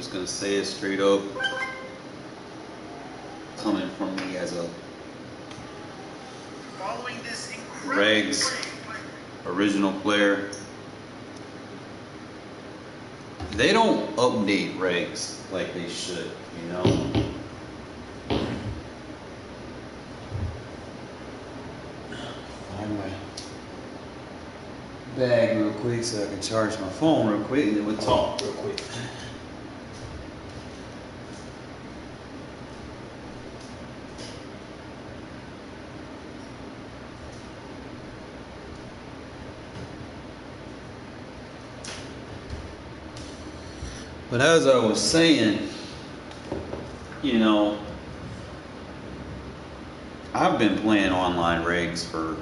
just gonna say it straight up, coming from me as a Regs original player. They don't update regs like they should, you know. Find my bag real quick so I can charge my phone real quick and then we'll talk real quick. But as I was saying, you know, I've been playing online regs for,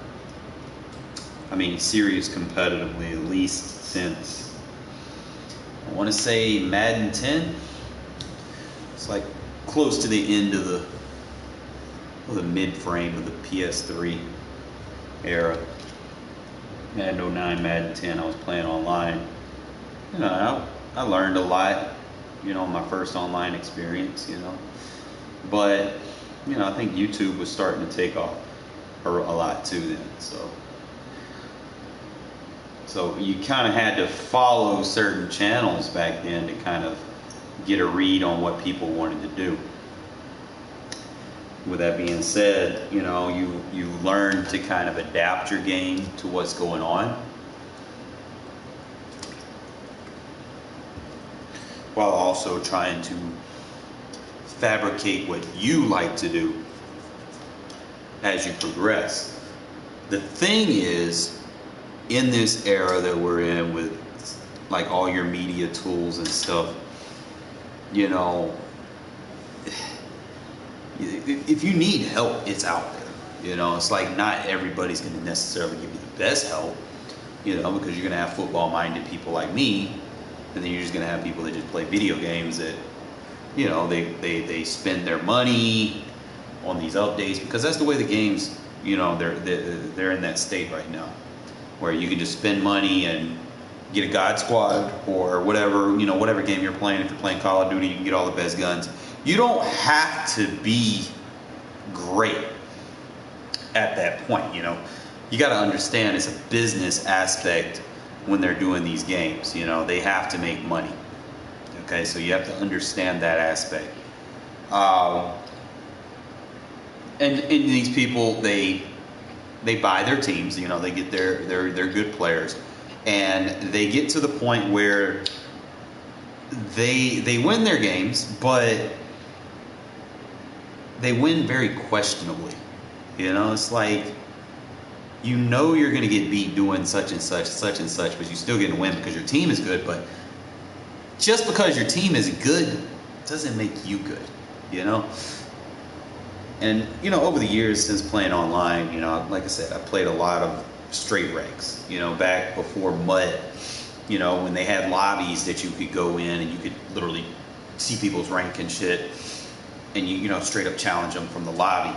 serious competitively, at least since, I want to say Madden 10. It's like close to the end of the mid-frame of the PS3 era. Madden 09, Madden 10, I was playing online. You know, I learned a lot, you know, my first online experience, you know. But, you know, I think YouTube was starting to take off a lot too then. So you kind of had to follow certain channels back then to kind of get a read on what people wanted to do. With that being said, you know, you learn to kind of adapt your game to what's going on, while also trying to fabricate what you like to do as you progress. The thing is, in this era that we're in with like all your media tools and stuff, you know, if you need help, it's out there. You know, it's like not everybody's going to necessarily give you the best help, you know, because you're going to have football-minded people like me, and then you're just going to have people that just play video games that, you know, they spend their money on these updates because that's the way the games, you know, they're in that state right now, where you can just spend money and get a God Squad or whatever, you know, whatever game you're playing. If you're playing Call of Duty, you can get all the best guns. You don't have to be great at that point, you know. You got to understand it's a business aspect when they're doing these games, you know. They have to make money. Okay, so you have to understand that aspect. And these people, they buy their teams, you know, they get their good players, and they get to the point where they win their games, but they win very questionably. You know, it's like, you know, you're going to get beat doing such and such, but you still get to win because your team is good. But just because your team is good doesn't make you good, you know. And, you know, over the years since playing online, you know, like I said, I played a lot of straight regs, you know, back before MUT, you know, when they had lobbies that you could go in and you could literally see people's rank and shit, and you know, straight up challenge them from the lobby.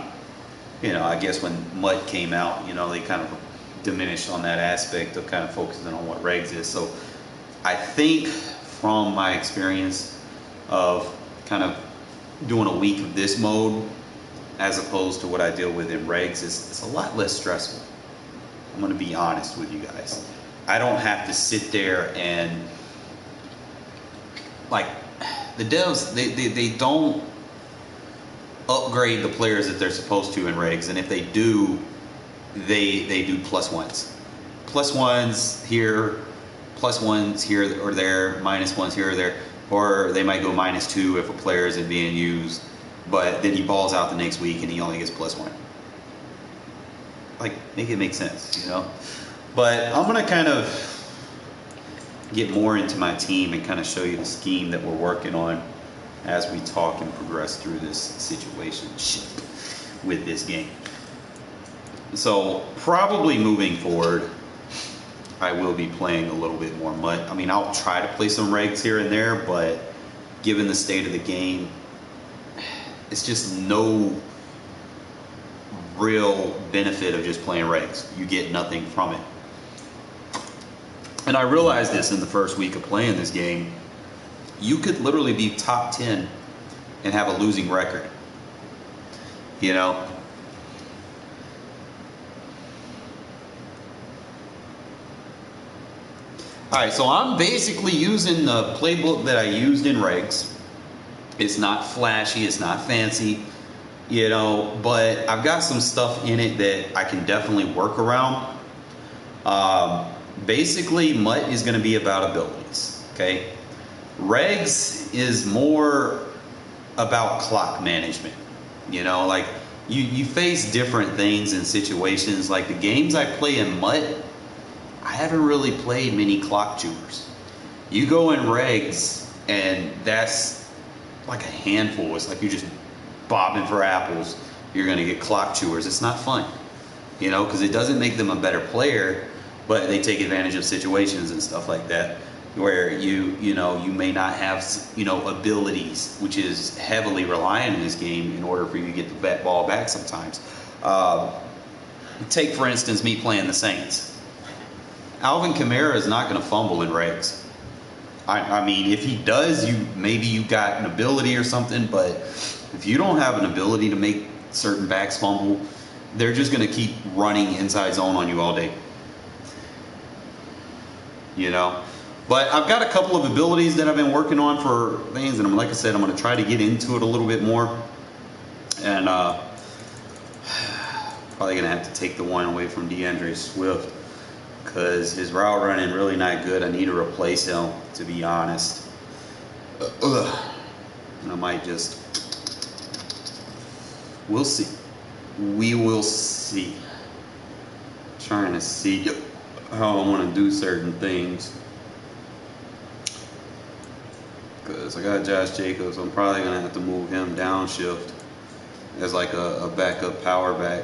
You know, I guess when MUT came out, you know, they kind of diminished on that aspect of kind of focusing on what regs is. So I think from my experience of kind of doing a week of this mode as opposed to what I deal with in regs, it's a lot less stressful. I'm going to be honest with you guys. I don't have to sit there and, like, the devs, they don't upgrade the players that they're supposed to in regs, and if they do, they do plus ones here, plus ones here or there, minus ones here or there, or they might go -2 if a player isn't being used, but then he balls out the next week and he only gets +1. Like, make it make sense, you know. But I'm gonna kind of get more into my team and kind of show you the scheme that we're working on as we talk and progress through this situation with this game. So probably moving forward, I will be playing a little bit more MUT. I mean, I'll try to play some regs here and there, but given the state of the game, it's just no real benefit of just playing regs. You get nothing from it. And I realized this in the first week of playing this game. you could literally be top 10 and have a losing record. You know? Alright, so I'm basically using the playbook that I used in Regs. It's not flashy, it's not fancy, you know, but I've got some stuff in it that I can definitely work around. Basically, MUT is going to be about abilities, okay? Regs is more about clock management, you know, like you face different things in situations. Like the games I play in MUT, I haven't really played many clock chewers. You go in Regs and that's like a handful. It's like you're just bobbing for apples. You're going to get clock chewers. It's not fun, you know, because it doesn't make them a better player, but they take advantage of situations and stuff like that where you may not have, you know, abilities, which is heavily reliant in this game in order for you to get the ball back sometimes. Take, for instance, me playing the Saints. Alvin Kamara is not going to fumble in Regs. I mean, if he does, maybe you got an ability or something, but if you don't have an ability to make certain backs fumble, they're just going to keep running inside zone on you all day. You know? But I've got a couple of abilities that I've been working on for things, and like I said, I'm going to try to get into it a little bit more. And probably going to have to take the one away from DeAndre Swift, because his route running really not good. I need to replace him, to be honest. And I might just... We'll see. We will see. Trying to see how I want to do certain things. Because I got Josh Jacobs. I'm probably going to have to move him downshift as like a backup power back.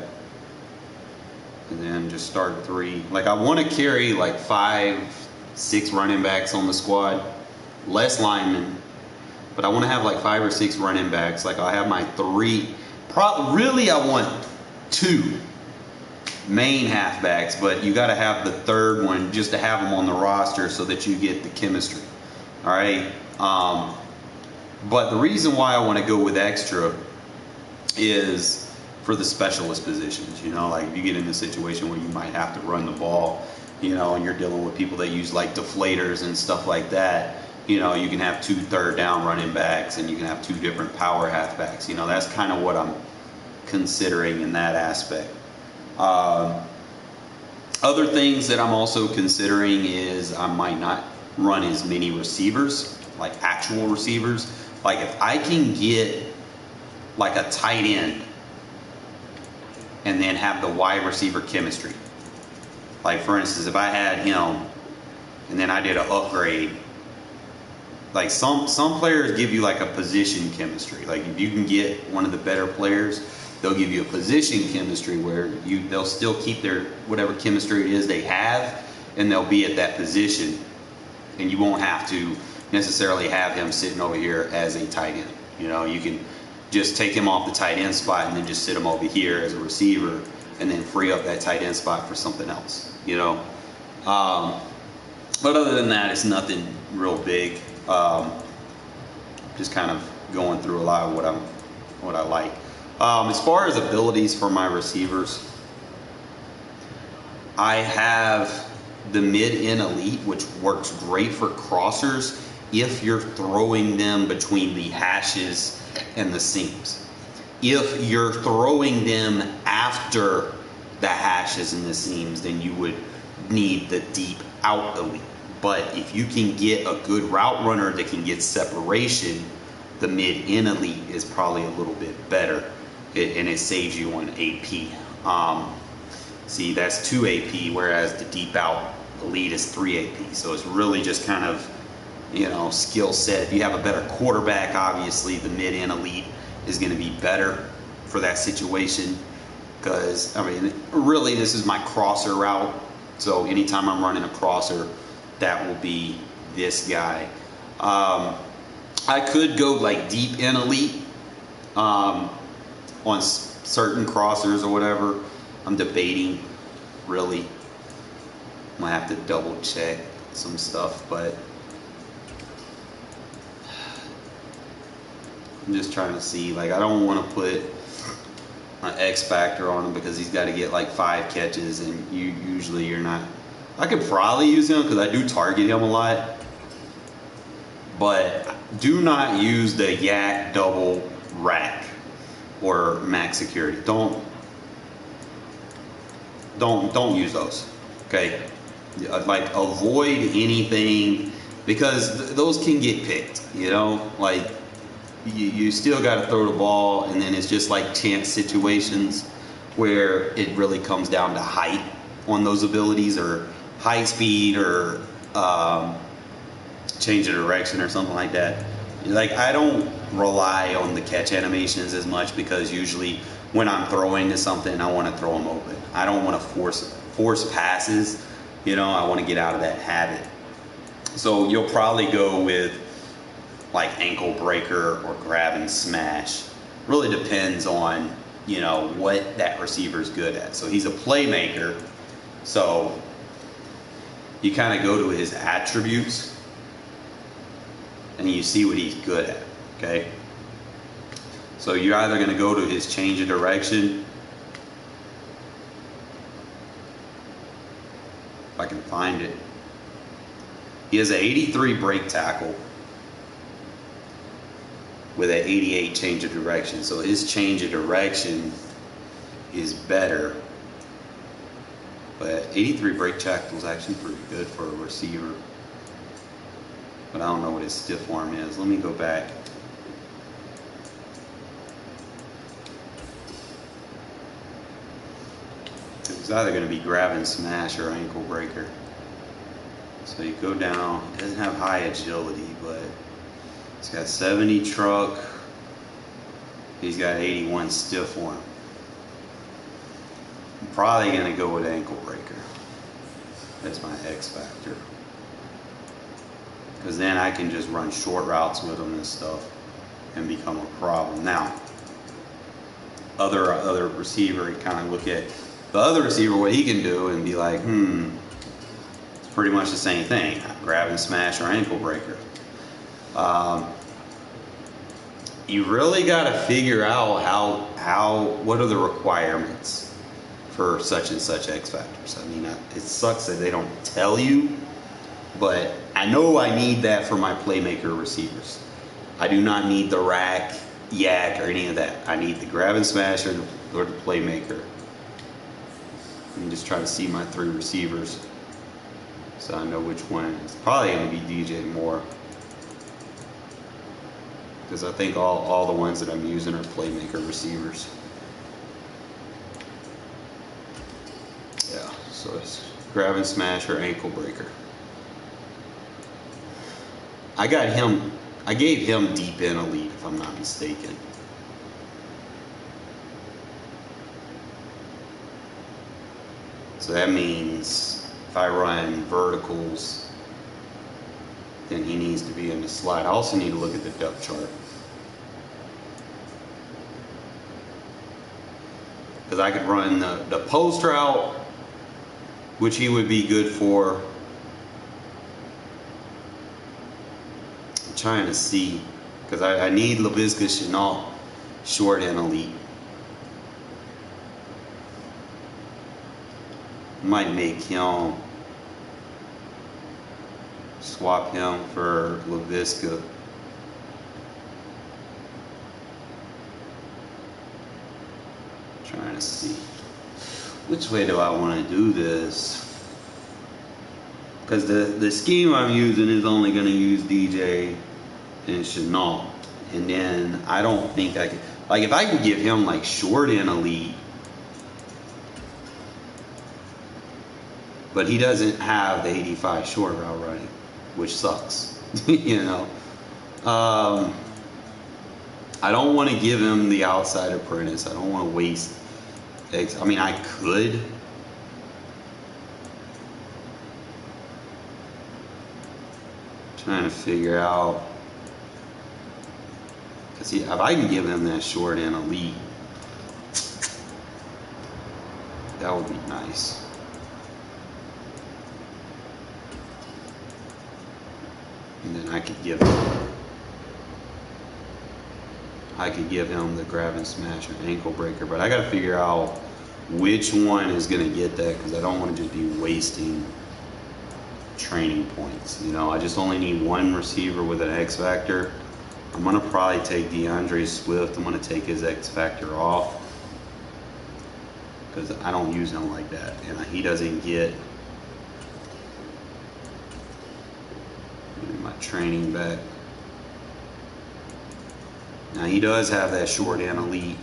And then just start 3. Like I want to carry like 5, 6 running backs on the squad. Less linemen. But I want to have like 5 or 6 running backs. Like I have my 3. Really I want 2 main halfbacks, but you got to have the third one just to have them on the roster so that you get the chemistry. All right. But the reason why I want to go with extra is for the specialist positions. You know, like if you get in a situation where you might have to run the ball, you know, and you're dealing with people that use like deflators and stuff like that, you know, you can have 2 third down running backs and you can have 2 different power halfbacks. You know, that's kind of what I'm considering in that aspect. Other things that I'm also considering is I might not run as many receivers, like actual receivers. Like if I can get like a tight end and then have the wide receiver chemistry. Like for instance, if I had him and then I did an upgrade, like some players give you like a position chemistry. Like if you can get one of the better players, they'll give you a position chemistry where they'll still keep their whatever chemistry it is they have, and they'll be at that position, and you won't have to necessarily have him sitting over here as a tight end. You know, you can just take him off the tight end spot and then just sit him over here as a receiver, and then free up that tight end spot for something else. You know, but other than that, it's nothing real big. Just kind of going through a lot of what I like. As far as abilities for my receivers, I have the mid-end elite, which works great for crossers if you're throwing them between the hashes and the seams. If you're throwing them after the hashes and the seams, then you would need the deep out elite. But if you can get a good route runner that can get separation, the mid-end elite is probably a little bit better. And it saves you on AP. See, that's 2 AP, whereas the deep out elite is 3 AP. So it's really just kind of, you know, skill set. If you have a better quarterback, obviously the mid-end elite is going to be better for that situation. Because, I mean, really this is my crosser route. So anytime I'm running a crosser, that will be this guy. I could go like deep in elite. On certain crossers or whatever. I'm debating, really. I'm gonna have to double check some stuff, but I'm just trying to see, like, I don't want to put an X factor on him because he's got to get like 5 catches, and usually you're not. I could probably use him because I do target him a lot, but do not use the yak double rack or max security. Don't use those. Okay, like avoid anything because those can get picked. You know, like. You still got to throw the ball, and then it's just like chance situations where it really comes down to height on those abilities, or high speed, or change of direction, or something like that. Like, I don't rely on the catch animations as much because usually when I'm throwing to something, I want to throw them open. I don't want to force passes. You know, I want to get out of that habit. So you'll probably go with like ankle breaker or grab and smash. Really depends on, you know, what that receiver's good at. So he's a playmaker, so you kind of go to his attributes and you see what he's good at. Okay, so you're either going to go to his change of direction. If I can find it, he has an 83 break tackle with an 88 change of direction. So his change of direction is better. But 83 break tackle is actually pretty good for a receiver. But I don't know what his stiff arm is. Let me go back. It's either going to be grab and smash or ankle breaker. So you go down. It doesn't have high agility, but he's got 70 truck. He's got 81 stiff arm. I'm probably going to go with ankle breaker. That's my X factor. Because then I can just run short routes with him and stuff and become a problem. Now, other receiver, you kind of look at the other receiver, what he can do, and be like, it's pretty much the same thing. Grab and smash or ankle breaker. You really got to figure out what are the requirements for such and such X factors. I mean, it sucks that they don't tell you, but I know I need that for my playmaker receivers. I do not need the rack, yak, or any of that. I need the grab and smash or the playmaker. I'm just trying to see my 3 receivers so I know which one. It's probably going to be DJ Moore, because I think all the ones that I'm using are playmaker receivers. Yeah, so it's grab and smash or ankle breaker. I gave him deep in elite, if I'm not mistaken. So that means if I run verticals, then he needs to be in the slide. I also need to look at the depth chart, because I could run the post route, which he would be good for. I'm trying to see, because I need LaVisca Chenault short and elite. Might make him, swap him for LaVisca. Trying to see which way do I want to do this, because the scheme I'm using is only going to use DJ and Chenault, and then I don't think I can, like, if I could give him like short and elite, but he doesn't have the 85 short route running, which sucks. You know, I don't want to give him the outside apprentice. I don't want to waste eggs. I mean, I could. Trying to figure out, because if I can give him that short and elite, that would be nice. And then I could give him I could give him the grab and smash or ankle breaker, but I got to figure out which one is going to get that, because I don't want to just be wasting training points. You know, I just only need one receiver with an X factor. I'm going to probably take DeAndre Swift. I'm going to take his X factor off because I don't use him like that, and he doesn't get my training back. Now he does have that short and elite.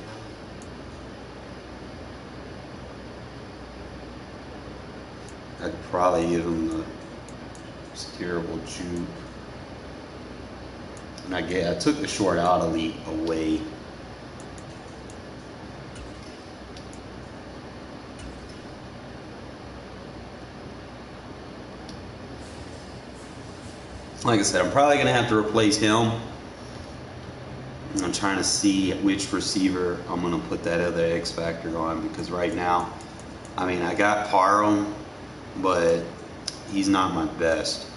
I could probably give him the steerable juke. And I took the short out elite away. Like I said, I'm probably going to have to replace him. I'm trying to see which receiver I'm going to put that other X factor on, because right now, I mean, I got Carr, but he's not my best.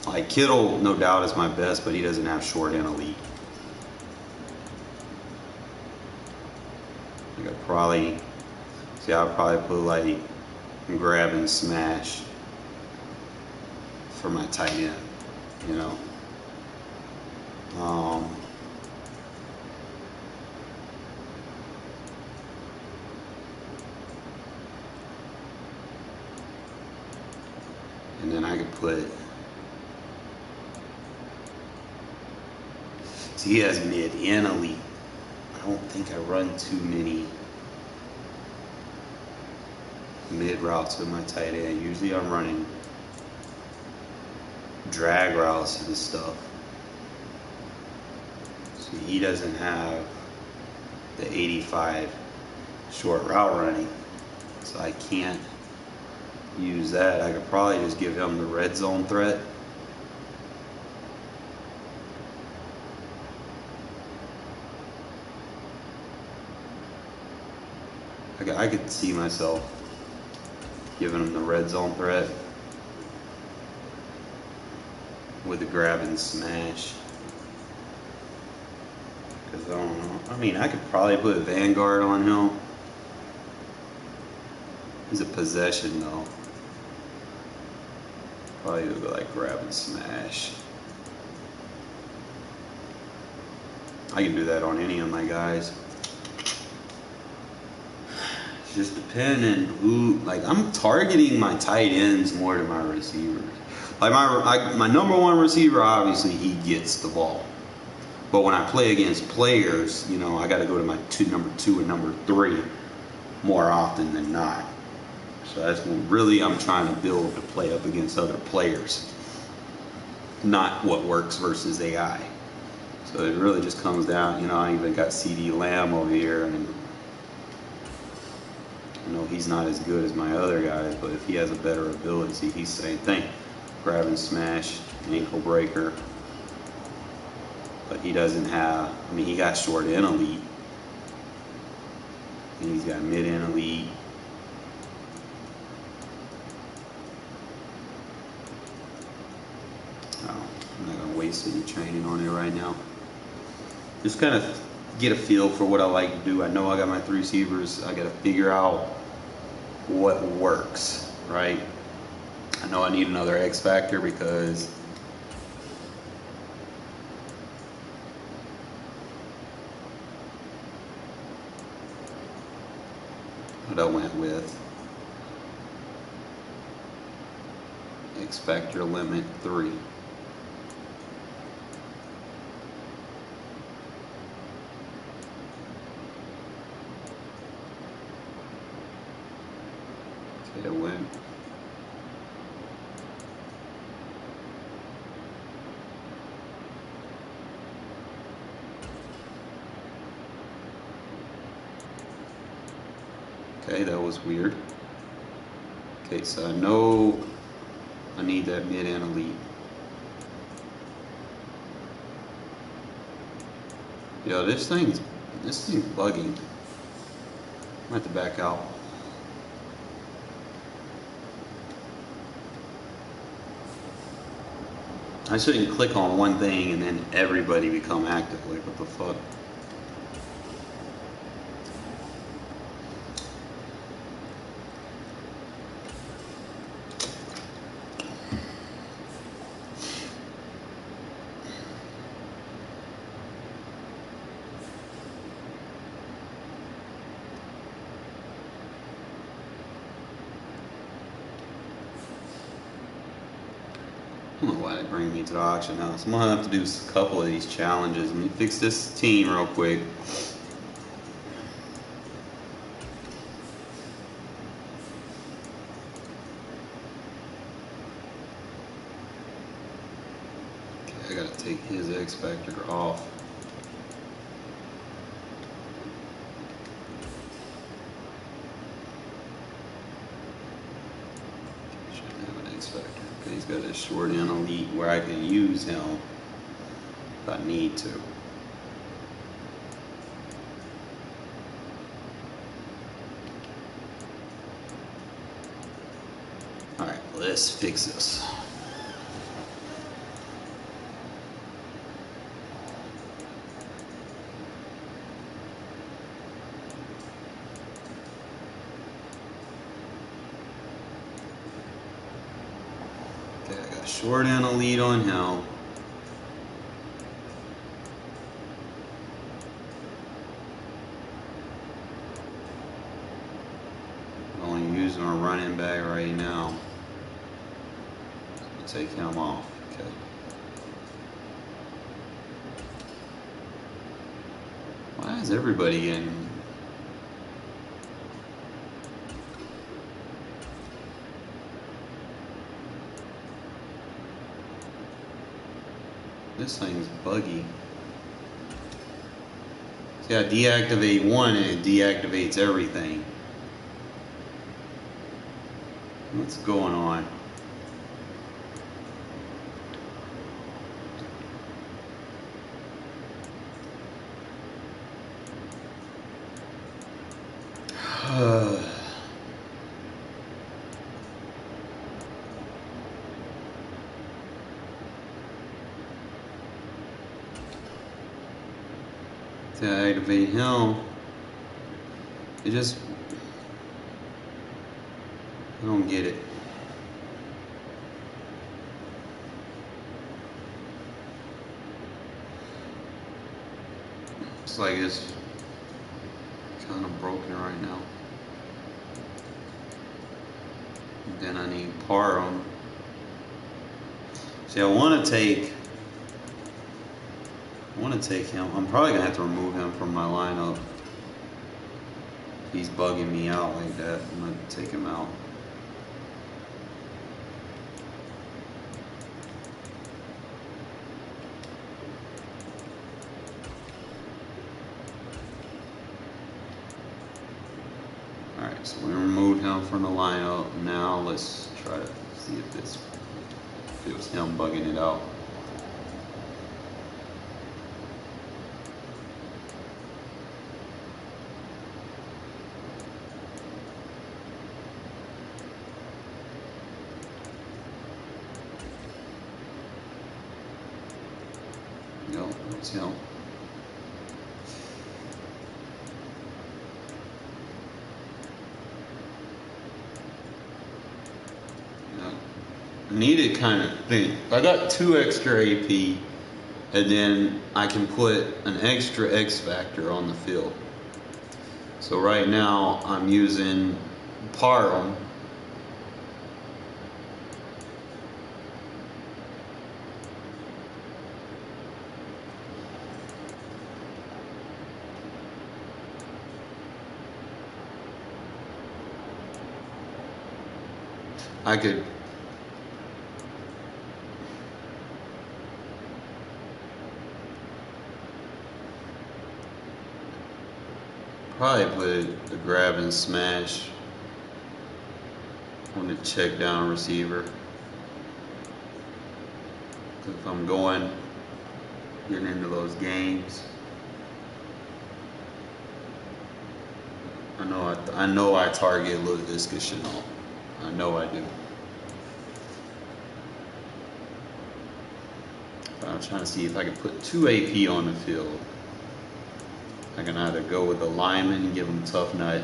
Like Kittle, no doubt, is my best, but he doesn't have short and elite. I could probably, see, I'll probably put like grab and smash for my tight end, you know. And then I could put, see, he has mid and elite. I don't think I run too many mid routes with my tight end. Usually I'm running drag routes and stuff. See, he doesn't have the 85 short route running, so I can't use that. I could probably just give him the red zone threat. I could see myself giving him the red zone threat with a grab and smash. Because I don't know. I mean, I could probably put a Vanguard on him. He's a possession though. Probably would go like grab and smash. I can do that on any of my guys. It's just depending who, like, I'm targeting my tight ends more than my receivers. Like my number one receiver, obviously he gets the ball. But when I play against players, you know, I got to go to my number 2 and number 3 more often than not. So that's what really I'm trying to build to play up against other players, not what works versus AI. So it really just comes down, you know, I even got CeeDee Lamb over here, and you know, he's not as good as my other guys, but if he has a better ability, see, he's the same thing. Grab and smash, ankle breaker. But he doesn't have, I mean, he got short and elite. And he's got mid and elite. Oh, I'm not going to waste any training on it right now. Just kind of get a feel for what I like to do. I know I got my 3 receivers. I got to figure out what works, right? I know I need another X factor because what I went with X factor limit 3. Okay, I went. Okay, that was weird. Okay, so I know I need that mid and elite. Yo, this thing's bugging. I have to back out. I shouldn't click on one thing and then everybody become active. Like, what the fuck? I don't know why they bring me to the auction house. I'm gonna have to do a couple of these challenges. Let me fix this team real quick. Okay, I gotta take his X Factor off. Shouldn't have an X Factor. Okay, he's got a short end elite where I can use him if I need to. Alright, let's fix this. Okay, I got a short and a lead on him. I'm only using a running back right now. Take him off. Okay. Why is everybody getting... This thing's buggy. See, I deactivate one and it deactivates everything. What's going on? To activate him, it just, I don't get it. It's like it's kind of broken right now. Then I need Carr on. See, I want to take him. I'm probably gonna have to remove him from my lineup. He's bugging me out like that. I'm gonna take him out. Alright, so we removed him from the lineup. Now let's try to see if it was him bugging it out. No, it's him. I need to kind of think. I got 2 extra AP, and then I can put an extra X factor on the field. So right now I'm using Parham. I could probably put the grab and smash on the check down receiver. If I'm getting into those games, I know I target Laviska Shenault. I know I do. I'm trying to see if I can put 2 AP on the field. I can either go with the lineman and give him a tough nut,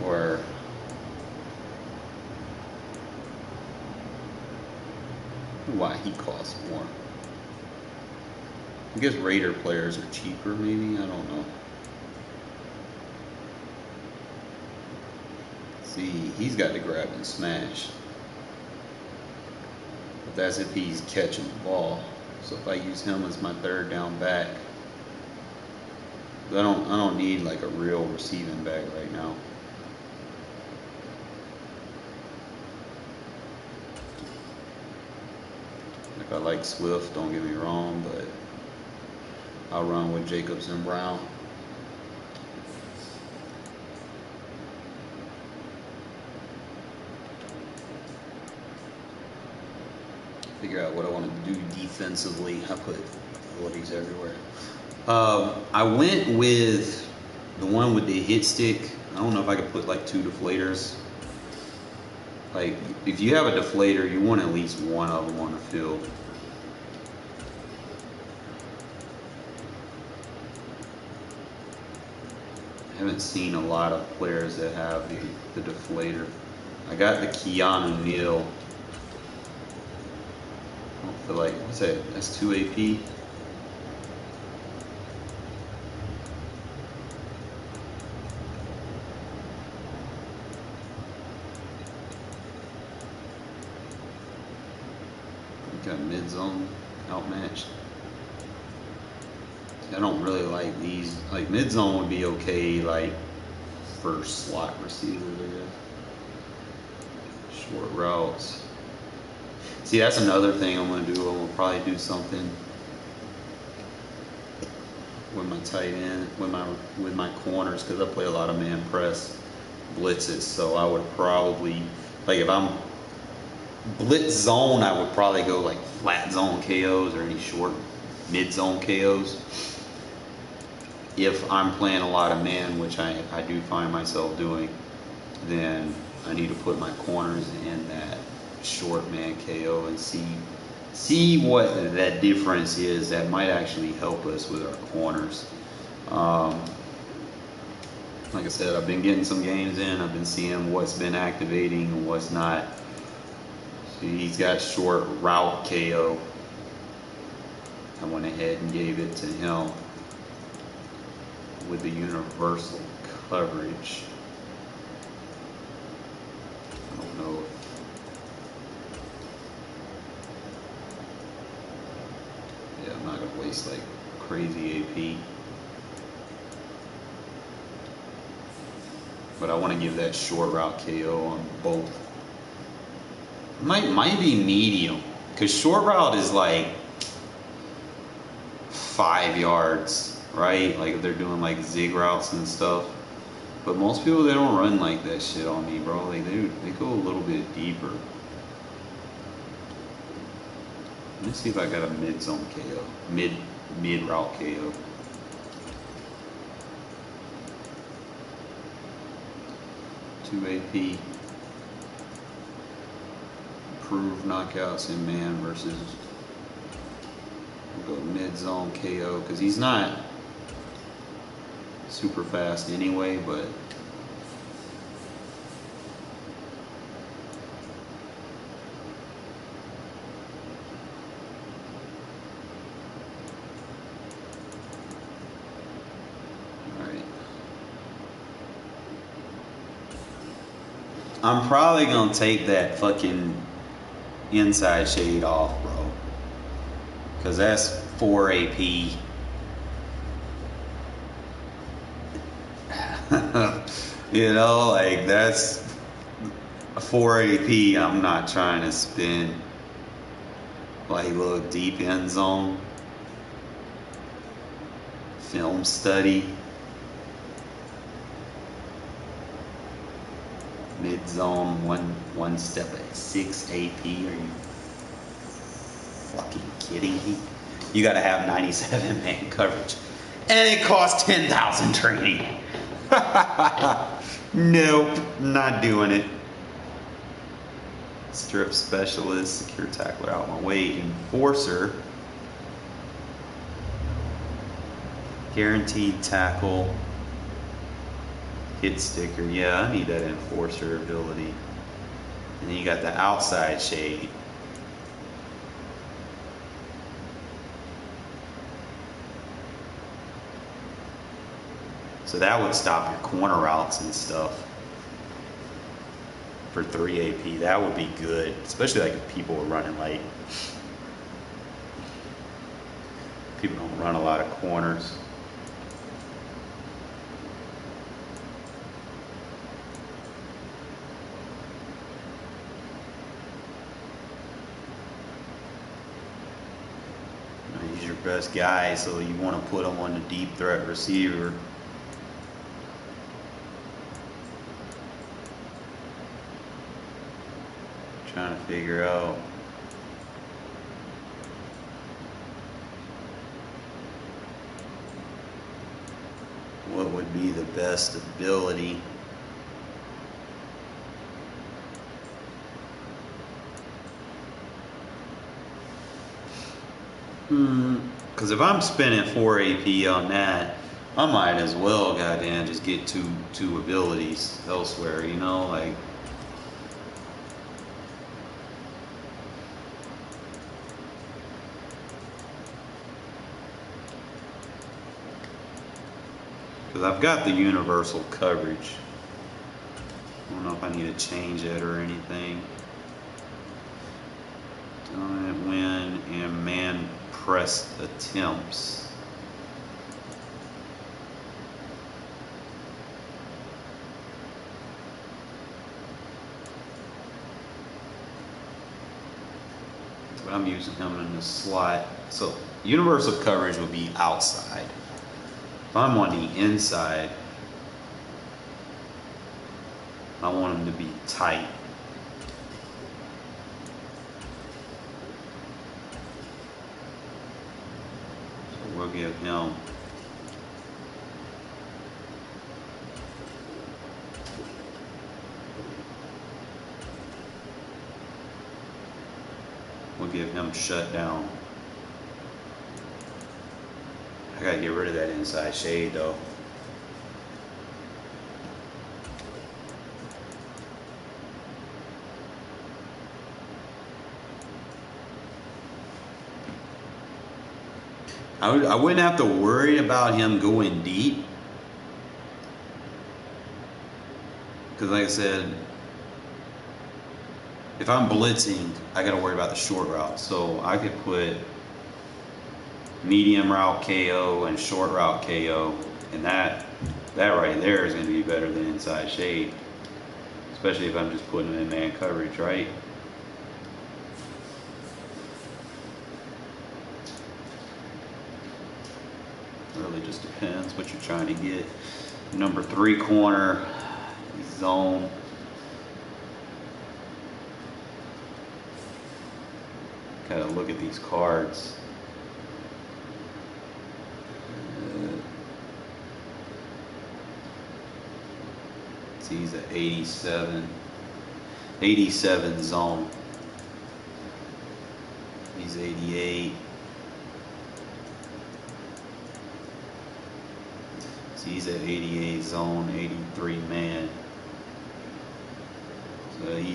or why he costs more. I guess Raider players are cheaper, maybe? I don't know. See, he's got to grab and smash. But that's if he's catching the ball. So if I use him as my third down back, I don't need like a real receiving back right now. Like I like Swift, don't get me wrong, but I'll run with Jacobs and Brown. Figure out what I want to do defensively. I put abilities everywhere. I went with the one with the hit stick. I don't know if I could put like 2 deflators. Like, if you have a deflator, you want at least one of them on the field. I haven't seen a lot of players that have the deflator. I got the Keanu Neal. I don't feel like, what's that? That's 2 AP. Got mid-zone outmatched. I don't really like these. Like mid-zone would be okay, like for slot receivers, I guess. Short routes. See, that's another thing I'm gonna do. I'm gonna probably do something with my tight end, with my corners, because I play a lot of man press blitzes. So I would probably, like if I'm blitz zone, I would probably go like flat zone KOs or any short mid zone KOs. If I'm playing a lot of man, which I do find myself doing, then I need to put my corners in that short man KO and see what that difference is. That might actually help us with our corners. Like I said, I've been getting some games in. I've been seeing what's been activating and what's not. He's got short route KO. I went ahead and gave it to him with the universal coverage. I don't know if I'm not gonna waste like crazy AP. But I want to give that short route KO on both. Might be medium, because short route is like 5 yards, right? Like if they're doing like zig routes and stuff. But most people, they don't run like that shit on me, bro. Like they go a little bit deeper. Let me see if I got a mid zone KO, mid route KO. Two AP. Improve knockouts in man versus, we'll go mid zone KO, because he's not super fast anyway, but alright. I'm probably gonna take that fucking inside shade off, bro, because that's 4 AP. You know, like that's 4 AP. I'm not trying to spin like a little deep end zone film study. Mid zone, one step at 6 AP. Are you fucking kidding me? You gotta have 97 man coverage, and it costs 10,000 training. Nope, not doing it. Strip specialist, secure tackler out my way, enforcer, guaranteed tackle, hit sticker. Yeah, I need that enforcer ability. And then you got the outside shade. So that would stop your corner routes and stuff. For 3 AP, that would be good, especially like if people are running late. People don't run a lot of corners. He's your best guy, so you want to put him on the deep threat receiver. Trying to figure out what would be the best ability. Because if I'm spending 4 AP on that, I might as well goddamn just get two abilities elsewhere, you know, like. Because I've got the universal coverage. I don't know if I need to change it or anything. Dominant win and man press attempts. But I'm using him in the slot. So universal coverage would be outside. If I'm on the inside, I want him to be tight. So we'll give him shutdown. I gotta get rid of that inside shade though. I wouldn't have to worry about him going deep. Because like I said, if I'm blitzing, I gotta worry about the short route. So I could put medium route KO and short route KO, and that right there is going to be better than inside shade, especially if I'm just putting them in man coverage, right? Really just depends what you're trying to get. Number 3 corner, zone. Kind of look at these cards. He's an 87 zone. He's 88. So he's at 88 zone, 83 man. So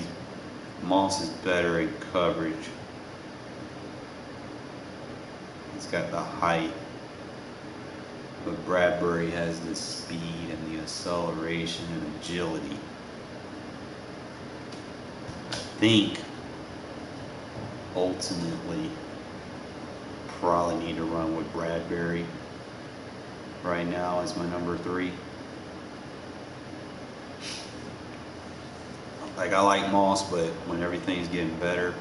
Moss is better at coverage. He's got the height. But Bradbury has the speed and the acceleration and agility. I think ultimately probably need to run with Bradbury right now as my number 3. Like I like Moss, but when everything's getting better,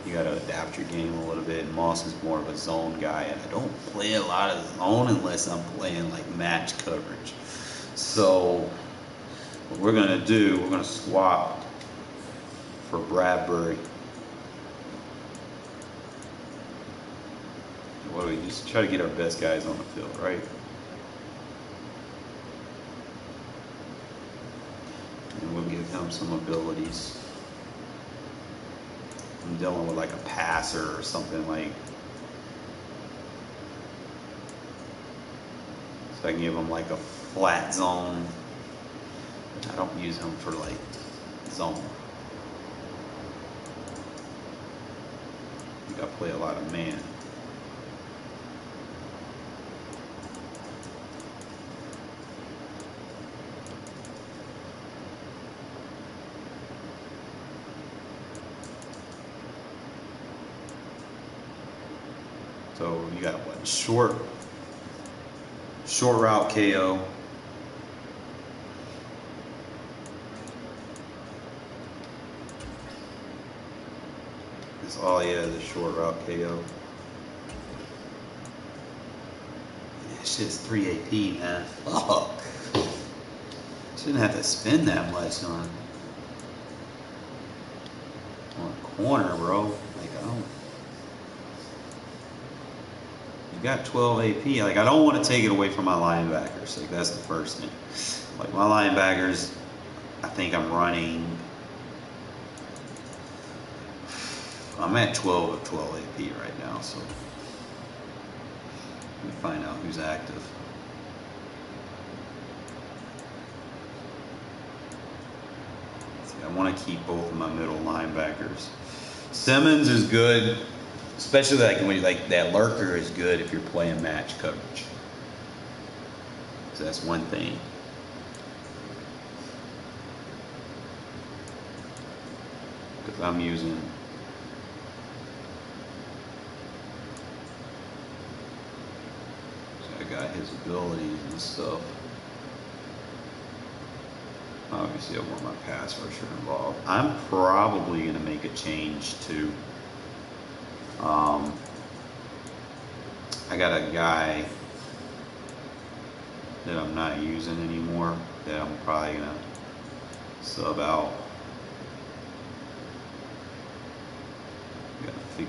you got to adapt your game a little bit. Moss is more of a zone guy, and I don't play a lot of zone unless I'm playing like match coverage. So what we're going to do, we're going to swap for Bradbury. What do we just try to get our best guys on the field, right? And we'll give him some abilities. I'm dealing with like a passer or something like. So I can give them like a flat zone. I don't use them for like zone. I think I play a lot of man. So you got what? Short route KO. It's all, yeah, the short route KO. That shit's 3 AP, man. Fuck. Shouldn't have to spend that much on a corner, bro. Like, I don't. You got 12 AP. Like, I don't want to take it away from my linebackers. Like, that's the first thing. Like, my linebackers, I think I'm running. I'm at 12 of 12 AP right now, so let me find out who's active. See, I want to keep both of my middle linebackers. Simmons is good, especially like when you, like that lurker is good if you're playing match coverage. So that's one thing. Because I'm using. Got his abilities and stuff. Obviously, I want my pass rusher involved. I'm probably going to make a change to. I got a guy that I'm not using anymore that I'm probably going to sub out. Got to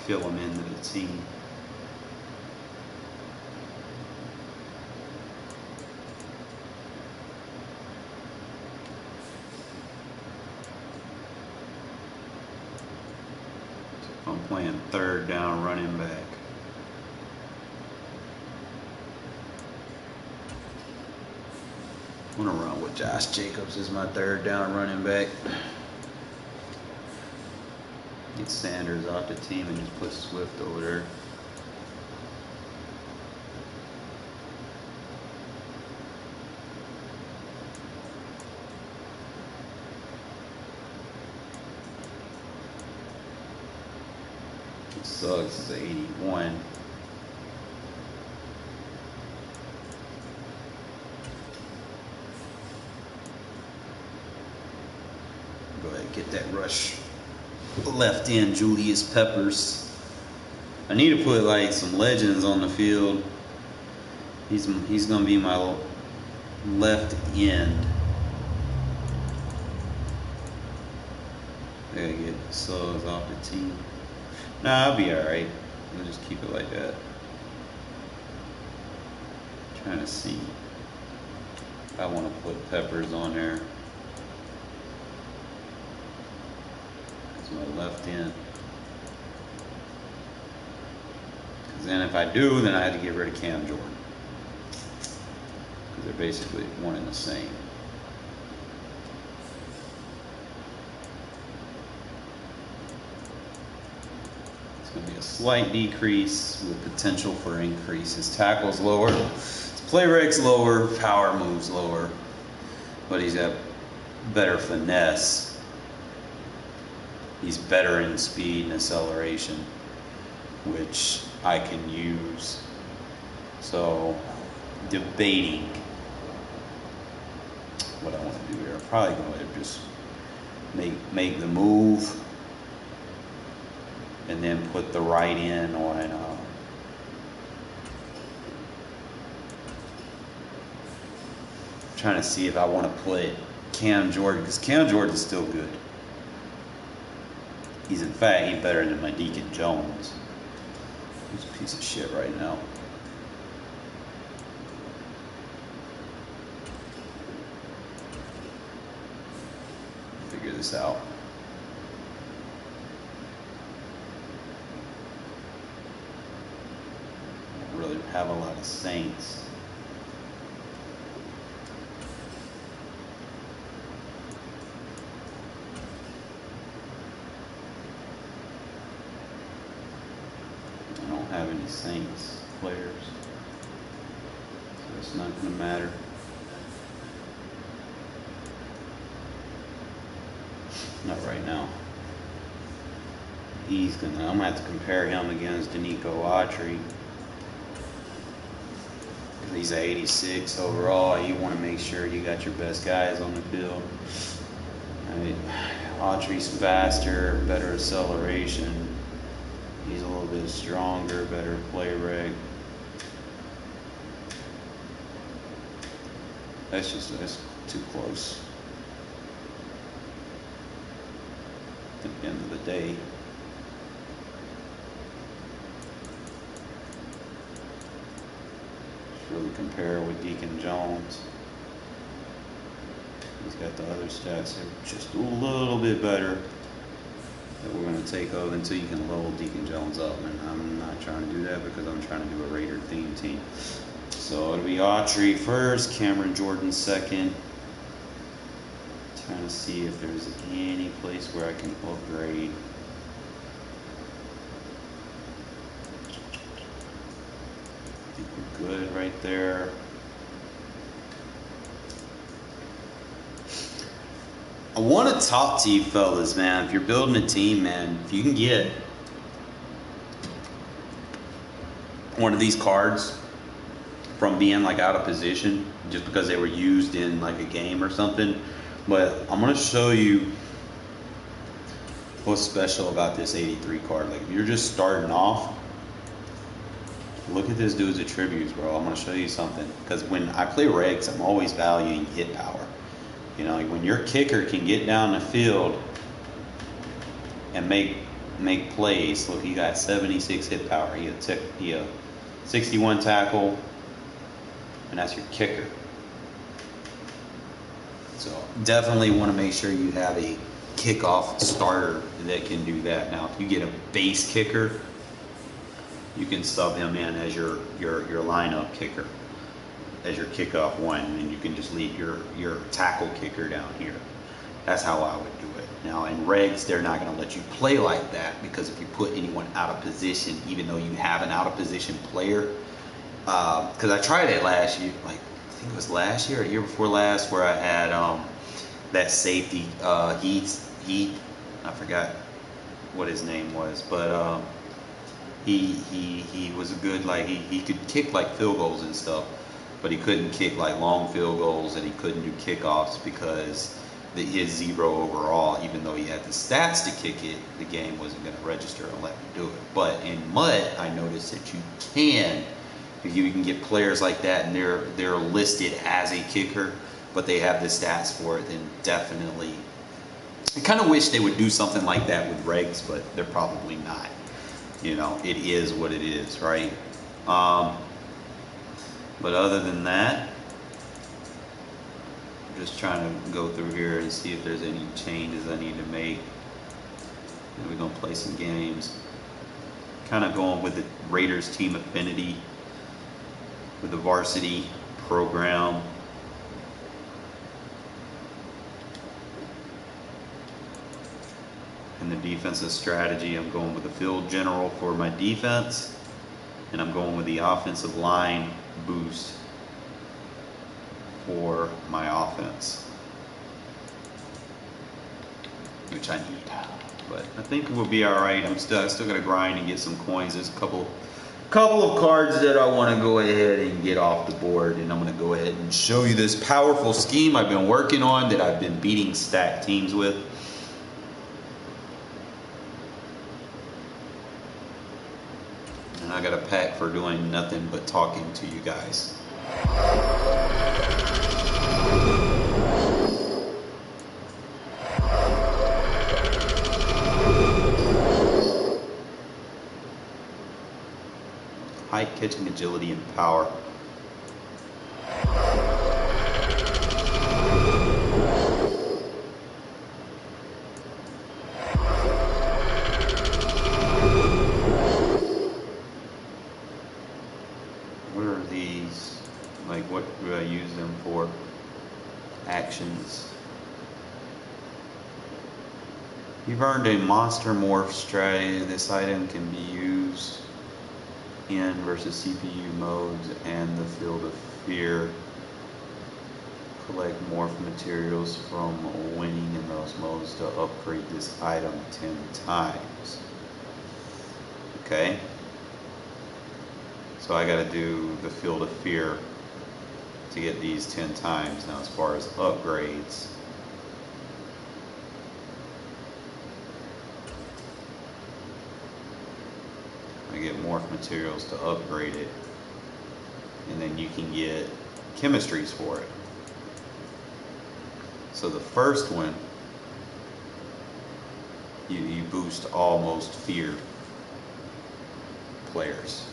fill him into the team. I'm playing third down running back. I'm gonna run with Josh Jacobs as my third down running back. Get Sanders off the team and just put Swift over there. Suggs is 81. Go ahead and get that rush left in Julius Peppers. I need to put like some legends on the field. He's gonna be my left end. I gotta get Suggs off the team. Nah, I'll be alright. We'll just keep it like that. Trying to see if I want to put Peppers on there. That's my left end. Because then if I do, then I have to get rid of Cam Jordan. Because they're basically one and the same. Going to be a slight decrease with potential for increase. His tackle's lower, his play rate's lower, power moves lower, but he's got better finesse. He's better in speed and acceleration, which I can use. So, debating what I want to do here. I'm probably going to just make the move. And then put the right in on trying to see if I want to put Cam Jordan, because Cam Jordan is still good. He's in fact, he's better than my Deacon Jones. He's a piece of shit right now. Figure this out. have a lot of Saints. I don't have any Saints players, so it's not going to matter. Not right now. I'm going to have to compare him against Danico Autry. He's at 86 overall. You want to make sure you got your best guys on the field. I mean, Autry's faster, better acceleration. He's a little bit stronger, better play reg. That's too close. At the end of the day. Really compare with Deacon Jones. He's got the other stats that are just a little bit better that we're going to take over until you can level Deacon Jones up. And I'm not trying to do that because I'm trying to do a Raider theme team. So it'll be Autry first, Cameron Jordan second. Trying to see if there's any place where I can upgrade. I think we're good right there. I want to talk to you fellas, man. If you're building a team, man, if you can get one of these cards from being like out of position just because they were used in like a game or something. But I'm going to show you what's special about this 83 card. Like if you're just starting off, look at this dude's attributes, bro. I'm going to show you something. Because when I play Regs, I'm always valuing hit power. You know, when your kicker can get down the field and make plays. Look, he got 76 hit power. He a 61 tackle, and that's your kicker. So definitely want to make sure you have a kickoff starter that can do that. Now, if you get a base kicker, you can sub him in as your lineup kicker, as your kickoff one, and you can just leave your tackle kicker down here. That's how I would do it. Now, in Regs, they're not going to let you play like that because if you put anyone out of position, even though you have an out of position player, because I tried it last year, like I think it was last year or the year before last, where I had that safety Heath, I forgot what his name was, but he was a good, like he could kick like field goals and stuff, but he couldn't kick like long field goals, and he couldn't do kickoffs because his 0 overall, even though he had the stats to kick it, the game wasn't going to register and let me do it. But in MUT, I noticed that you can. If you can get players like that and they're listed as a kicker, but they have the stats for it, then definitely. I kind of wish they would do something like that with Regs, but they're probably not. You know, it is what it is, right? But other than that, I'm just trying to go through here and see if there's any changes I need to make. And we're going to play some games. Kind of going with the Raiders team affinity with the varsity program. And the defensive strategy, I'm going with the field general for my defense, and I'm going with the offensive line boost for my offense, which I need. But I think we'll be all right. I'm still gonna grind and get some coins. There's a couple of cards that I want to go ahead and get off the board, and I'm going to go ahead and show you this powerful scheme I've been working on that I've been beating stacked teams with. And I got a pack for doing nothing but talking to you guys. Height, catching, agility, and power. do I use them for? Actions. You've earned a monster morph strategy. This item can be used in versus CPU modes and the field of fear. Collect morph materials from winning in those modes to upgrade this item 10 times. Okay. So I gotta do the field of fear to get these 10 times. Now as far as upgrades, I get morph materials to upgrade it, and then you can get chemistries for it. So the first one, you boost all most feared players.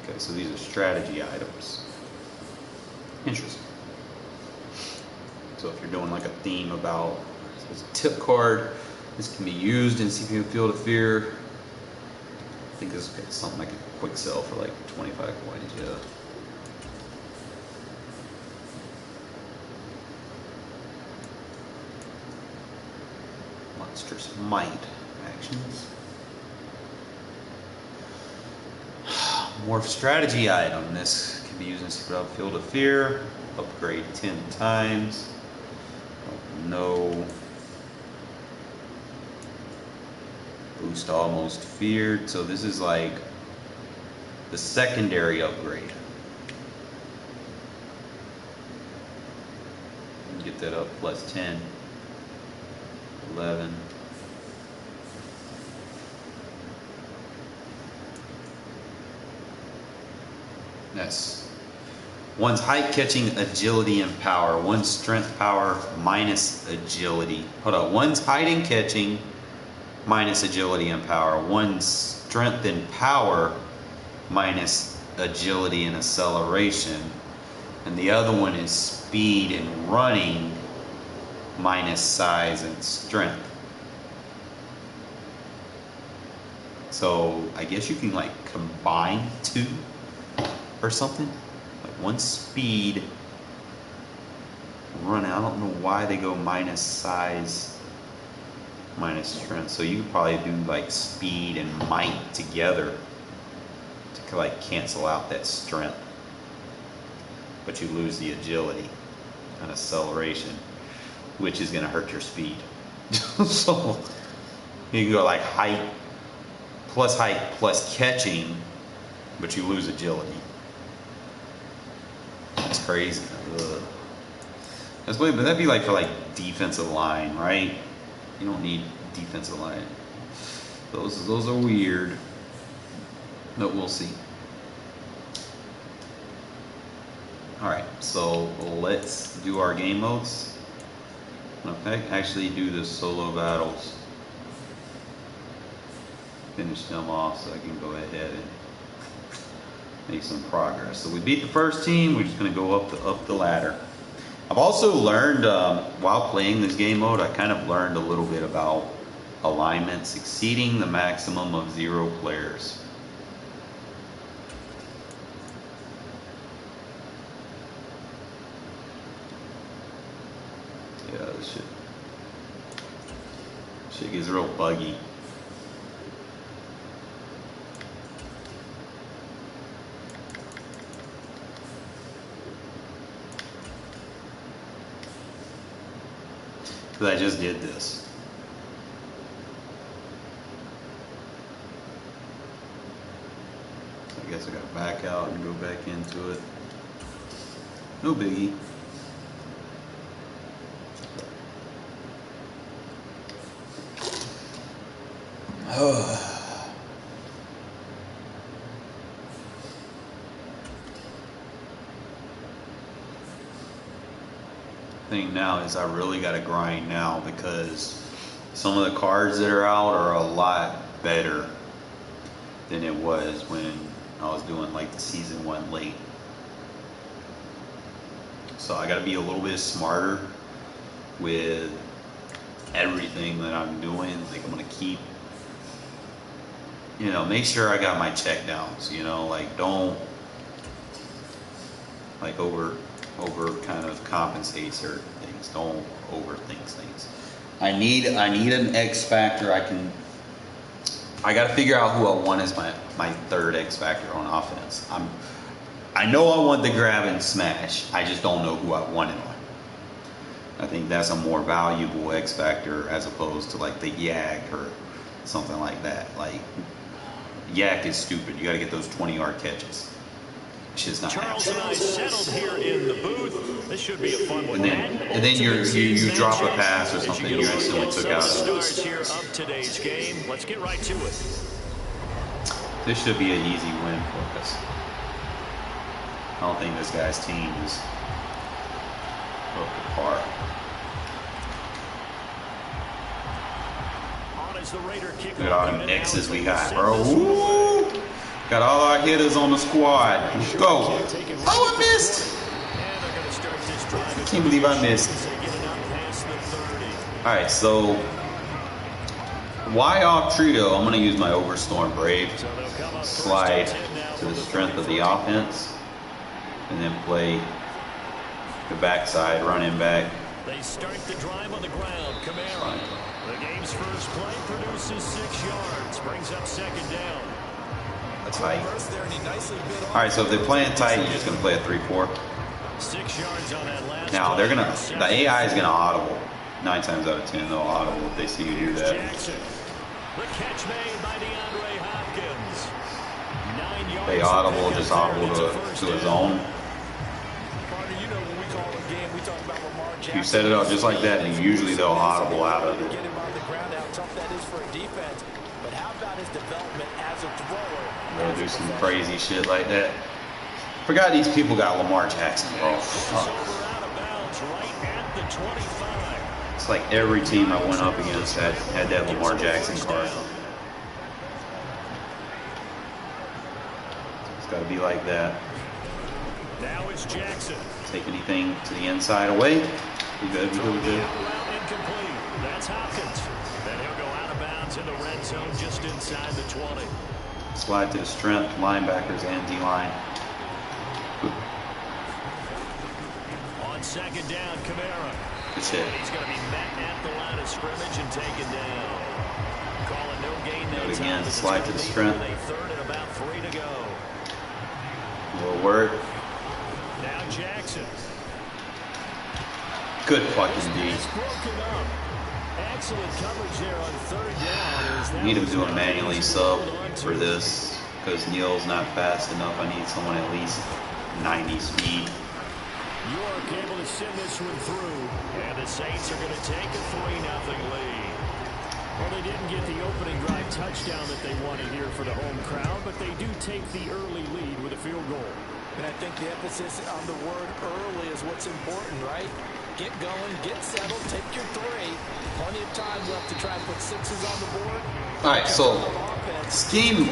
Okay, so these are strategy items. Interesting. So if you're doing like a theme about, so it's a tip card, this can be used in CPU Field of Fear. I think this is something like a quick sell for like 25 coins, yeah. Monstrous Might actions. Morph strategy item. This can be used in Secret Field of Fear. Upgrade 10 times. No. Boost almost feared. So this is like the secondary upgrade. Get that up plus 10. 11. Yes. One's height, catching, agility, and power. One's strength, power, minus agility. Hold on. One's height and catching, minus agility and power. One's strength and power, minus agility and acceleration. And the other one is speed and running, minus size and strength. So I guess you can like combine two or something. Like one speed, running. I don't know why they go minus size, minus strength. So you could probably do like speed and might together to like cancel out that strength. But you lose the agility and acceleration, which is going to hurt your speed. So you can go like height plus catching, but you lose agility. That's crazy. Ugh. But that'd be like for like defensive line, right? You don't need defensive line. Those are weird, but we'll see. All right, so let's do our game modes. Okay, actually do the solo battles. Finish them off so I can go ahead and make some progress. So we beat the first team. We're just going to go up the ladder. I've also learned while playing this game mode, I kind of learned a little bit about alignments exceeding the maximum of 0 players. Yeah, this shit gets real buggy. Because I just did this. So I guess I gotta back out and go back into it. No biggie. Thing now is I really got to grind now because some of the cards that are out are a lot better than it was when I was doing like the season 1 late. So I got to be a little bit smarter with everything that I'm doing. Like I'm gonna keep, make sure I got my check downs. Like don't like over kind of compensate certain things. Don't overthink things. I need an X factor. I got to figure out who I want as my third X factor on offense. I know I want the grab and smash. I just don't know who I want it on. I think that's a more valuable X factor as opposed to like the yak or something like that. Like yak is stupid. You got to get those 20-yard catches. Shit's not Charles happening. and I settled here in the booth. This should be a fun one. And then you drop a pass or something, you instantly took out. Stars here of today's game. Let's get right to it. This should be an easy win for us. I don't think this guy's team is up to par. Look at all them X's we got, bro. Woo! Got all our hitters on the squad. Let's go. Oh, I missed. I can't believe I missed. All right, so why off trio? I'm going to use my Overstorm Brave. Slide to the strength of the offense. And then play the backside, running back. They start the drive on the ground. Camara. The game's first play produces 6 yards. Brings up second down. Tight. All right, so if they're playing tight, you're just going to play a 3-4. 6 yards on that last. Now the AI is going to audible. 9 times out of 10, they'll audible if they see you do that. Jackson. The catch made by DeAndre Hopkins. 9 yards. They audible, just audible to his own. You set it up just like that, and usually they'll audible out of it. They'll do some crazy shit like that. Forgot these people got Lamar Jackson, bro. It's like every team I went up against had that Lamar Jackson card. It's got to be like that. Now it's Jackson. Take anything to the inside away. We good. Incomplete. That's Hopkins. Then he'll go out of bounds in the red zone just inside the 20. Slide to the strength, linebackers and D-line. On second down, Camara. That's it. He's going to be met at the line of scrimmage and taken down. Calling no gain that Do it time. again. Slide to the strength. A third and about 3 to go. Little word. Now Jackson. Good fucking D. Excellent coverage there on third down. Need him doing manually sub for this because Neal's not fast enough. I need someone at least 90 speed. York able to send this one through, and the Saints are going to take a 3-0 lead. Well, they didn't get the opening drive touchdown that they wanted here for the home crowd, but they do take the early lead with a field goal. And I think the emphasis on the word early is what's important, right? Get going, get settled, take your 3. Plenty of time left to try and put 6s on the board. All right, so scheme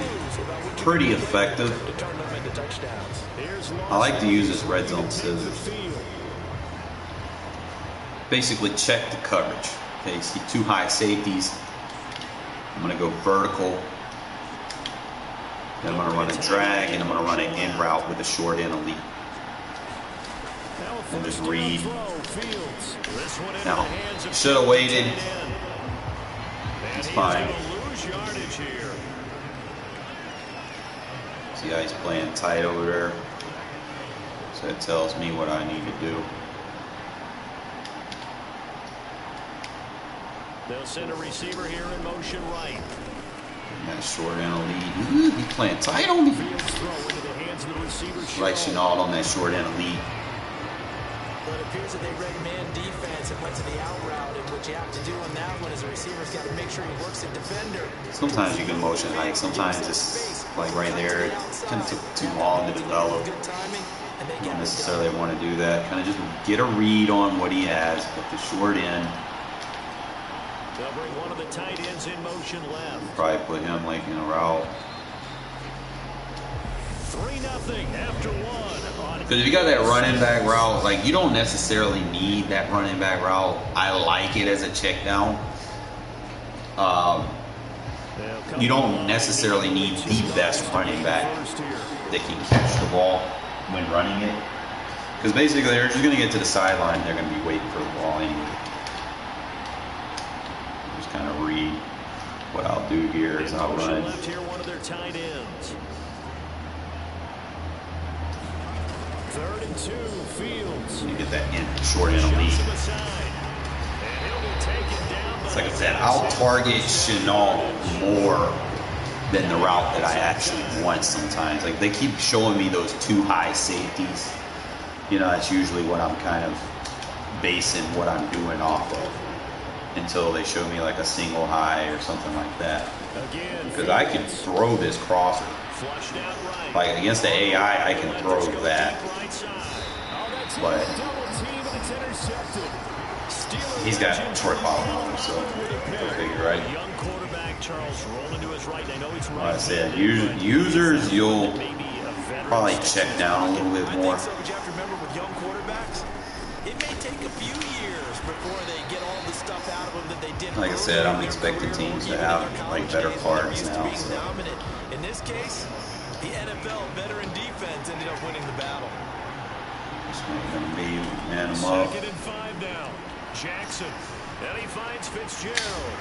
pretty effective. I like to use this red zone scissors. Basically check the coverage. Okay, see 2 high safeties. I'm going to go vertical. Then I'm going to run a drag, and I'm going to run an in route with a short end elite. And just read. Now, should have waited. It's fine. See how he's playing tight over there? So that tells me what I need to do. They'll send a receiver here in motion right. And that short end elite. Ooh, he's playing tight on me. Like Chenault on that short end elite. Well, it appears that they read man defense and went to the out route, and what you have to do on that one is the receiver's got to make sure he works the defender. Sometimes you can motion hike. Sometimes it's like right there. It kind of took too long to develop. Don't necessarily want to do that. Kind of just get a read on what he has, put the short end. They'll bring one of the tight ends in motion left. Probably put him like in a route. 3-0 after 1. Because if you got that running back route, like you don't necessarily need that running back route. I like it as a check down. You don't necessarily need the best running back that can catch the ball when running it. Because basically they're just going to get to the sideline. They're going to be waiting for the ball anyway. Just kind of read what I'll do here is I'll run. Left here, one of their tight ends. 3rd and 2, Fields. You get that short end lead. It's like I said, I'll target Chenault more than the route that I actually want sometimes. Like they keep showing me those 2 high safeties. You know, that's usually what I'm kind of basing what I'm doing off of until they show me like a single high or something like that. Because I can throw this crosser. Like against the AI, I can throw that. But he's got short ball on him, so go figure, right? Like I said, users, you'll probably check down a little bit more. Like I said, I'm expecting teams to have like better cards now. So. In this case, the NFL veteran defense ended up winning the battle. It's going to be man them up. 2nd and 5 now. Jackson. And he finds Fitzgerald.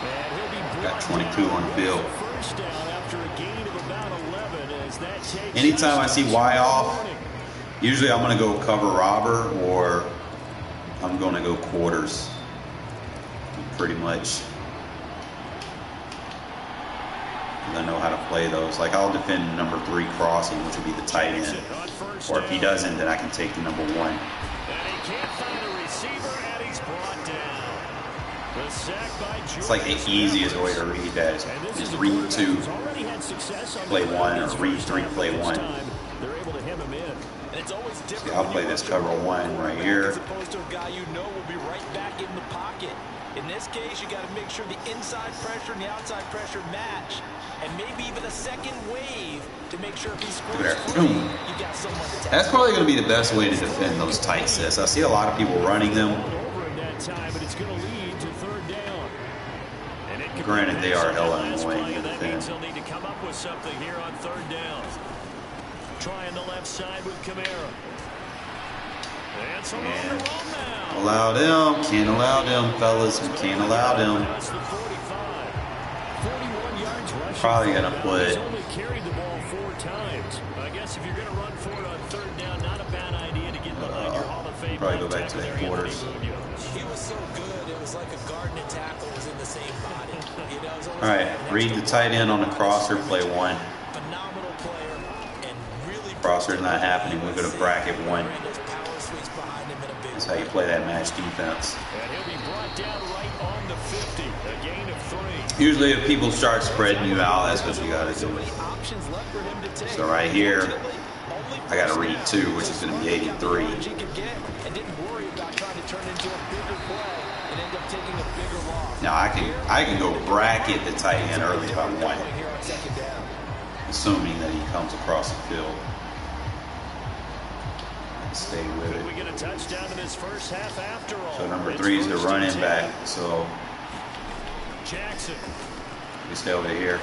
And he'll be got 22 on the field. First down after a gain of about 11 as that takes. Anytime I see Y off, usually I'm going to go cover robber or I'm going to go quarters. Pretty much. I know how to play those. Like I'll defend number 3 crossing, which will be the tight end. Or if he doesn't, then I can take the number 1. And he can't find a receiver, and he's brought down. The sack by George. It's like the easiest way to read that is read 2, play 1, or read 3, play 1. They're able to hem him in. And it's always different. See, I'll play this cover 1 right here. As opposed to a guy you know will be right back in the pocket. In this case, you got to make sure the inside pressure and the outside pressure match. And maybe even a second wave to make sure if he scores free, you got someone to tackle. That's probably going to be the best way to defend those tight sets. I see a lot of people running them. Granted, they are hella annoying to defend. He'll need to come up with something here on 3rd down. Trying the left side with Kamara. And allow them. Can't allow them, fellas. We can't allow them. Probably going to put... carried the ball 4 times. I guess if you're going to run for it on 3rd down, not a bad idea to get behind your Hall of Fame. Probably go back to the quarters. He was so good, it was like a guard and a tackle was in the same body. You know, all right, read the tight end on the crosser, play 1. Phenomenal player and really Crosser's not happening. We're going to bracket 1. That's how you play that match defense. And he'll be brought down right on the 50. A gain of 3. Usually if people start spreading you out, that's what you got to do. So right here, I got to read 2, which is going to be 83. Now I can go bracket the tight end early if I want, assuming that he comes across the field. Stay with it. We get a touchdown in this first half after all. So number 3 is the running back. So Jackson. we stay over here.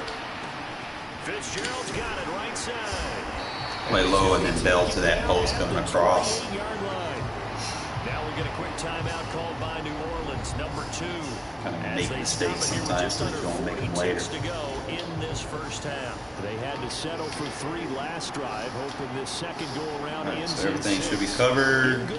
Fitzgerald's got it right side. Play low and then bell to that post coming across. Now we get a quick timeout called by New Orleans, number 2. Kind of make mistakes sometimes, so you don't make them later. To go in this first half. They had to settle for 3 last drive, hoping this second go around Right, ends so everything in 6. should be covered.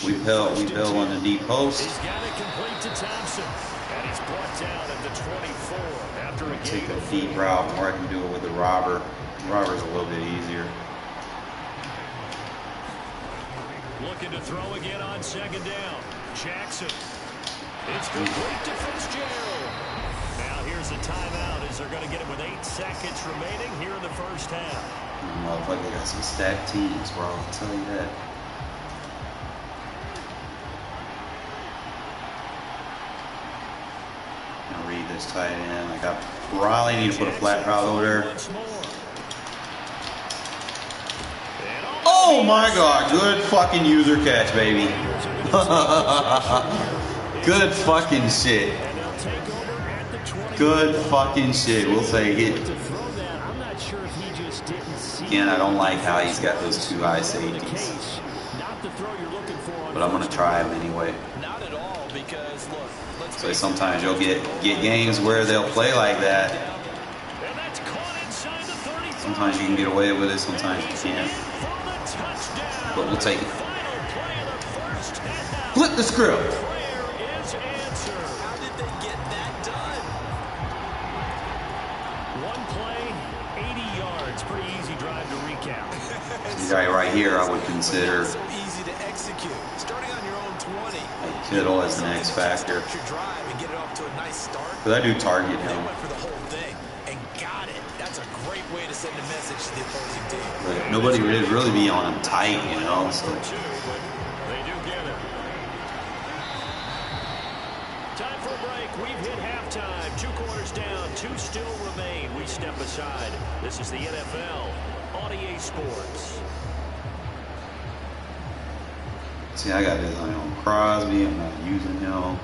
We bell on the deep post. He's got it complete to Thompson, and he's brought down at the 24 after a Take gain a of deep 4. route, or I can do it with the robber. The robber's a little bit easier. Looking to throw again on 2nd down. Jackson. It's complete to Fitzgerald. Now here's a timeout as they're going to get it with 8 seconds remaining here in the first half. Motherfucker got some stacked teams, bro. I'll tell you that. Now read this tight end. I got Raleigh. Need to put a flat route over there. Oh my God! Good fucking user catch, baby. Good fucking shit. Good fucking shit. We'll take it. Again, I don't like how he's got those 2 high safeties. the throw you're looking for on but I'm gonna try him anyway. Not at all, because look, So sometimes you'll get games where they'll play like that. And that's caught inside the 35. Sometimes you can get away with it, sometimes you can't. But we'll take it. Flip the script. how did they get that done? One play, 80 yards. Pretty easy drive to recap. This guy right here, I would consider So easy to execute. Starting on your own 20. Kittle as an X factor. Drive and get it off to a nice start. Because I do target They him. went for the whole thing and got it. That's a great way to send a message to the opposing team. But nobody would really be on him tight, you know. So They do get it. Time for a break. We've hit halftime. 2 quarters down. 2 still remain. We step aside. This is the NFL on EA Sports. see, I got this on Crosby. I'm not using him. I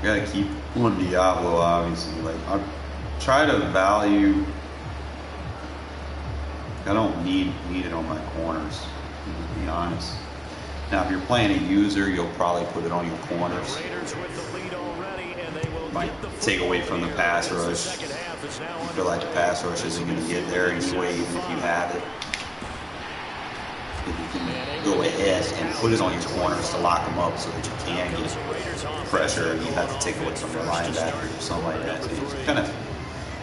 gotta keep on Diablo, obviously. Like I try to value. I don't need it on my corners, to be honest. Now, if you're playing a user, you'll probably put it on your corners. Might take away from the pass rush. You feel like the pass rush isn't going to get there anyway, even if you have it. If you can go ahead and put it on your corners to lock them up so that you can get pressure, and you have to take away from your linebackers or something like that. So you kind of,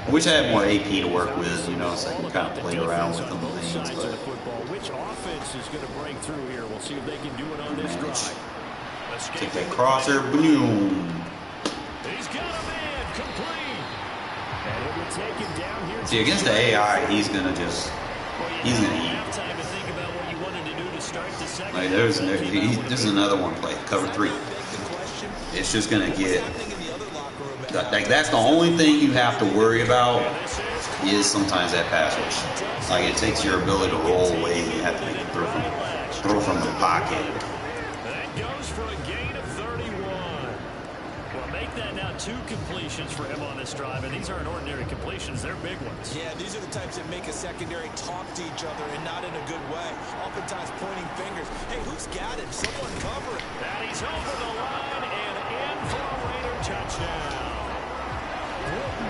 I wish I had more AP to work with, you know, so I can kind of play around with them and things. But which offense is going to break through here? We'll see if they can do it on this drive. Take that crosser, boom. He's got a man complete. And it will take him down here. See, against the AI, he's gonna eat. Like there's another one play, cover 3. It's just gonna get. Like that's the only thing you have to worry about is sometimes that pass rush. Like it takes your ability to roll away and you have to make it throw from the pocket. That goes for a gain of 31. Well, make that now 2 completions for him on this drive, and these aren't ordinary completions, they're big ones. Yeah, these are the types that make a secondary talk to each other and not in a good way. Oftentimes pointing fingers. Hey, who's got him? Someone cover it. And he's over the line and in for a Raider touchdown.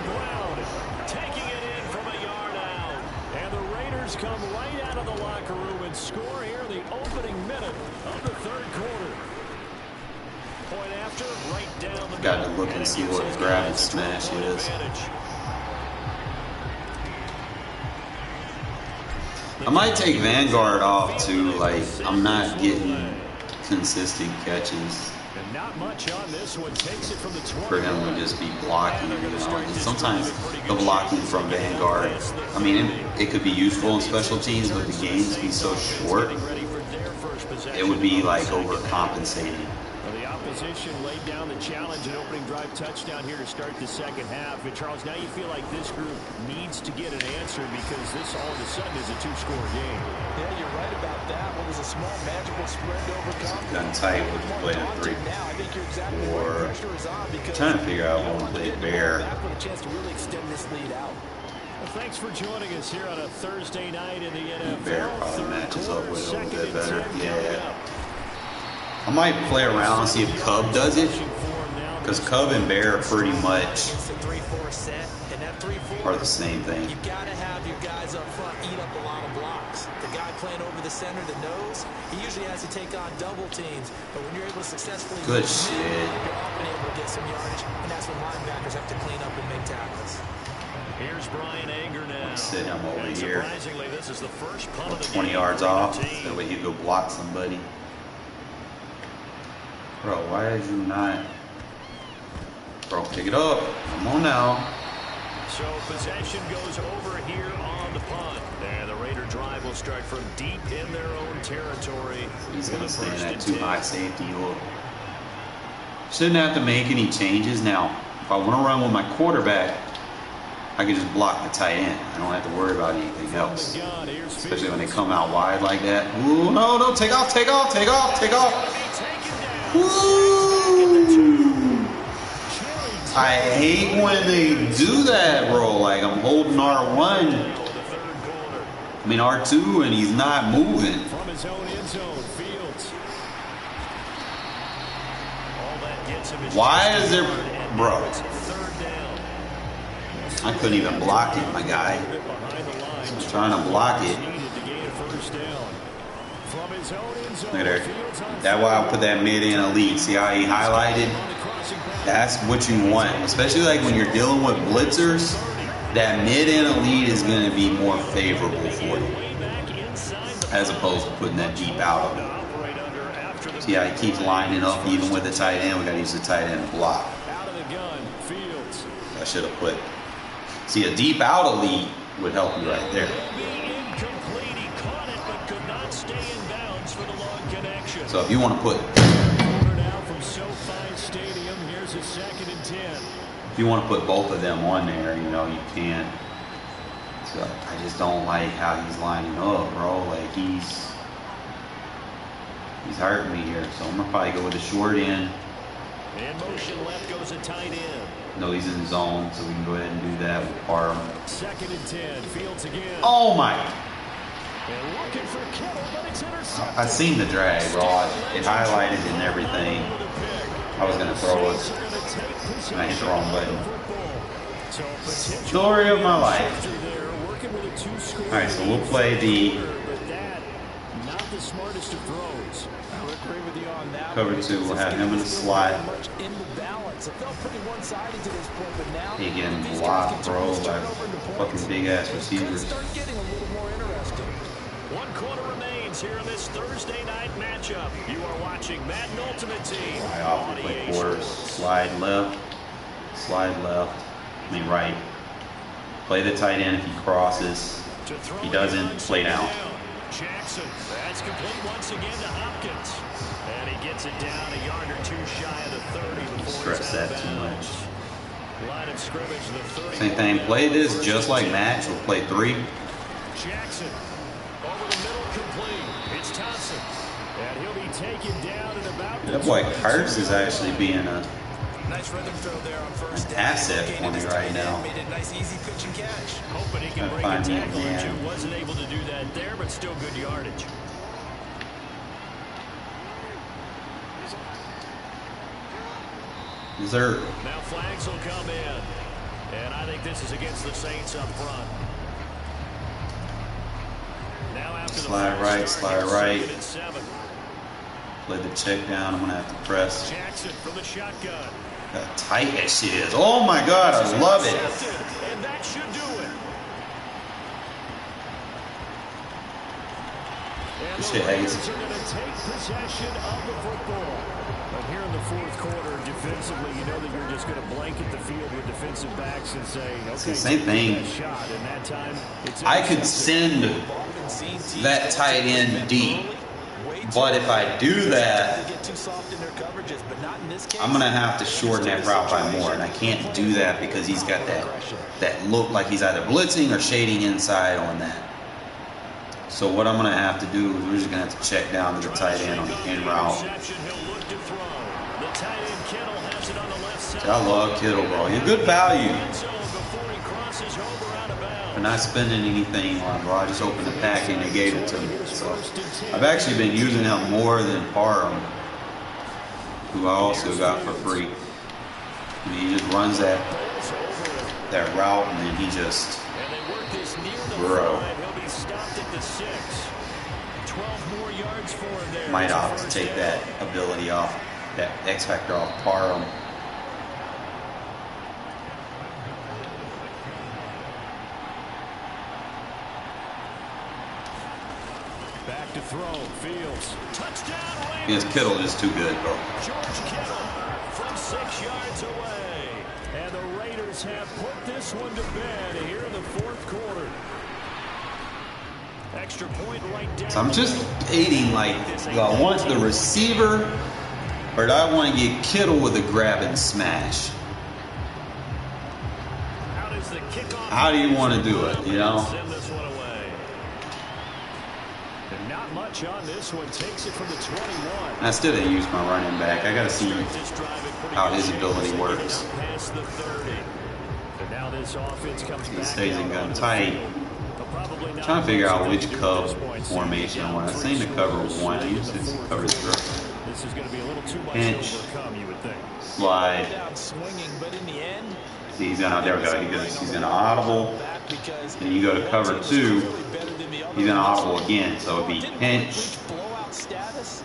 Ground, taking it in from a yard out. And the Raiders come right out of the locker room and score here in the opening minute of the 3rd quarter. Point after, right down the Got to look and see what grab and smash is. I might take Vanguard off too. Like I'm not getting consistent catches. Not much on this one. Takes it from the 20. For him to just be blocking, you know. Sometimes the blocking from Vanguard, I mean, it could be useful in special teams, but the games be so short, it would be like overcompensating. The opposition laid down the challenge and opening drive touchdown here to start the 2nd half. And Charles, now you feel like this group needs to get an answer because this all of a sudden is a 2-score game. Yeah, you're right about that. Well, there's a small magical spread to overcome. Got tight with the play of 3. Or trying to figure out when to play Bear. A chance to really extend this lead out. Well, thanks for joining us here on a Thursday night in the NFL. Bear probably matches up with it a little bit better. 2nd and 10 Yeah. I might play around and see if Cub does it. Because Cub and Bear are pretty much are the same thing. You've got to have your guys up front eat up a lot of blocks. The guy playing over the center, the nose, he usually has to take on double teams. But when you're able to successfully Good shit. you're often able to get some yardage, and that's when linebackers have to clean up and make tackles. Here's Brian Anger now. Sit him over And here. surprisingly, this is the first punt of the 20 game yards for the off. team. That way he'd go block somebody. Bro, why did you not? Bro, pick it up. Come on now. So possession goes over here on the punt. And the Raider drive will start from deep in their own territory. He's going to stay in that too high safety look. Shouldn't have to make any changes. Now, if I want to run with my quarterback, I can just block the tight end. I don't have to worry about anything else. Especially when they come out wide like that. Ooh, no, take off. Woo! I hate when they do that, bro. Like I'm holding R1. I mean R2 and he's not moving. From his own end zone, Fields Why is there, bro? I couldn't even block it, my guy. I was trying to block it. Look at there. That's why I put that mid in elite. See how he highlighted? That's what you want, especially like when you're dealing with blitzers. That mid and elite is going to be more favorable for you, as opposed to putting that deep out of him. See how he keeps lining up even with the tight end. We got to use the tight end to block. I should have put. See, a deep out elite would help you right there. So if you want to put, if you want to put both of them on there, you know, you can. So I just don't like how he's lining up, bro. Like he's hurting me here. So I'm gonna probably go with the short end. And motion left goes a tight end. No, he's in zone, so we can go ahead and do that with Carr. 2nd and 10. Fields again. Oh my! And looking for Kittle, but it's intercepted. I seen the drag, bro. It highlighted and everything. I was gonna throw it. I hit the wrong button. Story of my life. All right, so we'll play the cover 2. We'll have him in the slot. He getting blocked, bro, by fucking big ass receivers. 1 quarter remains here in this Thursday night matchup. You are watching Madden Ultimate Team. Slide off, we play quarters. Slide left. Slide left. I mean right. Play the tight end if he crosses. He doesn't, play down. Jackson, that's complete once again to Hopkins. And he gets it down a yard or 2 shy of the 30 before stress that too much. Line of scrimmage, the 30. Same thing. Play this just like match. We'll play 3. Jackson over the middle, complete. It's Thompson, and he'll be taken down at about. That boy Kurtz is actually being a Nice rhythm throw there on first an asset for me right now. Made a nice easy pitch and catch. Hoping he can break a tackle or 2. Wasn't able to do that there, but still good yardage. Dessert. Now flags will come in, and I think this is against the Saints up front. Now after Slide the right, slide right. 2nd and 7. Play the check down. I'm gonna have to press. Jackson from the shotgun. How tight that shit is. Oh my god, I love it. And that should do it. And Shit, the Raiders Hayes. are going to take possession of the football. But here in the 4th quarter, defensively, you know that you're just going to blanket the field with defensive backs and say, okay, Same thing. shot. And that time, it's I could send that tight end deep, but if I do that, I'm going to have to shorten that route by more, and I can't do that because he's got that look like he's either blitzing or shading inside on that. So what I'm going to have to do is we're just going to have to check down to the tight end on the in route. See, I love Kittle, bro. He's good value. I'm not spending anything on him, bro. I just opened the pack and they gave it to me. So I've actually been using him more than Parham, who I also got for free. I mean, he just runs that route and then he just, bro. Might opt to take that ability off, that X factor off Parham. Back to throw, Fields. Touchdown. Against Kittle is too good, bro. George Kittle from 6 yards away. And the Raiders have put this one to bed here in the 4th quarter. Extra point right down. So I'm just debating, like, do I want the receiver or do I want to get Kittle with a grab and smash? How do you want to do it, you know? Not much on this one. Takes it from the 21. I still didn't use my running back. I got to see how his ability works. He stays in gun tight. I'm trying to figure out which cub formation I want. I've seen the cover 1. I used to cover 0. defense is going to be a little too much to Pinch. overcome, you would think. Slide. Down swinging, but in the end, See, he's gonna, there we go. He's gonna audible. And you go to cover 2. He's gonna audible again. So it'd be pinch. Blowout status.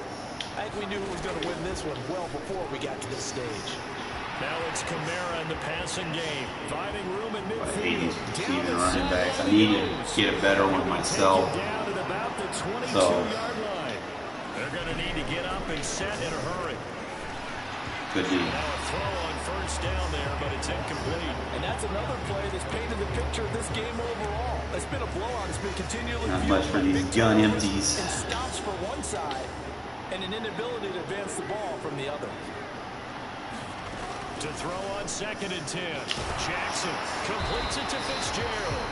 I think we knew who was going to win this one well before we got to this stage. Now it's Kamara in the passing game. Finding room in midfield. I hate these receiving running backs. I need to get a better one myself. Down at about the 22-yard So line. They're going to need to get up and set in a hurry. could be. Now a throw on first down there, but it's incomplete. And that's another play that's painted the picture of this game overall. It's been a blowout. It's been continually Not much for these gun empties. and stops for one side and an inability to advance the ball from the other. To throw on 2nd and 10. Jackson completes it to Fitzgerald.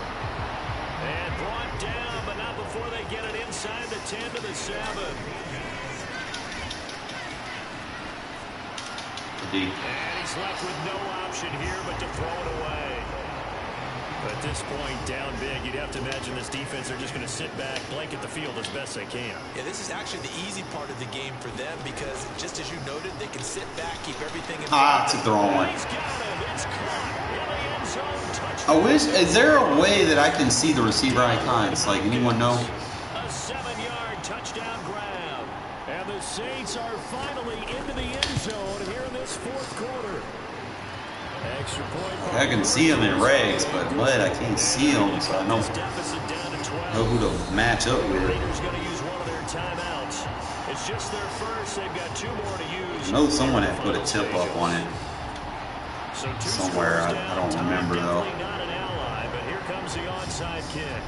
And brought down, but not before they get it inside the 10 to the 7. And he's left with no option here but to throw it away. But at this point, down big, you'd have to imagine this defense are just going to sit back, blanket the field as best they can. Yeah, this is actually the easy part of the game for them because, just as you noted, they can sit back, keep everything in Took the wrong one. He's got him. It's caught in the end zone. Touchdown. I wish, is there a way that I can see the receiver icons? Like, anyone know? A 7-yard touchdown grab. And the Saints are finally into the end zone here in this 4th quarter. Extra point. I can see them in Regs, but MUT, I can't see them, so I know who to match up with. Raiders going to use one of their timeouts. It's just their first. They've got 2 more to use. I know someone had put a tip up on it So somewhere. I don't remember though. Not an ally, but here comes the onside kick.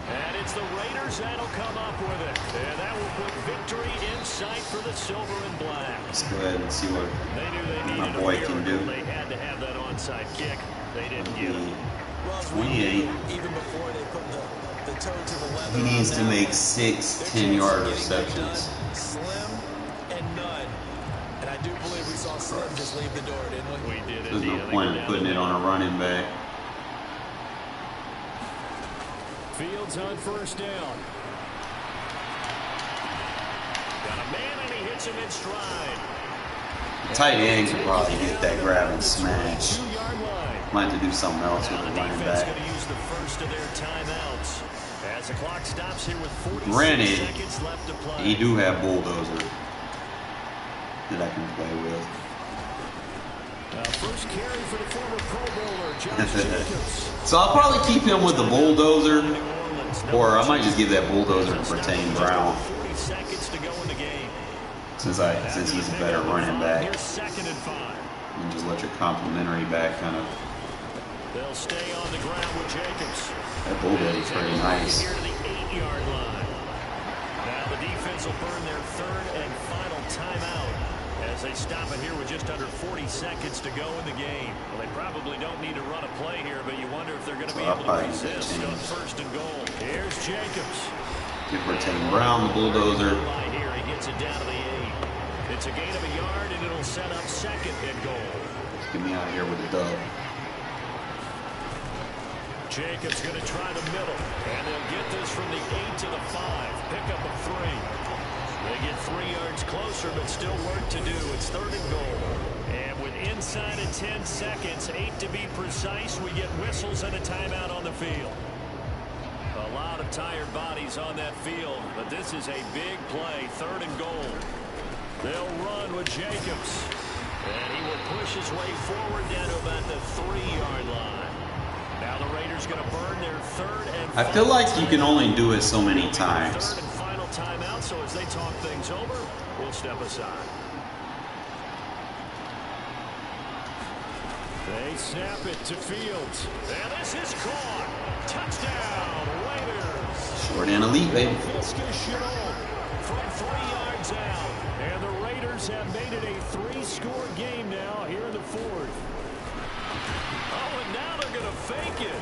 And it's the Raiders that'll come up with it. And that will put victory in sight for the silver and black. Let's go ahead and see what They knew they my needed boy a can miracle. do. They had to have that onside kick. They didn't get it. 28. Even before they put the toe to the leather. He needs to make 6 Their 10-yard chances of getting receptions. done, slim and none. And I do believe we saw Slim just leave the door, didn't we? We did There's indeed. no point in putting it on a running back. Fields on first down. Got a man and he hits him in stride. Tight end could probably get that grab and smash. 2-yard line. Might have to do something else with Now the the running defense back. going to use the first of their timeouts. As the clock stops here with 46 Granted, seconds left to play. he do have bulldozer that I can play with. First carry for the former Pro Bowler, Josh Jacobs. So I'll probably keep him with the bulldozer, or I might just give that bulldozer to Bertain Brown 40 seconds to go in the game. since he's a better running back, Here's 2nd and 5. and just let your complimentary back kind of. They'll stay on the ground with Jacobs. That bulldozer's pretty nice. Here to the 8-yard line. Now the defense will burn their 3rd and final timeout as they stop it here with just under 40 seconds to go in the game. Well, they probably don't need to run a play here, but you wonder if they're going to be Well, able to I'll probably resist change. on 1st and goal. Here's Jacobs. Give Bertain Brown the bulldozer. Line here, he gets it down to the 8. It's a gain of a yard, and it'll set up 2nd and goal. Get me out of here with the dub. Jacobs going to try the middle, and they'll get this from the 8 to the 5. Pick up a 3. They get 3 yards closer, but still work to do. It's 3rd and goal. And with inside of 10 seconds, 8 to be precise, we get whistles and a timeout on the field. A lot of tired bodies on that field, but this is a big play. 3rd and goal. They'll run with Jacobs. And he will push his way forward down to about the 3-yard line. Now the Raiders going to burn their 3rd and I feel like you can only do it so many times. 3rd and final timeout, so as they talk things over, we'll step aside. They snap it to Fields. And this is caught. Touchdown, Raiders. Short and elite, baby. From 3 yards out. And the Raiders have made it a 3-score game now here in the 4th. Oh, and now they're going to fake it.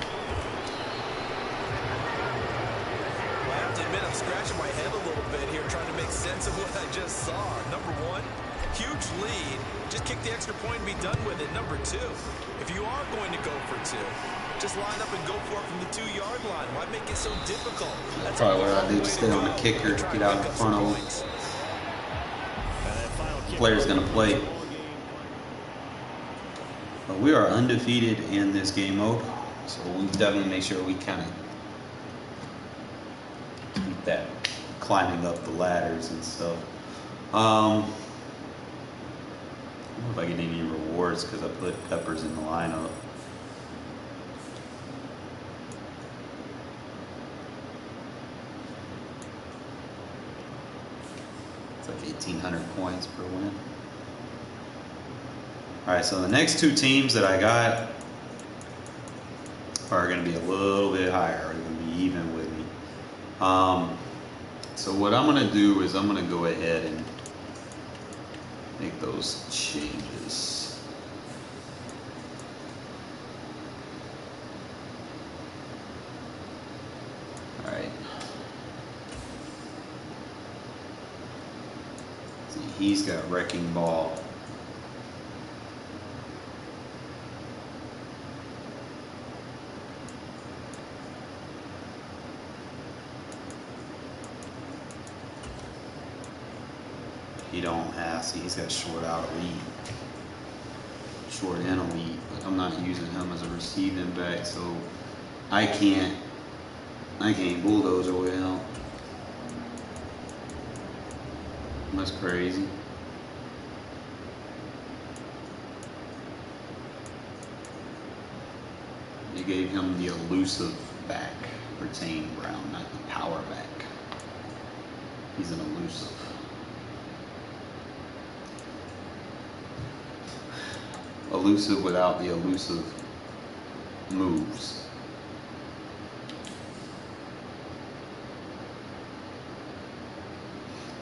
Well, I have to admit, I'm scratching my head a little bit here trying to make sense of what I just saw. Number 1, huge lead. Just kick the extra point and be done with it. Number 2, if you are going to go for 2, just line up and go for it from the 2-yard line. Why make it so difficult? That's Probably what I do, stay on the kicker, get out in front of him. player's going to play. But we are undefeated in this game mode, so we definitely make sure we kind of keep that climbing up the ladders and stuff. I don't know if I get any rewards because I put Peppers in the lineup. It's like 1,800 points per win. Alright, so the next two teams that I got are going to be a little bit higher. They're going to be even with me. So what I'm going to do is I'm going to go ahead and make those changes. Alright. See, he's got Wrecking Ball. He don't have, see, he's got short out elite. Short and elite, but I'm not using him as a receiving back, so I can't bulldozer with him. That's crazy. They gave him the elusive back for Tane Brown, not the power back. He's an elusive. Elusive without the elusive moves.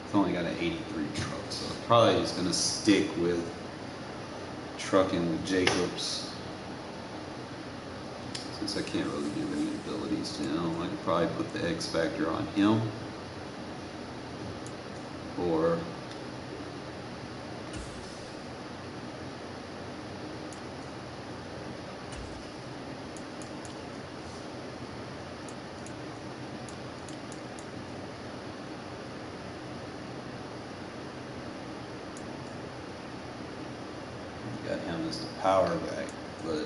It's only got an 83 truck, so probably just gonna stick with trucking with Jacobs. Since I can't really give any abilities to him, I could probably put the X Factor on him. Or got him as the power back, but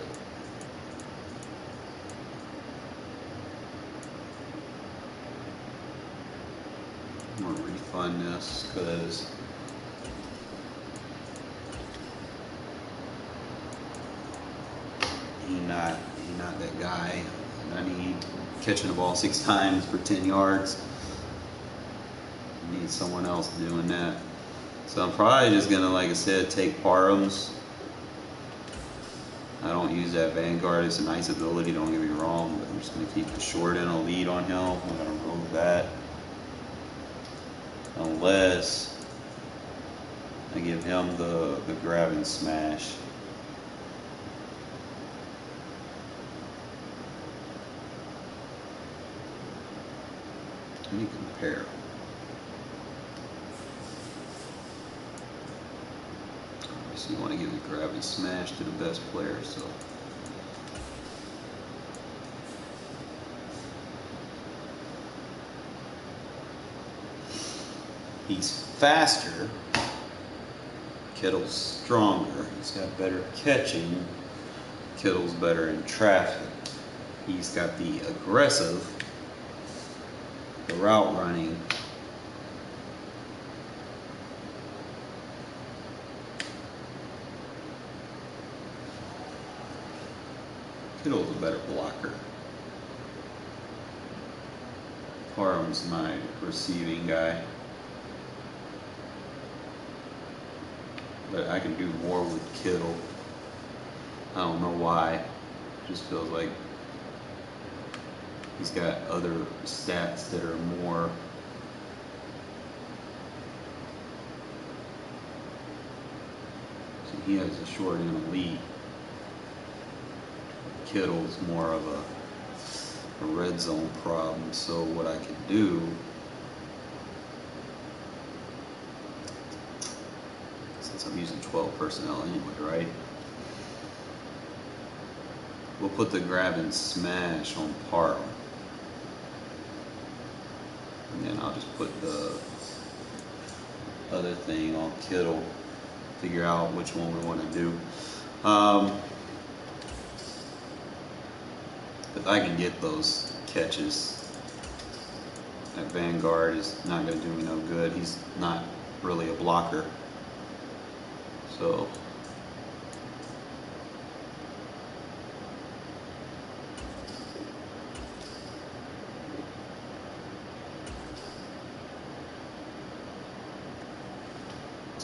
I'm gonna refund this because he's not that guy. I need catching the ball 6 times for 10 yards. I need someone else doing that. So I'm probably just gonna, like I said, take Parham's. I don't use that Vanguard. It's a nice ability, don't get me wrong, but I'm just going to keep the short and a lead on him. I'm going to roll that. Unless I give him the grab and smash. Let me compare. So you want to give the grab and smash to the best player, so he's faster, Kittle's stronger, he's got better catching, Kittle's better in traffic, he's got the aggressive, the route running, Kittle's a better blocker. Parham's my receiving guy. But I can do more with Kittle. I don't know why. It just feels like he's got other stats that are more so he has a short and a lead. Kittle's more of a red zone problem, so what I can do since I'm using 12 personnel anyway, right? We'll put the grab and smash on Parham. And then I'll just put the other thing on Kittle. figure out which one we want to do. If I can get those catches, that Vanguard is not going to do me no good. He's not really a blocker. So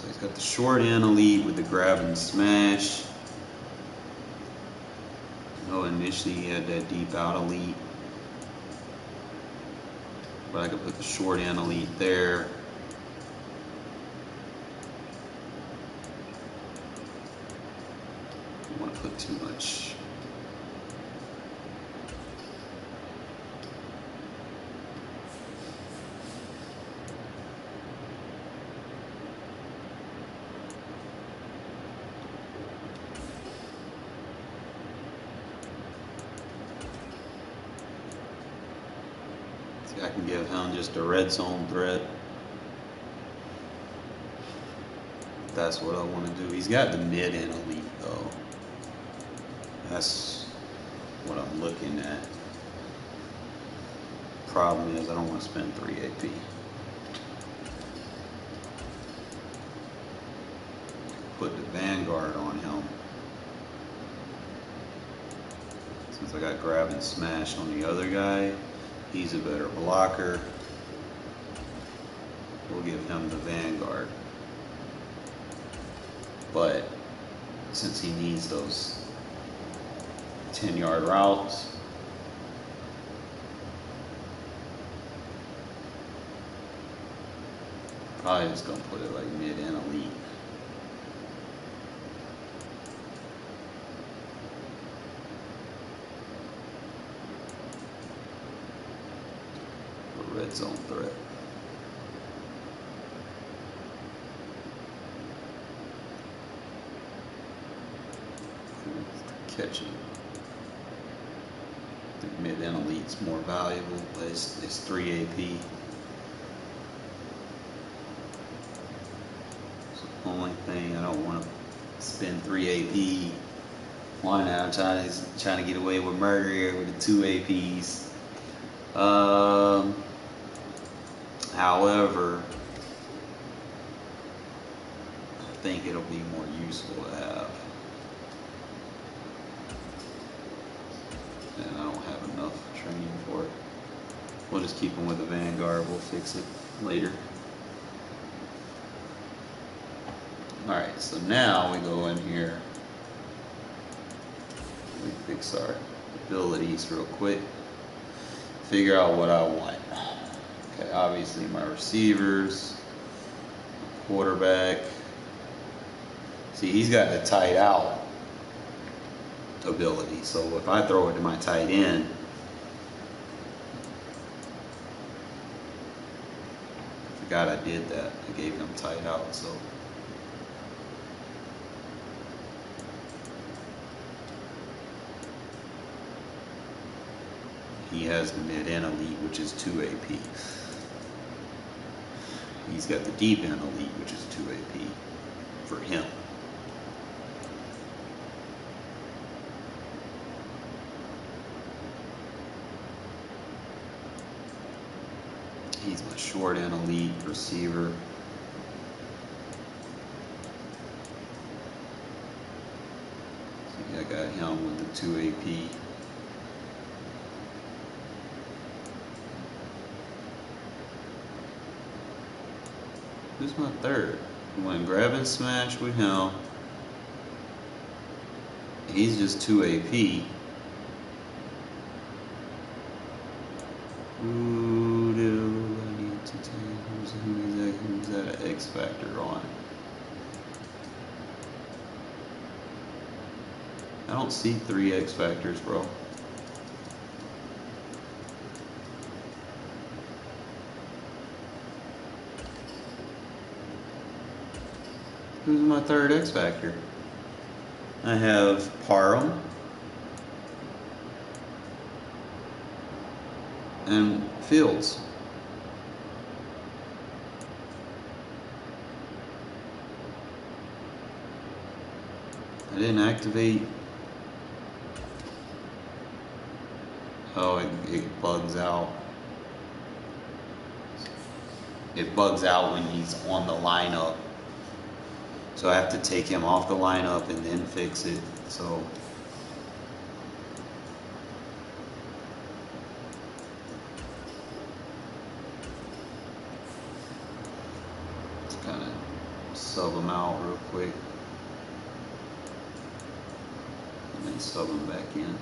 he's got the short end elite with the grab and smash. Oh, initially he had that deep out elite, but I could put the short end elite there. Don't want to put too much. I can give him just a red zone threat. That's what I want to do. He's got the mid end elite though. That's what I'm looking at. Problem is I don't want to spend 3 AP. Put the Vanguard on him. Since I got grab and smash on the other guy, he's a better blocker. We'll give him the Vanguard. But since he needs those 10-yard routes, probably just gonna put it like mid and elite. Red zone threat. Catching. The mid and elite's more valuable, but it's 3 AP. So the only thing I don't want to spend 3 AP. Why now? I'm trying to get away with murder here with the 2 APs. However, I think it'll be more useful to have. And I don't have enough training for it. We'll just keep him with the Vanguard. We'll fix it later. Alright, so now we go in here. We fix our abilities real quick. Figure out what I want. Okay, obviously my receivers, quarterback. See, he's got the tight out ability. So if I throw it to my tight end, I forgot I did that. I gave him tight out, so. He has the mid and elite, which is 2 AP. He's got the deep end elite, which is 2 AP for him. He's my short end elite receiver. See, I got him with the 2 AP. Who's my third? I'm going to grab and smash with him. He's just 2 AP. Who do I need to take? Who's that an X factor on? I don't see 3 X factors, bro. Who's my third X factor? I have Parham and Fields. didn't activate. Oh, it bugs out. It bugs out when he's on the lineup. So I have to take him off the lineup and then fix it. So let's kind of sub him out real quick. And then sub him back in.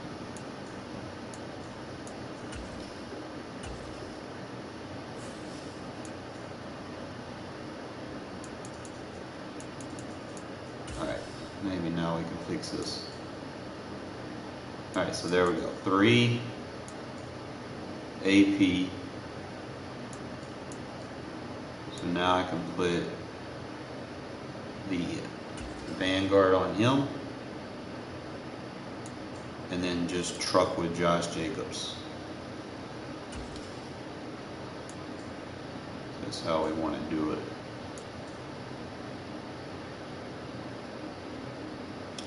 Maybe now we can fix this. Alright, so there we go. 3 AP. So now I can put the Vanguard on him. And then just truck with Josh Jacobs. That's how we want to do it.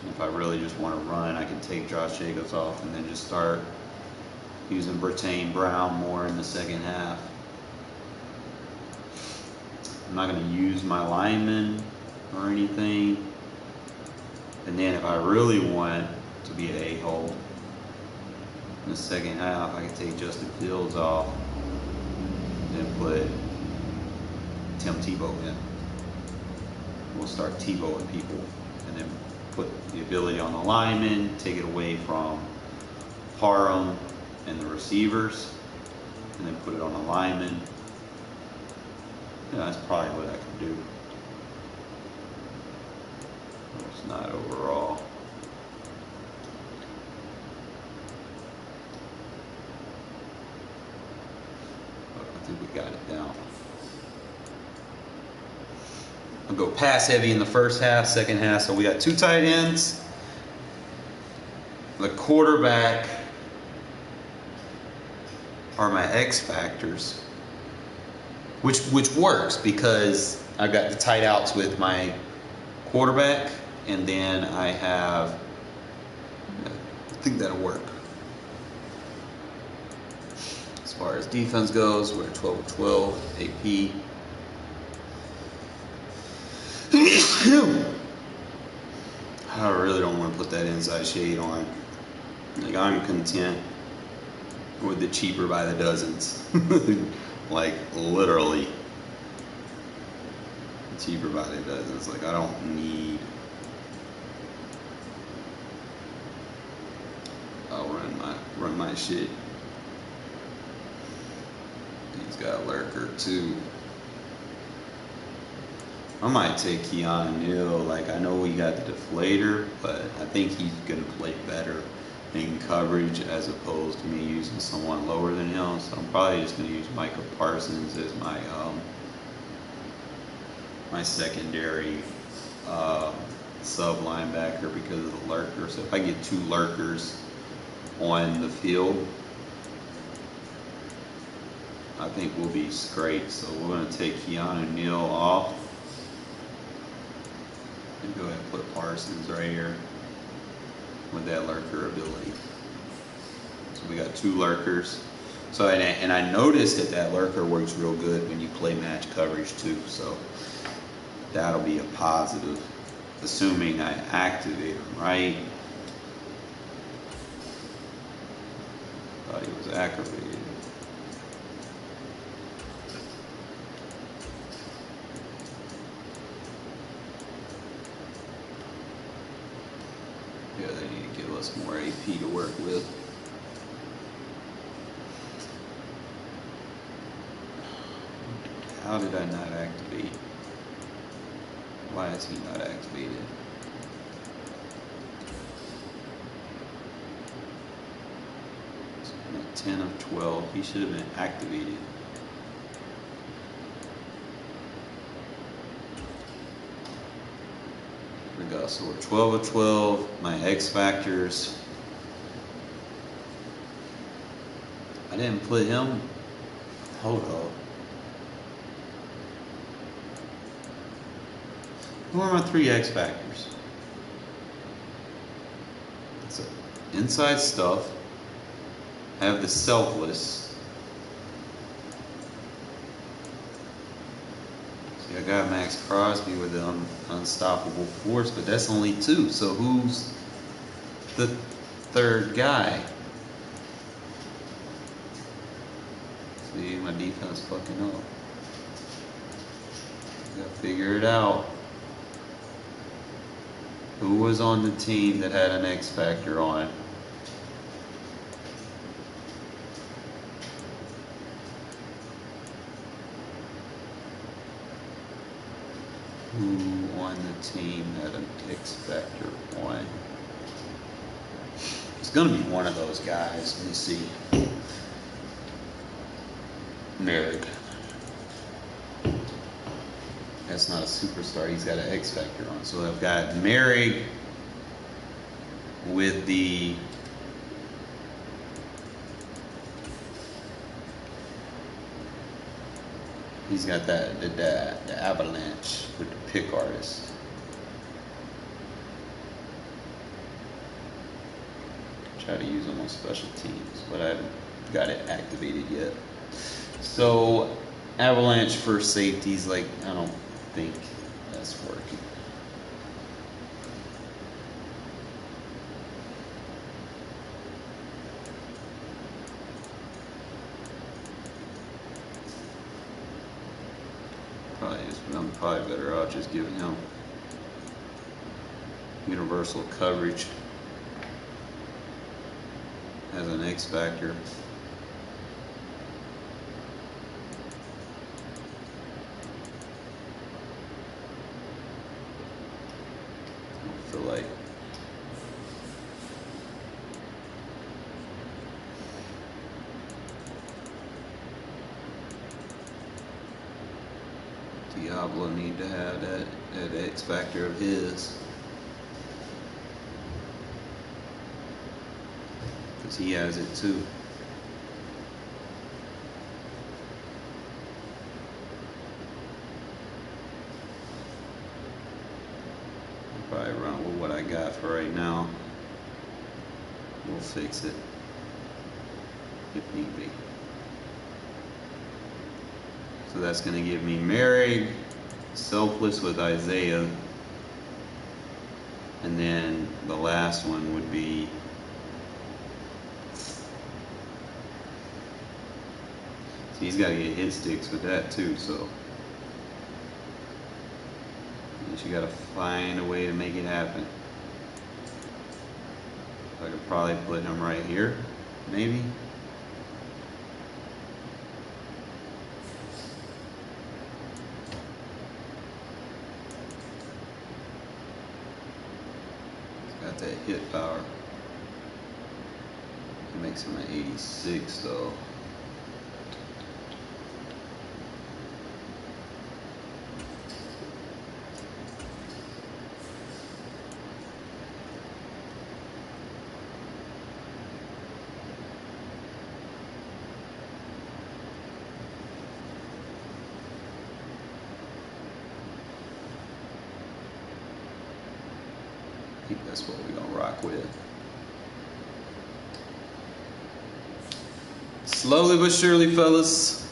If I really just want to run, I can take Josh Jacobs off and then just start using Bertain Brown more in the second half. I'm not going to use my linemen or anything. And then if I really want to be an a-hole in the second half, I can take Justin Fields off and put Tim Tebow in. We'll start Tebowing people and then put the ability on the linemen, take it away from Parham and the receivers, and then put it on the linemen. Yeah, that's probably what I can do. It's not overall. But I think we got it down. I'll go pass heavy in the first half, second half. So we got 2 tight ends. The quarterback are my X factors, which works because I've got the tight outs with my quarterback, and then I have, I think that'll work. As far as defense goes, we're at 12-12, AP. I really don't want to put that inside shade on. Like, I'm content with the cheaper by the dozens. Like, literally cheaper by the dozens. Like, I don't need. I'll run my shit. He's got a lurker too. I might take Keanu Neal. Like, I know we got the deflator, but I think he's going to play better in coverage as opposed to me using someone lower than him. So I'm probably just going to use Micah Parsons as my my secondary sub linebacker because of the lurker. So if I get 2 lurkers on the field, I think we'll be straight. So we're going to take Keanu Neal off. And go ahead and put Parsons right here with that lurker ability. So we got 2 lurkers. So and I noticed that lurker works real good when you play match coverage too. So that'll be a positive, assuming I activate him, right? Thought he was activated. Yeah, they need to give us more AP to work with. How did I not activate? Why is he not activated? So 10 of 12. He should have been activated. There we go. So we're 12 of 12. My X factors. I didn't put him. Hold up. Who are my 3 X factors? inside stuff, have the selfless. See, I got Max Crosby with the unstoppable force, but that's only 2. So who's the third guy? See, my defense fucking up. Gotta figure it out. Who was on the team that had an X Factor on it? Who on the team had an X Factor on? It's gonna be one of those guys. Let me see. Merrick. That's not a superstar. He's got an X Factor on. So I've got Merrick with the he's got the Avalanche with the pick artist. Try to use them on special teams, but I haven't got it activated yet. So Avalanche for safeties, like I don't think that's working. I'm probably better off just giving him universal coverage as an X Factor. I feel like Diablo need to have that X Factor of his, because he has it too. I'll probably run with what I got for right now. We'll fix it if need be. So that's going to give me Merrick, selfless with Isaiah, and then the last one would be he's got to get hit sticks with that too, so you got to find a way to make it happen. I could probably put him right here, maybe. Got that hit power. It makes him an 86 though. I think that's what we're gonna rock with. Slowly but surely, fellas.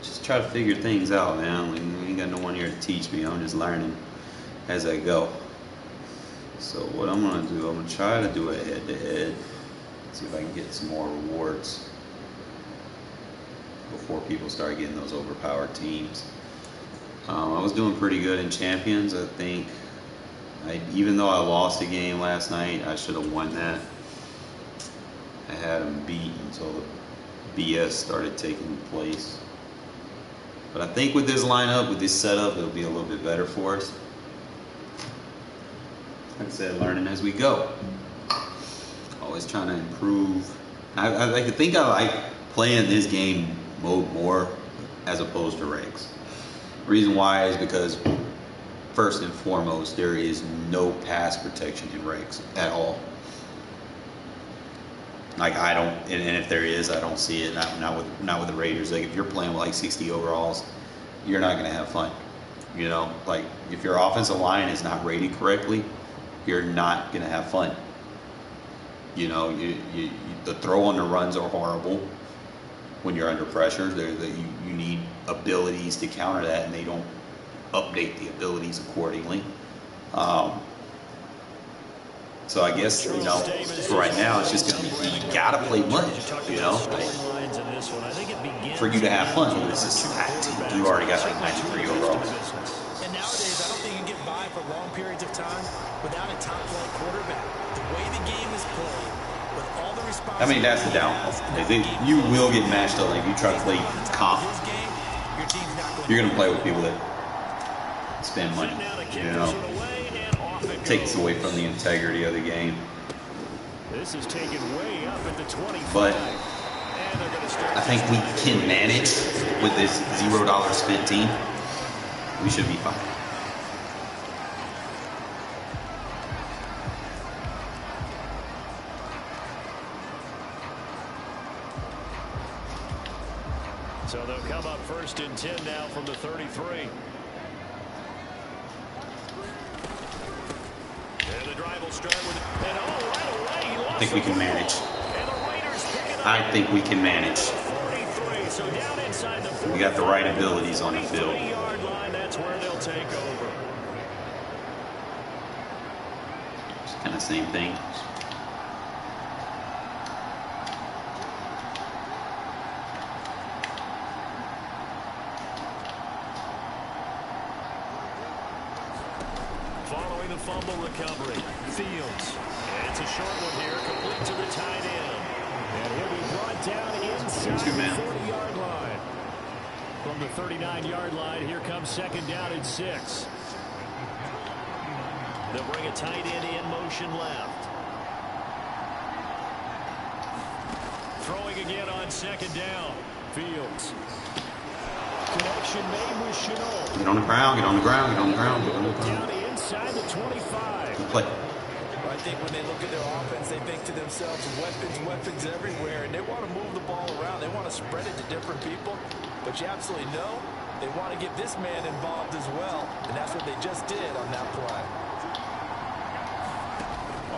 Just try to figure things out, man. We ain't got no one here to teach me. I'm just learning as I go. So what I'm gonna do, I'm gonna try to do a head-to-head. See if I can get some more rewards before people start getting those overpowered teams. I was doing pretty good in Champions. I think even though I lost a game last night, I should have won that. I had him beat until the BS started taking place. But I think with this lineup, with this setup, it'll be a little bit better for us. Like I said, learning as we go. Always trying to improve. I like to think I like playing this game mode more as opposed to Regs. Reason why is because first and foremost, there is no pass protection in Regs at all. Like I don't, and if there is, I don't see it. Not with the Raiders. Like if you're playing with like 60 overalls, you're not gonna have fun. You know, like if your offensive line is not rated correctly, you're not gonna have fun. You know, the throw on the runs are horrible when you're under pressure. You need abilities to counter that, and they don't update the abilities accordingly. So I guess, you know, for right now, it's just going to be, you got to play money, you know, for you to have fun with this. You already got like 93 overall. And nowadays, I don't think you can get by for long periods of time without a top-flight quarterback. The way the game is played, with all the responsibilities. I mean, that's the downfall. You will get matched up. Like, if you try to play comp, you're going to play with people that spend money, you know. It takes away from the integrity of the game. This is taken way up at the 25. But I think we can manage with this $0 spent team. We should be fine. So they'll come up 1st and 10 now from the 33. And the drive will start with it. And right away, he lost. I think we can manage. I think we can manage. 43, so down inside the 40. We got the right abilities on the field. 40-yard line, that's where they'll take over. It's kind of same thing. Following the fumble recovery, Fields. And it's a short one here, complete to the tight end. And he'll be brought down inside the 40-yard line. From the 39-yard line, here comes 2nd down and 6. They'll bring a tight end in motion left. Throwing again on 2nd down. Fields. Connection made with Chenault. Get on the ground, get on the ground, get on the ground, get on the ground. Down inside the 25. Good play. I think when they look at their offense, they think to themselves, weapons everywhere, and they want to move the ball around. They want to spread it to different people, but you absolutely know they want to get this man involved as well, and that's what they just did on that play.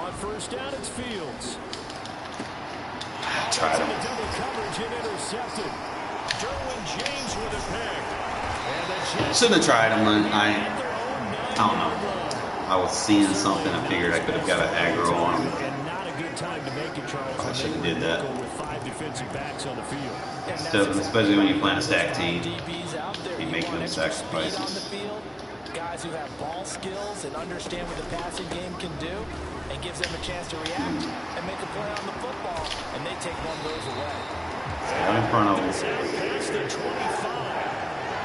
On 1st down, it's Fields. Tried him. Double coverage and intercepted. Derwin James with a pick. Shouldn't have tried him. I don't know. I was seeing something. I figured I could have got an aggro on him. And not a good time to make it, Charles. I shouldn't have did that. With 5 defensive backs on the field. Especially when you're playing a stack team. You make them sacrifices. Guys who have ball skills and understand what the passing game can do, and gives them a chance to react and make a play on the football, and they take one of those away. Out in front of them. Past the 25.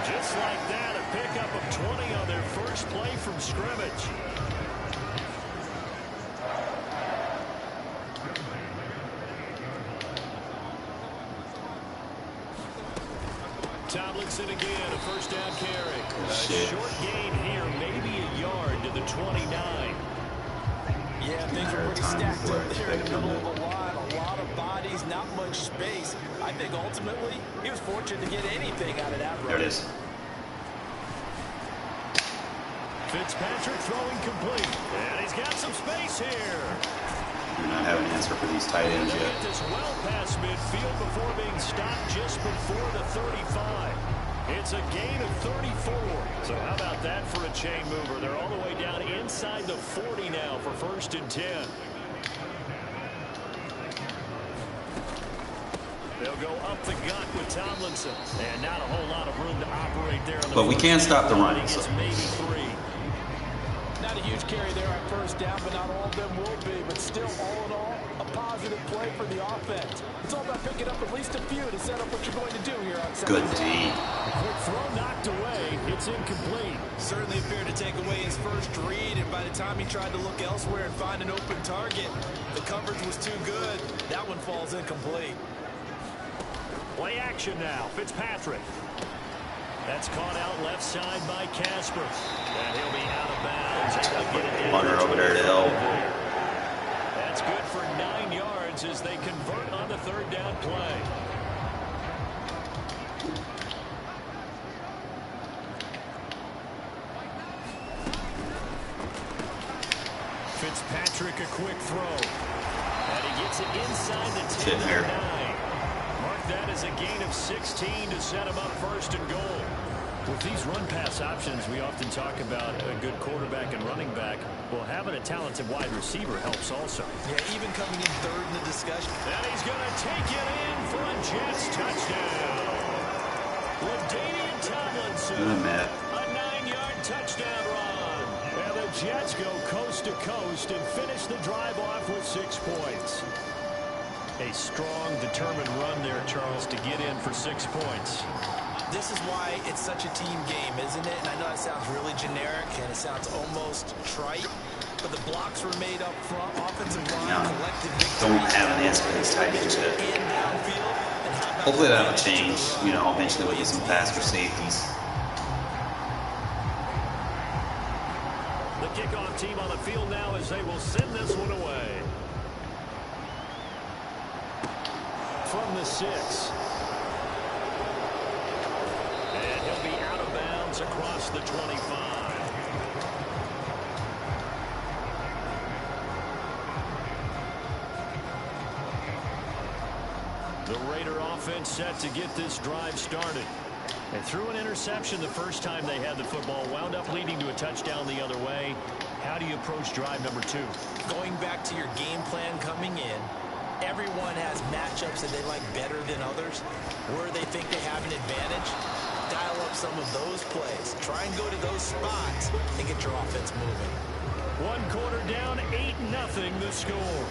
Just like that, a pickup of 20 on their first play from scrimmage. Tomlinson again, a 1st down carry. A short gain here, maybe a yard to the 29. Yeah, things were pretty stacked up there in the middle of the line. A lot of bodies, not much space. I think ultimately he was fortunate to get anything out of that run. There it is. Fitzpatrick throwing complete. And he's got some space here. Do not have an answer for these tight ends They yet. get this well past midfield before being stopped just before the 35. It's a gain of 34. So how about that for a chain mover? They're all the way down inside the 40 now for 1st and 10. They'll go up the gut with Tomlinson. And not a whole lot of room to operate there. But we can't stop the run. It's maybe 3. Not a huge carry there on 1st down, but not all of them will be. But still, all in all, a positive play for the offense. It's all about picking up at least a few to set up what you're going to do here on Saturday. Good D. Quick throw knocked away. It's incomplete. Certainly appeared to take away his first read, and by the time he tried to look elsewhere and find an open target, the coverage was too good. That one falls incomplete. Play action now. Fitzpatrick. That's caught out left side by Casper. And he'll be out of bounds. Runner over there to help. That's good for 9 yards as they convert on the 3rd down play. Fitzpatrick, a quick throw. And he Gets it inside the 10 and 9. Mark that as a gain of 16 to set him up first and goal. With these run-pass options, we often talk about a good quarterback and running back. Well, having a talented wide receiver helps also. Yeah, even coming in third in the discussion. And he's going to take it in for a Jets touchdown. LaDainian Tomlinson, a 9-yard touchdown run. And the Jets go coast to coast and finish the drive off with 6 points. A strong, determined run there, Charles, to get in for 6 points. This is why it's such a team game, isn't it? And I know it sounds really generic and it sounds almost trite, but the blocks were made up front, offensive line, collective victory. Don't have an answer for these tight ends yet. Hopefully that'll change. You know, eventually we'll get some faster safeties. The kickoff team on the field now as they will send this one away. From the 6. And he'll be out of bounds across the 25. The Raider offense set to get this drive started. They threw an interception the first time they had the football, wound up leading to a touchdown the other way. How do you approach drive number 2? Going back to your game plan coming in, everyone has matchups that they like better than others, where they think they have an advantage. Dial up some of those plays. Try and go to those spots and get your offense moving. 1 quarter down, 8-0 the score.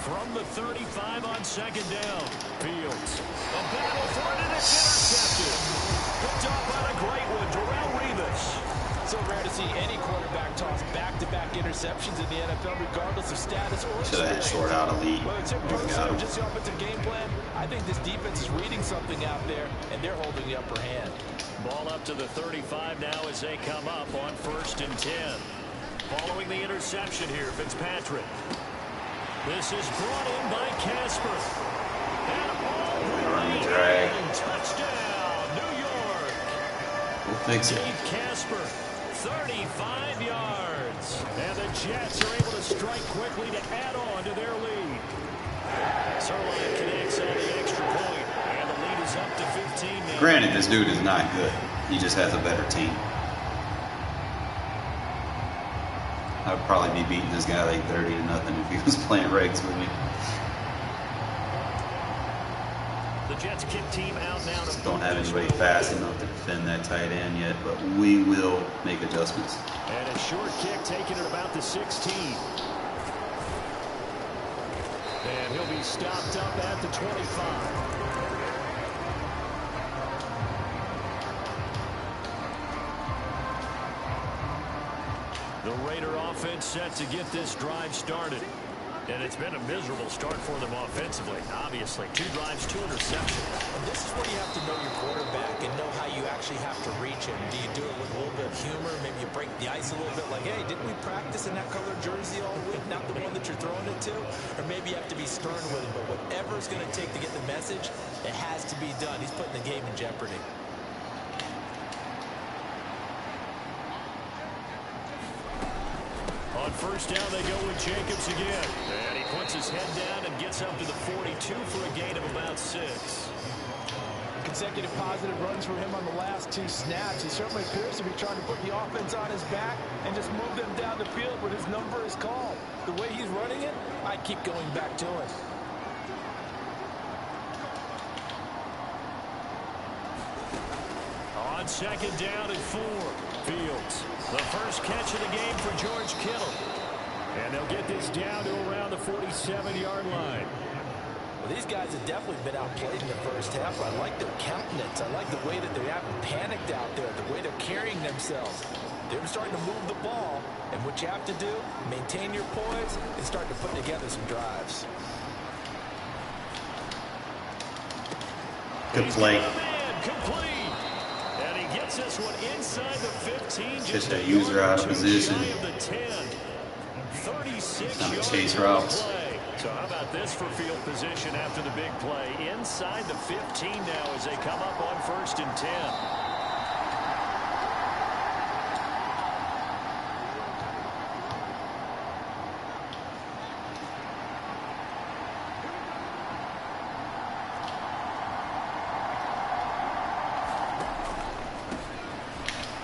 From the 35 on 2nd down. Fields. A battle for it, and it's intercepted. Picked off by the great one, Darrell Revis. So rare to see any quarterback toss back-to-back interceptions in the NFL, regardless of status or Should have had short out of lead. Whether it's in person or just the offensive game plan, I think this defense is reading something out there, and they're holding the upper hand. Ball up to the 35 now as they come up on 1st and 10. Following the interception here, Fitzpatrick. This is brought in by Casper. And all the way in. Touchdown, New York. We'll fix it. Dave Casper, 35 yards. And the Jets are able to strike quickly to add on to their lead. Sirlein connects on the extra point, and the lead is up to 15 now. Granted, this dude is not good. He just has a better team. I would probably be beating this guy like 30-0 if he was playing Regs with me. The Jets kick team out now. Just don't have anybody fast enough to defend that tight end yet, but we will make adjustments. And a short kick taken at about the 16. And he'll be stopped up at the 25. The Raider offense set to get this drive started. And it's been a miserable start for them offensively. Obviously, 2 drives, 2 interceptions. And this is where you have to know your quarterback and know how you actually have to reach him. Do you do it with a little bit of humor? Maybe you break the ice a little bit like, hey, didn't we practice in that colored jersey all week? Not the one that you're throwing it to? Or maybe you have to be stern with him. But whatever it's going to take to get the message, it has to be done. He's putting the game in jeopardy. On 1st down, they go with Jacobs again. And he puts his head down and gets up to the 42 for a gain of about 6. Consecutive positive runs for him on the last 2 snaps. He certainly appears to be trying to put the offense on his back and just move them down the field when his number is called. The way he's running it, I keep going back to him. On 2nd down and 4. Fields. The first catch of the game for George Kittle. And they'll get this down to around the 47-yard line. Well, these guys have definitely been outplayed in the first half. I like their countenance. I like the way that they haven't panicked out there, the way they're carrying themselves. They're starting to move the ball. And what you have to do, maintain your poise and start to put together some drives. Good play. Complete. And he gets this one inside the 15. Just a user out of position. 36 Chase routes. So how about this for field position after the big play? Inside the 15 now as they come up on 1st and 10.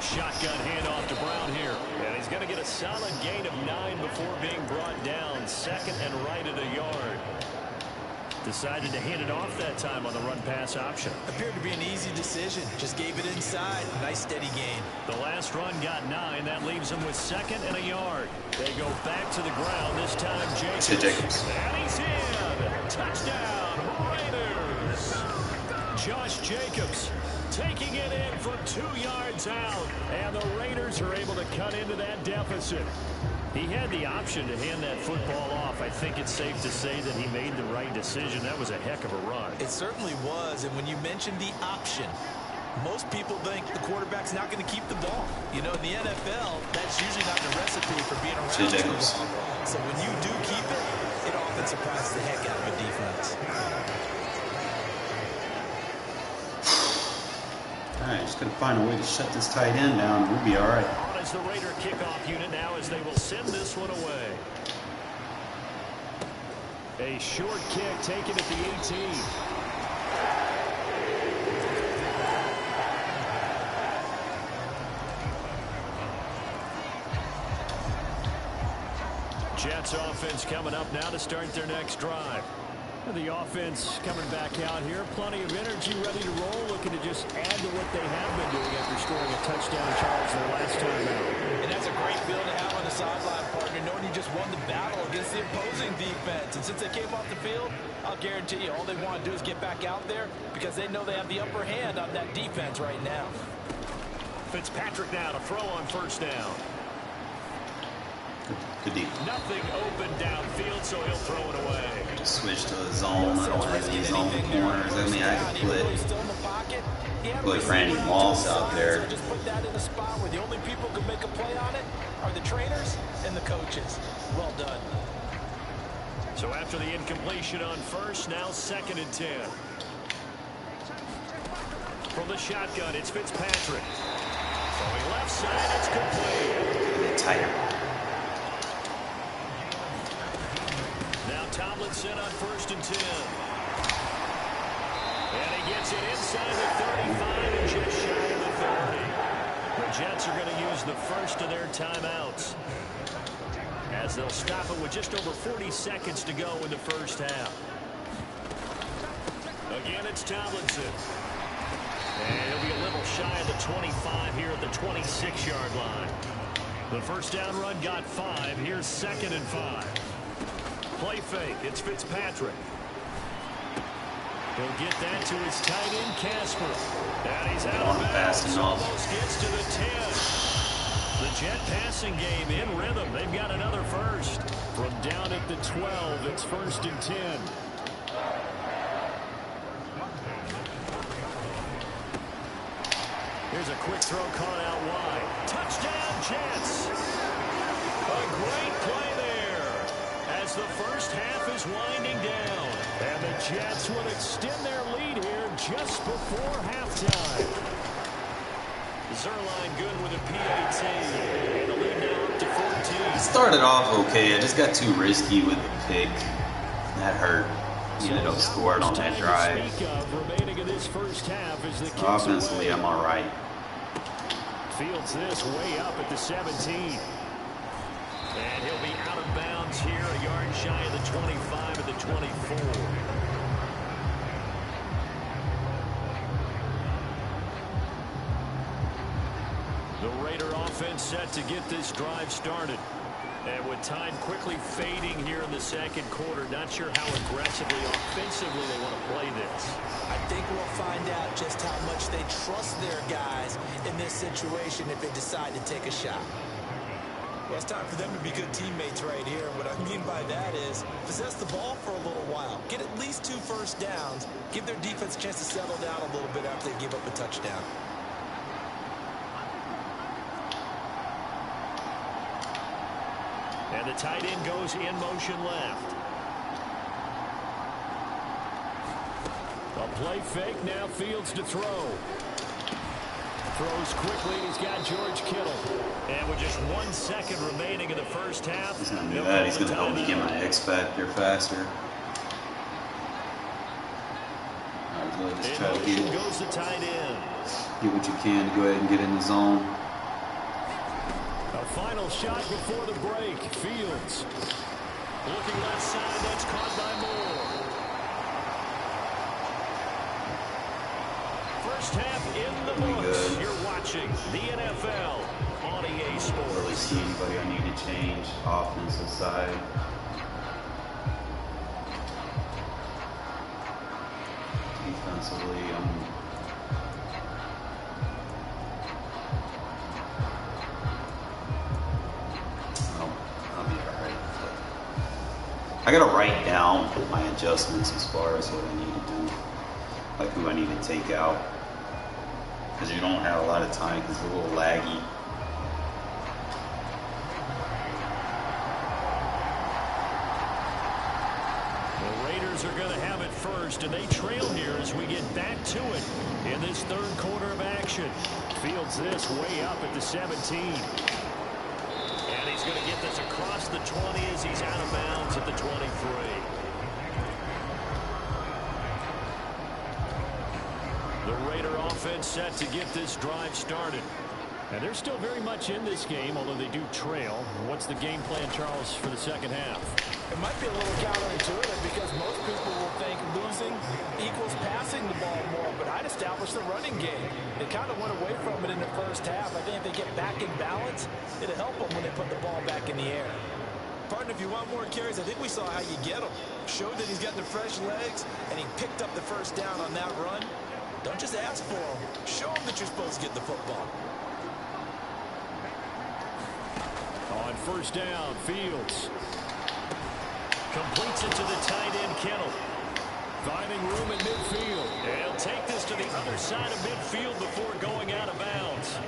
Shotgun handoff to Brown here. And he's going to get a solid gain of 9 before being brought down. 2nd and right at a yard. Decided to hand it off that time on the run pass option. Appeared to be an easy decision. Just gave it inside. Nice steady gain. The last run got 9. That leaves them with 2nd and a yard. They go back to the ground. This time Jacobs. And he's in. Touchdown Raiders. Josh Jacobs taking it in from 2 yards out. And the Raiders are able to cut into that deficit. He had the option to hand that football off. I think it's safe to say that he made the right decision. That was a heck of a run. It certainly was. And when you mentioned the option, most people think the quarterback's not going to keep the ball. You know, in the NFL, that's usually not the recipe for being around too long. So when you do keep it, it often surprises the heck out of a defense. All right, just going to find a way to shut this tight end down. We'll be all right. On as the Raider kickoff unit now as they will send this one away. A short kick taken at the 18. Jets offense coming up now to start their next drive. The offense coming back out here. Plenty of energy, ready to roll, looking to just add to what they have been doing after scoring a touchdown charge their last time out. And that's a great feeling to have on the sideline, partner, knowing you just won the battle against the opposing defense. And since they came off the field, I'll guarantee you all they want to do is get back out there because they know they have the upper hand on that defense right now. Fitzpatrick now to throw on 1st down. Good deep. Nothing open downfield, so he'll throw it away. Just switch to a zone. I don't have any zone corners. I mean, I could put Randy Moss out there. Just put that in a spot where the only people who can make a play on it are the trainers and the coaches. Well done. So after the incompletion on 1st, now 2nd and 10. From the shotgun, it's Fitzpatrick. Throwing left side, it's complete. Tighter. Tomlinson on 1st and 10. And he gets it inside the 35 and just shy of the 30. The Jets are going to use the first of their timeouts as they'll stop it with just over 40 seconds to go in the first half. Again, it's Tomlinson. And he'll be a little shy of the 25 here at the 26-yard line. The first down run got 5. Here's 2nd and 5. Play fake. It's Fitzpatrick. He'll get that to his tight end, Casper. And he's out of bounds. Almost gets to the 10. The Jet passing game in rhythm. They've got another first. From down at the 12, it's 1st and 10. Here's a quick throw caught out wide. Touchdown, Jets. A great play there. As the first half is winding down. And the Jets will extend their lead here just before halftime. Zerline good with a PAT. And the lead now up to 14. It started off okay. I just got too risky with the pick. That hurt. He ended up scoring on that drive. Offensively, I'm all right. Fields this way up at the 17. And he'll be out of bounds here, a yard shy of the 25 at the 24. The Raider offense set to get this drive started. And with time quickly fading here in the second quarter, not sure how aggressively, offensively they want to play this. I think we'll find out just how much they trust their guys in this situation if they decide to take a shot. Well, it's time for them to be good teammates right here. What I mean by that is possess the ball for a little while. Get at least 2 first downs. Give their defense a chance to settle down a little bit after they give up a touchdown. And the tight end goes in motion left. Play fake, now Fields to throw. Throws quickly, he's got George Kittle. And with just 1 second remaining in the first half. He's going to do that. He's going to help me get my X factor faster. All right, so just try to goes the tight end. Get what you can to go ahead and get in the zone. A final shot before the break. Fields. Looking left side, that's caught by Moore. First half in the books. You're watching the NFL on EA Sports. I don't really see anybody I need to change offensive side. Defensively, I'll be alright. I gotta write down my adjustments as far as what I need to do, like who I need to take out, because you don't have a lot of time because it's a little laggy. The Raiders are going to have it first, and they trail here as we get back to it in this third quarter of action. Fields this way up at the 17. And he's going to get this across the 20 as he's out of bounds at the 23. The Raider offense set to get this drive started. And they're still very much in this game, although they do trail. What's the game plan, Charles, for the second half? It might be a little counterintuitive because most people will think losing equals passing the ball more, but I'd establish the running game. They kind of went away from it in the first half. I think if they get back in balance, it'll help them when they put the ball back in the air. Partner, if you want more carries, I think we saw how you get them. Showed that he's got the fresh legs, and he picked up the first down on that run. Don't just ask for them. Show them that you're supposed to get the football. On first down, Fields completes it to the tight end, Kittle. Finding room at midfield. And he'll take this to the other side of midfield before going out of bounds.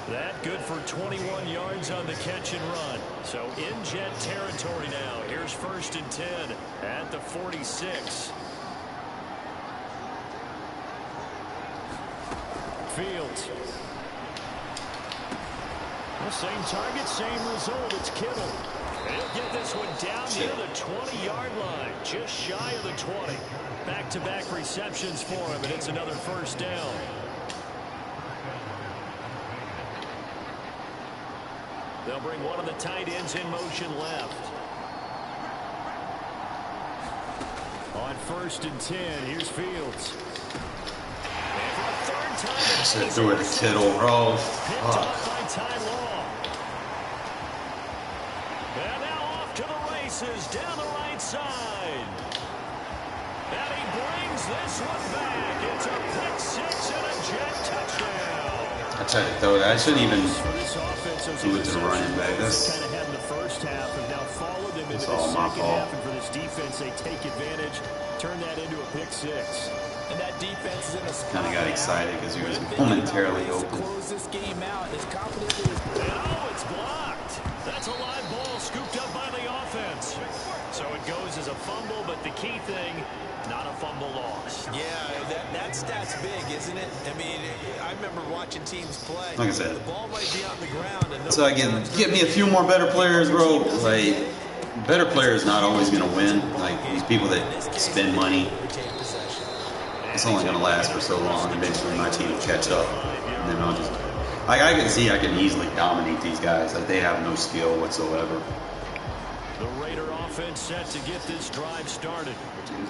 That good for 21 yards on the catch and run. So in jet territory now. Here's 1st and 10 at the 46. Fields. Well, same target, same result. It's Kittle. And he'll get this one down near the 20-yard line, just shy of the 20. Back-to-back receptions for him, and it's another first down. They'll bring one of the tight ends in motion left. On 1st and 10, here's Fields. And for a third time, I should throw it to Kittle, bro. Picked off by Ty Law. And now off to the races down the right side. And he brings this one back. It's a pick six and a jet touchdown. I tried to throw that. I shouldn't even do it to the running back. That's kind of had in the first half and now followed them into the all my second fault. half. And for this defense, they take advantage, turn that into a pick six. And that defense is in a spot. Kind of got excited because he was momentarily open. Close this game out as confidently as. And oh, it's blocked. That's a live ball scooped up by the offense. So it goes as a fumble, but the key thing, not a fumble loss. Yeah, that stat's big, isn't it? I mean, I remember watching teams play. Like I said, the ball might be on the ground. And so I can get me a few more better players, bro. Like, better players not always going to win. Like, these people that spend money, it's only going to last for so long. Eventually my team will catch up. And then I'll just, like, I can see I can easily dominate these guys. Like, they have no skill whatsoever. The Raider offense set to get this drive started.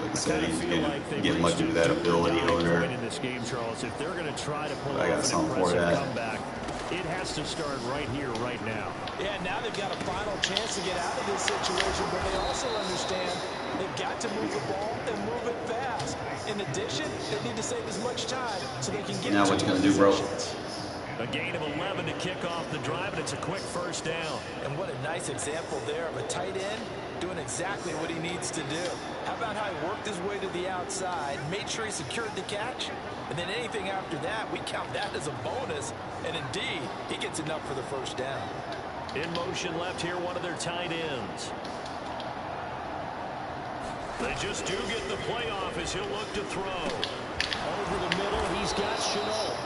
Like I said, he's getting lucky with that ability over there. In this game, Charles, if they're going to try to pull I got off an something for impressive that. comeback, it has to start right here, right now. Yeah, now they've got a final chance to get out of this situation, but they also understand they've got to move the ball and move it fast. In addition, they need to save as much time so they can get Now what you gonna do, bro? A gain of 11 to kick off the drive, and it's a quick first down. And what a nice example there of a tight end doing exactly what he needs to do. How about how he worked his way to the outside, made sure he secured the catch, and then anything after that, we count that as a bonus. And indeed, he gets enough for the first down. In motion left here, one of their tight ends. They just do get the playoff as he'll look to throw. Over the middle, he's got Chenault.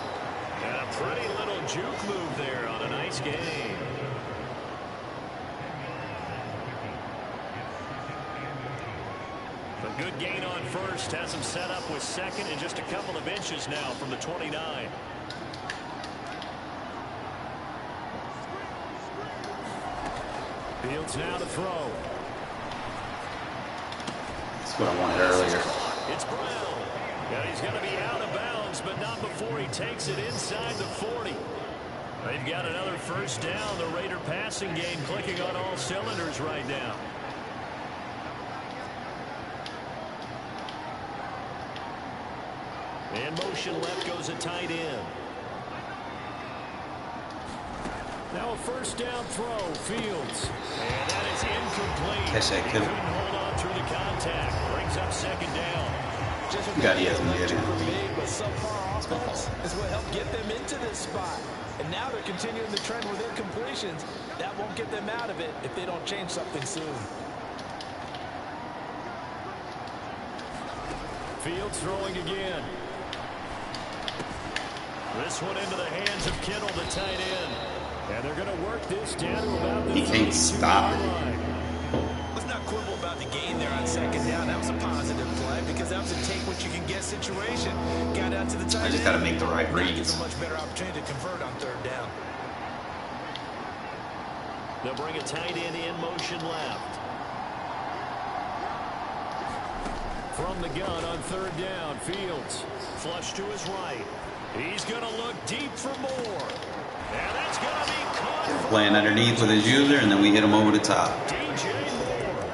And a pretty little juke move there on a nice game. A good gain on first has him set up with second and just a couple of inches now from the 29. Fields now to throw. That's what I wanted earlier. It's Brown. And he's going to be out of bounds, but not before he takes it inside the 40. They've got another first down. The Raider passing game clicking on all cylinders right now. In motion left goes a tight end. Now a first down throw, Fields. And that is incomplete. Catch that, kid. Couldn't hold on through the contact. Brings up second down. You got it. But subpar offense is what helped get them into this spot. And now they're continuing the trend with incompletions. That won't get them out of it if they don't change something soon. Fields throwing again. This one into the hands of Kittle, the tight end. And they're going to work this down to about the He can't stop it. Let's not quibble about the gain there on second down. That was a positive play because that was a take what you can get situation. Got out to the tight end. I just got to make the right reads. It's a much better opportunity to convert on third down. They'll bring a tight end in motion left. From the gun on third down, Fields. Flush to his right. He's going to look deep for more. And that's going to be caught. Playing underneath with his user, and then we hit him over the top. DJ Moore,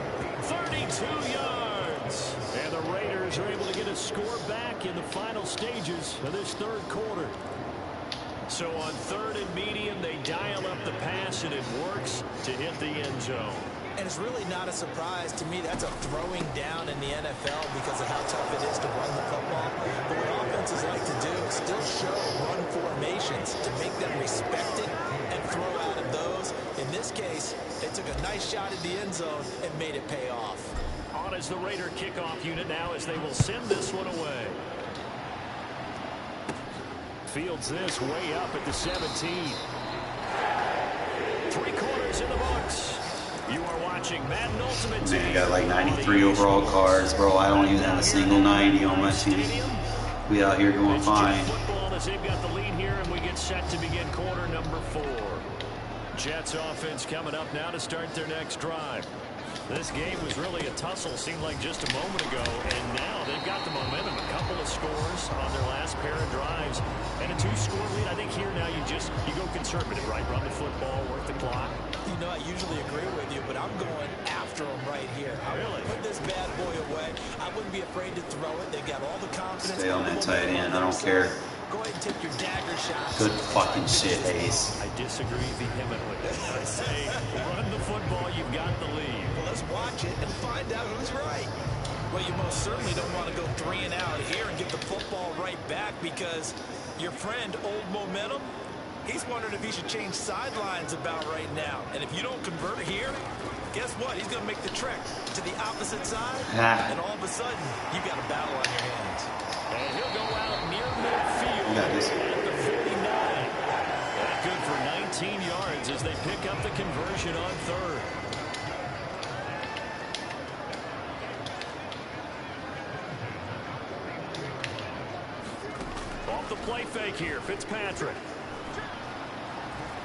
32 yards. And the Raiders are able to get a score back in the final stages of this third quarter. So on third and medium, they dial up the pass, and it works to hit the end zone. And it's really not a surprise to me. That's a throwing down in the NFL because of how tough it is to run the football. But what offenses like to do is still show run formations to make them respect it and throw out of those. In this case, they took a nice shot at the end zone and made it pay off. On as the Raider kickoff unit now as they will send this one away. Fields this way up at the 17. 3 quarters in the books. You are watching Madden Ultimate Team. Man, I got like 93 overall cards, bro. I don't even have a single 90 on my team. We out here doing fine. Football as they've got the lead here, and we get set to begin quarter number 4. Jets offense coming up now to start their next drive. This game was really a tussle, seemed like just a moment ago, and now they've got the momentum. A couple of scores on their last pair of drives, and a 2-score lead. I think here now you go conservative, right? Run the football, work the clock. You know, I usually agree with you, but I'm going after him right here. I Really? put this bad boy away. I wouldn't be afraid to throw it. They've got all the confidence. Stay on that tight end. I don't care. Go ahead and take your dagger shots. Good fucking shit, Hayes. I disagree vehemently. I say run the football. You've got the lead. Well, let's watch it and find out who's right. Well, you most certainly don't want to go 3 and out here and get the football right back because your friend, Old Momentum, he's wondering if he should change sidelines about right now. And if you don't convert here, guess what? He's going to make the trek to the opposite side. And all of a sudden, you've got a battle on your hands. And he'll go out near midfield at the 49. That good for 19 yards as they pick up the conversion on third. Off the play fake here, Fitzpatrick.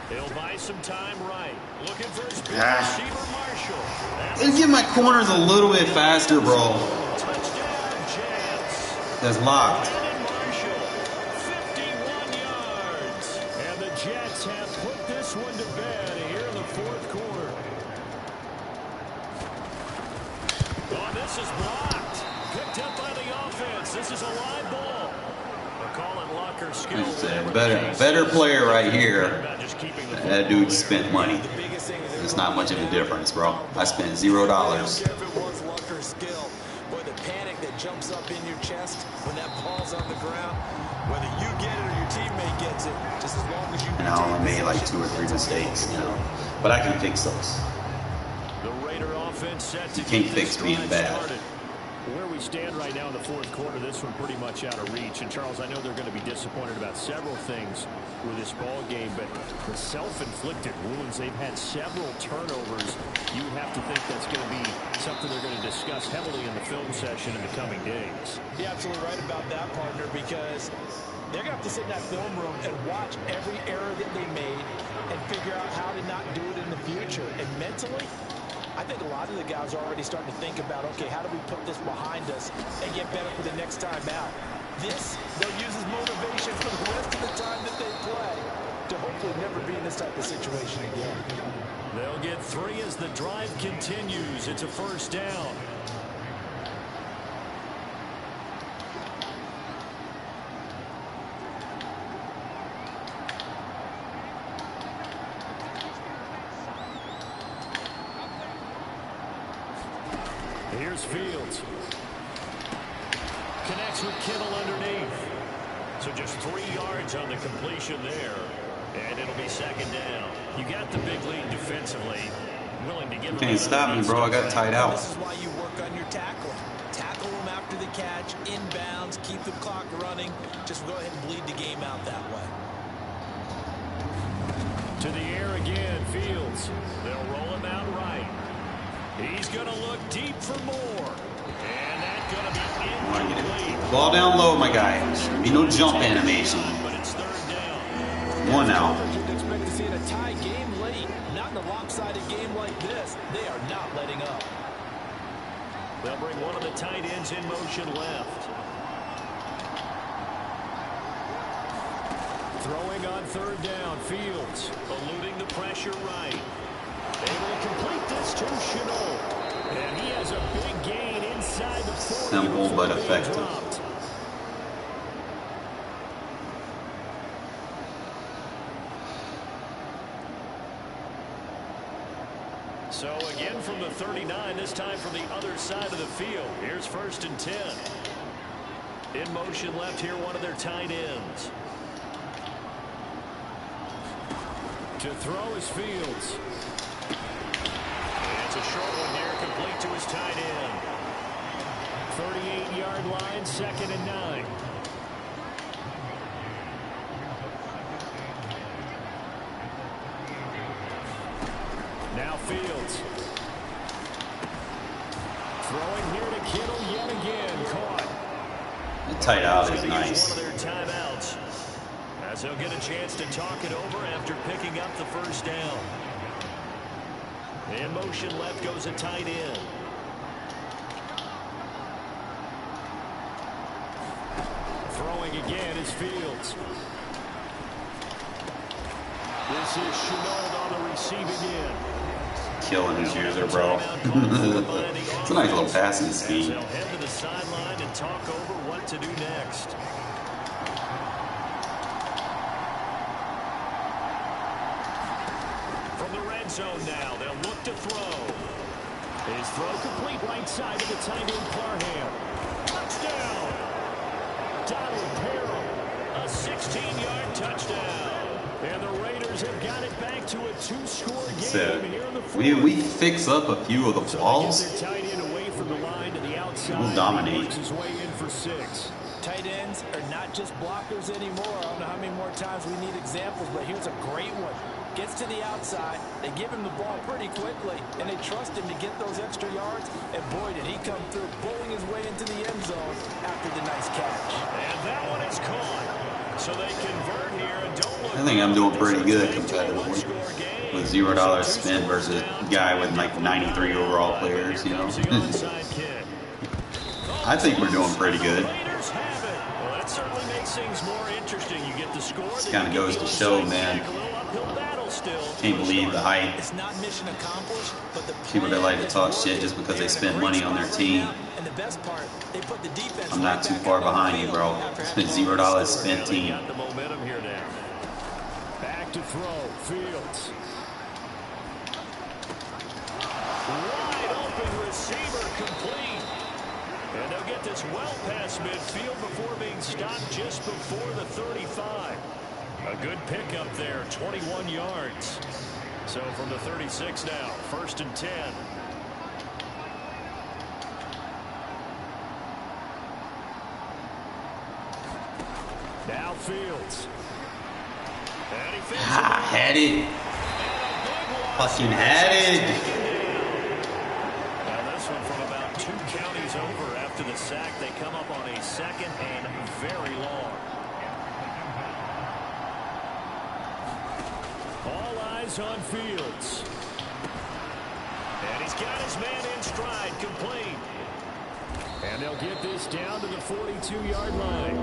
He'll buy some time right. Looking for his big receiver, Marshall. Let's get my corners a little bit faster, bro. Touchdown, Jets. That's locked. Brandon Marshall, 51 yards. And the Jets have put this one to bed here in the fourth quarter. Oh, this is blocked. Picked up by the offense. This is a live ball. Call it luck or skill. Better player right here. That dude spent money. It's not much of a difference, bro. I spent $0. Boy, the panic that jumps up in your chest when that ball's on the ground, whether you get it or your teammate gets it, just as long as you. And I only made like 2 or 3 mistakes, you know. But I can fix those. The Raider offense set to You can't fix being bad. Where we stand right now in the fourth quarter, this one pretty much out of reach. And Charles, I know they're going to be disappointed about several things with this ball game, but the self-inflicted wounds, they've had several turnovers. You have to think that's going to be something they're going to discuss heavily in the film session in the coming days. You're absolutely right about that, partner, because they're going to have to sit in that film room and watch every error that they made and figure out how to not do it in the future. And mentally, I think a lot of the guys are already starting to think about, okay, how do we put this behind us and get better for the next time out? This, they'll use as motivation for the rest of the time that they play to hopefully never be in this type of situation again. They'll get 3 as the drive continues. It's a first down. Here's Fields. Connects with Kittle underneath. So just 3 yards on the completion there. And it'll be second down. You got the big lead defensively. Willing to give You can't stop me, bro. I got tied out. This is why you work on your tackle. Tackle them after the catch, inbounds, keep the clock running. Just go ahead and bleed the game out that way. To the air again, Fields. They'll roll him out right. He's going to look deep for more. And that's going to be incomplete. Ball down low, my guy. Be no jump animation. But it's third down. 1 out. You'd expect to see in a tie game late, not in a lopsided game like this. They are not letting up. They'll bring one of the tight ends in motion left. Throwing on third down, Fields eluding the pressure right. Able to complete this to Chenault. And he has a big gain inside the 40. Simple but effective. Dropped. So again from the 39, this time from the other side of the field. Here's first and 10. In motion left here, one of their tight ends. To throw is Fields. And it's a short one here, complete to his tight end. 38-yard line, second and 9. Now Fields. Throwing here to Kittle yet again. Caught. The tight out is nice. One of their timeouts. As he'll get a chance to talk it over after picking up the first down. In motion left goes a tight end. Throwing again is Fields. This is Chenault on the receiving end. Killing his user, bro. It's a nice little passing scheme. They'll head to the sideline and talk over what to do next. From the red zone now, they'll look to throw. His throw complete right side of the tight end Carr. Touchdown! Donald Perro, a 16-yard touchdown. And the Raiders have got it back to a 2-score game So, here in the fourth. we fix up a few of the flaws. Tight end away from the line to the outside. We'll dominate. Works his way in for 6. Tight ends are not just blockers anymore. I don't know how many more times we need examples, but here's a great one. Gets to the outside, they give him the ball pretty quickly, and they trust him to get those extra yards, and boy, did he come through, pulling his way into the end zone after the nice catch. And that one is caught. So they convert here and don't look. I think I'm doing pretty good competitively. With $0 spent versus a guy with like 93 overall players, you know. I think we're doing pretty good. Well, that certainly makes things more interesting. You get the score. This kind of goes to show, man. Can't believe the hype. It's not mission accomplished, but the People that like to talk shit just because they spend money on their team. And the best part, they put the defense. I'm not too far behind you, bro. It's been $0 spent team. Got the momentum here now. Back to throw. Fields. Wide open receiver complete. And they'll get this well past midfield before being stopped just before the 35. A good pickup there, 21 yards. So from the 36 now, first and 10. Fields. And he fits Had it. Fucking had it. Now this one from about 2 counties over after the sack. They come up on a second and very long. All eyes on Fields. And he's got his man in stride, complete. And they'll get this down to the 42-yard line.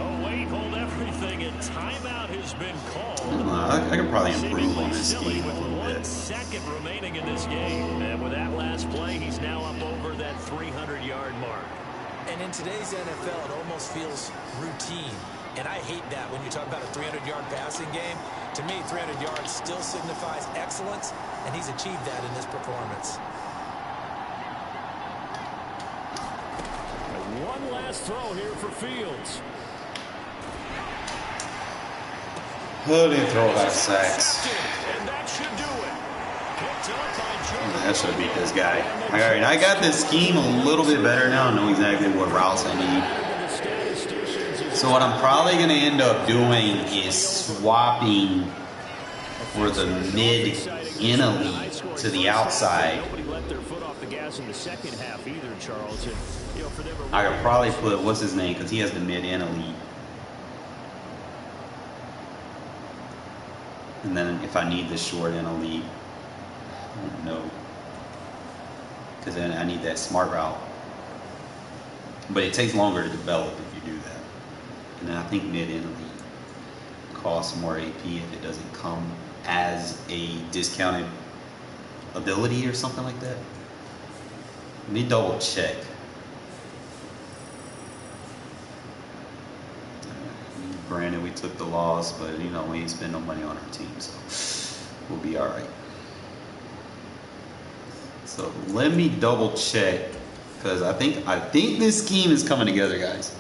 Oh, wait, hold everything, and timeout has been called. I could probably improve on this scheme a little bit. 1 second remaining in this game. And with that last play, he's now up over that 300-yard mark. And in today's NFL, it almost feels routine. And I hate that when you talk about a 300-yard passing game. To me, 300 yards still signifies excellence, and he's achieved that in this performance. One last throw here for Fields. Oh, they throw out sacks. And that should do it. Picked up by Jordan. That should have beat this guy. All right, I got this scheme a little bit better now. I know exactly what routes I need. So what I'm probably going to end up doing is swapping for the mid in elite to the outside. Nobody let their foot off the gas in the second half either, Charles. And, you know, for them, I could probably put, what's his name, because he has the mid in elite. And then if I need the short in elite, I don't know. Because then I need that smart route. But it takes longer to develop if you do that. And then I think mid in elite costs more AP if it doesn't come as a discounted ability or something like that. Let me double check. Granted, we took the loss, but you know we ain't spend no money on our team, so we'll be all right. So let me double check because I think this scheme is coming together, guys.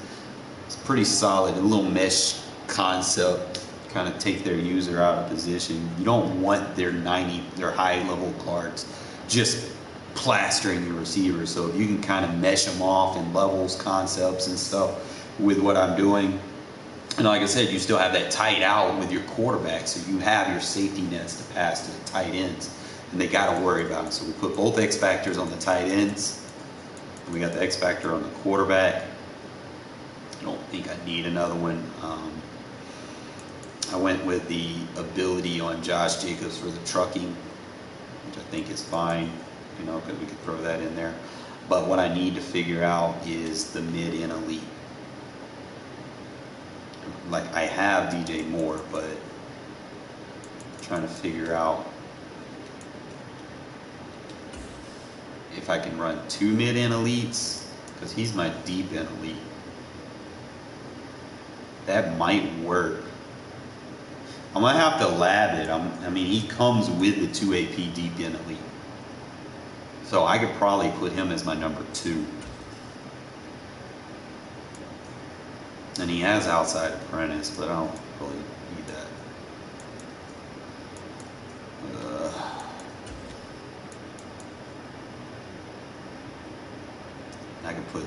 It's pretty solid. A little mesh concept, kind of take their user out of position. You don't want their high level cards just plastering your receivers. So if you can kind of mesh them off in levels, concepts, and stuff with what I'm doing. And like I said, you still have that tight out with your quarterback, so you have your safety nets to pass to the tight ends, and they got to worry about it. So we put both X factors on the tight ends, and we got the X factor on the quarterback. I don't think I need another one. I went with the ability on Josh Jacobs for the trucking, which I think is fine, you know, because we could throw that in there. But what I need to figure out is the mid and elite. Like, I have DJ Moore, but I'm trying to figure out if I can run 2 mid and elites, because he's my deep end elite. That might work. I'm going to have to lab it. I mean, he comes with the 2 AP deep end elite. So I could probably put him as my number 2. And he has outside apprentice, but I don't really need that. I could put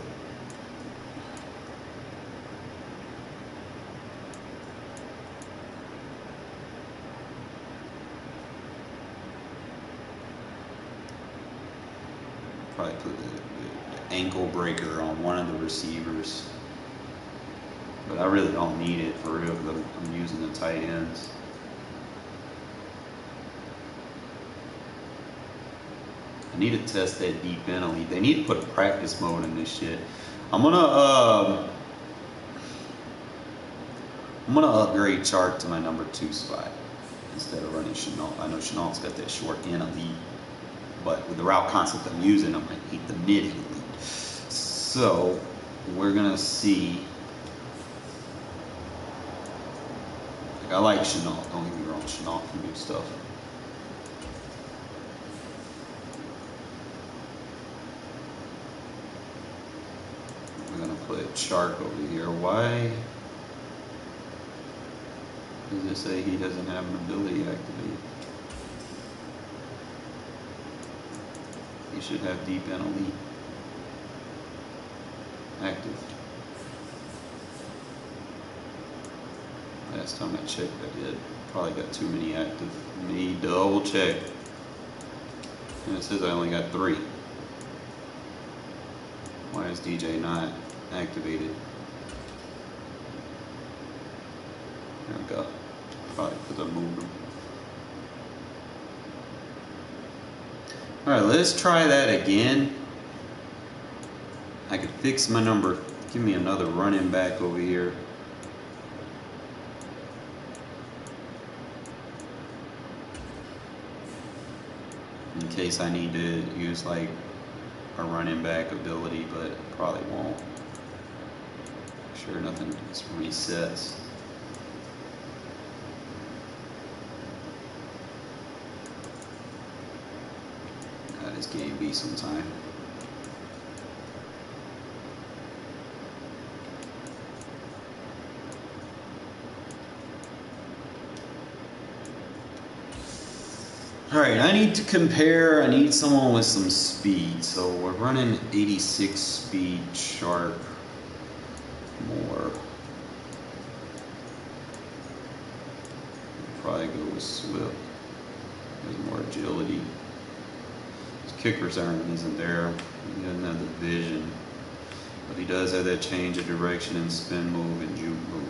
probably put the ankle breaker on one of the receivers. But I really don't need it for real because I'm using the tight ends. I need to test that deep end elite. They need to put a practice mode in this shit. I'm gonna upgrade Chart to my number 2 spot instead of running Chenault. I know Chenault's got that short end elite, but with the route concept I'm using, I might need the mid elite. So we're gonna see. I like Chenault, don't get me wrong, Chenault can do stuff. We're going to put Shark over here. Why does it say he doesn't have an ability activated? He should have deep and elite active. Last time I checked, I did. Probably got too many active. Need to double check. And it says I only got 3. Why is DJ not activated? There we go. Probably because I moved him. Alright, let's try that again. I could fix my number. Give me another running back over here. In case I need to use like a running back ability, but probably won't. Sure, nothing just resets. This game be sometime. Alright, I need to compare. I need someone with some speed. So we're running 86 speed sharp more. Probably go with Swift. There's more agility. Kick return isn't there. He doesn't have the vision. But he does have that change of direction and spin move and juke move.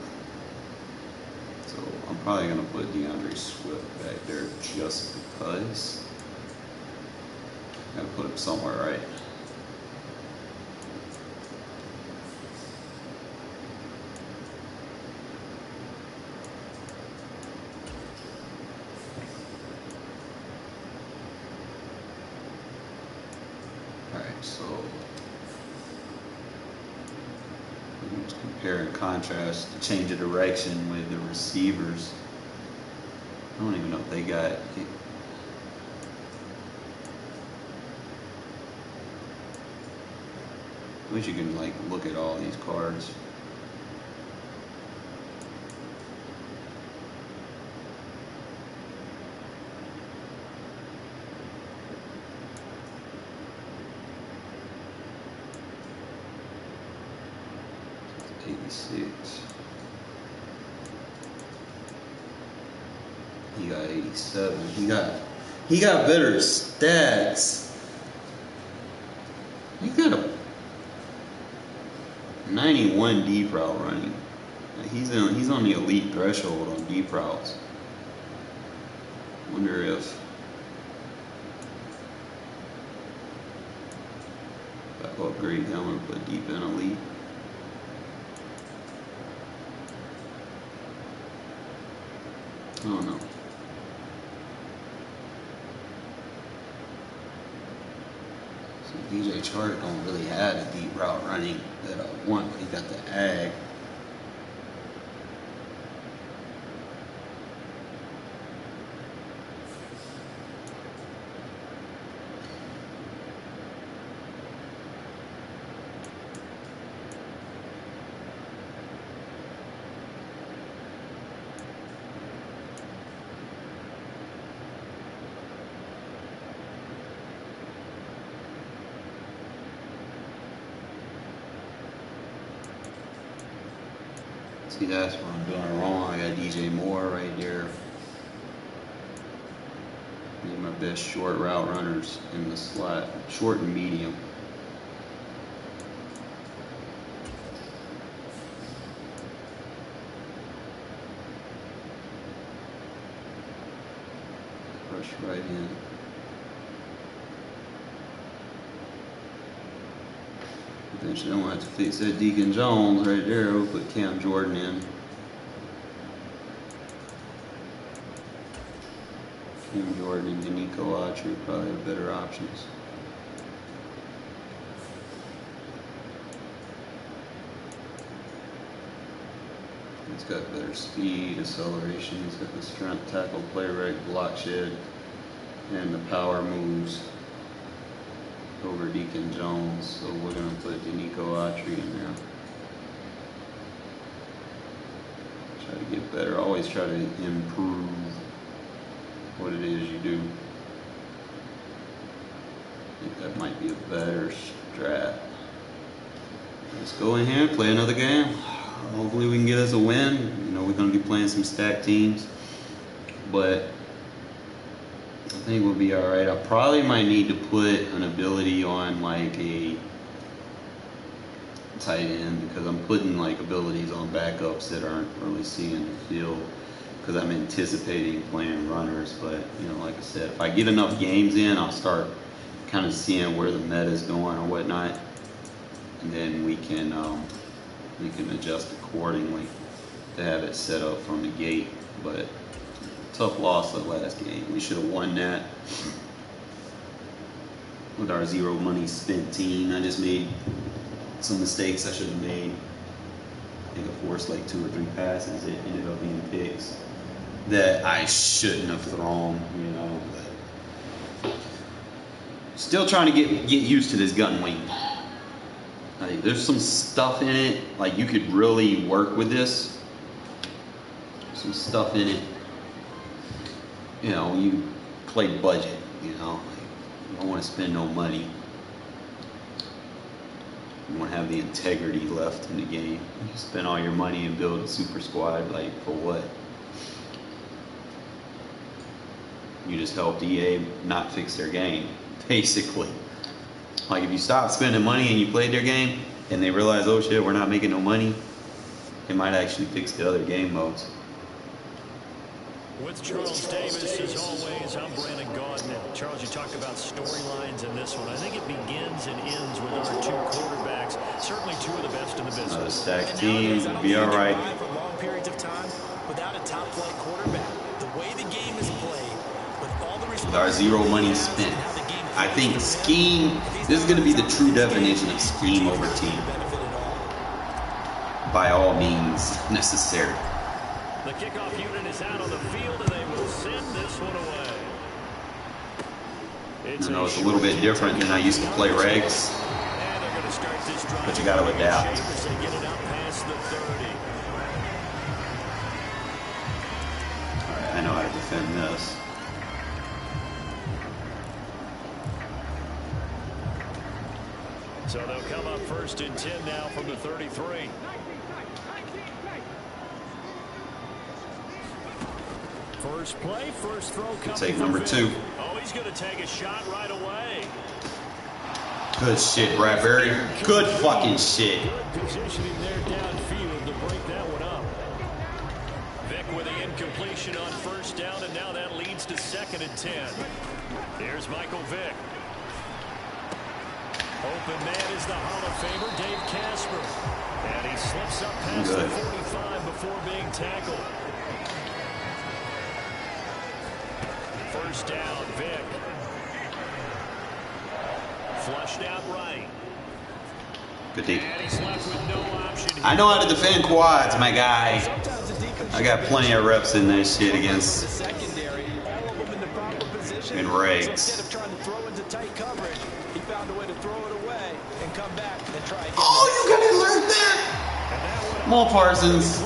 So I'm probably going to put DeAndre Swift back there just because. Got to put him somewhere, right? So let's compare and contrast the change of direction with the receivers. I don't even know if they got it. I wish you can like look at all these cards. He got 87. He got better stats. He got a 91 deep route running. He's on the elite threshold on deep routes. Wonder if I upgrade him and put deep in elite. I don't know. So DJ Chark don't really have a deep route running that I want, but he got the ag. See, that's what I'm doing wrong. I got DJ Moore right there. These are my best short route runners in the slot, short and medium. Rush right in. Eventually, I'm going to have to fix that Deacon Jones right there. We'll put Cam Jordan in. Cam Jordan and Danico Autry are probably the better options. He's got better speed, acceleration. He's got the strength, tackle, play right, block shed, and the power moves over Deacon Jones, so we're going to put Danico Autry in there. Try to get better. Always try to improve what it is you do. I think that might be a better strat. Let's go in here and play another game. Hopefully we can get us a win. You know, we're going to be playing some stacked teams, but I think we'll be all right. I probably might need to put an ability on like a tight end because I'm putting like abilities on backups that aren't really seeing the field because I'm anticipating playing runners. But you know, like I said, if I get enough games in, I'll start kind of seeing where the meta is going or whatnot, and then we can adjust accordingly to have it set up from the gate. But tough loss the last game. We should have won that with our zero money spent team. I just made some mistakes I should have made. I think I forced like 2 or 3 passes. It ended up being picks that I shouldn't have thrown, you know. But still trying to get used to this gun wing. Like, there's some stuff in it. Like, you could really work with this. Some stuff in it. You know, you play budget, you know. Like, you don't want to spend no money. You want to have the integrity left in the game. You spend all your money and build a super squad, like, for what? You just helped EA not fix their game, basically. Like, if you stop spending money and you played their game, and they realize, oh shit, we're not making no money, it might actually fix the other game modes. With Charles Davis, as always, I'm Brandon Gaudin. Charles, you talked about storylines in this one. I think it begins and ends with our 2 quarterbacks. Certainly 2 of the best in the business. Another stacked team, we'll be all right. For long periods of time without a top-flight quarterback. The way the game is played, with all the with our zero money spent, I think scheme, this is going to be the true definition of scheme over team. By all means necessary. The kickoff unit is out on the field, and they will send this one away. I know it's a little bit different than I used to play Regs, but you got to adapt. Alright, I know how to defend this. So they'll come up 1st and 10 now from the 33. First play, first throw coming. Take number 2. Oh, he's going to take a shot right away. Good shit, Bradbury. Good fucking shit. Good positioning there downfield to break that one up. Vic with the incompletion on 1st down, and now that leads to 2nd and 10. Here's Michael Vick. Open man is the Hall of Famer, Dave Casper. And he slips up past the 45 before being tackled. 1st down, Vic. Flushed out right. Good deep. And he's left with no option. I know how to defend quads, my guy. I got plenty of reps in this shit against in Regs. Instead of trying to throw into tight coverage, he found a way to throw it away and come back and try again. Oh, you gotta alert that! Come on, Parsons.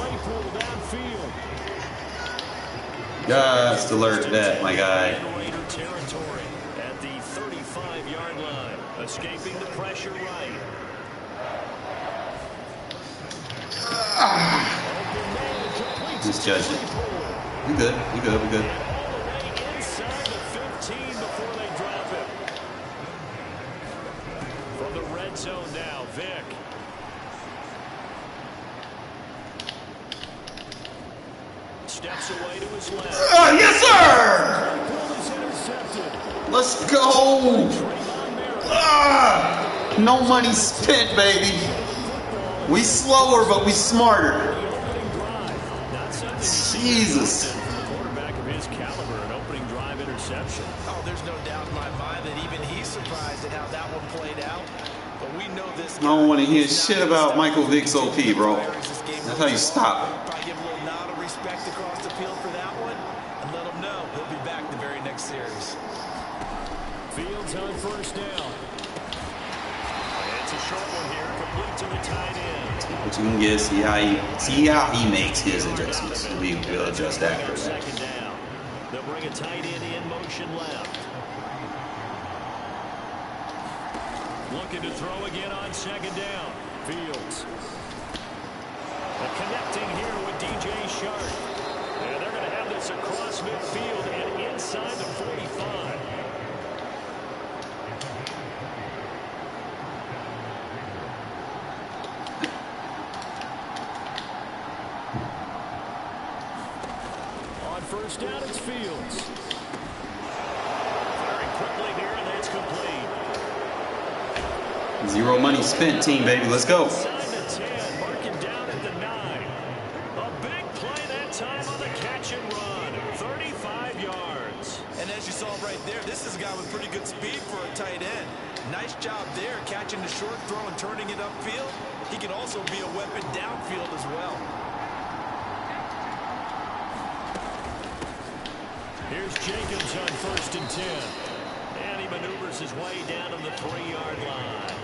Just alert that, my guy. Territory at the 35-yard line, escaping the pressure right. Misjudged it. We good. We good. We good. All the way inside the 15 before they drop it. From the red zone now, Vic. Steps away to his left. Yes, sir! Let's go! No money spent, baby. We slower, but we smarter. Jesus. Quarterback of his caliber, an opening drive interception. Oh, there's no doubt in my mind that even he's surprised at how that one played out. But we know this. I don't want to hear shit about Michael Vick's OP, bro. That's how you stop. Probably give a little nod of respect across the field for that one, and let him know he'll be back the very next series. Fields on 1st down. It's a short one here, complete to the tight end. But you can get see how he makes his adjustments. We'll adjust after that. 2nd down. They'll bring a tight end in motion left. Looking to throw again on 2nd down. Fields. Connecting here with DJ Shark. And they're going to have this across midfield and inside the 45. On first down, it's Fields. Very quickly here, and it's complete. Zero money spent, team, baby. Let's go. This is a guy with pretty good speed for a tight end. Nice job there, catching the short throw and turning it upfield. He can also be a weapon downfield as well. Here's Jacobs on first and 10. And he maneuvers his way down on the 3-yard line.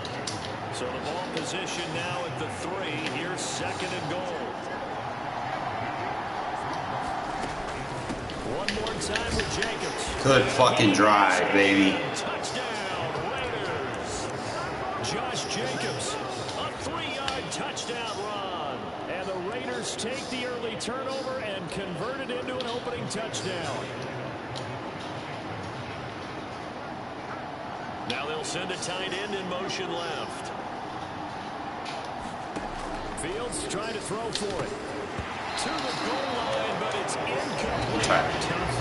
So the ball position now at the 3. Here's second and goal. One more time with Jacobs. Good fucking drive, baby. Touchdown, Raiders. Josh Jacobs, a 3-yard touchdown run. And the Raiders take the early turnover and convert it into an opening touchdown. Now they'll send a tight end in motion left. Fields trying to throw for it. To the goal line, but it's incomplete. Tough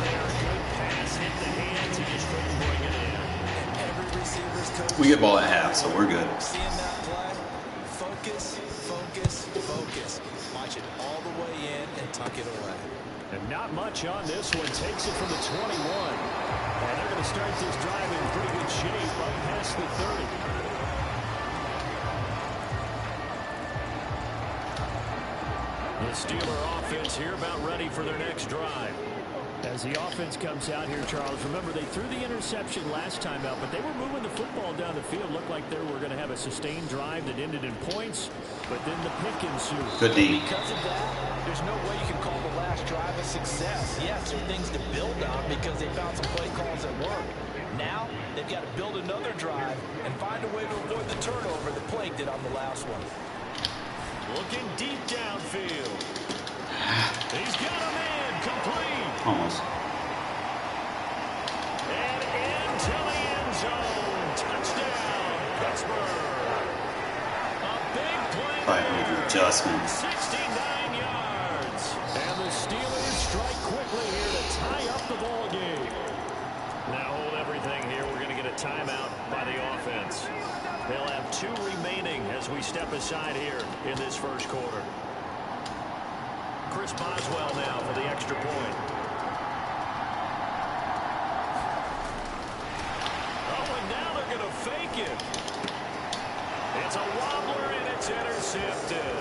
there. Good pass hit the hands. He just couldn't bring it in. Every receiver's coach. We get ball at half, so we're good. Seeing that play, focus, focus, focus. Watch it all the way in and tuck it away. And not much on this one. Takes it from the 21. And they're going to start this drive in pretty good shape up past the 30. The Steeler offense here about ready for their next drive. As the offense comes out here, Charles, remember they threw the interception last time out, but they were moving the football down the field. Looked like they were going to have a sustained drive that ended in points, but then the pick ensued. Good D. Because of that, there's no way you can call the last drive a success. Yes, there are things to build on because they found some play calls that work. Now, they've got to build another drive and find a way to avoid the turnover that plagued it on the last one. Looking deep downfield. He's got a man complete. Almost. And into the end zone. Touchdown, Pittsburgh. A big play. Right, adjustment. 69 yards. And the Steelers strike quickly here to tie up the ball game. Now hold everything here. We're going to get a timeout by the offense. They'll have 2 remaining as we step aside here in this first quarter. Chris Boswell now for the extra point. Oh, and now they're going to fake it. It's a wobbler, and it's intercepted.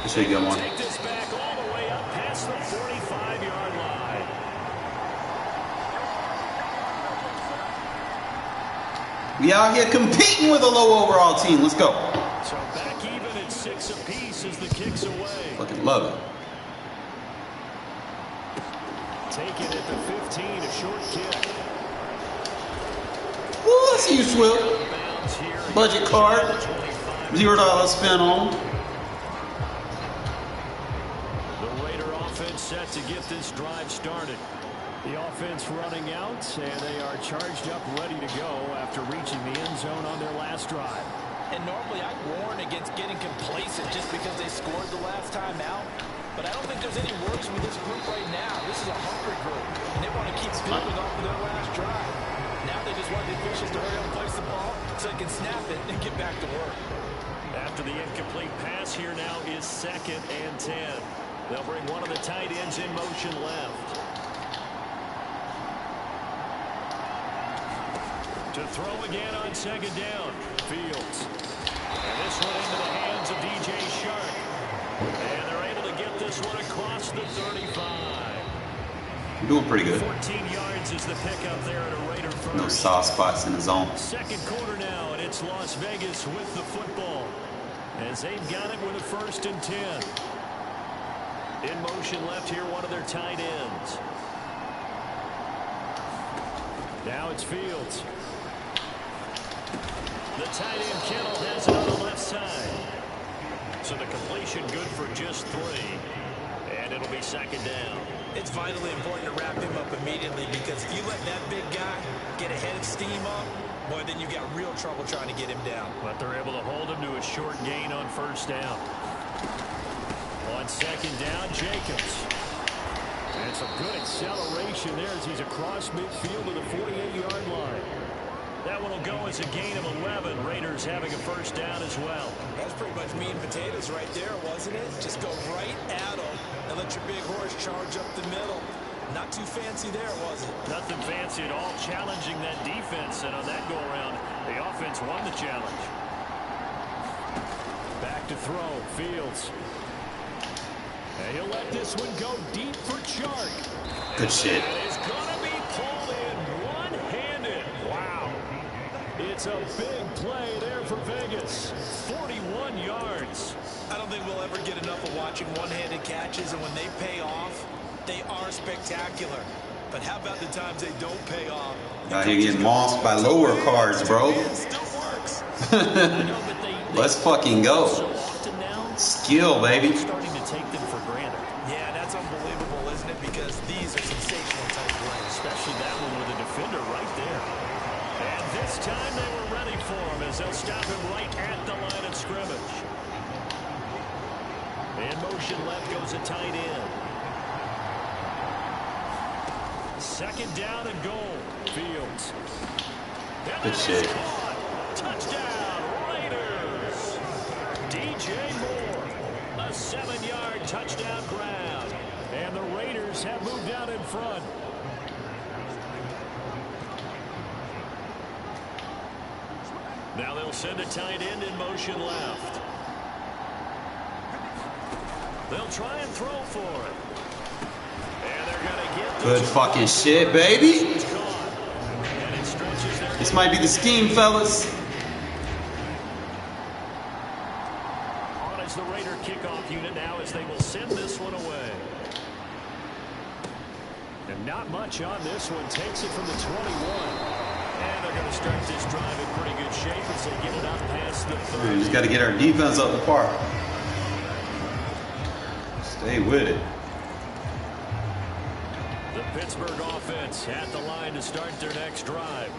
This should be a good one. Take this back all the way up past the 45-yard line. We out here competing with a low overall team. Let's go. So back even at 6 apiece as the kick's away. Fucking love it. Take it at the 15, a short kick. Woo, let's see you, Swift. Budget card. $0 spent on. The Raider offense set to get this drive started. The offense running out, and they are charged up, ready to go after reaching the end zone on their last drive. And normally I warn against getting complacent just because they scored the last time out. But I don't think there's any worse with this group right now. This is a hungry group, and they want to keep building off of their last drive. Now they just want the officials to hurry up and place the ball so they can snap it and get back to work. After the incomplete pass here now is 2nd and 10. They'll bring one of the tight ends in motion left. To throw again on 2nd down. Fields. And this one into the hands of DJ Shark. And they're able to get this one across the 35. You're doing pretty good. 14 yards is the pickup there at a Raider first. No soft spots in the zone. Second quarter now, and it's Las Vegas with the football. As they've got it with a 1st and 10. In motion left here, one of their tight ends. Now it's Fields. The tight end Kittle has it on the left side. So the completion good for just 3. And it'll be second down. It's vitally important to wrap him up immediately because if you let that big guy get a head of steam up, boy, then you got real trouble trying to get him down. But they're able to hold him to a short gain on first down. On second down, Jacobs. And some good acceleration there as he's across midfield to the 48-yard line. That one will go as a gain of 11. Raiders having a first down as well. That's pretty much meat and potatoes right there, wasn't it? Just go right at them and let your big horse charge up the middle. Not too fancy there, was it? Nothing fancy at all, challenging that defense. And on that go-around, the offense won the challenge. Back to throw, Fields. And he'll let this one go deep for Chark. Good shit. It's going to be pulled in one-handed. Wow. It's a big play there for Vegas. 41 yards. I don't think we'll ever get enough of watching one-handed catches, and when they pay off, they are spectacular. But how about the times they don't pay off? Out here getting mossed by lower cards, bro. Let's fucking go. Skill, baby. Starting to take them for granted. Yeah, that's unbelievable, isn't it? Because these are sensational type plays. Especially that one with a defender right there. And this time they were ready for him as they'll stop him right at the line of scrimmage. In motion left goes a tight end. Second down and goal. Fields. Good shit. Touchdown, Raiders. DJ Moore. A 7-yard touchdown grab. And the Raiders have moved out in front. Now they'll send a tight end in motion left. They'll try and throw for it. And they're going to get Good fucking shit, baby. This might be the scheme, fellas. On as the Raider kickoff unit now as they will send this one away. And not much on this one. Takes it from the 21. And they're going to start this drive in pretty good shape as they get it up past the 30. We just got to get our defense up the park. Stay with it. The Pittsburgh offense at the line to start their next drive.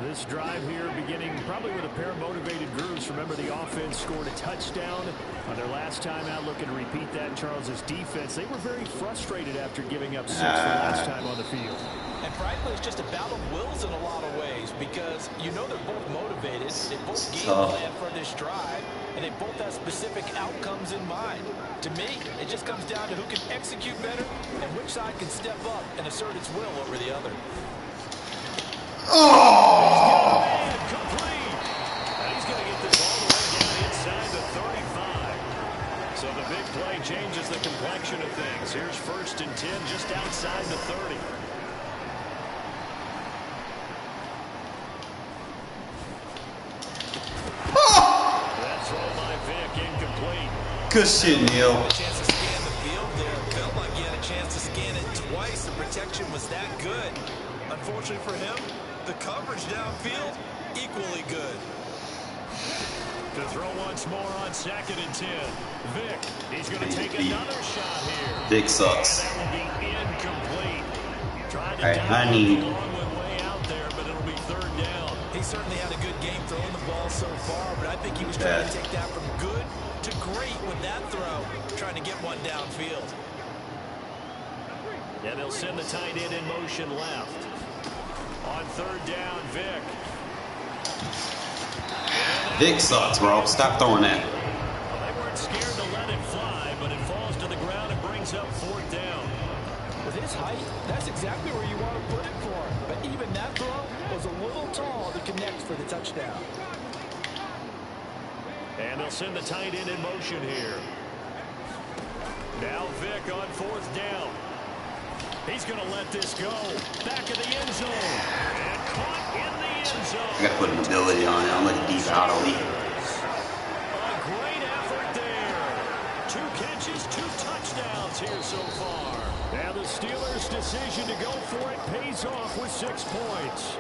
This drive here beginning probably with a pair of motivated grooves. Remember, the offense scored a touchdown on their last time out. Looking to repeat that. Charles's defense, they were very frustrated after giving up 6 the last time on the field. And frankly, it's just a battle of wills in a lot of ways because you know they're both motivated. They both game plan for this drive, and they both have specific outcomes in mind. To me, it just comes down to who can execute better and which side can step up and assert its will over the other. Oh! Complete. And he's going to get this all the way down inside the 35. So the big play changes the complexion of things. Here's 1st and 10 just outside the 30. That throw by Vic incomplete. Good shit, Neil. A chance to scan the field there. Felt like he had a chance to scan it twice. The protection was that good. Unfortunately for him, the coverage downfield, equally good. To throw once more on 2nd and 10. Vic, he's going to take another shot here. Vic sucks. And that will be incomplete. Tried to I need. long one way out there, but it'll be 3rd down. He certainly had a good game throwing the ball so far, but I think he was trying to take that from good to great with that throw, trying to get one downfield. And they'll send the tight end in motion left. On 3rd down, Vic. Vic sucks, bro. Stop throwing that. Well, they weren't scared to let it fly, but it falls to the ground and brings up 4th down. With his height, that's exactly where you want to put it for him. But even that throw was a little tall to connect for the touchdown. And they'll send the tight end in motion here. Now Vic on 4th down. He's going to let this go. Back of the end zone. And caught in the end zone. I got to put an ability on it. I'm like a deep out of league. A great effort there. 2 catches, 2 touchdowns here so far. Now the Steelers' decision to go for it pays off with 6 points.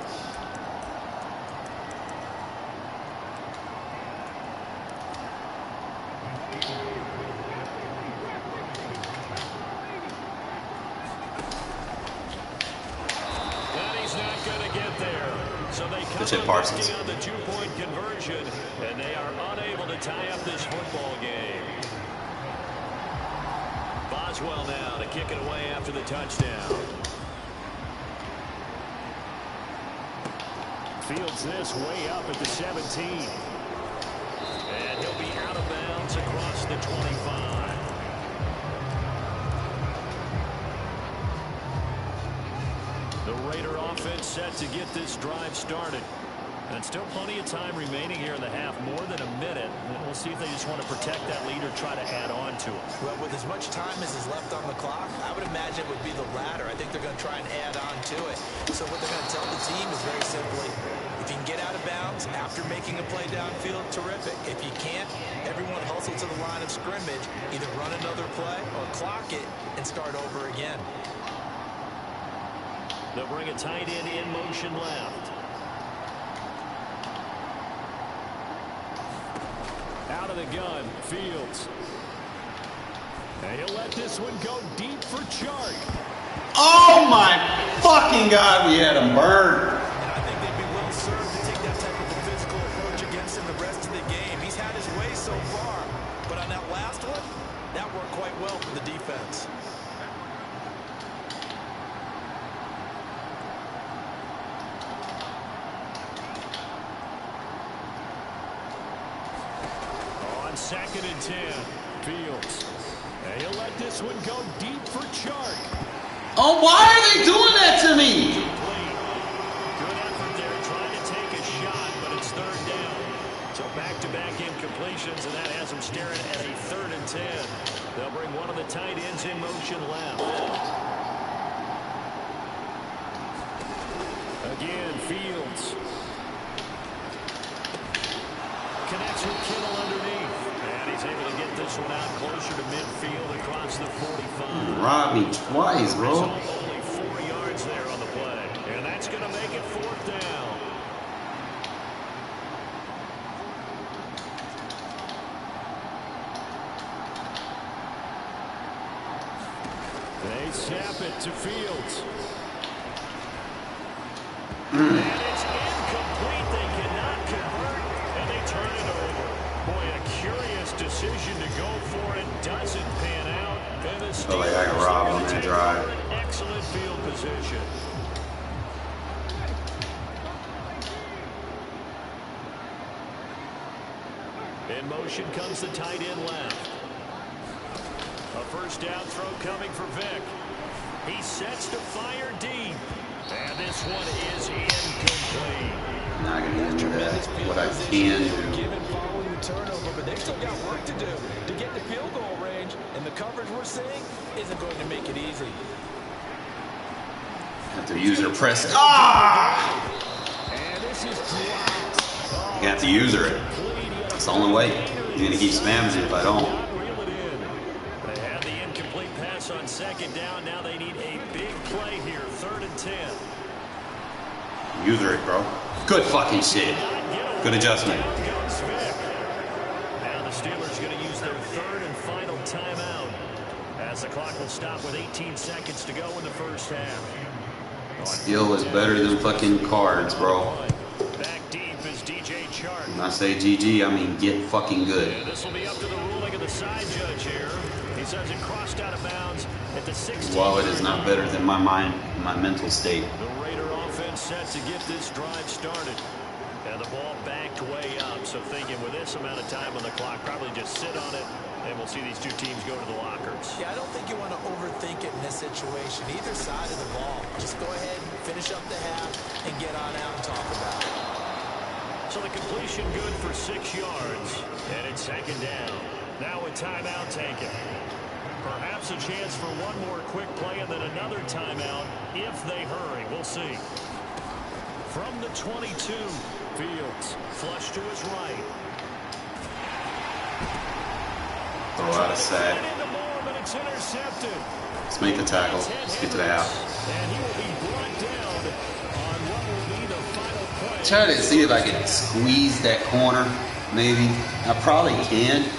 So they Good shit, Parsons. on the 2-point conversion, and they are unable to tie up this football game. Boswell now to kick it away after the touchdown. Fields this way up at the 17. And he'll be out of bounds across the 25. The Raider offense set to get this drive started. And still plenty of time remaining here in the half, more than a minute. And we'll see if they just want to protect that lead or try to add on to it. Well, with as much time as is left on the clock, I would imagine it would be the latter. I think they're going to try and add on to it. So what they're going to tell the team is very simply, if you can get out of bounds after making a play downfield, terrific. If you can't, everyone hustle to the line of scrimmage, either run another play or clock it and start over again. They'll bring a tight end in motion left. Out of the gun, Fields. And he'll let this one go deep for Chark. Oh my fucking God, we had him burned. And I think they'd be well served to take that type of a physical approach against him the rest of the game. He's had his way so far, but on that last one, that worked quite well for the defense. Second and 10. Fields. And he'll let this one go deep for Chark. Oh, why are they doing that to me? Good effort there, trying to take a shot, but it's third down. So back-to-back incompletions, and that has them staring at a 3rd and 10. They'll bring one of the tight ends in motion left. Again, Fields. Connects with Kittle underneath. And he's able to get this one out closer to midfield across the 45. Robbed me twice, bro. Only 4 yards there on the play. And that's going to make it 4th down. They snap it to Fields. And it's incomplete. They cannot convert. And they turn it over. Boy, a curious decision to go for it. Doesn't pan out. And the Felt like I got robbed on that drive. Excellent field position. In motion comes the tight end left. A first down throw coming for Vick. He sets to fire deep. And this one is incomplete. Not going to get into that. What I can do. Given following the turnover, but they've still got work to do to get the field goal range, and the coverage we're seeing isn't going to make it easy. Have to use her press. Ah! And this is dropped. You have to use her. That's the only way. You're going to keep spamming it if I don't. They had the incomplete pass on second down. Now they need a big play here. 3rd and 10. User it, bro. Good fucking shit. Good adjustment. Now the Steelers going to use their 3rd and final timeout as the clock will stop with 18 seconds to go in the first half. Skill is better than fucking cards, bro. Back deep is DJ Chark. When I say GG, I mean get fucking good. Yeah, this will be up to the ruling of the side judge here. He says it crossed out of bounds at the 16. Well, it is not better than my mind, my mental state. The Raider offense set to get this drive started. And the ball backed way up. So thinking with this amount of time on the clock, probably just sit on it, and we'll see these two teams go to the lockers. Yeah, I don't think you want to overthink it in this situation. Either side of the ball. Just go ahead, finish up the half, and get on out and talk about it. So the completion good for 6 yards. And it's second down. Now a timeout taken. Perhaps a chance for one more quick play and then another timeout if they hurry. We'll see. From the 22, Fields flush to his right. Throw out a sack. It's intercepted. Let's make the tackle. Let's get to the half. And he will be brought down on what will be the final play. Try to see if I can squeeze that corner, maybe. I probably can. And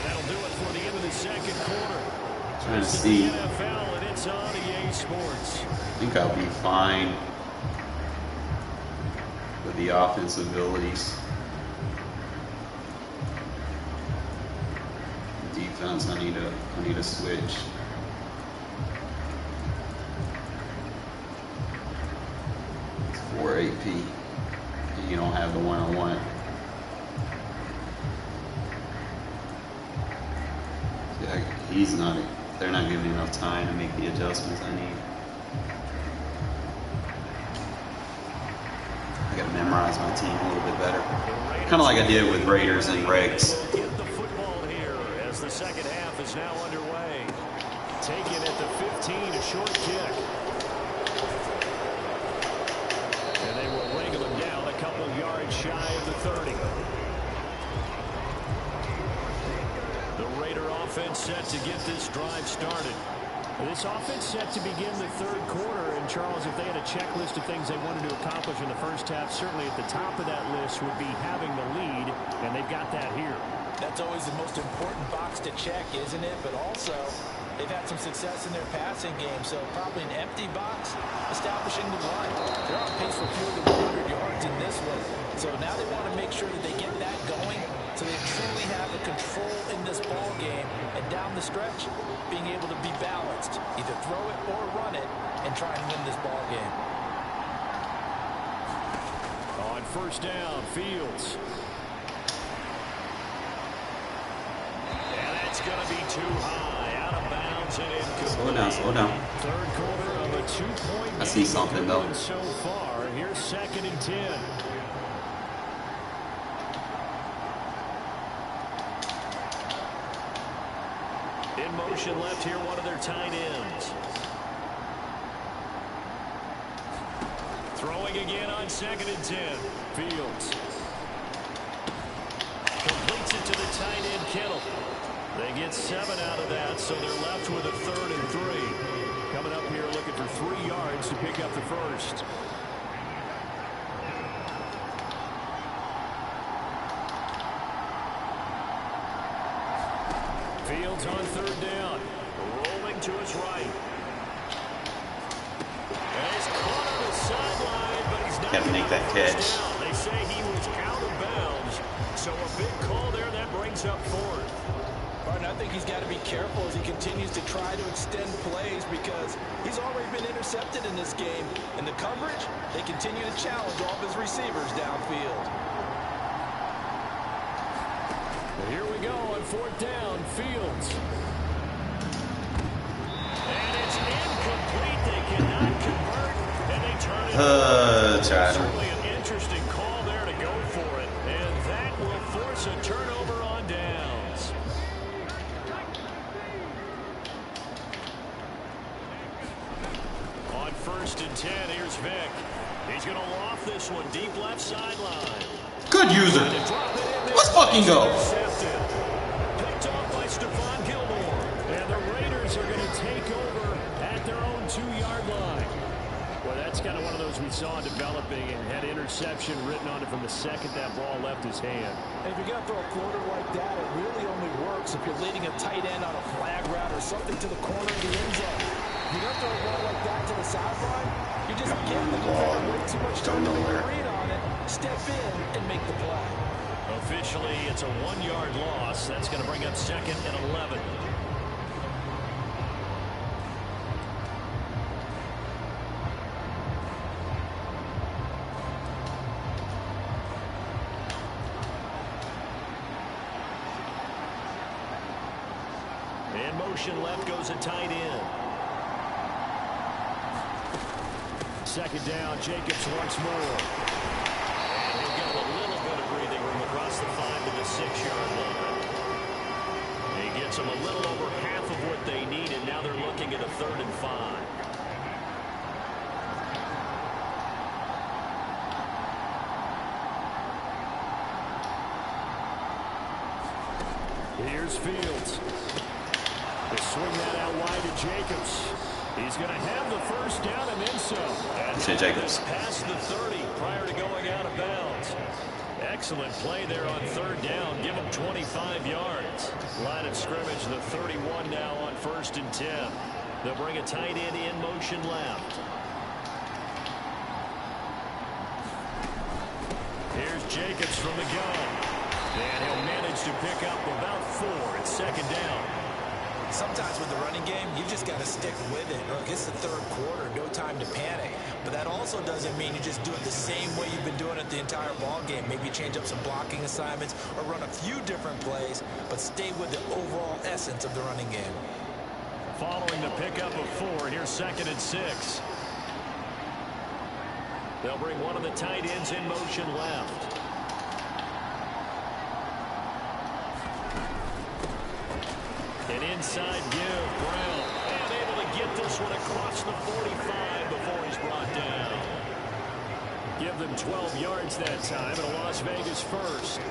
that'll do it for the end of the second quarter. Trying to see. NFL, and it's on EA Sports. I think I'll be fine. with the offensive abilities. Defense, I need a switch. It's 4 AP. And you don't have the one-on-one. Yeah, he's not. They're not giving me enough time to make the adjustments I need. I gotta memorize my team a little bit better. Kind of like I did with Raiders and Regs. Get the football here as the second half is now underway. Taken at the 15, a short kick. And they will wrangle him down a couple of yards shy of the 30. The Raider offense set to get this drive started. This offense set to begin the third quarter. And Charles, if they had a checklist of things they wanted to accomplish in the first half, certainly at the top of that list would be having the lead, and they've got that here. That's always the most important box to check, isn't it? But also, they've had some success in their passing game, so probably an empty box establishing the run. They're on pace for fewer than 100 yards in this one. So now they want to make sure that they get that going so they truly have a control in this ball game, and down the stretch, being able to be balanced, either throw it or run it, and try and win this ball game. On first down, Fields. And that's going to be too high, out of bounds and incomplete. Slow down. Third quarter of a 2-point game. I see something though. So far, here's 2nd and 10. In motion left here, one of their tight ends. Throwing again on 2nd and 10. Fields. Completes it to the tight end, Kittle. They get 7 out of that, so they're left with a 3rd and 3. Coming up here looking for 3 yards to pick up the first. Fields on 3rd down. Rolling to his right. And he's caught on the sideline, but he's not. Got to make that catch. They say he was out of bounds. So a big call there that brings up 4th. Martin, I think he's got to be careful as he continues to try to extend plays because he's already been intercepted in this game. And the coverage, they continue to challenge all of his receivers downfield. Here we go on 4th down, Fields. And it's incomplete. They cannot convert, and they turn it. Certainly an interesting call there to go for it, and that will force a turnover on downs. On 1st and 10, here's Vick. He's going to loft this one deep left sideline. Good user. Let's fucking go. Picked off by Stephon Gilmore. And the Raiders are going to take over at their own 2-yard line. Well, that's kind of one of those we saw developing and had interception written on it from the second that ball left his hand. And if you're going to throw a floater like that, it really only works if you're leading a tight end on a flag route or something to the corner of the end zone. If you're going to throw a ball like that to the sideline, you just give the defender way too much time to make a read on it, step in, and make the play. Officially, it's a 1-yard loss. That's going to bring up 2nd and 11. In motion left goes a tight end. 2nd down, Jacobs once more. And he'll get a little bit of breathing room across the 5 to the 6-yard line. He gets them a little over half of what they need, and now they're looking at a 3rd and 5. Here's Fields. They swing that out wide to Jacobs. He's going to have the first down and then some. Jacobs. Past the 30 prior to going out of bounds. Excellent play there on 3rd down. Give him 25 yards. Line of scrimmage, the 31 now on 1st and 10. They'll bring a tight end in motion left. Here's Jacobs from the gun. And he'll manage to pick up about 4. It's second down. Sometimes with the running game, you just got to stick with it. Look, it's the third quarter, no time to panic. But that also doesn't mean you just do it the same way you've been doing it the entire ball game. Maybe change up some blocking assignments or run a few different plays, but stay with the overall essence of the running game. Following the pickup of 4, here's second and 6. They'll bring one of the tight ends in motion left. An inside give, Brown, and able to get this one across the 45 before he's brought down. Give them 12 yards that time, and a Las Vegas first.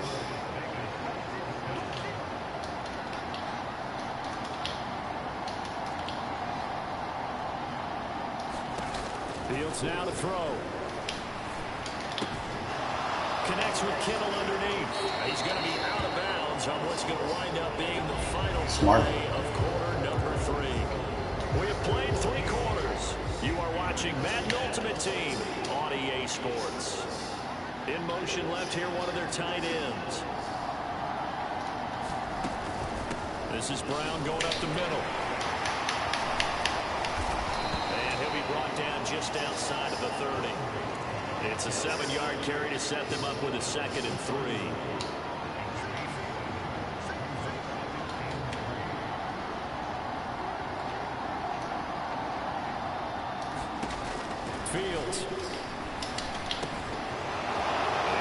Fields now to throw. Connects with Kittle underneath. He's going to be out of bounds on what's going to wind up being the final play of quarter number 3. We have played 3 quarters. You are watching Madden Ultimate Team on EA Sports. In motion left here, one of their tight ends. This is Brown going up the middle. And he'll be brought down just outside of the 30. It's a 7-yard carry to set them up with a second and 3. Fields.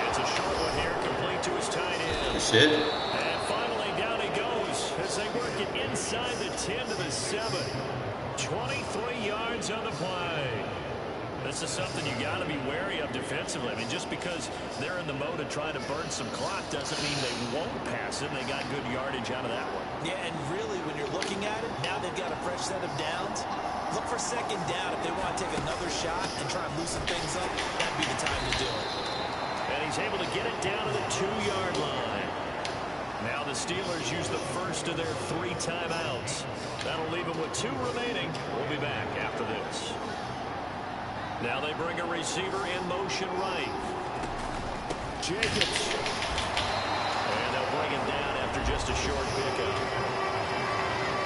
It's a short one here, complete to his tight end. Shit. And finally down he goes as they work it inside the 10 to the 7. 23 yards on the play. This is something you got to be wary of defensively. I mean, just because they're in the mode of trying to burn some clock doesn't mean they won't pass it. They got good yardage out of that one. Yeah, and really, when you're looking at it, now they've got a fresh set of downs. Look for second down if they want to take another shot and try and loosen things up. That'd be the time to do it. And he's able to get it down to the 2-yard line. Now the Steelers use the first of their 3 timeouts. That'll leave them with 2 remaining. We'll be back after this. Now they bring a receiver in motion right. Jacobs. And they'll bring him down after just a short pickup.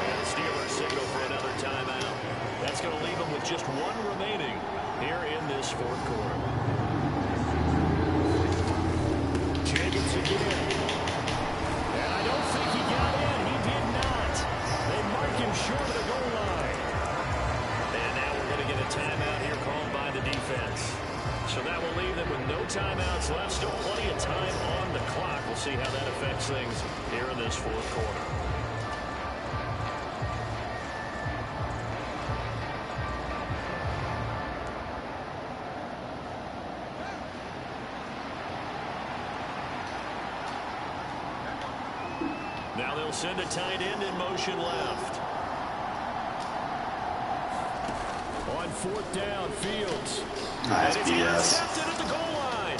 And the Steelers signal for another timeout. That's going to leave them with just 1 remaining here in this fourth quarter. Jacobs again. And I don't think he got in. He did not. They mark him short of the goal line. And now we're going to get a timeout here called by the defense. So that will leave them with no timeouts left. Still plenty of time on the clock. We'll see how that affects things here in this fourth quarter. Now they'll send a tight end in motion left. On 4th down, Fields. Nice and it's intercepted at the goal line.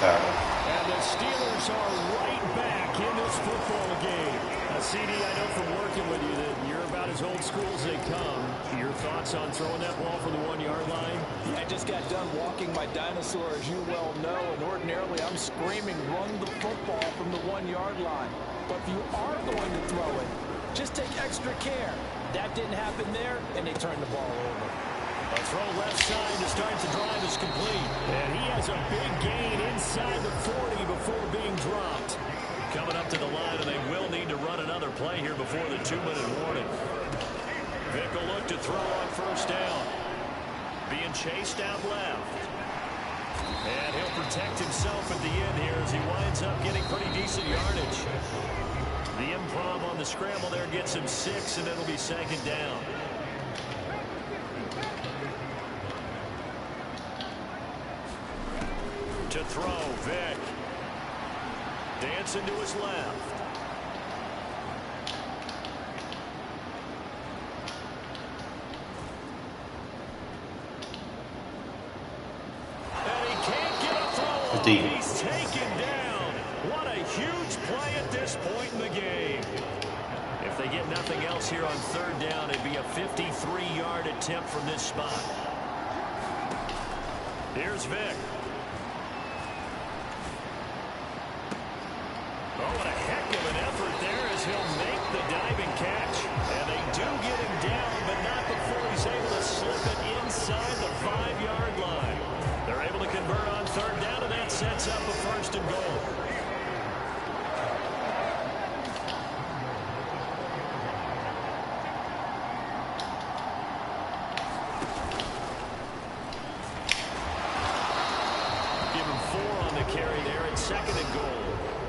And the Steelers are right back in this football game. CD, I know from working with you that you're about as old school as they come. Your thoughts on throwing that ball for the 1-yard line? Yeah, I just got done walking my dinosaur, as you well know, and ordinarily I'm screaming, run the football from the 1-yard line. But if you are going to throw it, just take extra care. That didn't happen there, and they turned the ball over. A throw left side to start the drive is complete. And he has a big gain inside the 40 before being dropped. Coming up to the line, and they will need to run another play here before the 2-minute warning. Vick will look to throw on first down. Being chased out left. And he'll protect himself at the end here as he winds up getting pretty decent yardage. The improv on the scramble there gets him 6, and it'll be second down. To throw, Vick. Dancing to his left. And he can't get a throw off. He's taken down. What a huge play at this point in the game. If they get nothing else here on 3rd down, it'd be a 53-yard attempt from this spot. Here's Vic. Oh, what a heck of an effort there as he'll make the diving catch. And they do get him down, but not before he's able to slip it inside the 5-yard line. They're able to convert on third down, and that sets up a 1st and goal. Give him 4 on the carry there at 2nd and goal.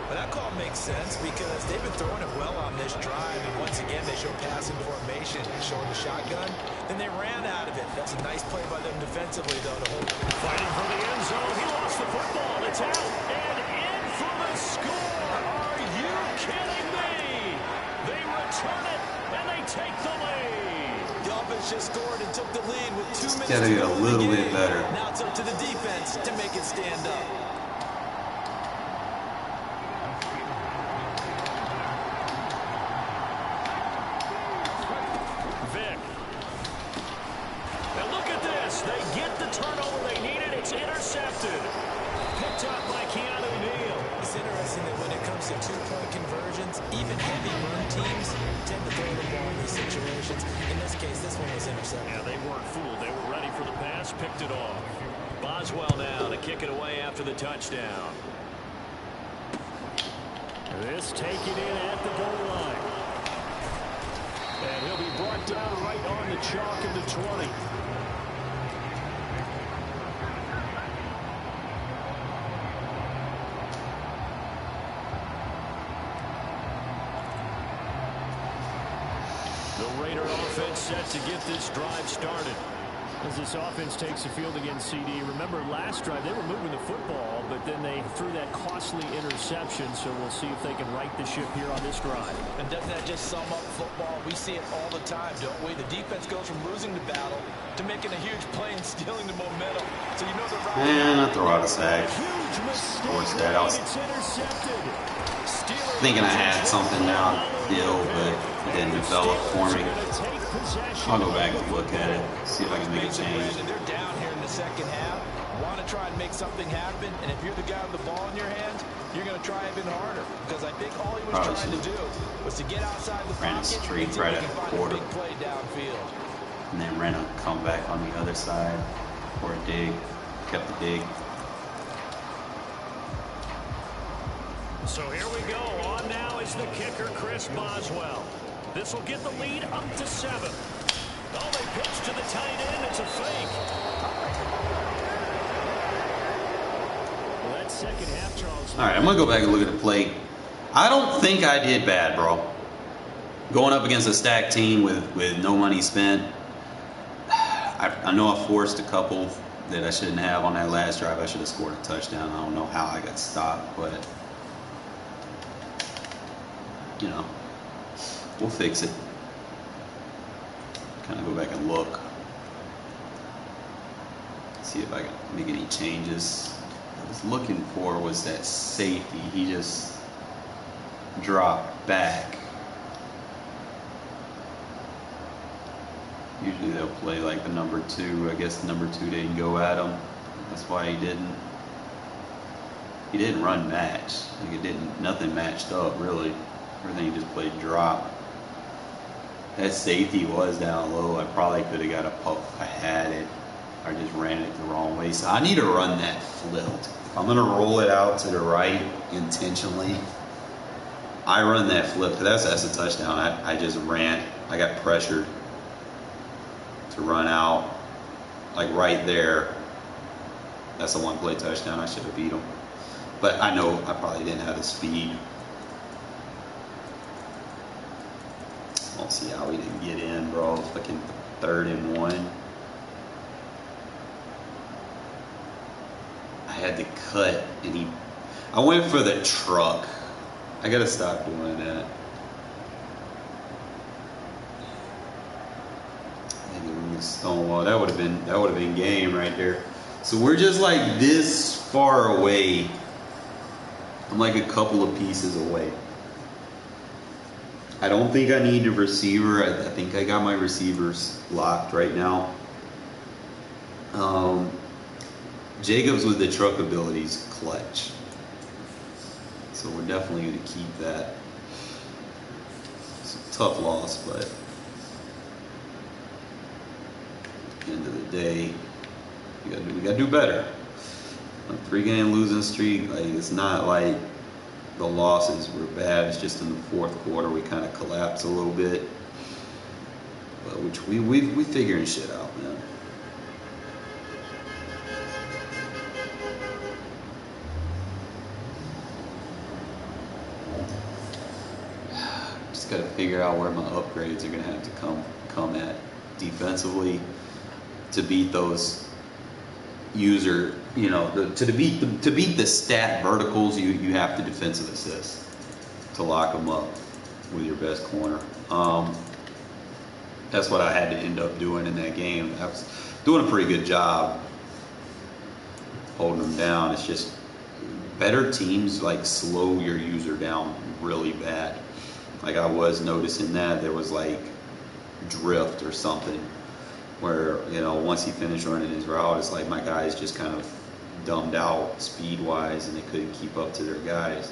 But that call makes sense because they've been throwing it well on this drive, and once again they show passing formation, showing the shotgun. Then they ran out of it. That's a nice play by them defensively, though, to hold. Fighting for the end zone. He lost the football. It's out and in for the score. Are you kidding me? They return it and they take the lead. The offense just scored and took the lead with 2 minutes Gotta to get go a in the little bit game. better. Now it's up to the defense to make it stand up. Vic. Now look at this. They get the turnover they needed. It's intercepted. Picked up by Keanu Neal. It's interesting that when it comes to 2-point conversions, even heavy run teams tend to throw the ball in these situations. In this case, this one was intercepted. Yeah, they weren't fooled. They were ready for the pass, picked it off. Boswell now to kick it away after the touchdown. This taken in at the goal line. And he'll be brought down right on the chalk of the 20. The Raider offense set to get this drive started. As this offense takes the field against CD, remember last drive they were moving the football, but then they threw that costly interception, so we'll see if they can right the ship here on this drive. And doesn't that just sum up football? We see it all the time, don't we? The defense goes from losing the battle to making a huge play and stealing the momentum. So you know the right. Man, I throw out a sack. Huge mistake. Force that. I was It's intercepted. Steelers thinking I had something downfield, but it didn't develop for me. I'll go back and look at it, see if I can make a change. They're down here in the second half. Want to try and make something happen, and if you're the guy with the ball in your hands, you're going to try even harder. Because I think all he was trying to do was to get outside the ran a pocket streak and see if right he at can the find a quarter. big play downfield. And then ran a comeback on the other side for a dig. Kept the dig. So here we go. On now is the kicker, Chris Boswell. This will get the lead up to 7. Oh, they pitch to the tight end. It's a fake. Well, that second half, Charles. All right, I'm going to go back and look at the play. I don't think I did bad, bro. Going up against a stacked team with no money spent. I know I forced a couple that I shouldn't have on that last drive. I should have scored a touchdown. I don't know how I got stopped, but, you know, we'll fix it. Kind of go back and look. See if I can make any changes. What I was looking for was that safety. He just dropped back. Usually they'll play like the number 2. I guess the number 2 didn't go at him. That's why he didn't. He didn't run match. Like it didn't. Nothing matched up really. Everything just played drop. That safety was down low. I probably could have got a puck if I had it. I just ran it the wrong way. So I need to run that flipped. If I'm gonna roll it out to the right intentionally, I run that flip. That's a touchdown. I just ran. I got pressured to run out, like right there. That's a one-play touchdown. I should have beat him. But I know I probably didn't have the speed. I don't see how we didn't get in, bro. Fucking 3rd and 1. I had to cut, and I went for the truck. I gotta stop doing that. Stonewall. That would have been game right there. So we're just like this far away. I'm like a couple of pieces away. I don't think I need a receiver. I think I got my receivers locked right now. Jacobs with the truck abilities, clutch. So we're definitely going to keep that. It's a tough loss, but at the end of the day, we gotta do better. A 3-game losing streak, like it's not like the losses were bad. It's just in the fourth quarter we kind of collapsed a little bit, but which we figuring shit out, man. Just got to figure out where my upgrades are gonna have to come at defensively to beat those user, you know, to beat the stat verticals. You have to defensive assist to lock them up with your best corner. That's what I had to end up doing in that game. I was doing a pretty good job holding them down. It's just better teams like slow your user down really bad. Like I was noticing that there was like drift or something where, you know, once he finished running his route, it's like my guys just kind of dumbed out speed wise and they couldn't keep up to their guys.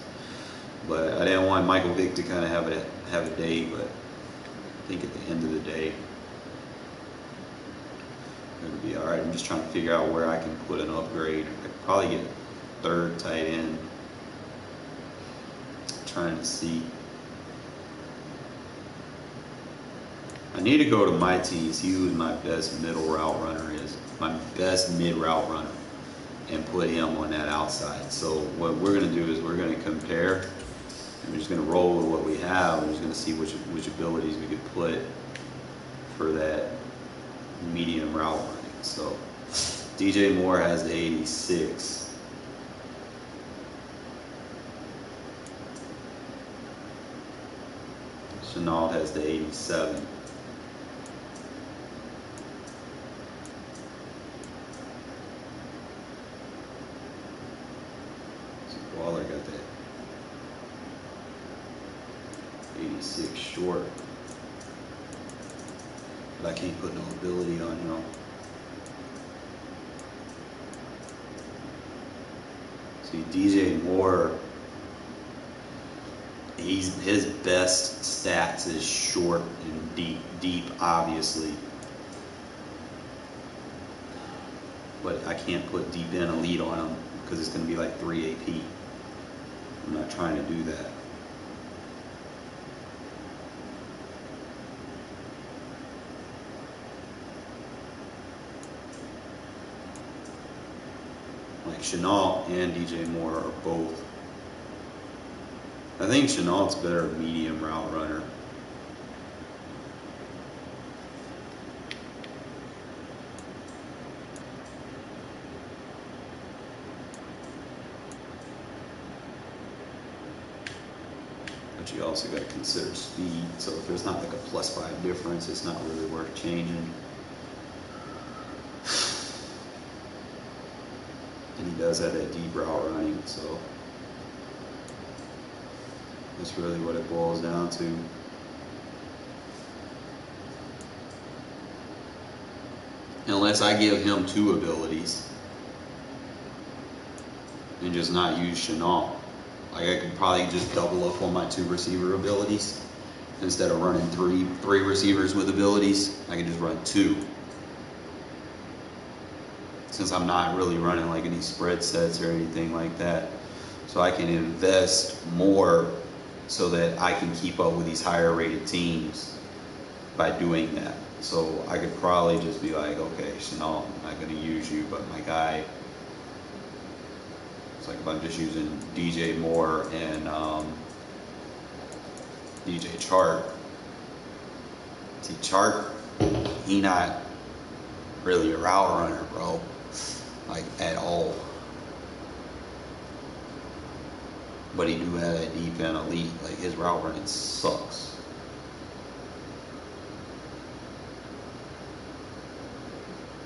But I didn't want Michael Vick to kind of have a day, but I think at the end of the day it'll be all right. I'm just trying to figure out where I can put an upgrade. I could probably get third tight end. Trying to see. I need to go to my team, see who my best middle route runner is, my best mid route runner, and put him on that outside. So what we're going to do is we're going to compare, and we're just going to roll with what we have. We're just going to see which abilities we could put for that medium route running. So DJ Moore has the 86. Chenault has the 87. Waller got that 86 short, but I can't put no ability on him. See, DJ Moore, his best stats is short and deep, obviously. But I can't put deep in elite on him because it's going to be like 3 AP. I'm not trying to do that. Like Chenault and DJ Moore are both. I think Chenault's better medium route runner. But you also got to consider speed. So if there's not like a +5 difference, it's not really worth changing. And he does have that deep route running, so that's really what it boils down to. Unless I give him 2 abilities and just not use Chenault. Like I could probably just double up on my 2 receiver abilities. Instead of running three receivers with abilities, I can just run 2. Since I'm not really running like any spread sets or anything like that. So I can invest more so that I can keep up with these higher rated teams by doing that. So I could probably just be like, okay, Chenault, I'm not going to use you, but my guy, it's like if I'm just using DJ Moore and DJ Chark. See, Chark, he not really a route runner, bro. Like, at all. But he do have that deep and elite. Like, his route running sucks.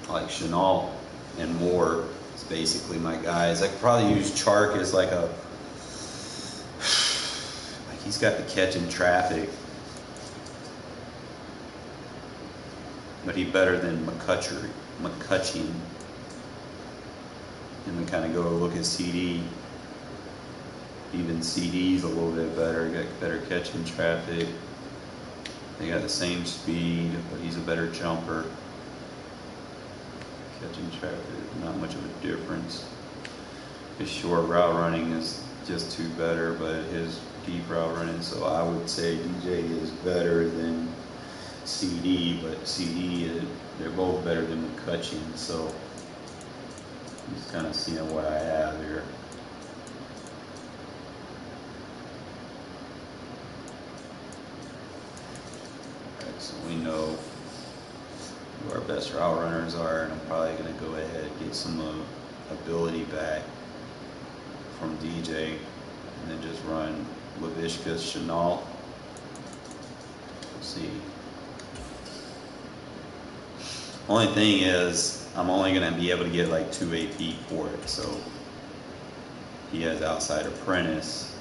Like, Chenault and Moore is basically my guys. I could probably use Chark as like a... Like, he's got the catch in traffic. But he's better than McCutcheon. And we kind of go look at CD. Even CD's a little bit better, got better catching traffic. They got the same speed, but he's a better jumper. Catching traffic, not much of a difference. His short route running is just too better, but his deep route running, so I would say DJ is better than CD, but CD, they're both better than McCutcheon, so I'm just kind of seeing what I have here. Alright, so we know who our best route runners are, and I'm probably going to go ahead and get some ability back from DJ, and then just run Laviska, Chenault. Let's see. Only thing is, I'm only going to be able to get like 2 AP for it, so he has outside apprentice,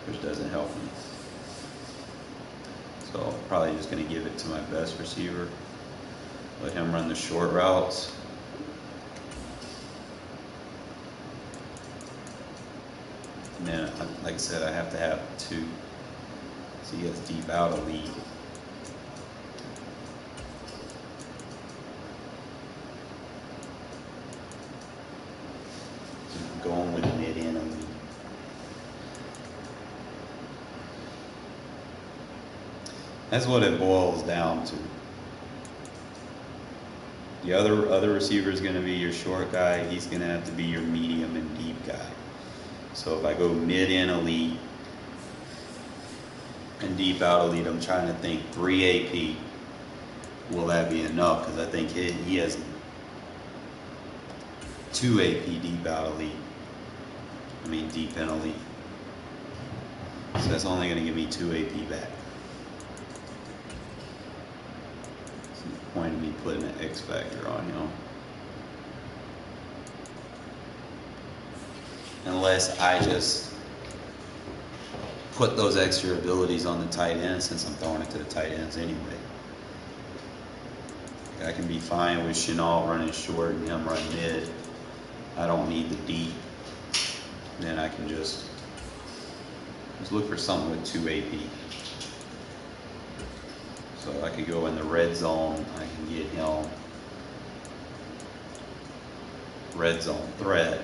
which doesn't help me. So I'm probably just going to give it to my best receiver. Let him run the short routes. And then, like I said, I have to have 2. So he has deep out elite. So I'm going with mid-in elite. That's what it boils down to. The other receiver is going to be your short guy. He's going to have to be your medium and deep guy. So if I go mid-in elite and deep out elite, I'm trying to think 3 AP. Will that be enough? Because I think he has 2 AP deep out elite. I mean deep in elite. So that's only going to give me 2 AP back. Point of me putting an X factor on him, unless I just put those extra abilities on the tight end, since I'm throwing it to the tight ends anyway. I can be fine with Chenault running short and him run mid. I don't need the deep. Then I can just look for something with 2 AP. So I could go in the red zone, I can get him red zone threat.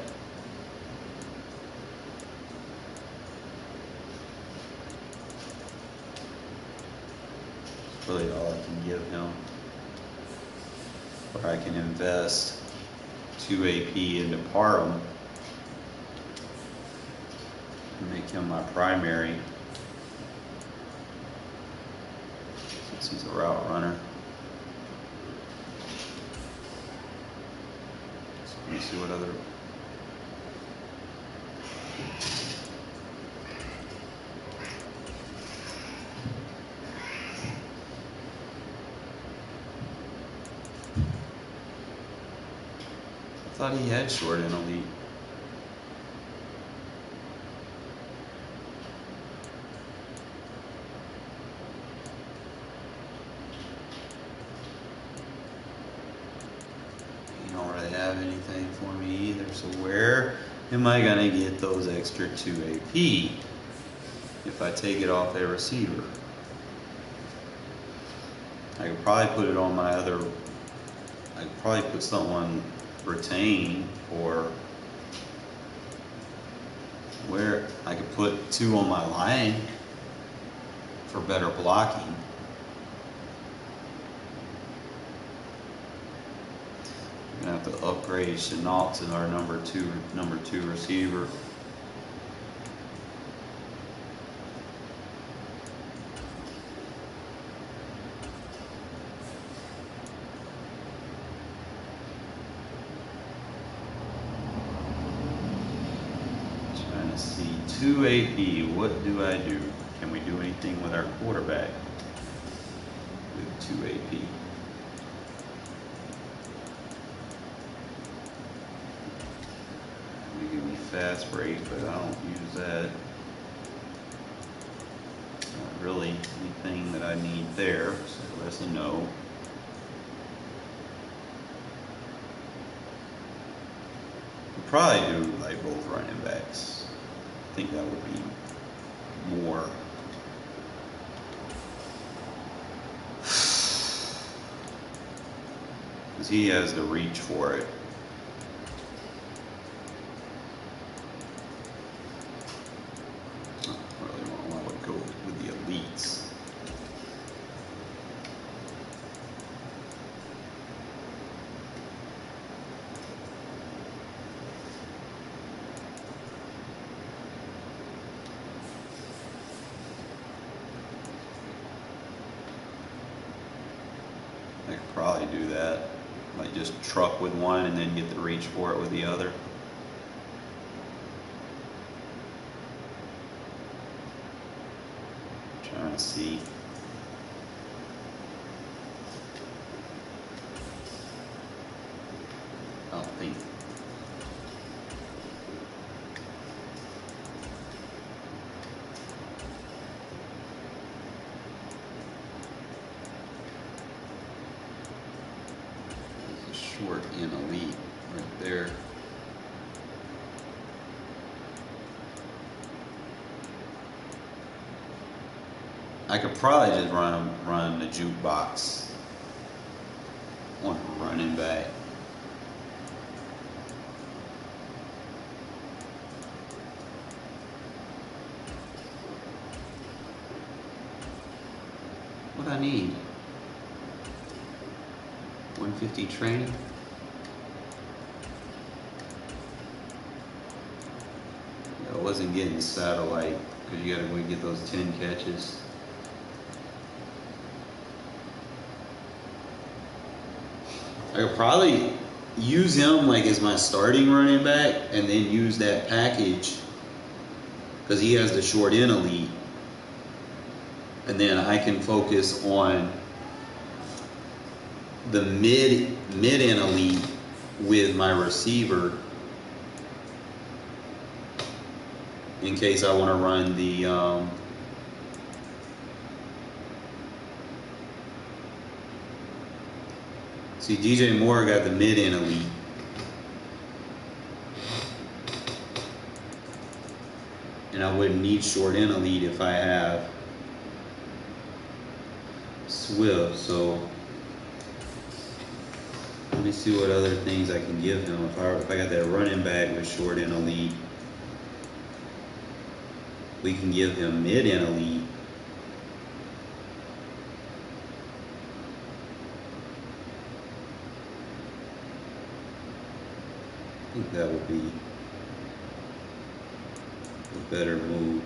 That's really all I can give him. Or I can invest 2 AP into Parham and make him my primary. He's a route runner. So let me see what other. I thought he had short in elite. Anything for me either, so where am I going to get those extra 2 AP if I take it off a receiver? I could probably put it on my other, I could probably put something on retain, or where I could put 2 on my line for better blocking. Gonna have to upgrade Chenault to our number two receiver. Trying to see 2 AP. What do I do? Can we do anything with our quarterback with 2 AP? Fast break, but I don't use that. Not really anything that I need there, so that's a no. Probably do like both running backs. I think that would be more. Because he has the reach for it. I would go with the elites. I could probably do that. Like just truck with one and then get the reach for it with the other. Trying to see. I don't think. Short and elite right there. I could probably just run the jukebox on running back. What I need? 150 training. I wasn't getting satellite because you gotta go get those 10 catches. I could probably use him like as my starting running back and then use that package because he has the short end elite. And then I can focus on the mid end elite with my receiver in case I want to run the see, DJ Moore got the mid end elite. And I wouldn't need short end elite if I have Swift. So let me see what other things I can give him. If I got that running back with short end elite, we can give him mid end elite. I think that would be a better move.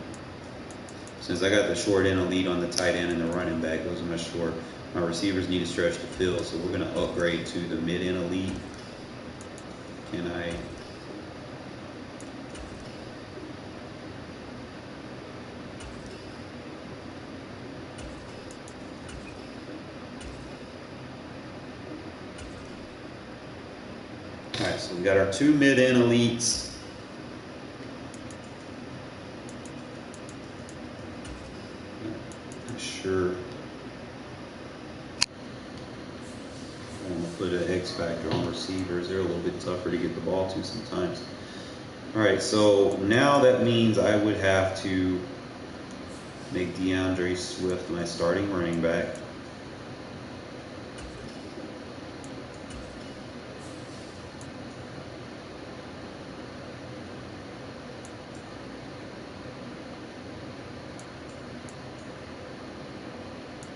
Since I got the short end elite on the tight end and the running back, those are my short. My receivers need to stretch the field, so we're going to upgrade to the mid end elite. Can I? All right, so we got our two mid end elites. Sure. I'm going to put an X factor on receivers. They're a little bit tougher to get the ball to sometimes. All right, so now that means I would have to make DeAndre Swift my starting running back.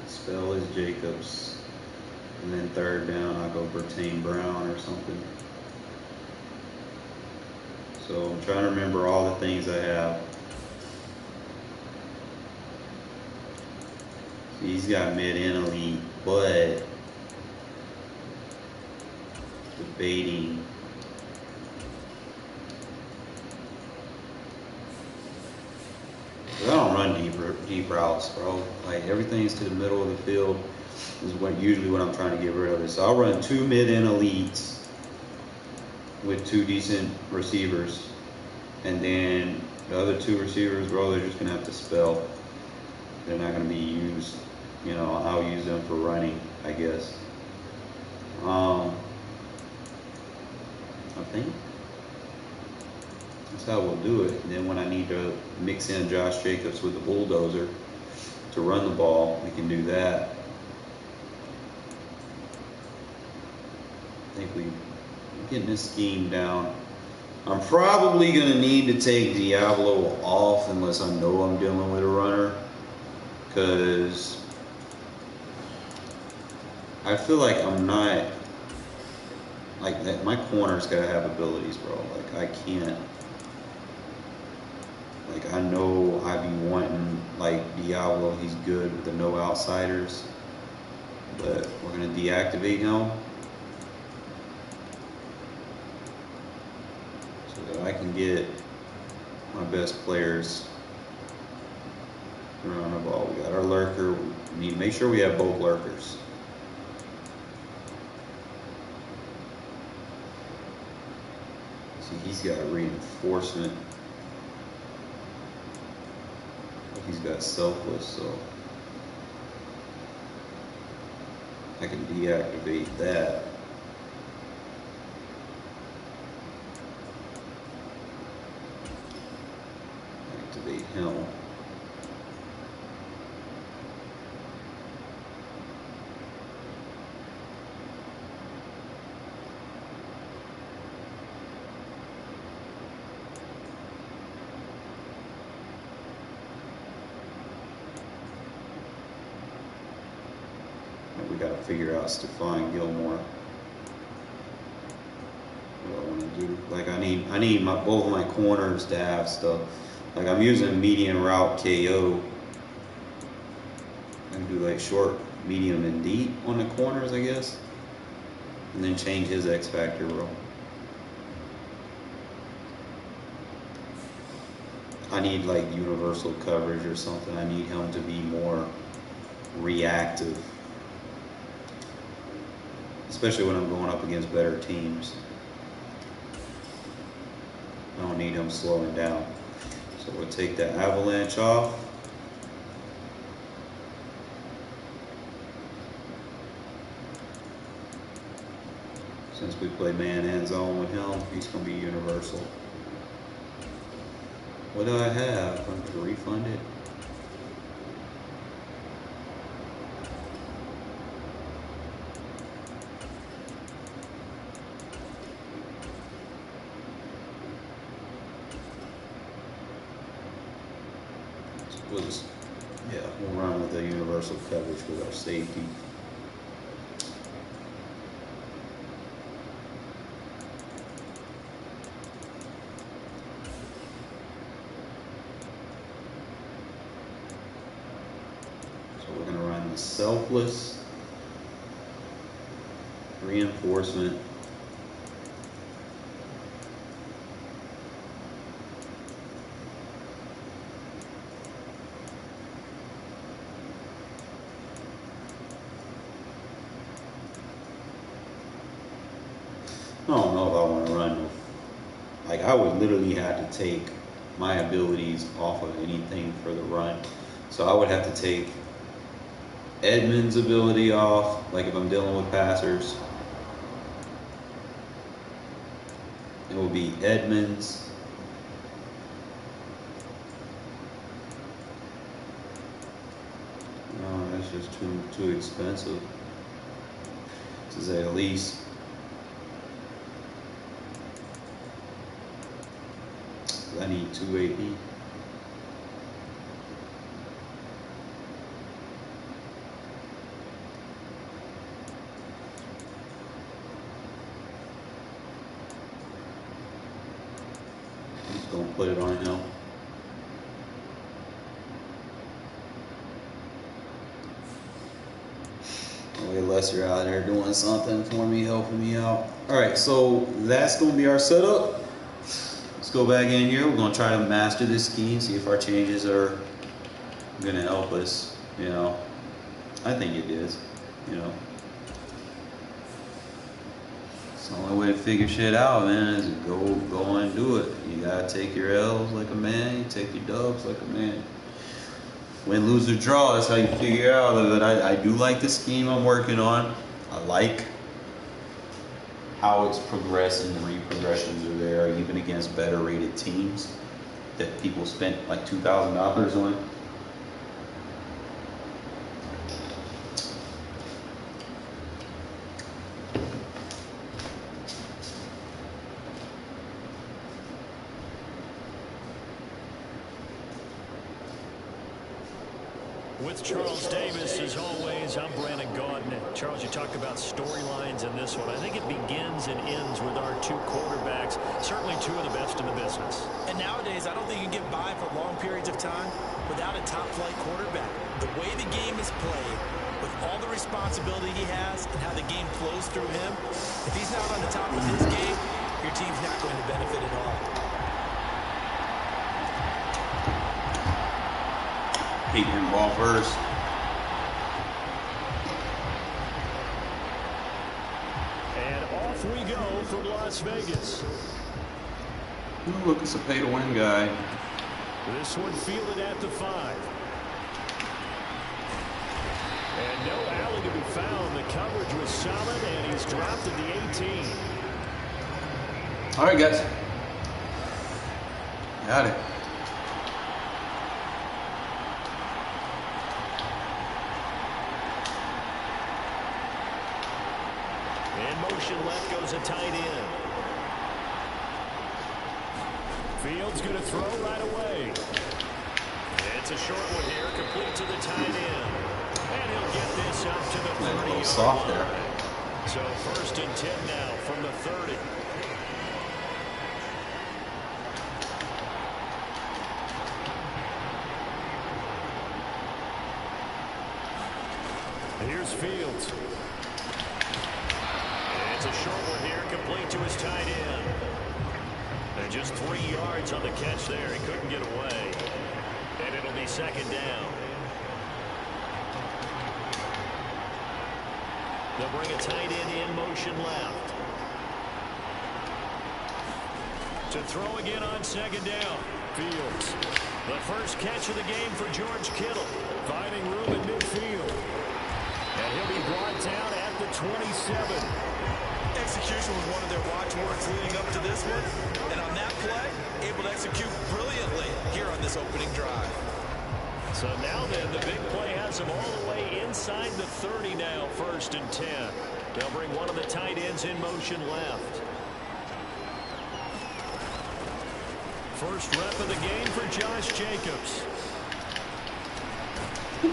Spell is Jacobs, and then third down I'll go Bertain Brown or something. So I'm trying to remember all the things I have. He's got mid and elite, but debating. I don't run deep routes, bro. Like everything's to the middle of the field is usually what I'm trying to get rid of. So I'll run two mid and elites with two decent receivers, and then the other two receivers, bro, they're just gonna have to spell. They're not gonna be used. You know, I'll use them for running, I guess. I think. That's how we'll do it. And then when I need to mix in Josh Jacobs with the bulldozer to run the ball, we can do that. I think we're getting this scheme down. I'm probably going to need to take Diablo off unless I know I'm dealing with a runner, because I feel like I'm not, like, that. My corner's got to have abilities, bro. Like, I can't, like, I know I be wanting, like, Diablo, he's good with the no outsiders, but we're going to deactivate him so that I can get my best players around the ball. We got our lurker. We need to make sure we have both lurkers. See, he's got reinforcement. He's got selfless, so I can deactivate that. Activate him. We gotta figure out Stephon Gilmore. What I want to do? Like, I need both my corners to have stuff. Like, I'm using medium route KO. I can do like short, medium, and deep on the corners, I guess, and then change his X factor role. I need like universal coverage or something. I need him to be more reactive, especially when I'm going up against better teams. I don't need him slowing down. So we'll take the avalanche off. Since we play man and zone with him, he's going to be universal. What do I have? I'm going to refund it. We'll run with the universal coverage with our safety. So we're going to run the selfless, reinforcement, I don't know if I want to run. Like, I would literally have to take my abilities off of anything for the run. So I would have to take Edmonds' ability off, like if I'm dealing with passers. It will be Edmonds. No, that's just too expensive. This is at least. I need 2 AP. I'm just gonna put it on him. Way Lesser out there doing something for me, helping me out. All right, so that's gonna be our setup. Go back in here. We're going to try to master this scheme, see if our changes are going to help us. You know, I think it is. You know, it's the only way to figure shit out, man, is to go and do it. You got to take your L's like a man, you take your dubs like a man. Win, lose, or draw, that's how you figure out of it. I do like the scheme I'm working on. I like how it's progressing, the reprogressions are there, even against better rated teams that people spent like $2,000 on. With Charles Davis, as always, I'm Brandon Gaudin. Charles, you talked about storylines in this one. I think it begins and ends with our two quarterbacks, certainly two of the best in the business. And nowadays, I don't think you can get by for long periods of time without a top-flight quarterback. The way the game is played, with all the responsibility he has and how the game flows through him, if he's not on the top of his game, your team's not going to benefit at all. Keep him ball first. And off we go from Las Vegas. Ooh, look, it's a pay-to-win guy. This one fielded at the 5. And no alley to be found. The coverage was solid, and he's dropped at the 18. All right, guys. Got it. In motion left goes a tight end. Fields going to throw right away. It's a short one here, complete to the tight end. And he'll get this up to the 30. A little soft there. So 1st and 10 now from the 30. Here's Fields. It's a short one here, complete to his tight end. And just 3 yards on the catch there. He couldn't get away. And it'll be 2nd down. They'll bring a tight end in motion left. To throw again on 2nd down. Fields. The first catch of the game for George Kittle. Finding room in midfield. And he'll be brought down at the 27. Execution was one of their watchwords leading up to this one. And on that play, able to execute brilliantly here on this opening drive. So now then, the big play has him all the way inside the 30 now, 1st and 10. They'll bring one of the tight ends in motion left. First rep of the game for Josh Jacobs.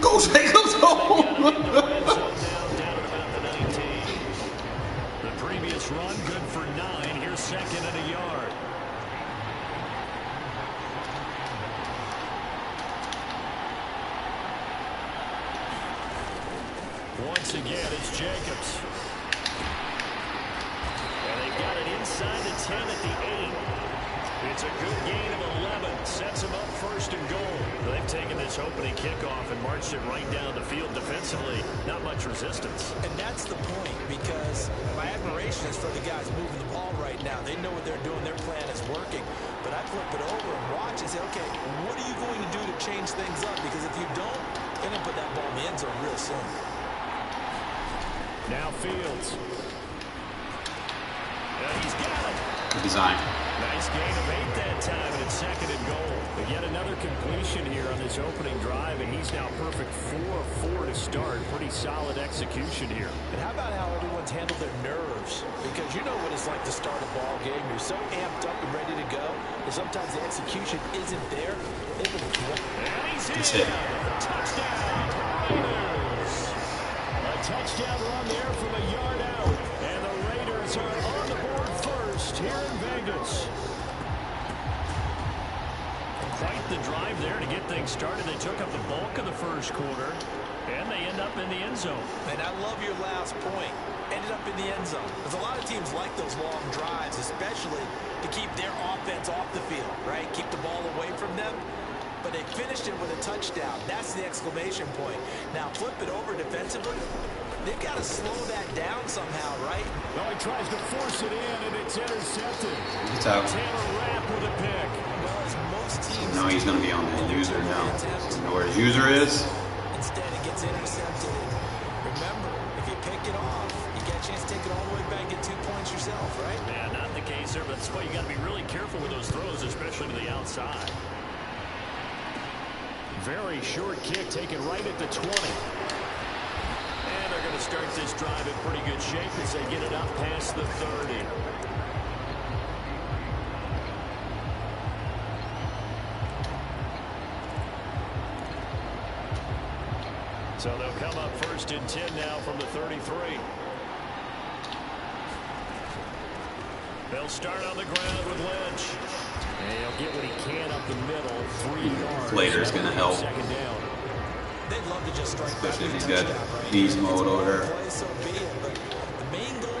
Go Jacobs! Down at about the 19. The previous run, good for 9. Here's 2nd and a yard. Once again, it's Jacobs. And they've got it inside the 10 at the 8. It's a good gain of 11. Sets them up 1st and goal. They've taken this opening kickoff and marched it right down the field defensively. Not much resistance. And that's the point, because my admiration is for the guys moving the ball right now. They know what they're doing. Their plan is working. But I flip it over and watch and say, okay, what are you going to do to change things up? Because if you don't, they're going to put that ball in the end zone real soon. Now Fields. And he's got it. Good design. Nice gain of 8 that time, and it's 2nd and goal. But yet another completion here on this opening drive, and he's now perfect 4 of 4 to start. Pretty solid execution here. And how about how everyone's handled their nerves? Because you know what it's like to start a ball game. You're so amped up and ready to go, and sometimes the execution isn't there. They've been and he's in. Touchdown, Raiders. A touchdown run there from a yard out, and the Raiders are on the board first here in Vegas. Quite the drive there to get things started. They took up the bulk of the first quarter, and they end up in the end zone. And I love your last point. Ended up in the end zone. Because a lot of teams like those long drives, especially to keep their offense off the field, right? Keep the ball away from them. But they finished it with a touchdown. That's the exclamation point. Now flip it over defensively. They've got to slow that down somehow, right? No, he tries to force it in, and it's intercepted. It's out. Taylor Rapp with a pick. Well, as most teams... No, he's going to be on the user now. Doesn't know where his user is. Instead, it gets intercepted. Remember, if you pick it off, you get a chance to take it all the way back and get 2 points yourself. pass there, but that's why you got to be really careful with those throws, especially to the outside. Very short kick taken right at the 20. And they're going to start this drive in pretty good shape as they get it up past the 30. So they'll come up 1st and 10 now from the 33. They'll start on the ground with Lynch. And he'll get what he can up the middle, 3 yards. Later's going to help. Second down. They'd love to just strike back. Especially if he's got beast mode over there. So be it, but the main goal,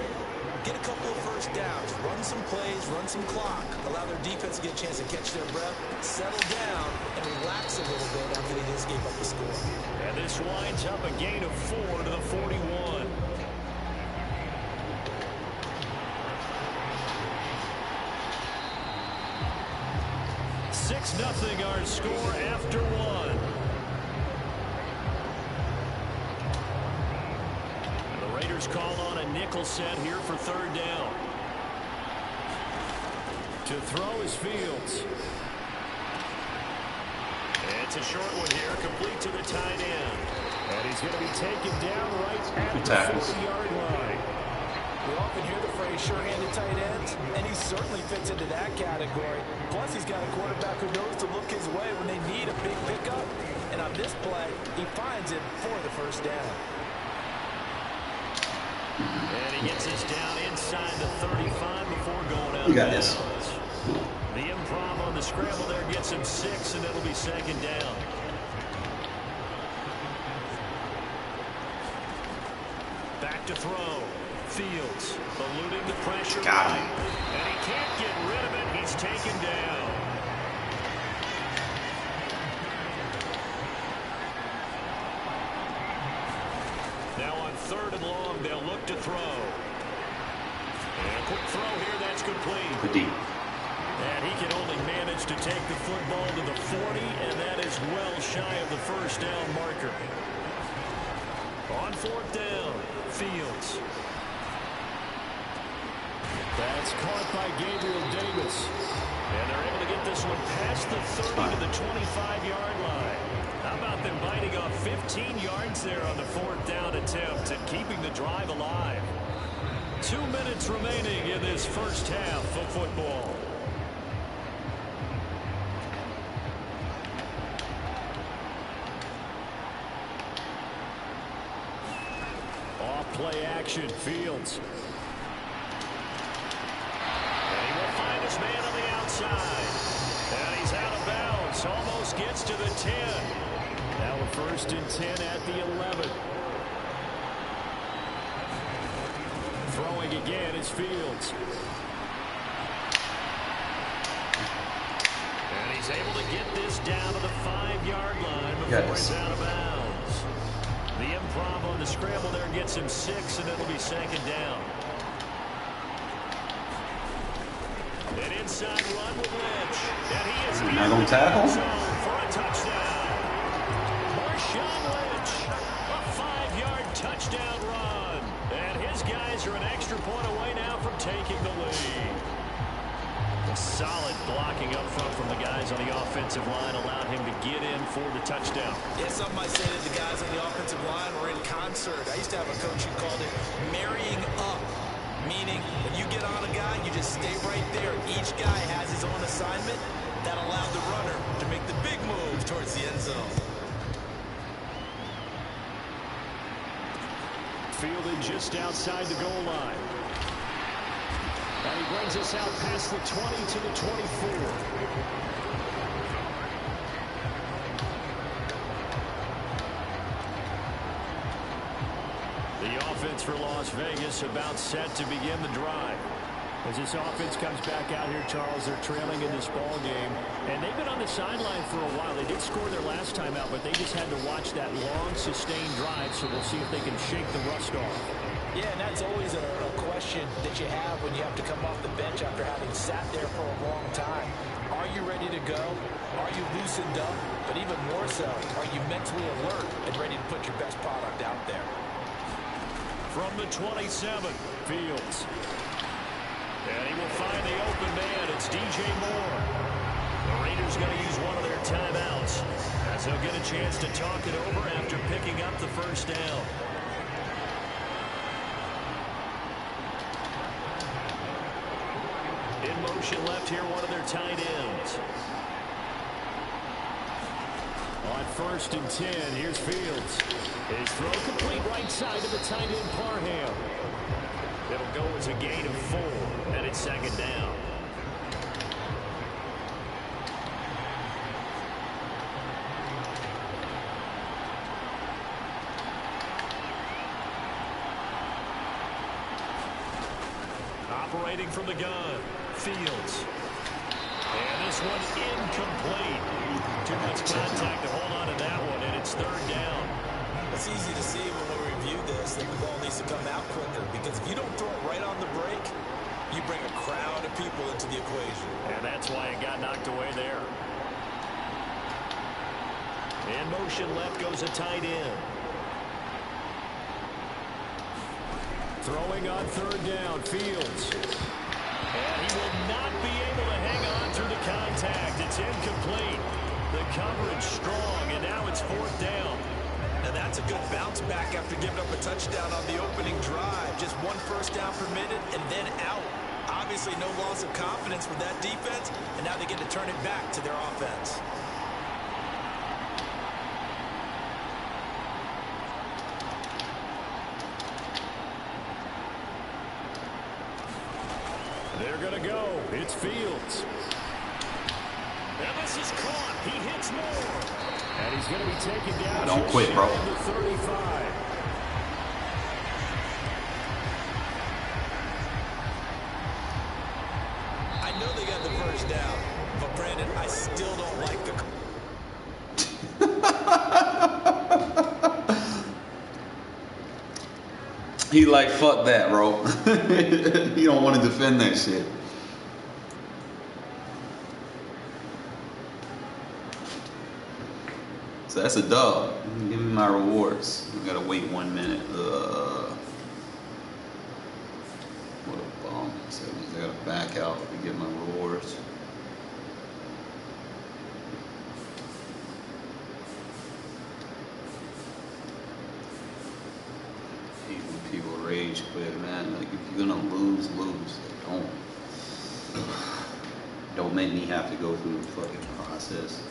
get a couple of first downs, run some plays, run some clock, allow their defense to get a chance to catch their breath, settle down, and relax a little bit after they just gave up the score. And this winds up a gain of 4 to the 41. Nothing our score after 1. And the Raiders call on a nickel set here for 3rd down. To throw is Fields. It's a short one here, complete to the tight end. And he's going to be taken down right at the 40-yard line. We often hear the phrase sure-handed tight ends, and he certainly fits into that category. Plus, he's got a quarterback who knows to look his way when they need a big pickup. And on this play, he finds it for the 1st down. And he gets us down inside the 35 before going out. You got this. The improv on the scramble there gets him 6, and it'll be 2nd down. Back to throw. Fields eluding the pressure. Got him. And he can't get rid of it. He's taken down. Now on 3rd and long, they'll look to throw. And a quick throw here, that's complete. Good deep. And he can only manage to take the football to the 40, and that is well shy of the 1st down marker. On 4th down, Fields. That's caught by Gabriel Davis. And they're able to get this one past the 30 to the 25-yard line. How about them biting off 15 yards there on the 4th down attempt and keeping the drive alive? 2 minutes remaining in this 1st half of football. Off play action, Fields. Man on the outside. And he's out of bounds. Almost gets to the 10. Now a 1st and 10 at the 11. Throwing again is Fields. And he's able to get this down to the 5-yard line before he's out of bounds. The improv on the scramble there gets him 6, and it'll be 2nd down. An inside run with Lynch. And he is not going to tackle for a touchdown. Marshawn Lynch, a 5-yard touchdown run. And his guys are an extra point away now from taking the lead. A solid blocking up front from the guys on the offensive line allowed him to get in for the touchdown. Yeah, some might say that the guys on the offensive line were in concert. I used to have a coach who called it marrying up. Meaning, when you get on a guy, you just stay right there. Each guy has his own assignment that allowed the runner to make the big move towards the end zone. Fielded just outside the goal line. And he brings us out past the 20 to the 24. Offense for Las Vegas about set to begin the drive. As this offense comes back out here, Charles, they're trailing in this ball game. And they've been on the sideline for a while. They did score their last time out, but they just had to watch that long, sustained drive, so we'll see if they can shake the rust off. Yeah, and that's always a question that you have when you have to come off the bench after having sat there for a long time. Are you ready to go? Are you loosened up? But even more so, are you mentally alert and ready to put your best product out there? From the 27, Fields. And he will find the open man. It's DJ Moore. The Raiders going to use one of their timeouts as he'll get a chance to talk it over after picking up the first down. In motion left here, one of their tight ends. On 1st and 10, here's Fields. His throw complete right side to the tight end, Parham. It'll go as a gain of 4, and it's 2nd down. Operating from the gun, Fields. And this one incomplete. Too much contact to hold on to that one, and it's 3rd down. It's easy to see when we review this that the ball needs to come out quicker, because if you don't throw it right on the break, you bring a crowd of people into the equation. And that's why it got knocked away there. In motion left goes a tight end. Throwing on 3rd down, Fields. And he will not be able to hang on through the contact. It's incomplete. The coverage strong, and now it's 4th down. Now that's a good bounce back after giving up a touchdown on the opening drive. Just 1 first down permitted and then out. Obviously no loss of confidence with that defense, and now they get to turn it back to their offense. They're going to go. It's Fields. And this is caught. He hits Moore. And he's going to be taken down. Don't quit, bro. To 35. I know they got the first down, but Brandon, I still don't like the... He like, fuck that, bro. He don't want to defend that shit. So that's a dub. Give me my rewards. I gotta wait 1 minute. What a bum. So I gotta back out to get my rewards. People rage quit, man. Like, if you're gonna lose. Like, don't make me have to go through the fucking process.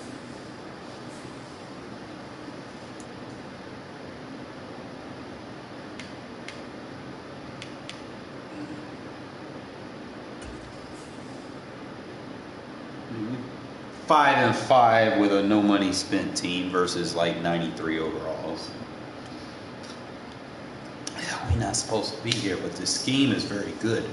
Mm-hmm. 5-5 with a no money spent team versus like 93 overalls. We're not supposed to be here, but this scheme is very good.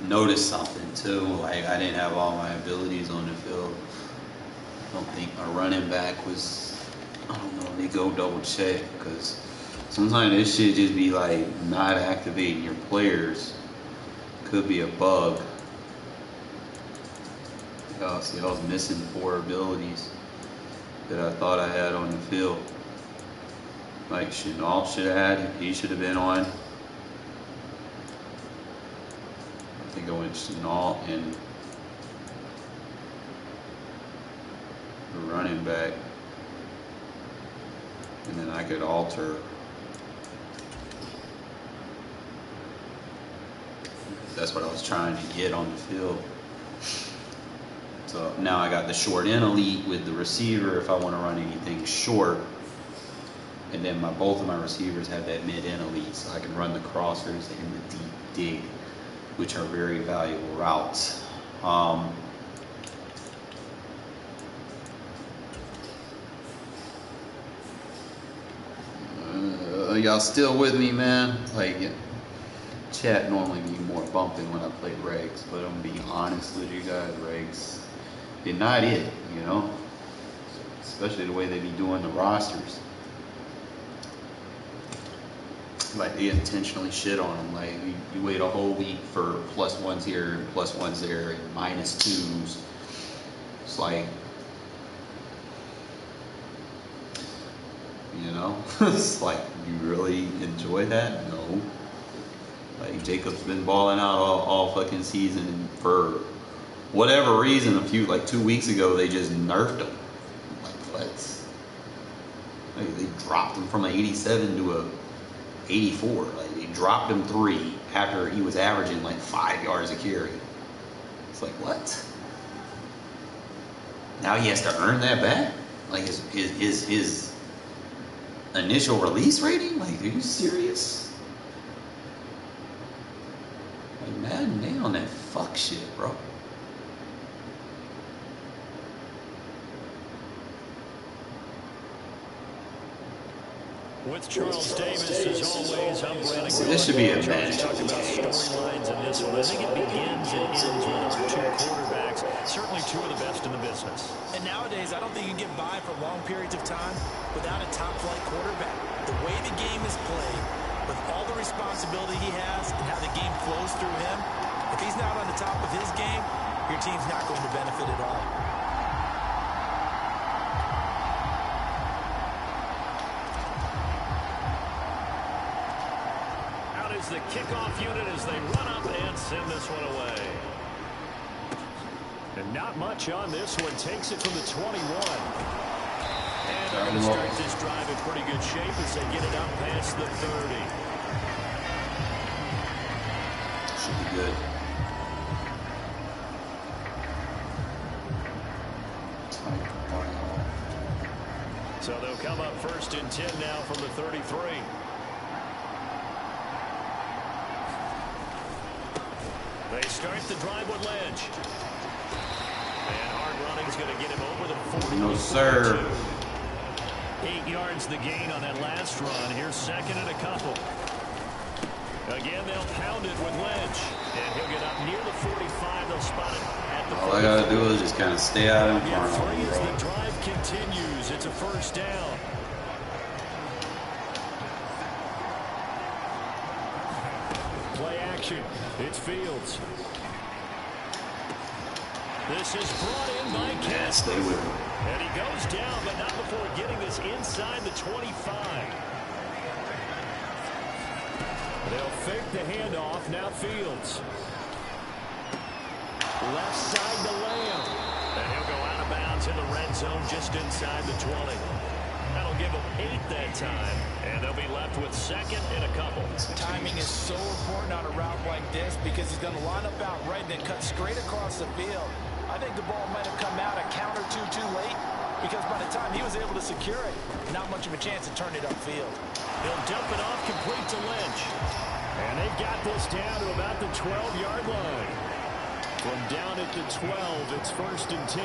I noticed something too, like I didn't have all my abilities on the field. I don't think my running back was, I don't know, they go double check, because sometimes this shit just be like not activating your players. Could be a bug. See, I was missing 4 abilities that I thought I had on the field. Like Chenault should have had, he should have been on. I think I went Chenault and the running back. And then I could alter. That's what I was trying to get on the field. So now I got the short end elite with the receiver if I want to run anything short. And then both of my receivers have that mid end elite, so I can run the crossers and the deep dig, which are very valuable routes. Y'all still with me, man? Like, chat normally be more bumping when I play Regs, but I'm gonna be honest with you guys, Regs, they're not it, you know? Especially the way they be doing the rosters. Like they intentionally shit on him. Like you wait a whole week for +1s here and +1s there and -2s. It's like, you know, it's like, you really enjoy that? No. Like Jacob's been balling out all fucking season, and for whatever reason, like 2 weeks ago, they just nerfed him. Like what? Like they dropped him from an 87 to a 84. Like they dropped him 3 after he was averaging like 5 yards a carry. It's like, what? Now he has to earn that back? Like his initial release rating? Like, are you serious? Like, Madden, they on that fuck shit, bro. With Charles Davis, as always, I'm Brandon. So this should be a match. Talk about storylines in this one. I think it begins and ends with our 2 quarterbacks. Certainly 2 of the best in the business. And nowadays, I don't think you can get by for long periods of time without a top-flight quarterback. The way the game is played, with all the responsibility he has and how the game flows through him, if he's not on the top of his game, your team's not going to benefit at all. The kickoff unit as they run up and send this one away. And not much on this one. Takes it from the 21. And they're going to start this drive in pretty good shape as they get it up past the 30. Should be good. So they'll come up 1st and 10 now from the 33. They start the drive with Lynch. And hard running's going to get him over the 40. No, sir. 8 yards the gain on that last run. Here's 2nd and a couple. Again, they'll pound it with Lynch. And he'll get up near the 45. They'll spot it at the 45. All I got to do is just kind of stay out in front of him, As bro. the drive continues, it's a 1st down. Play action. It's Fields. This is brought in by Carr. Yeah, stay with him. And he goes down, but not before getting this inside the 25. They'll fake the handoff. Now Fields. Left side to Lamb. And he'll go out of bounds in the red zone just inside the 20. That'll give them 8 that time. And they'll be left with 2nd and a couple. Timing is so important on a route like this because he's going to line up out right and then cut straight across the field. I think the ball might have come out a count or 2 too late because by the time he was able to secure it, not much of a chance to turn it upfield. He'll dump it off complete to Lynch. And they've got this down to about the 12-yard line. From down at the 12, it's 1st and 10.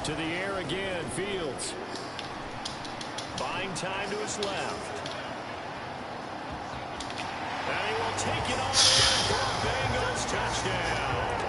To the air again, Fields. Buying time to his left. And he will take it on in for a Bengals touchdown.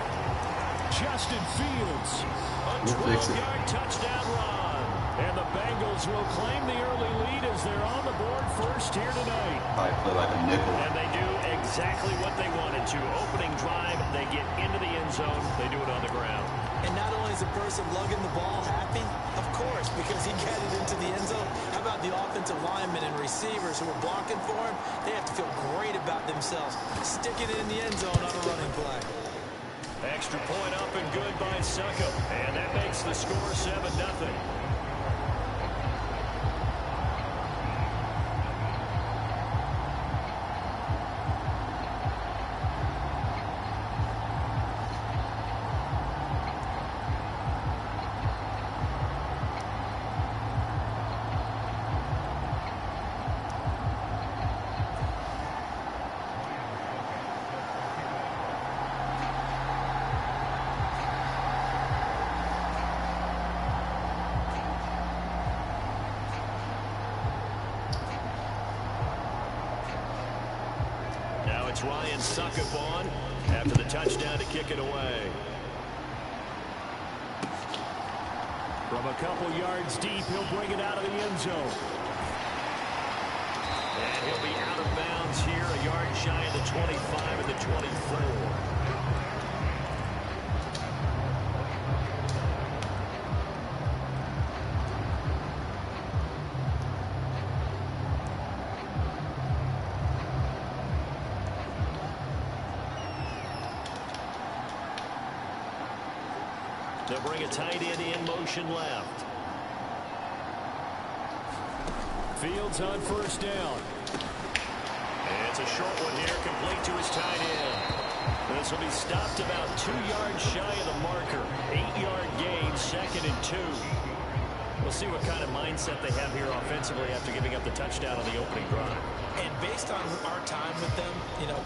Justin Fields, a 12-yard touchdown run. And the Bengals will claim the early lead as they're on the board 1st here tonight. Probably play like a nickel. And they do exactly what they wanted to. Opening drive, they get into the end zone. They do it on the ground. And not only is the person lugging the ball happy, of course, because he got it into the end zone. How about the offensive linemen and receivers who are blocking for him? They have to feel great about themselves, sticking it in the end zone on a running play. Extra point up and good by Suckup. And that makes the score 7-0. It's Ryan Suckup on after the touchdown to kick it away. From a couple yards deep, he'll bring it out of the end zone. And He'll be out of bounds here, a yard shy of the 25 and the 24. They'll bring a tight end in motion left. Fields on first down. And it's a short one here, complete to his tight end. This will be stopped about 2 yards shy of the marker. 8-yard gain, 2nd and 2. We'll see what kind of mindset they have here offensively after giving up the touchdown on the opening drive. And based on our time with them,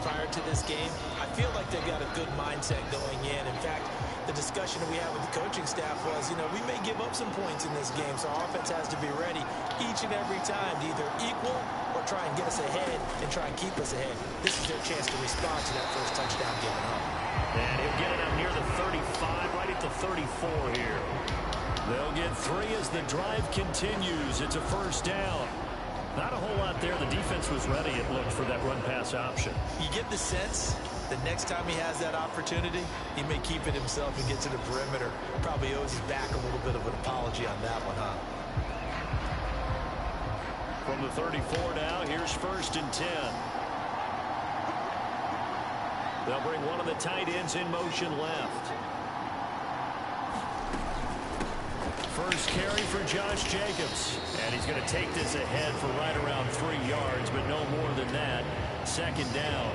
prior to this game, I feel like they've got a good mindset going in. In fact, the discussion that we had with the coaching staff was, we may give up some points in this game, so our offense has to be ready each and every time to either equal or try and get us ahead and try and keep us ahead. This is their chance to respond to that first touchdown given up. And he'll get it up near the 35, right at the 34 here. They'll get 3 as the drive continues. It's a first down. Not a whole lot there. The defense was ready, it looked, for that run-pass option. You get the sense the next time he has that opportunity, he may keep it himself and get to the perimeter. Probably owes his back a little bit of an apology on that one, huh? From the 34 now, here's 1st and 10. They'll bring one of the tight ends in motion left. First carry for Josh Jacobs. And he's going to take this ahead for right around 3 yards, but no more than that. 2nd down.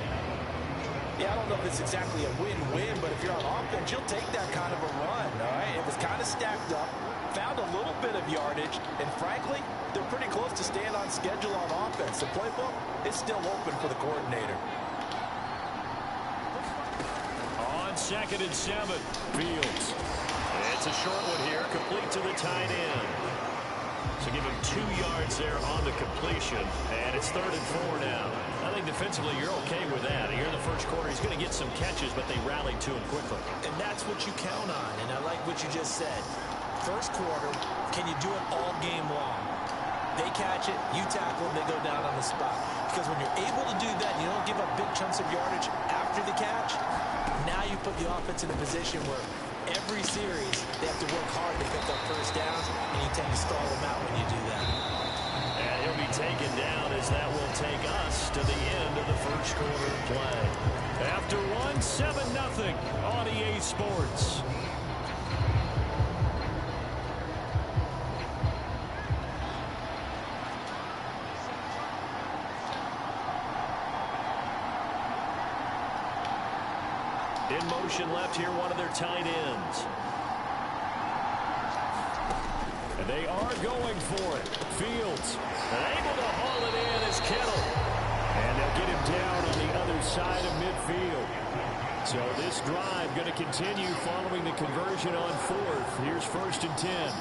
Yeah, I don't know if it's exactly a win-win, but if you're on offense, you'll take that kind of a run, all right? It was kind of stacked up, found a little bit of yardage, and frankly, they're pretty close to staying on schedule on offense. The playbook is still open for the coordinator. On 2nd and 7, Fields. It's a short one here, complete to the tight end. So give him 2 yards there on the completion, and it's 3rd and 4 now. I think defensively you're okay with that. Here in the first quarter, he's going to get some catches, but they rallied to him quickly. And that's what you count on, and I like what you just said. First quarter, can you do it all game long? They catch it, you tackle, they go down on the spot. Because when you're able to do that, you don't give up big chunks of yardage after the catch, now you put the offense in a position where every series they have to work hard to pick up first downs, and you tend to stall them out when you do that. And he'll be taken down as that will take us to the end of the first quarter play. After one, 7-0 on EA Sports. In motion left here, one of their tight ends. And they are going for it. Fields, and able to haul it in is Kittle. And they'll get him down on the other side of midfield. So this drive going to continue following the conversion on 4th. Here's 1st and 10.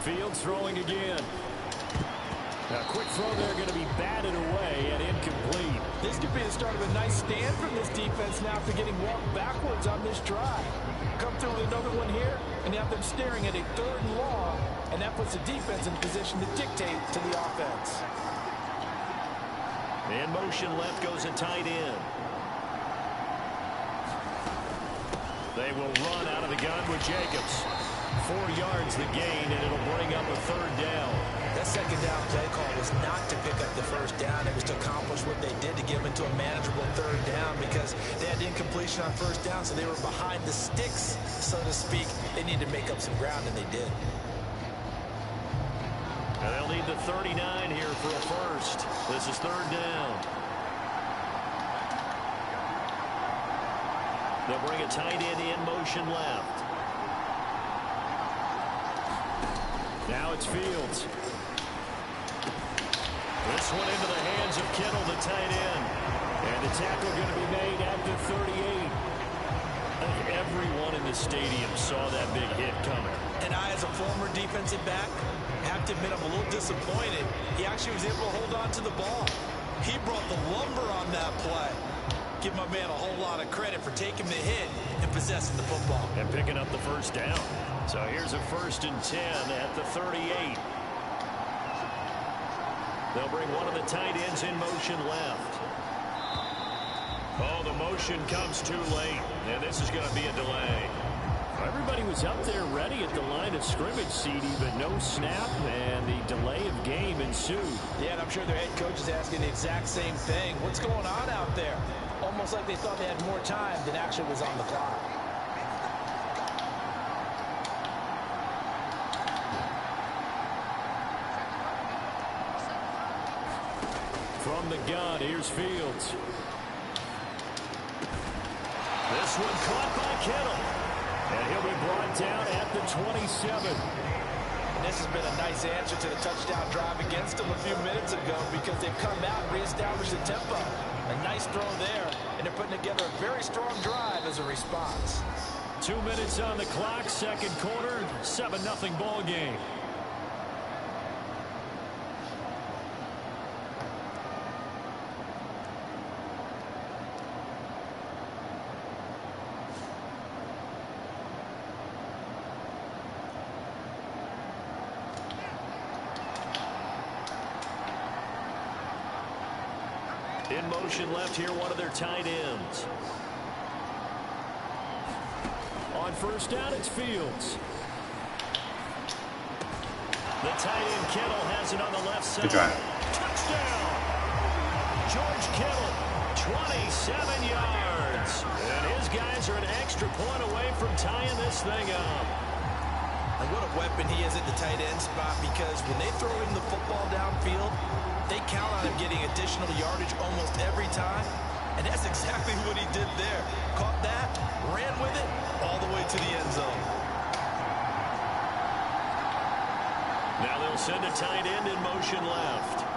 Fields throwing again. A quick throw there going to be batted away and incomplete. This could be the start of a nice stand from this defense now after getting walked backwards on this drive. Come through with another one here, and you have them staring at a 3rd and long, and that puts the defense in position to dictate to the offense. In motion left goes a tight end. They will run out of the gun with Jacobs. 4 yards the gain, and it'll bring up a 3rd down. That 2nd down play call was not to pick up the first down. It was to accomplish what they did to get them into a manageable 3rd down because they had incompletion on first down, so they were behind the sticks, so to speak. They needed to make up some ground, and they did. And they'll need the 39 here for a first. This is 3rd down. They'll bring a tight end in motion left. Now it's Fields. This one into the hands of Kittle, the tight end. And the tackle going to be made at the 38. I think everyone in the stadium saw that big hit coming. And I, as a former defensive back, have to admit I'm a little disappointed. He actually was able to hold on to the ball. He brought the lumber on that play. Give my man a whole lot of credit for taking the hit and possessing the football. And picking up the first down. So here's a 1st and 10 at the 38. They'll bring one of the tight ends in motion left. Oh, the motion comes too late, and this is going to be a delay. Everybody was up there ready at the line of scrimmage, CD, but no snap, and the delay of game ensued. Yeah, and I'm sure their head coach is asking the exact same thing. What's going on out there? Almost like they thought they had more time than actually was on the clock. From the gun, here's Fields. This one caught by Kittle. And he'll be brought down at the 27. And this has been a nice answer to the touchdown drive against them a few minutes ago because they've come out and reestablished the tempo. A nice throw there, and they're putting together a very strong drive as a response. 2 minutes on the clock, second quarter, 7-0 ball game. In motion left here, one of their tight ends. On first down, it's Fields. The tight end Kittle has it on the left side. Good drive. Touchdown! George Kittle, 27 yards. And his guys are an extra point away from tying this thing up. And what a weapon he is at the tight end spot, because when they throw him the football downfield, they count on him getting additional yardage almost every time. And that's exactly what he did there. Caught that, ran with it, all the way to the end zone. Now they'll send a tight end in motion left.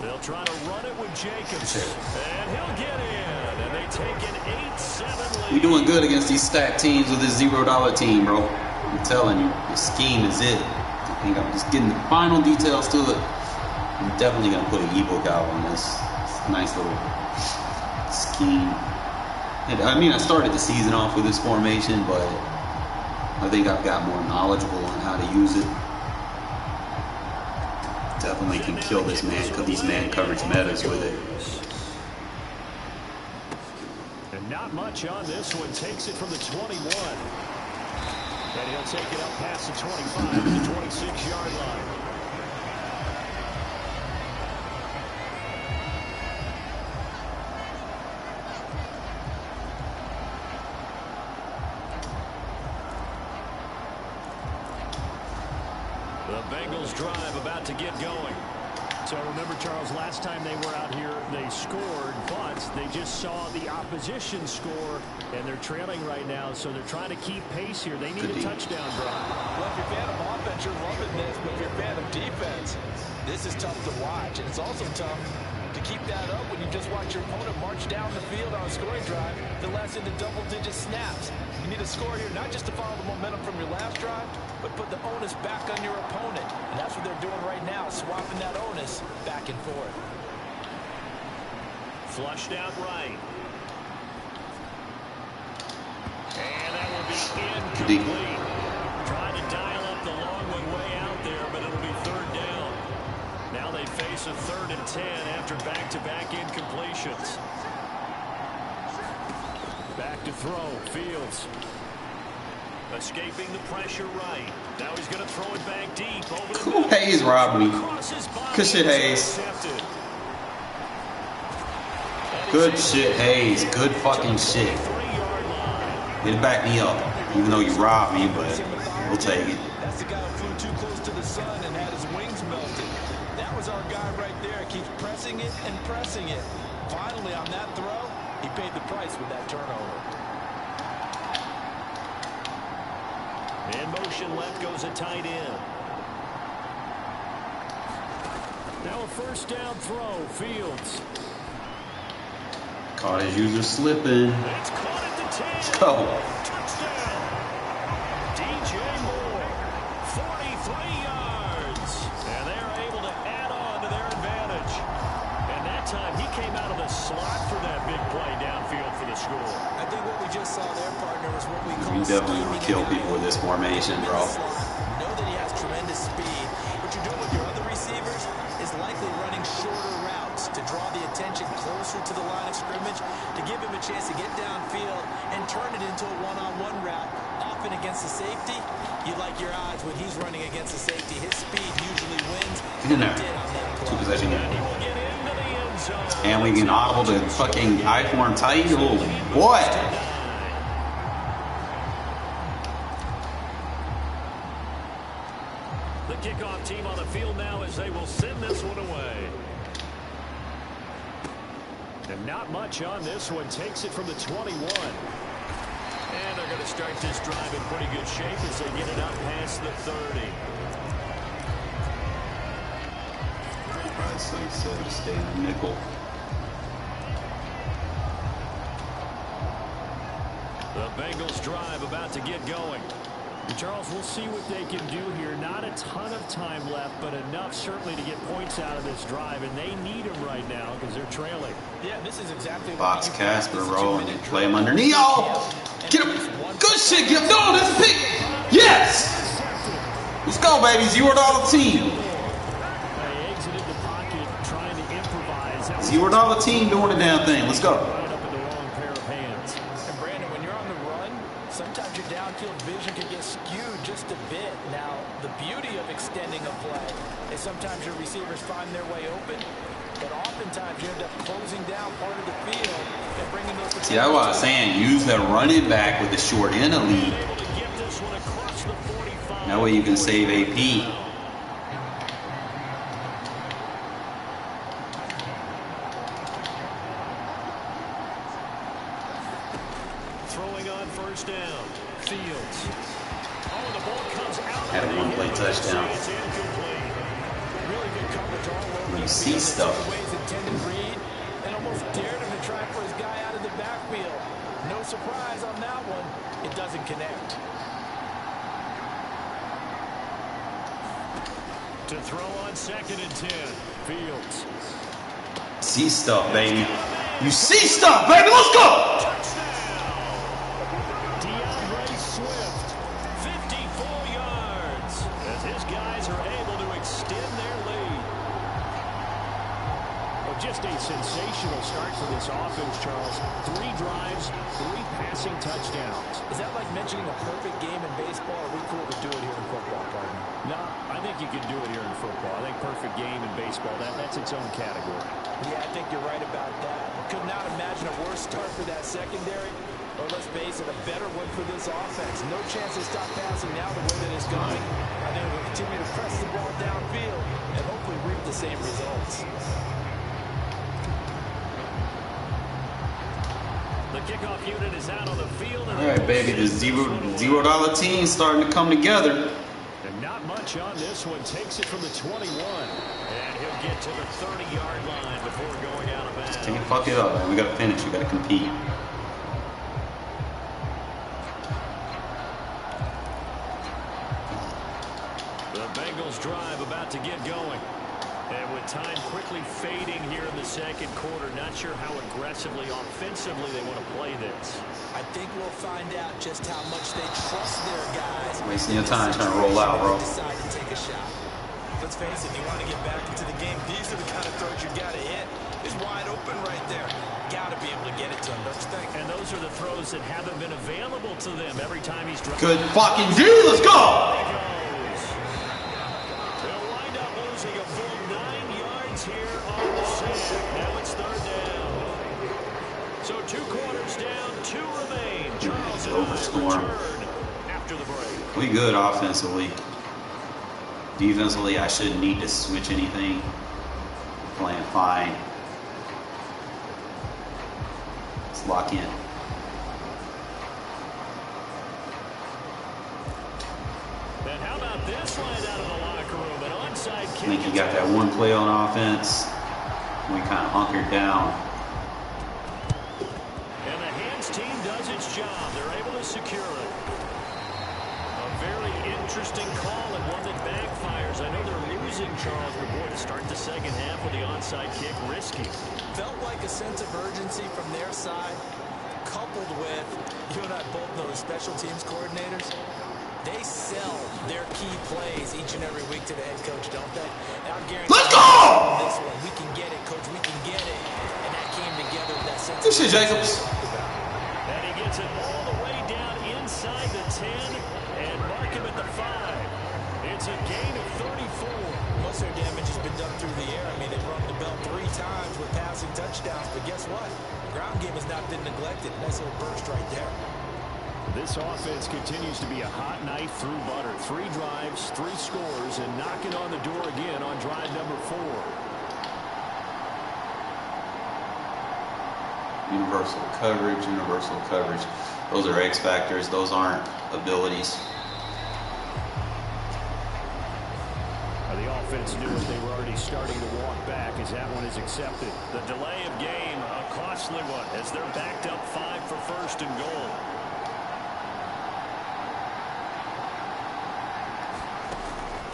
They'll try to run it with Jacobs. And he'll get in. And they take an 8-7 lead. We doing good against these stacked teams with this $0 team, bro. I'm telling you, the scheme is it. I think I'm just getting the final details to it. I'm definitely going to put an ebook out on this. It's a nice little scheme. And I mean, I started the season off with this formation, but I think I've got more knowledgeable on how to use it. Definitely can kill these man coverage metas with it. And not much on this one. Takes it from the 21. And he'll take it up past the 25 to the 26-yard line. The Bengals drive about to get going. So remember, Charles, last time they were out here, they scored, but they just saw the opposition score, and they're trailing right now, so they're trying to keep pace here. They need a touchdown drive. Well, if you're a fan of offense, you're loving this, but if you're a fan of defense, this is tough to watch, and it's also tough to keep that up when you just watch your opponent march down the field on a scoring drive the last into double-digit snaps. You need a score here, not just to follow the momentum from your last drive, but put the onus back on your opponent. And that's what they're doing right now, swapping that onus back and forth. Flushed out right. And that will be incomplete. Trying to dial up the long one way out there, but it'll be third down. Now they face a 3rd and 10 after back-to-back incompletions. Back to throw, Fields. Escaping the pressure right. Now he's going to throw it back deep. Over the middle. Hayes robbed me. Good shit, Hayes. Good shit, Hayes. Good fucking shit. It'll back me up. Even though you robbed me, but we'll take it. That's the guy who flew too close to the sun and had his wings melted. That was our guy right there. Keeps pressing it and pressing it. Finally, on that throw, he paid the price with that turnover. In motion left goes a tight end. Now a first down throw, Fields. Caught his user slipping. It's caught at the 10. Oh. Touchdown. DJ Moore, 43 yards. And they're able to add on to their advantage. came out of the slot for that big play downfield for the score. I think what we just saw there, partner, was what we call You definitely want to kill people with this formation, bro. Know that he has tremendous speed. What you're doing with your other receivers is likely running shorter routes to draw the attention closer to the line of scrimmage, to give him a chance to get downfield and turn it into a one-on-one route. Often against the safety, you like your odds when he's running against the safety. His speed usually wins. In there. Two possession. And we can audible to fucking I-form tight. Oh, boy. The kickoff team on the field now as they will send this one away. And not much on this one. Takes it from the 21. And they're going to start this drive in pretty good shape as they get it up past the 30. Right, so he said to stay in the nickel. The Bengals drive about to get going. Charles, we'll see what they can do here. Not a ton of time left, but enough certainly to get points out of this drive, and they need them right now because they're trailing. Yeah, this is exactly Box Casper roll and then play him underneath. Oh! Get him! Good shit! Get him! No, that's a pick! Yes! Let's go, baby. Zeroed all the team. They exited the pocket trying to improvise. Zeroed all the team doing the damn thing. Let's go. Right up in the wrong pair of hands. And Brandon, when you're on the run, sometimes your downfield vision can get skewed just a bit. Now, the beauty of extending a play is sometimes your receivers find their way open, but oftentimes you end up closing down part of the field and bringing those. See, that's what I was saying. Use the running back with the short end of lead. That way you can save AP. Throwing on first down. Fields. Oh, the ball comes out. Had a one-play touchdown. Really good coverage all over. You see stuff. And almost dared him to try for his guy out of the backfield. No surprise on that one. It doesn't connect. To throw on 2nd and 10. Fields. See stuff, baby. You see stuff, baby. Let's go. Swift, 54 yards, as his guys are able to extend their lead. Well, just a sensational start for this offense, Charles. 3 drives, 3 passing touchdowns. Is that like mentioning a perfect game in baseball, or are we cool to do it here in football, partner? No, I think you can do it here in football. I think perfect game in baseball, that's its own category. Yeah, I think you're right about that. Could not imagine a worse start for that secondary. Or let's face it, a better one for this offense. No chance to stop passing now the way that it's going. I think we'll continue to press the ball downfield and hopefully reap the same results. The kickoff unit is out on the field. All right, baby. The $0 team starting to come together. And not much on this one. Takes it from the 21. And he'll get to the 30-yard line before going out of bounds. Can't fuck it up, man. We got to finish. We got to compete. Drive about to get going. And with time quickly fading here in the second quarter, not sure how aggressively, offensively they want to play this. I think we'll find out just how much they trust their guys. Wasting your time trying to roll out, bro. Decide to take a shot. Let's face it, you want to get back into the game. These are the kind of throws you got to hit. It's wide open right there. Got to be able to get it to him, don't you think? And those are the throws that haven't been available to them every time he's dropped. Good fucking D. Let's go. Losing a full 9 yards here on the sack. Now it's 3rd down. So 2 quarters down, 2 remain. Charles Overstorm. After the break. We good offensively. Defensively, I shouldn't need to switch anything. Playing fine. Let's lock in. And how about this line out of the locker room? An onside kick. I think you got that one play on offense. We kind of hunkered down. And the hands team does its job. They're able to secure it. A very interesting call and one that backfires. I know they're losing, Charles, but boy, to start the second half with the onside kick, risky. Felt like a sense of urgency from their side, coupled with, you and I both know the special teams coordinators. They sell their key plays each and every week to the head coach, don't they? And I'm guaranteed let's go! This one, we can get it, coach, we can get it. And that came together with that sense Good shit, Jacobs. And he gets it all the way down inside the 10 and mark him at the 5. It's a gain of 34. Most of their damage has been done through the air. I mean, they've rung the bell 3 times with passing touchdowns, but guess what? Ground game has not been neglected. Nice little burst right there. This offense continues to be a hot knife through butter. 3 drives, 3 scores, and knocking on the door again on drive number 4. Universal coverage, universal coverage. Those are X factors. Those aren't abilities. The offense knew it. They were already starting to walk back as that one is accepted. The delay of game, a costly one, as they're backed up 5 for first and goal.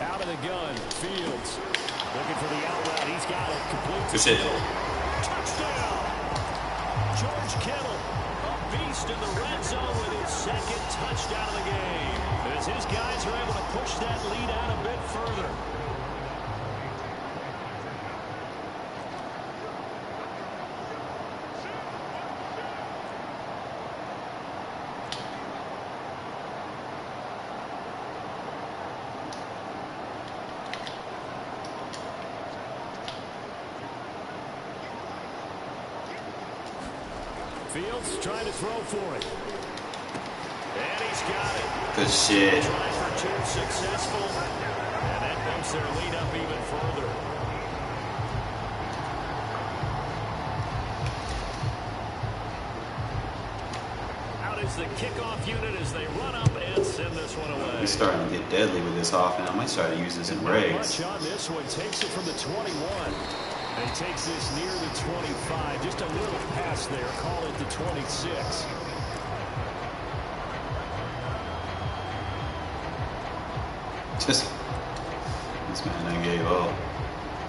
Out of the gun, Fields looking for the out route. He's got it. Complete. Good shit. Touchdown. George Kittle, a beast in the red zone with his second touchdown of the game. As his guys are able to push that lead out a bit further. Fields trying to throw for it. And he's got it. Good shit. Try for 2, successful. And that bumps their lead up even further. Out is the kickoff unit as they run up and send this one away. He's starting to get deadly with this offense. I might start to use this in Regs. Much on this one. Takes it from the 21. And he takes this near the 25. Just a little pass there. Call it the 26. Just this man, I gave up.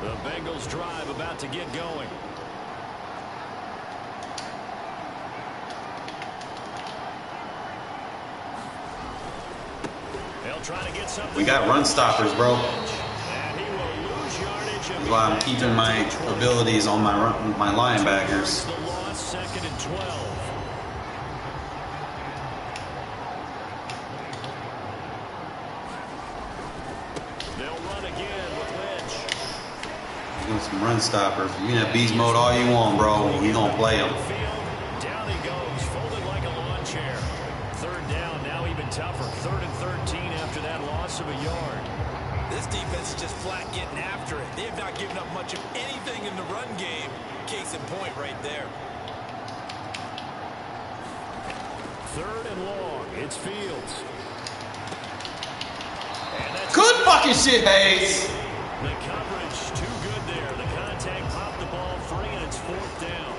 The Bengals drive about to get going. They'll try to get something. We got run stoppers, bro. And he will lose yardage. That's why I'm keeping my abilities on my linebackers. The loss, 2nd and 12. They'll run again with Lynch. Doing some run stoppers. You can have beast mode all you want, bro. We gonna play them. Down he goes, folded like a lawn chair. 3rd down, now even tougher. 3rd and 13 after that loss of a yard. This defense is just flat getting after it. They have not given up much of anything in the run game. Case in point right there. 3rd and long. It's Fields. Good fucking shit, Hayes. The coverage too good there. The contact popped the ball free, and it's 4th down.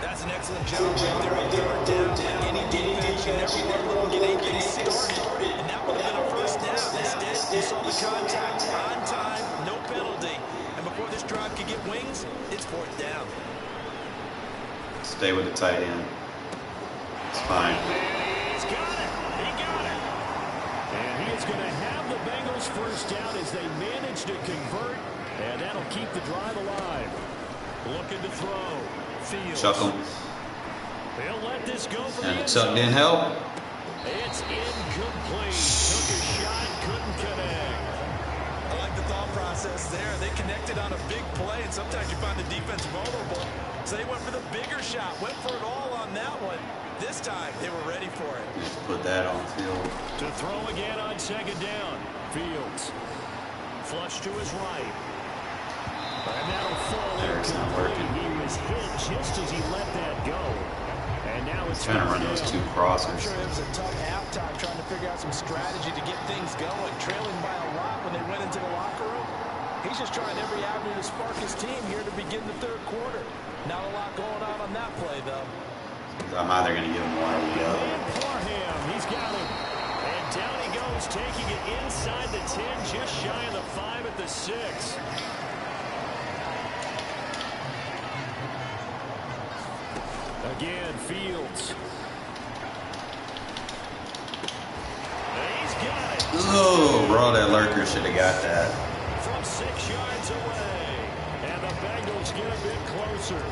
That's an excellent job right there on 3rd down. Any defense, you never want to look at anything started. And that would have been a first down. Instead, you saw the contact on time, no penalty. And before this drive could get wings, it's 4th down. Stay with the tight end. It's fine. He's got it. He got it. And he is going to have the Bengals first down as they manage to convert. And that'll keep the drive alive. Looking to throw. Fields. Chuck him. They'll let this go for And the end Chuck zone. didn't help. It's incomplete. Took a shot, couldn't connect. I like the thought process there. They connected on a big play, and sometimes you find the defense vulnerable. So they went for the bigger shot, went for it all on that one. This time, they were ready for it. Just put that on field. To throw again on 2nd down. Fields. Flush to his right. And that'll fall There, it's not working. He was hit just as he let that go. And now it's Trying to run those 2 I'm crossers. sure it was a tough halftime trying to figure out some strategy to get things going. Trailing by a lot when they went into the locker room. He's just trying every avenue to spark his team here to begin the 3rd quarter. Not a lot going on that play, though. I'm either going to give him one or the other. Carr, he's got him. And And down he goes, taking it inside the 10, just shy of the 5 at the 6. Again, Fields. He's got it. Oh, bro, that lurker should have got that. From 6 yards away. And the Bengals get a bit closer.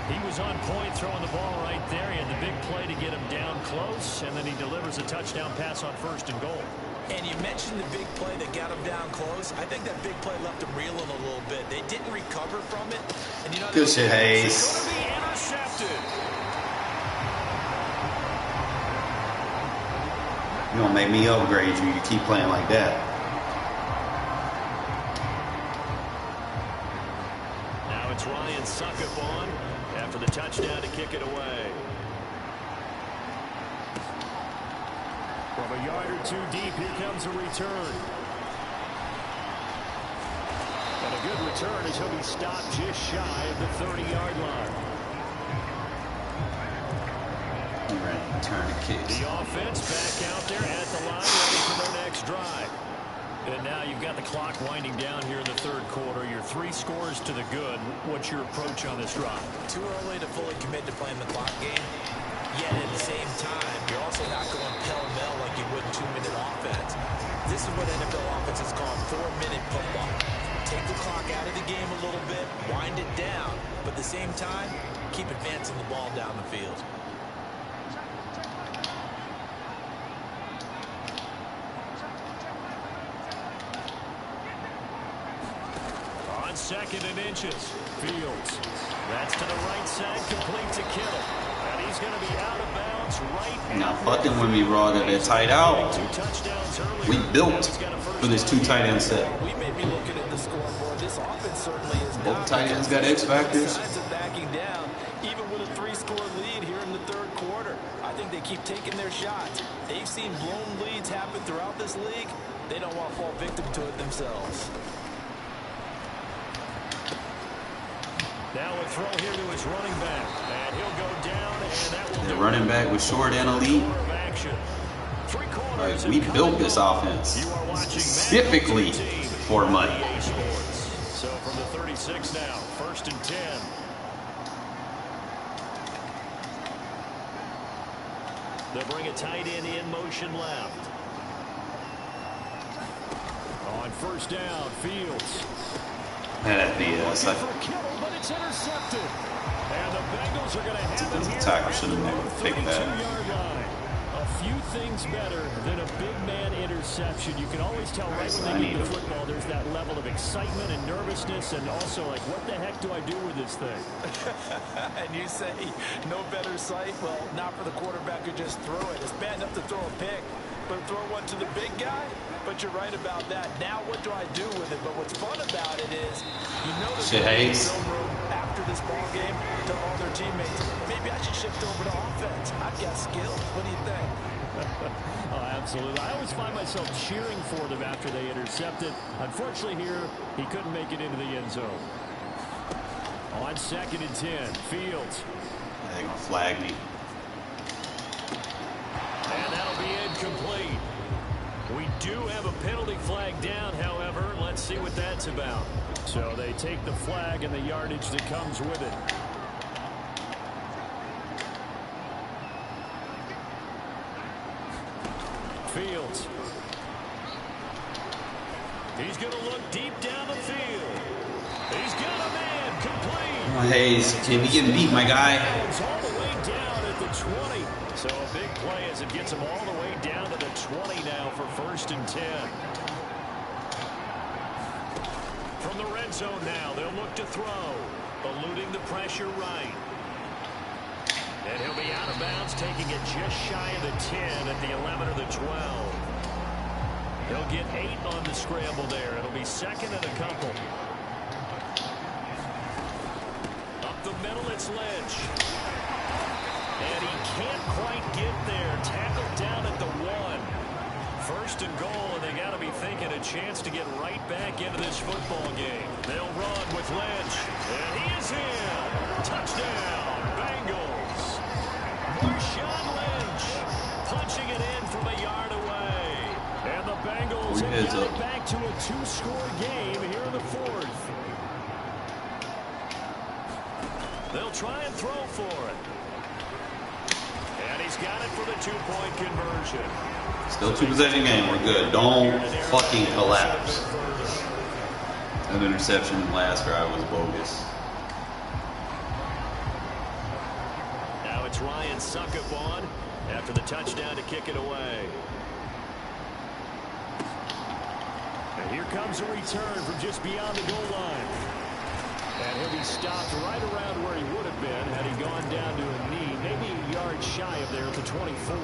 He was on point throwing the ball right there. He had the big play to get him down close, and then he delivers a touchdown pass on 1st and goal. And you mentioned the big play that got him down close. I think that big play left him reeling a little bit. They didn't recover from it. And you know, good shit, Hayes. It's going to be intercepted. You gonna make me upgrade you. You keep playing like that. Now it's Ryan Suckup on after the touchdown to kick it away. From a yard or two deep, here comes a return. And a good return as he'll be stopped just shy of the 30-yard line. Return the kicks. The offense back out there at the line, ready for their next drive. And now you've got the clock winding down here in the 3rd quarter. Your 3 scores to the good. What's your approach on this drive? Too early to fully commit to playing the clock game. Yet at the same time, you're also not going pell-mell like you would in 2-minute offense. This is what NFL offenses call 4-minute football. Take the clock out of the game a little bit, wind it down, but at the same time, keep advancing the ball down the field. On 2nd and inches, Fields. That's to the right side, complete to Kittle. And he's going to be out of bounds right now. Fucking with me, raw, that they're tight out. We built for this 2 tight end set. We may be looking at the scoreboard. This offense certainly is both not. tight ends got X factors. Signs of backing down, even with a 3-score lead here in the 3rd quarter. I think they keep taking their shots. They've seen blown leads happen throughout this league. They don't want to fall victim to it themselves. Now a throw here to his running back, and he'll go down, and that will the running back was short and elite. Like, we built this offense specifically for money. So from the 36 now, 1st and 10. They'll bring a tight end in motion left. On 1st down, Fields. That'd be But it's intercepted. And the Bengals are going to have it here tackle should have never picked that. A few things better than a big man interception. You can always tell right when they get the football, there's that level of excitement and nervousness, and also like, what the heck do I do with this thing? And you say no better sight? Well, not for the quarterback who just threw it. It's bad enough to throw a pick, but throw one to the big guy? But you're right about that. Now what do I do with it? But what's fun about it is, you know, there's no room after this ball game to all their teammates. Maybe I should shift over to offense. I've got skills. What do you think? Oh, absolutely. I always find myself cheering for them after they intercept it. Unfortunately here, he couldn't make it into the end zone. On 2nd and 10, Fields. They're going to flag me. And that'll be incomplete. We do have a penalty flag down, however. Let's see what that's about. So they take the flag and the yardage that comes with it. Fields. He's going to look deep down the field. He's got a man complete. Oh, Hayes, can we get beat, my guy? All the way down at the 20. So a big play as it gets him all the way down to the 20 now for 1st and 10. From the red zone now, they'll look to throw. Eluding the pressure right. And he'll be out of bounds, taking it just shy of the 10 at the 11 or the 12. He'll get 8 on the scramble there. It'll be 2nd and a couple. Up the middle, it's Lynch. And he can't quite get there. Tackled down at the 1. 1st and goal, and they got to be thinking a chance to get right back into this football game. They'll run with Lynch. And he is in. Touchdown, Bengals. Marshawn Lynch Heads got up. it back to a 2-score game here in the fourth. They'll try and throw for it. And he's got it for the 2-point conversion. Still 2-possession game. We're good. Don't fucking collapse. That interception in the last drive was bogus. Now it's Ryan Suckup on after the touchdown to kick it away. And here comes a return from just beyond the goal line. And he'll be stopped right around where he would have been had he gone down to a knee, maybe a yard shy of there at the 24.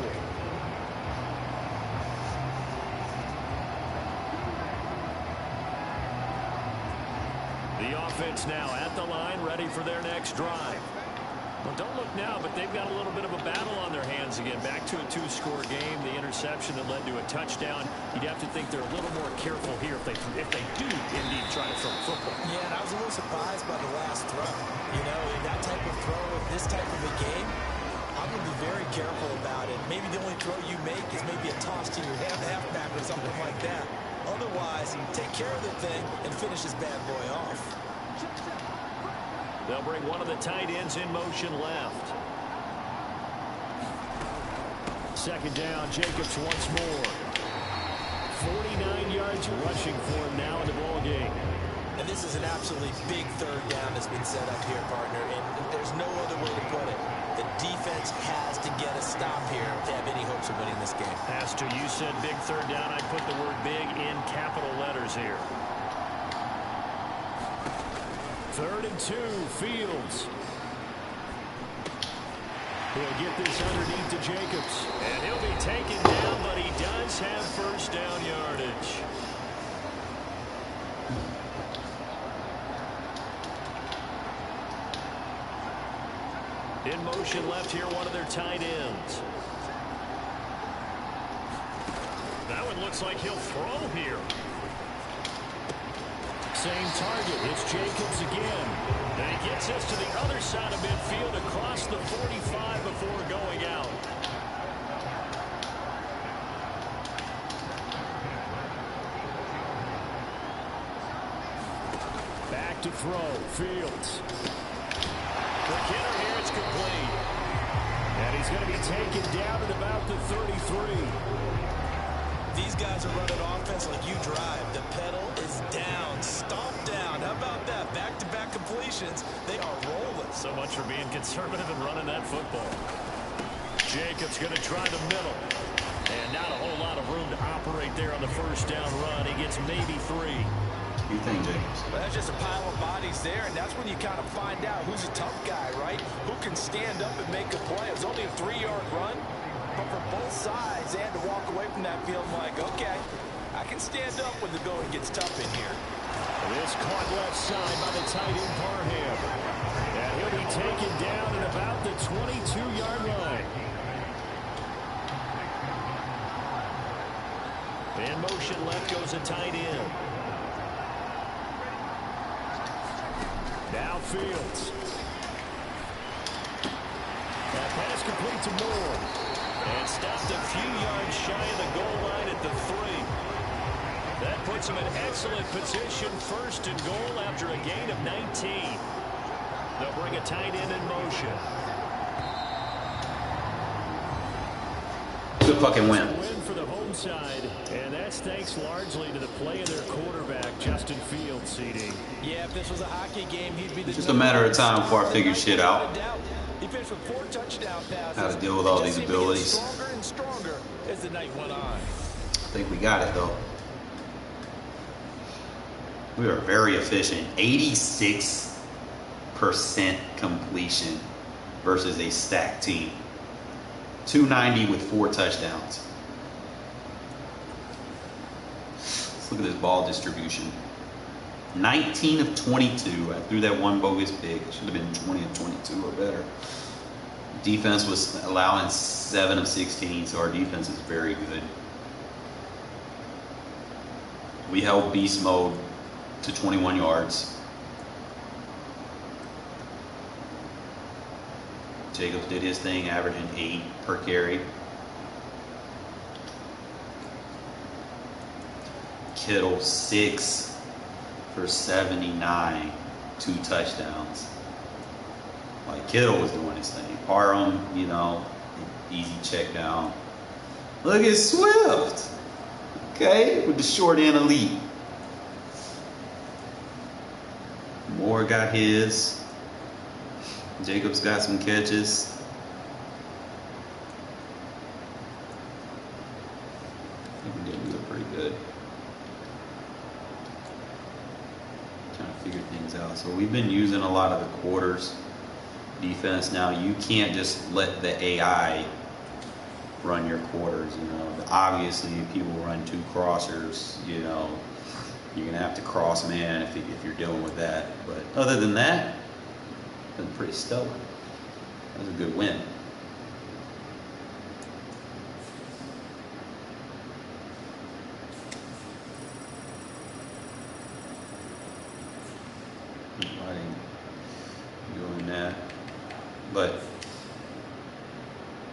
The offense now at the line, ready for their next drive. Well, don't look now, but they've got a little bit of a battle on their hands again. Back to a 2-score game. The interception that led to a touchdown. You'd have to think they're a little more careful here if they do indeed try to throw football. Yeah, and I was a little surprised by the last throw. You know, in that type of throw, in this type of a game, I'm going to be very careful about it. Maybe the only throw you make is maybe a toss to your halfback or something like that. Otherwise, take care of the thing and finish this bad boy off. They'll bring one of the tight ends in motion left. Second down, Jacobs once more. 49 yards rushing for him now in the ball game. And this is an absolutely big third down that's been set up here, partner. And there's no other way to put it. The defense has to get a stop here to have any hopes of winning this game. Pastor, you said big third down. I put the word big in capital letters here. 3rd and 2, Fields. He'll get this underneath to Jacobs. And he'll be taken down, but he does have first down yardage. In motion left here, one of their tight ends. That one looks like he'll throw here. Same target. It's Jacobs again. And he gets us to the other side of midfield across the 45 before going out. Back to throw. Fields. Quick hitter here. It's complete. And he's going to be taken down at about the 33. These guys are running offense like you drive. The pedal is down, stomp down. How about that? Back-to-back completions. They are rolling. So much for being conservative and running that football. Jacobs going to try the middle. And not a whole lot of room to operate there on the first down run. He gets maybe 3. What do you think, Jacobs? Well, that's just a pile of bodies there, and that's when you kind of find out who's a tough guy, right? Who can stand up and make a play. It was only a 3-yard run. But for both sides, they had to walk away from that field like, okay, I can stand up when the going gets tough in here. This caught left side by the tight end, Parham. And he'll be taken down at about the 22-yard line. In motion left goes a tight end. Now Fields. That pass complete to Moore. And stopped a few yards shy of the goal line at the 3. That puts him in excellent position, 1st and goal after a gain of 19. They'll bring a tight end in motion. Good fucking win. Win for the home side, and that's thanks largely to the play of their quarterback, Justin Fields, CD. Yeah, if this was a hockey game, he'd be the... It's just a matter of time before I figure shit out. He finished with 4 touchdown passes. How to deal with all these abilities. Stronger and stronger as the night went on. I think we got it, though. We are very efficient. 86% completion versus a stacked team. 290 with 4 touchdowns. Let's look at this ball distribution. 19 of 22. I threw that one bogus pick. It should have been 20 of 22 or better. Defense was allowing 7 of 16, so our defense is very good. We held beast mode to 21 yards. Jacobs did his thing, averaging 8 per carry. Kittle 6 for 79, 2 touchdowns. Like Kittle was doing his thing. Parham, you know, easy check down. Look at Swift. Okay, with the short end elite. Moore got his. Jacobs got some catches. I think we did do it pretty good. Trying to figure things out. So we've been using a lot of the quarters defense. Now you can't just let the AI run your quarters, you know. Obviously, if people run 2 crossers, you know, you're gonna have to cross man if you're dealing with that. But other than that, it's been pretty stellar. That was a good win. Doing that, but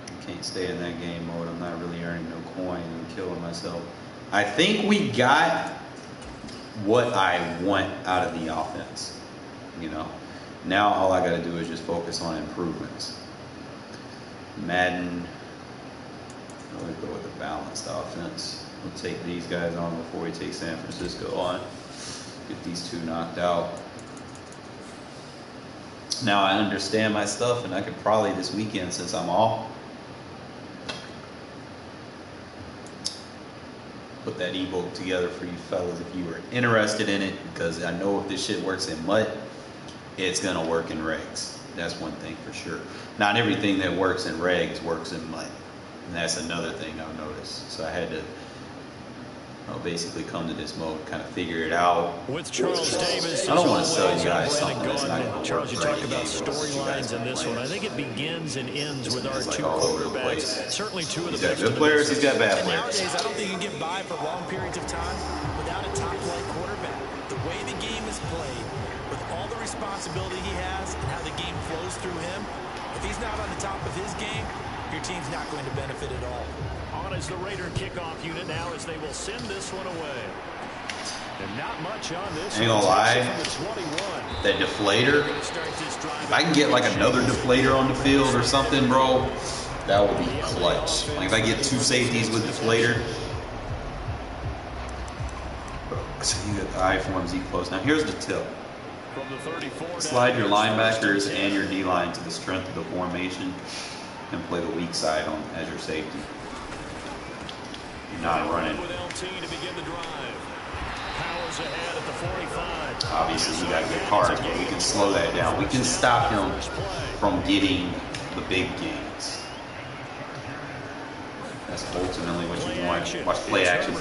I can't stay in that game mode. I'm not really earning no coin and killing myself. I think we got what I want out of the offense. You know, now all I got to do is just focus on improvements. Madden, I would go with a balanced offense. We'll take these guys on before we take San Francisco on. Get these 2 knocked out. Now I understand my stuff, and I could probably this weekend, since I'm off, put that ebook together for you fellas if you were interested in it, because I know if this shit works in MUT, it's gonna work in Regs. That's one thing for sure. Not everything that works in Regs works in MUT, and that's another thing I've noticed. So I had to basically come to this mode, kind of figure it out. With Charles Davis, I don't want to sell you guys something that's not going to work. Charles, you talk about storylines in this one. I think it begins and ends with our 2 quarterbacks. Certainly 2 of the best. He's got good players, he's got bad players. Nowadays, I don't think you can get by for long periods of time without a top-flight quarterback. The way the game is played, with all the responsibility he has and how the game flows through him, if he's not on the top of his game, your team's not going to benefit at all. On is the Raider kickoff unit now as they will send this one away. And not much on this. Ain't gonna lie, that deflator, if I can get like another deflator on the field or something, bro, that would be clutch. Like if I get 2 safeties with deflator. So you got the I forms E close. Now here's the tip. Slide your linebackers and your D-line to the strength of the formation and play the weak side on as your safety. You're not running. Obviously, you got to get Carr, but we can slow that down. We can stop him from getting the big gains. That's ultimately what you want. Watch play action.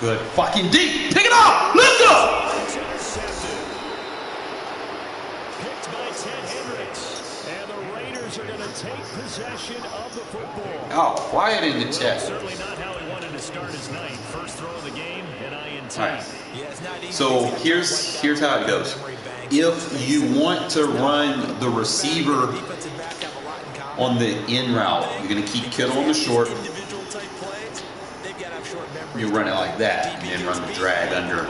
Good fucking deep. Pick it up. Let's go. Are going to take possession of the football. Oh, quiet in the chat. Certainly not how he wanted to start his night. First throw of the game, and INT. All right. So here's how it goes. If you want to run the receiver on the in route, you're going to keep Kittle on the short. You run it like that, and then run the drag under.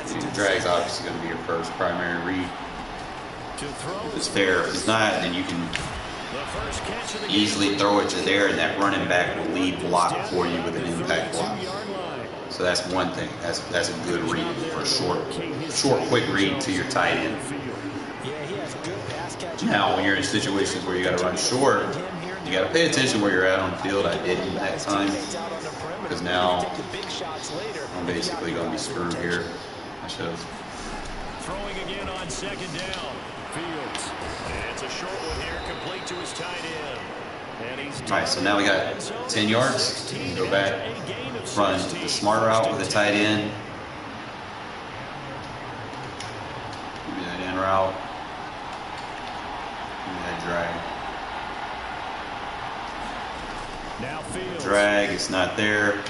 The drag's obviously going to be your first primary read. If it's there, if it's not, then you can easily throw it to there, and that running back will lead block for you with an impact block. So that's one thing. That's a good read for a short, quick read to your tight end. Now, when you're in situations where you got to run short, you got to pay attention where you're at on the field. I didn't that time, because now I'm basically going to be screwed here. I should have. Throwing again on 2nd down. Fields. And it's a short one here, complete to his tight end. And he's all right, so now we got 10 yards. You can go back, run the smart route with the tight end. Give me that in route. Give me that drag. Now Fields. Drag, it's not there.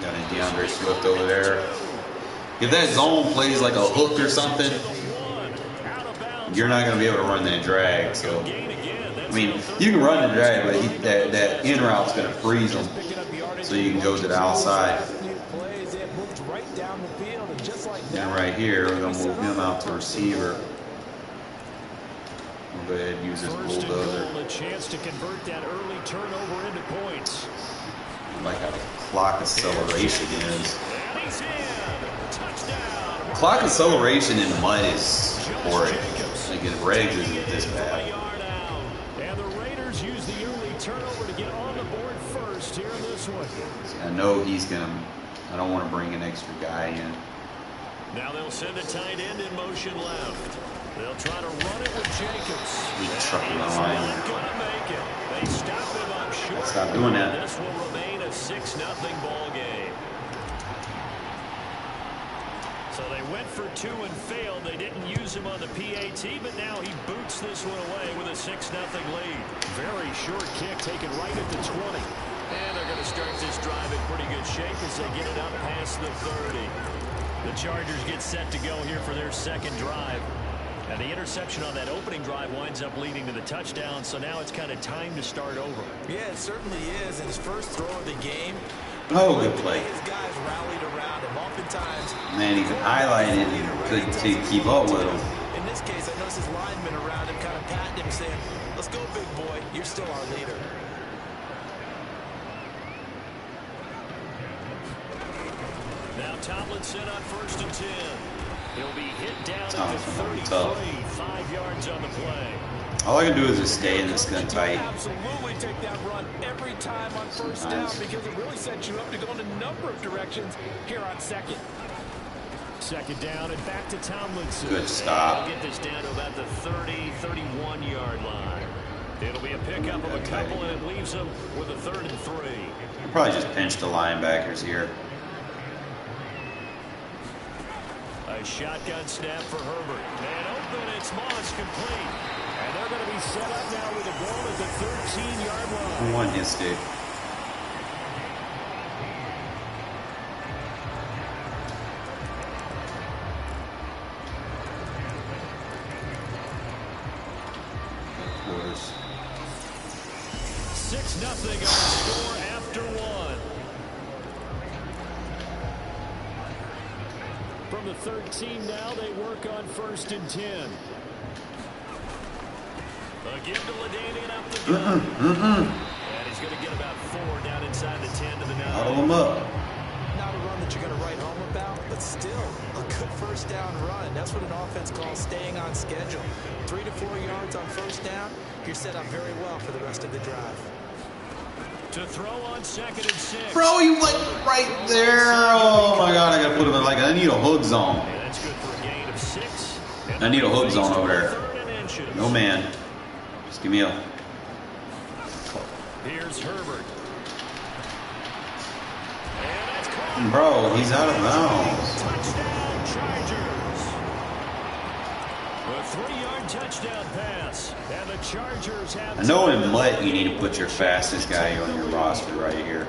Got a DeAndre Swift over there. If that zone plays like a hook or something, you're not going to be able to run that drag. So I mean, you can run the drag, but that in route's going to freeze him, so you can go to the outside. And right here, we're going to move him out to receiver. We'll go ahead and use this bulldozer. A chance to convert that early turnover into points. Like how the clock acceleration is. Clock acceleration in MUT is horrid. Like in Regs isn't this bad. And the Raiders use the early turnover to get on the board first here in this one. I know he's gonna. I don't want to bring an extra guy in. Now they'll send a tight end in motion left. They'll try to run it with Jacobs. He's trucking the line. Not gonna make it. They stop him up short. Stop doing that. This will remain a 6-0 ball game. So they went for 2 and failed. They didn't use him on the PAT, but now he boots this one away with a 6-0 lead. Very short kick taken right at the 20. And they're going to start this drive in pretty good shape as they get it up past the 30. The Chargers get set to go here for their second drive. And the interception on that opening drive winds up leading to the touchdown, so now it's kind of time to start over. Yeah, it certainly is. And his first throw of the game. Oh, good play. His guys rallied around him. Oftentimes, Man, even highlighted and couldn't keep up with him. in this case, I noticed his linemen around him kind of patting him, saying, "Let's go, big boy. You're still our leader." Now Tomlinson on 1st and 10. He'll be hit down at the Tomlinson, 33, 5 yards on the play. All I can do is just stay in this gun tight. Absolutely take that run every time on first down because it really sets you up to go in a number of directions here on second. Second down and back to Tomlinson. Good stop. He'll get this down to about the 30, 31-yard line. It'll be a pickup of a couple, and it leaves them with a 3rd and 3. Probably just pinch the linebackers here. A shotgun snap for Herbert. And open, it's Moss complete. And they're going to be set up now with a goal at the 13-yard line. One hit stick. Of course. 6-0 on the score after 1. From the 13 now, they work on 1st and 10. Again to Ladainian up the gut. And he's going to get about 4 down inside the 10 to the 9. Huddle him up. Not a run that you're going to write home about, but still a good first down run. That's what an offense calls staying on schedule. 3 to 4 yards on first down, you're set up very well for the rest of the drive. To throw on 2nd and 6. Bro, you went right there. Oh my God, I got to put him in I need a hook zone. And that's good for a gain of 6. I need a hook zone over there. No man. Just give me a. Here's Herbert. And that's caught. Bro, he's out of bounds. Touchdown Chargers. A 3-yard touchdown pass. And the Chargers have. I know in MUT you need to put your fastest guy on your roster right here.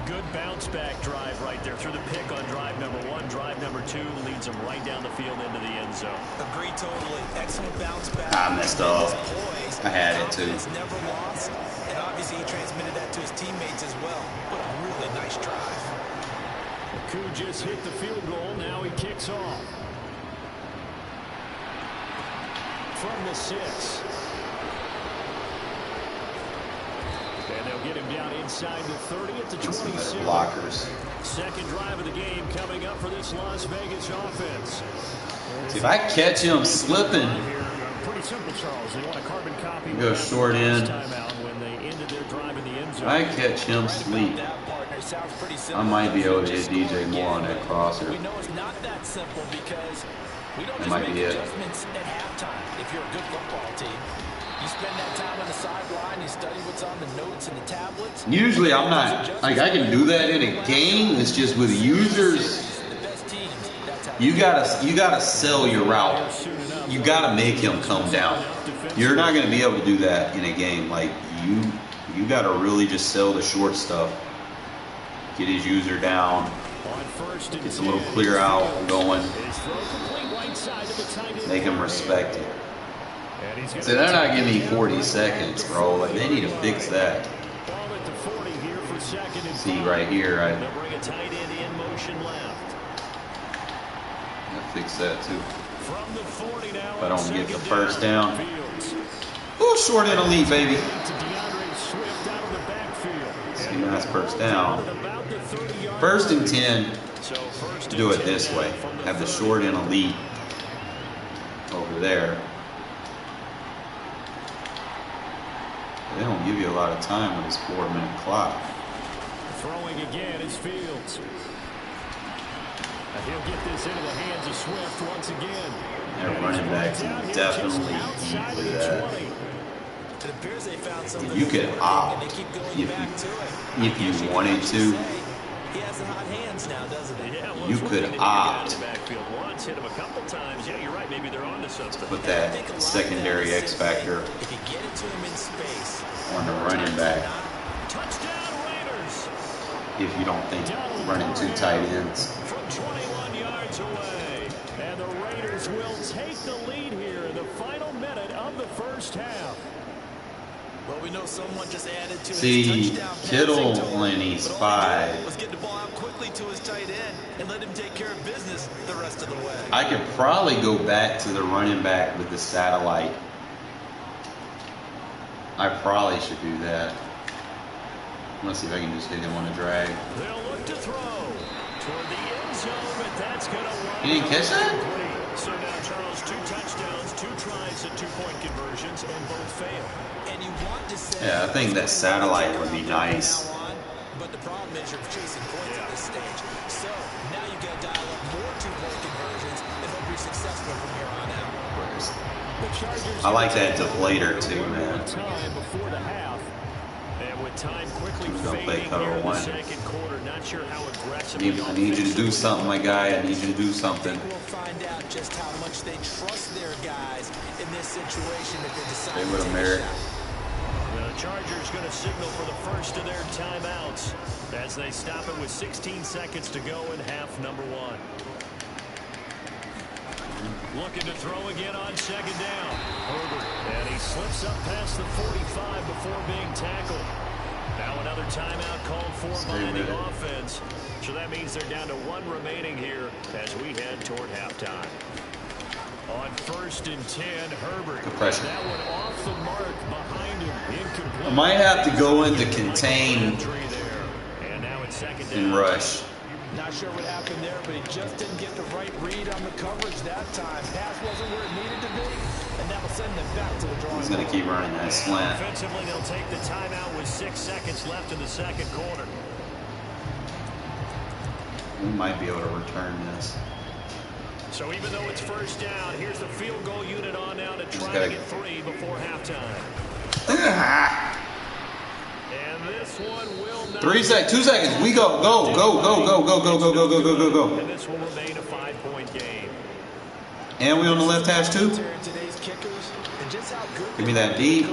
Good bounce back drive right there through the pick on drive number 1. Drive number 2 leads them right down the field into the end zone. Agreed totally. Excellent bounce back. I messed up. I had it too. It's never lost. And obviously he transmitted that to his teammates as well. What a really nice drive. Koo just hit the field goal. Now he kicks off. From the 6. And they'll get him down inside the 30 at the 26. Blockers. Second drive of the game coming up for this Las Vegas offense. See, if I catch him slipping, Pretty simple, Charles. They want a carbon copy. Go short end. Timeout when they ended their drive in the end zone. if I catch him sleep, I might be able to hit DJ more on that crosser. We know it's not that simple because we don't That just might make be it. adjustments at halftime if you're a good football team. You spend that time on the sideline, you study what's on the notes and the tablets. Usually I'm not, like I can do that in a game, it's just with users, The best teams, that's how you gotta sell your route. You gotta make him come down. You're not gonna be able to do that in a game. Like you gotta really just sell the short stuff. Get his user down. Gets a little clear out going. Make him respect it. See, they're not giving me 40 seconds, bro. Like, they need to fix that. See, right here, I fix that too. If I don't get the first down. Ooh, short and elite, baby. See, nice first down. 1st and 10. Do it this way. Have the short and elite over there. They don't give you a lot of time with this 4-minute clock. Throwing again is Fields. He'll get this into the hands of Swift once again. Their running backs definitely eat with that. You could opt if you wanted to. He has the hot hands now, doesn't he? Yeah, well, you could opt once, hit him a couple times. Yeah, you're right. Maybe they're on to something. Put that secondary X factor if you get it to him in space, on the running back. Touchdown Raiders. If you don't think running 2 tight ends. From 21 yards away. And the Raiders will take the lead here in the final minute of the first half. Well, we know someone just added to his touchdown. Kittle when he's 5. Let's get the ball out quickly to his tight end and let him take care of business the rest of the way. I could probably go back to the running back with the satellite. I probably should do that. Let's see if I can just hit him on a drag. They'll look to throw toward the end zone, but that's going to run. You didn't catch that? So now, Charles, 2 touchdowns, 2 tries at 2-point conversions, and both fail. And you want to say, yeah, I think that satellite would be nice. But the problem is you're chasing points at this stage. So now you got to dial up more 2-point conversions and hope you're successful from here on out. I like that deflator too, man. Time before the half. And with time quickly Don't play fading cover here in the 1. second quarter, not sure how aggressive. I need you to do something, my guy. I need you to do something. We'll find out just how much they trust their guys in this situation if they decide They to would have take a merit. shot. The Chargers going to signal for the first of their timeouts as they stop it with 16 seconds to go in half number 1. Looking to throw again on second down. Herbert, and he slips up past the 45 before being tackled. Now another timeout called for by the offense. So that means they're down to 1 remaining here as we head toward halftime. On 1st and 10, Herbert. Compression. That one off the mark behind him. Incomplete. I might have to go into contain and now it's second down. and rush. Not sure what happened there, but he just didn't get the right read on the coverage that time. Pass wasn't where it needed to be, and that will send them back to the drawing board. He's going to keep running that slant. Offensively, they'll take the timeout with 6 seconds left in the second quarter. We might be able to return this. So even though it's first down, here's the field goal unit on now to try to get 3 before halftime. And this one will not 2 seconds. We go. Go. And this will remain a 5-point game. And we on the left hash too. Give me that deep.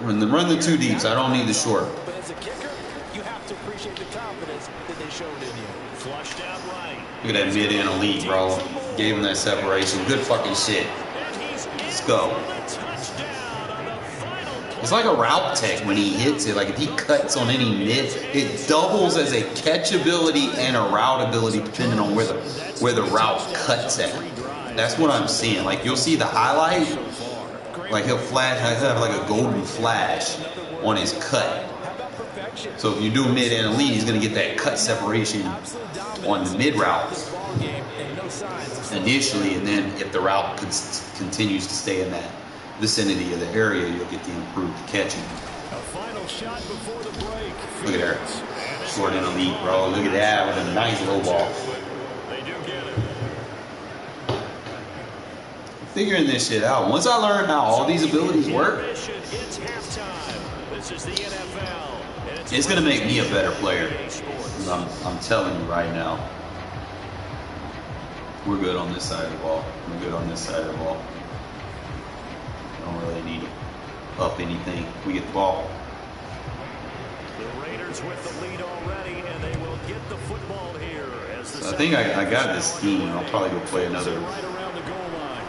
Run the 2 deeps. I don't need the short. But as a kicker, you have to appreciate the confidence that they showed in you. Flushed out right. Look at that mid and elite, bro. Gave him that separation. Good fucking shit. Let's go. It's like a route tech when he hits it. Like if he cuts on any mid, it doubles as a catchability and a route ability depending on where the route cuts at. That's what I'm seeing. Like you'll see the highlight, like he'll have like a golden flash on his cut. So if you do mid and elite, he's gonna get that cut separation on the mid route initially, and then if the route continues to stay in that vicinity of the area, you'll get the improved catching. Look at her. Short and elite, bro. Look at that with a nice low ball. Figuring this shit out. Once I learn how all these abilities work, it's going to make me a better player. I'm telling you right now. We're good on this side of the ball. We're good on this side of the ball. Don't really need to up anything. We get the ball. The Raiders with the lead already, and they will get the football here. As the so I think I got this scheme. I'll probably go play another. Right around the goal line.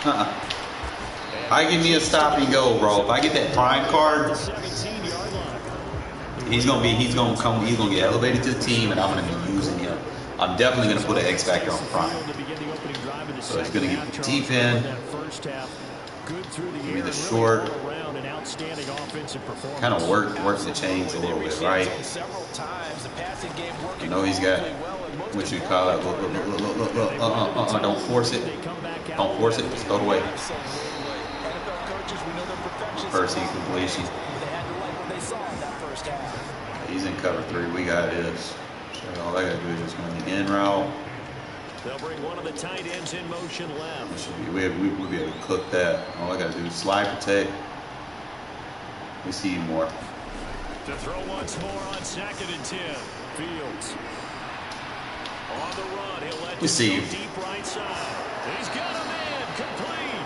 I give me a stop and go, bro. If I get that prime card, he's gonna get elevated to the team, and I'm gonna be using him. I'm definitely gonna put an X factor on prime. So he's gonna get the deep end. Give me the short. Kind of work the chains a little bit, right? I know he's got what you call it. Look. Don't force it. Don't force it. Just throw it away. First completion. He's in cover 3. We got this. So all I gotta do is just go in the in route. They'll bring one of the tight ends in motion left. We'll be able to cook that. All I gotta do is slide protect. We see more. To throw once more on 2nd and 10. Fields. On the run, he'll let we see you. Deep right side. He's got a man complete.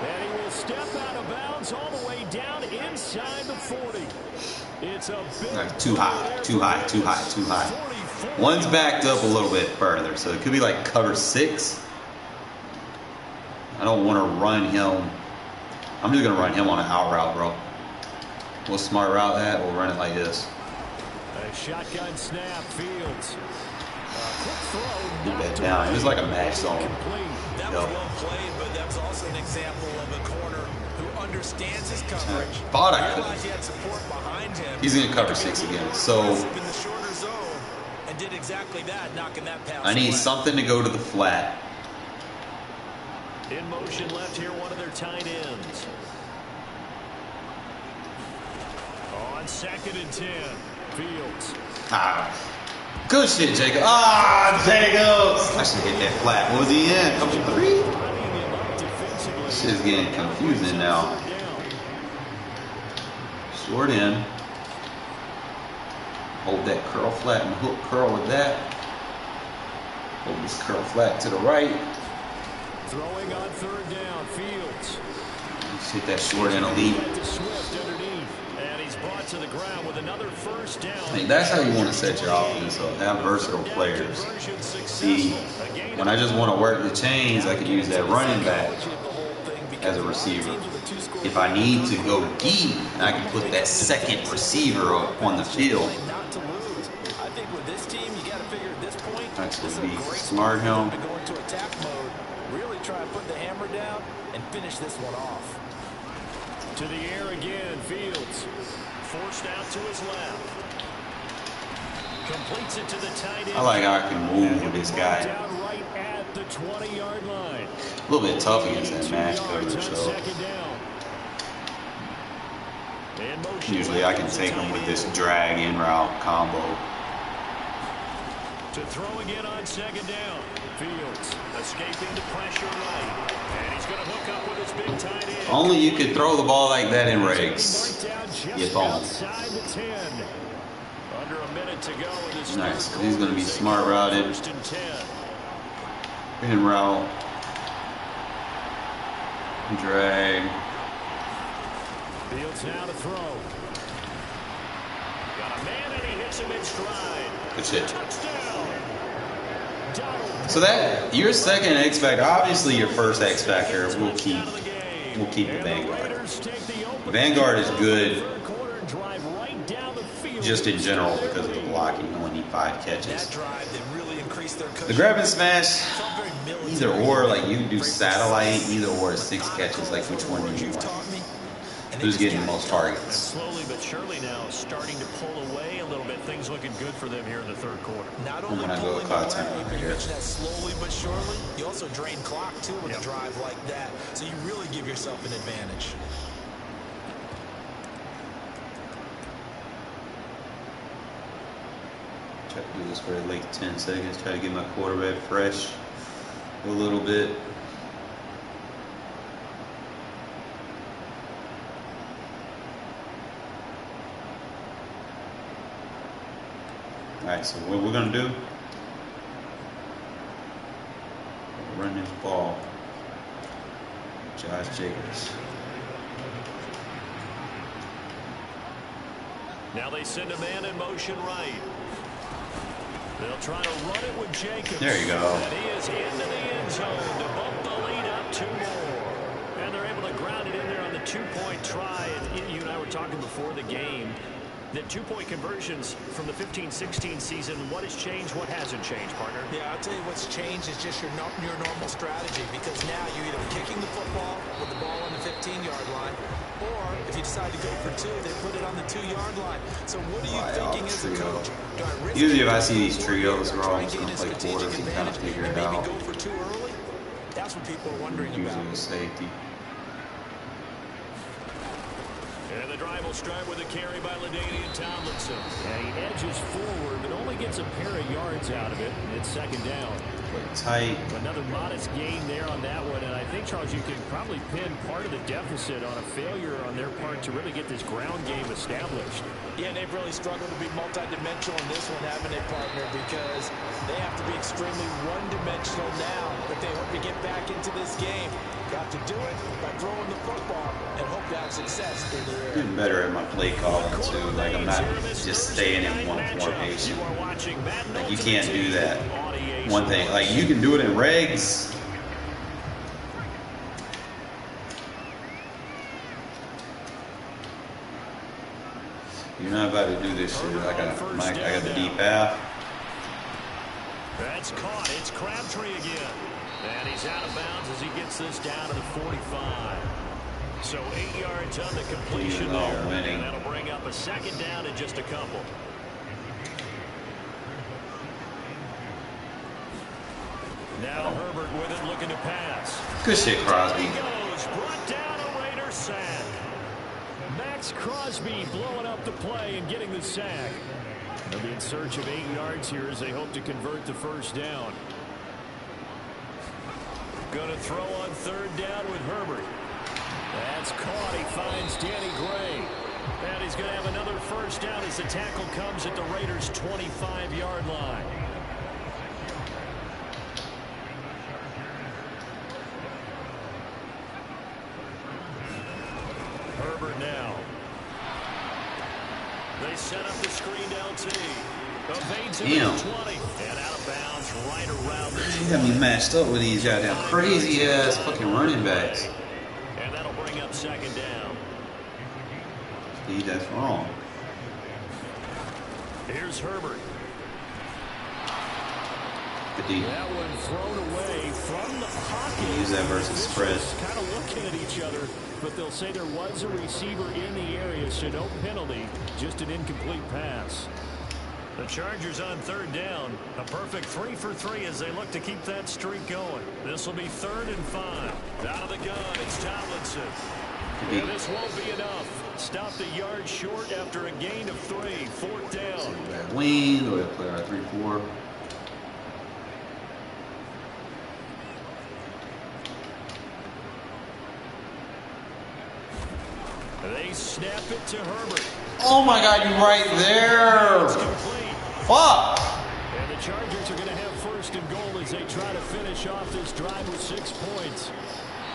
And he will step out of bounds all the way down inside the 40. It's a big too high. One's backed up a little bit further, so it could be like cover 6. I don't want to run him. I'm just gonna run him on an out route, bro. We'll smart route that. We'll run it like this. A shotgun snap, Fields. Move that down. It was like a match zone. That was well played, but that was also an example of a corner who understands his coverage. Thought I could. He had support behind him. He's gonna cover 6 again. So in the shorter zone and did exactly that, knocking that pass I need away. something to go to the flat. In motion left here, one of their tight ends. On 2nd and 10, Fields. Good shit, Jacob. Jacobs. I should hit that flat. What was he in? Cover 3? This shit's getting confusing now. Short in. Hold that curl flat and hook curl with that. Hold this curl flat to the right. Throwing on 3rd down, Fields. Let's hit that short and elite. And he's brought to the ground with another 1st down. I mean, that's how you want to set your offense up. Have versatile players. See, when I just want to work the chains, I can use that running back as a receiver. If I need to go deep, I can put that 2nd receiver on the field. I think with this team, you got to figure at this point, that's going to be smart helm. to go into attack mode, really try to put the hammer down and finish this one off. To the air again, Fields. Forced out to his left. Completes it to the tight end. I like how I can move with this guy. Down right at the 20-yard line. A little bit tough against that match coverage, so usually I can take him with this drag in route combo. To throw again on 2nd down. Fields escaping the pressure right. And he's going to hook up with his big tight end. Only you could throw the ball like that in Regs. Get home. Under a minute to go in this nice. He's going to be smart routed. In route. Drag. Fields now to throw. Got a man and he hits him in stride. Good shit. Touchdown. So that your 2nd X factor, obviously your 1st X factor, we'll keep the Vanguard. Vanguard is good just in general because of the blocking. You only need 5 catches. The grab and smash, either or, like you can do satellite, either or 6 catches. Like which one do you want? Who's getting the most targets? Slowly but surely now starting to pull away a little bit. Things looking good for them here in the 3rd quarter. Not I'm only gonna go clock time right here. that slowly but surely, you also drain clock too with a drive like that. So you really give yourself an advantage. Try to do this for like 10 seconds. Try to get my quarterback fresh a little bit. Alright, so what we're going to do, run this ball. Josh Jacobs. Now they send a man in motion right. They'll try to run it with Jacobs. There you go. And he is into the end zone to bump the lead up 2 more. two-point try, and you and I were talking before the game, that two-point conversions from the 15-16 season, what has changed, what hasn't changed, partner? Yeah, I'll tell you what's changed is just your normal strategy, because now you're either kicking the football with the ball on the 15-yard line, or if you decide to go for two, they put it on the 2-yard line. So what are you thinking as a coach? Usually if I see these trios, we're almost going to play quarters and kind of figure it out. Go for two early? That's what people are wondering about. Usually with safety. And the drive will start with a carry by LaDainian Tomlinson. And he edges forward, but only gets a pair of yards out of it. It's second down. Tight. Another modest gain there on that one, and I think, Charles, you can probably pin part of the deficit on a failure on their part to really get this ground game established. Yeah, they've really struggled to be multidimensional in this one, haven't they, partner? Because they have to be extremely one-dimensional now if they hope to get back into this game. Got to do it by throwing the football and hope to have success in the air. Getting better at my play calling too. Like I'm not just staying in one formation. Like you can't do that. One thing, like you can do it in regs. You're not about to do this shit. I got the deep half. That's caught. It's Crabtree again. And he's out of bounds as he gets this down to the 45. So 8 yards on the completion there. And that'll bring up a second down in just a couple. Now Herbert with it, looking to pass. Good shit, Crosby. He goes, brought down a Raider sack. Max Crosby blowing up the play and getting the sack. They'll be in search of 8 yards here as they hope to convert the first down. Going to throw on third down with Herbert. That's caught. He finds Danny Gray. And he's going to have another first down as the tackle comes at the Raiders' 25-yard line. Herbert now. They set up the screen down T. Evades him at 20. And out of bounds right around the... You got me matched up with these goddamn crazy ass fucking running backs. And that'll bring up second down. Steve, that's wrong. Here's Herbert. Good deep. That one thrown away from the pocket. Use that versus spread. Kind of looking at each other, but they'll say there was a receiver in the area, so no penalty, just an incomplete pass. The Chargers on third down. A perfect 3 for 3 as they look to keep that streak going. This will be 3rd and 5. Out of the gun, it's Tomlinson. And this won't be enough. Stopped a yard short after a gain of 3. 4th down. Wayne, go ahead, play our 3-4. They snap it to Herbert. Oh my God, you're right there. Fuck. And the Chargers are going to have 1st and goal as they try to finish off this drive with 6 points.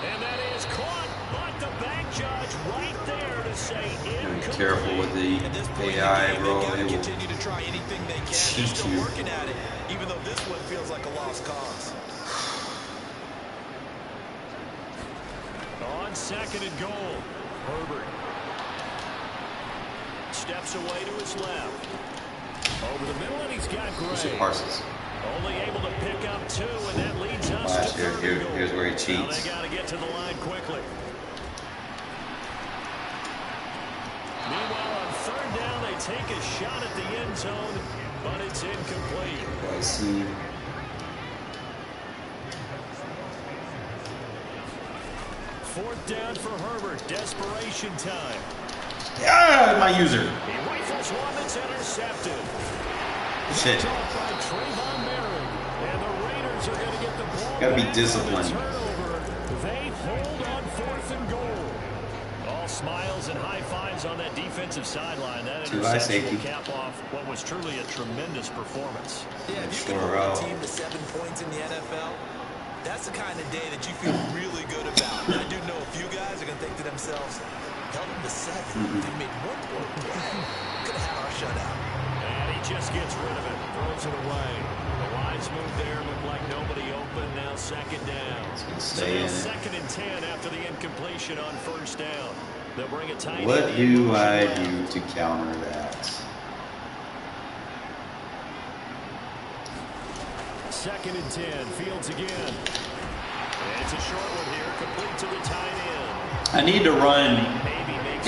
And that is caught, but the back judge right there to say incomplete. Be careful with the AI, bro. They will continue to try anything they can. They're still working at it, even though this one feels like a lost cause. On 2nd and goal, Herbert steps away to his left. Over the middle, and he's got Gray. Parsons. Only able to pick up 2, and that leads us to here's where he cheats. Now they got to get to the line quickly. Meanwhile, on 3rd down, they take a shot at the end zone, but it's incomplete. I see. Fourth down for Herbert. Desperation time. Yeah, my user. He rifles one that's intercepted. Shit. By Trayvon Merrick. And the Raiders are going to get the ball. Gotta be disciplined. They hold on 4th and goal. All smiles and high fives on that defensive sideline. That interception will cap off what was truly a tremendous performance. Yeah, if you can hold a team to 7 points in the NFL, that's the kind of day that you feel really good about. And I do know a few guys are going to think to themselves, held them to 7. They made 1 more play. Could have had our shutout. And he just gets rid of it. Throws it away. The line's Nice move there. Looked like nobody open. Now second down. So Stay in it. second and 10 after the incompletion on first down. They'll bring a tight end. What do I do to counter that? Second and 10. Fields again. And it's a short one here. Complete to the tight end. I need to run,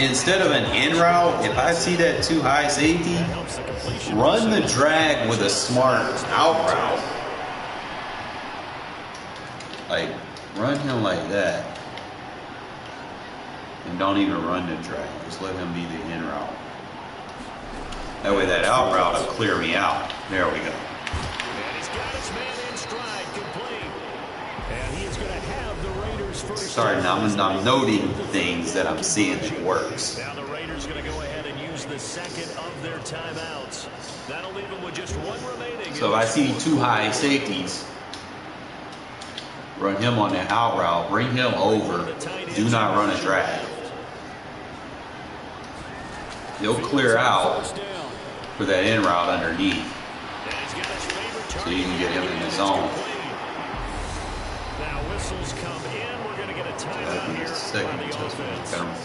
instead of an in route, if I see that too high safety, run the drag with a smart out route. Like, run him like that. And don't even run the drag. Just let him be the in route. That way that out route will clear me out. There we go. And he's got his man in stride, complete. And he is going to have the Raiders first. Sorry, now I'm noting things that I'm seeing that works. Now the Raiders going to go ahead and use the second of their timeouts. That'll leave them with just one remaining. So if I see two high safeties, run him on that out route, bring him over, do not run a drag. He'll clear out for that in route underneath. So you can get him in the zone. Now whistles come in. We're going to get a timeout here. Second, just gotta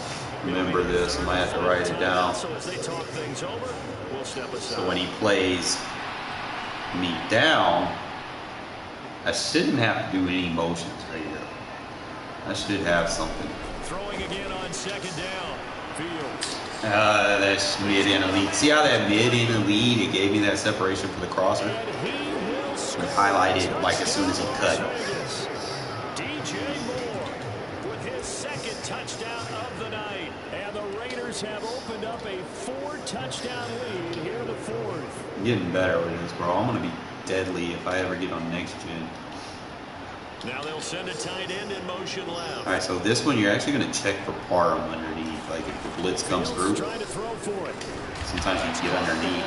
remember this. I might have to write it down. So as they talk things over, we'll step aside. So when he plays me down, I shouldn't have to do any motions right here. I should have something. Throwing again on second down. Fields. That's mid and elite. See how that mid and elite, it gave me that separation for the crosser? It highlighted like as soon as he cut. DJ Moore with his second touchdown of the night. And the Raiders have opened up a 4-touchdown lead here in the fourth. I'm getting better with this, bro. I'm going to be deadly if I ever get on next gen. Now they'll send a tight end in motion left. All right, so this one you're actually going to check for Parham underneath. Like if the blitz comes through, Trying to throw for it. sometimes you get underneath.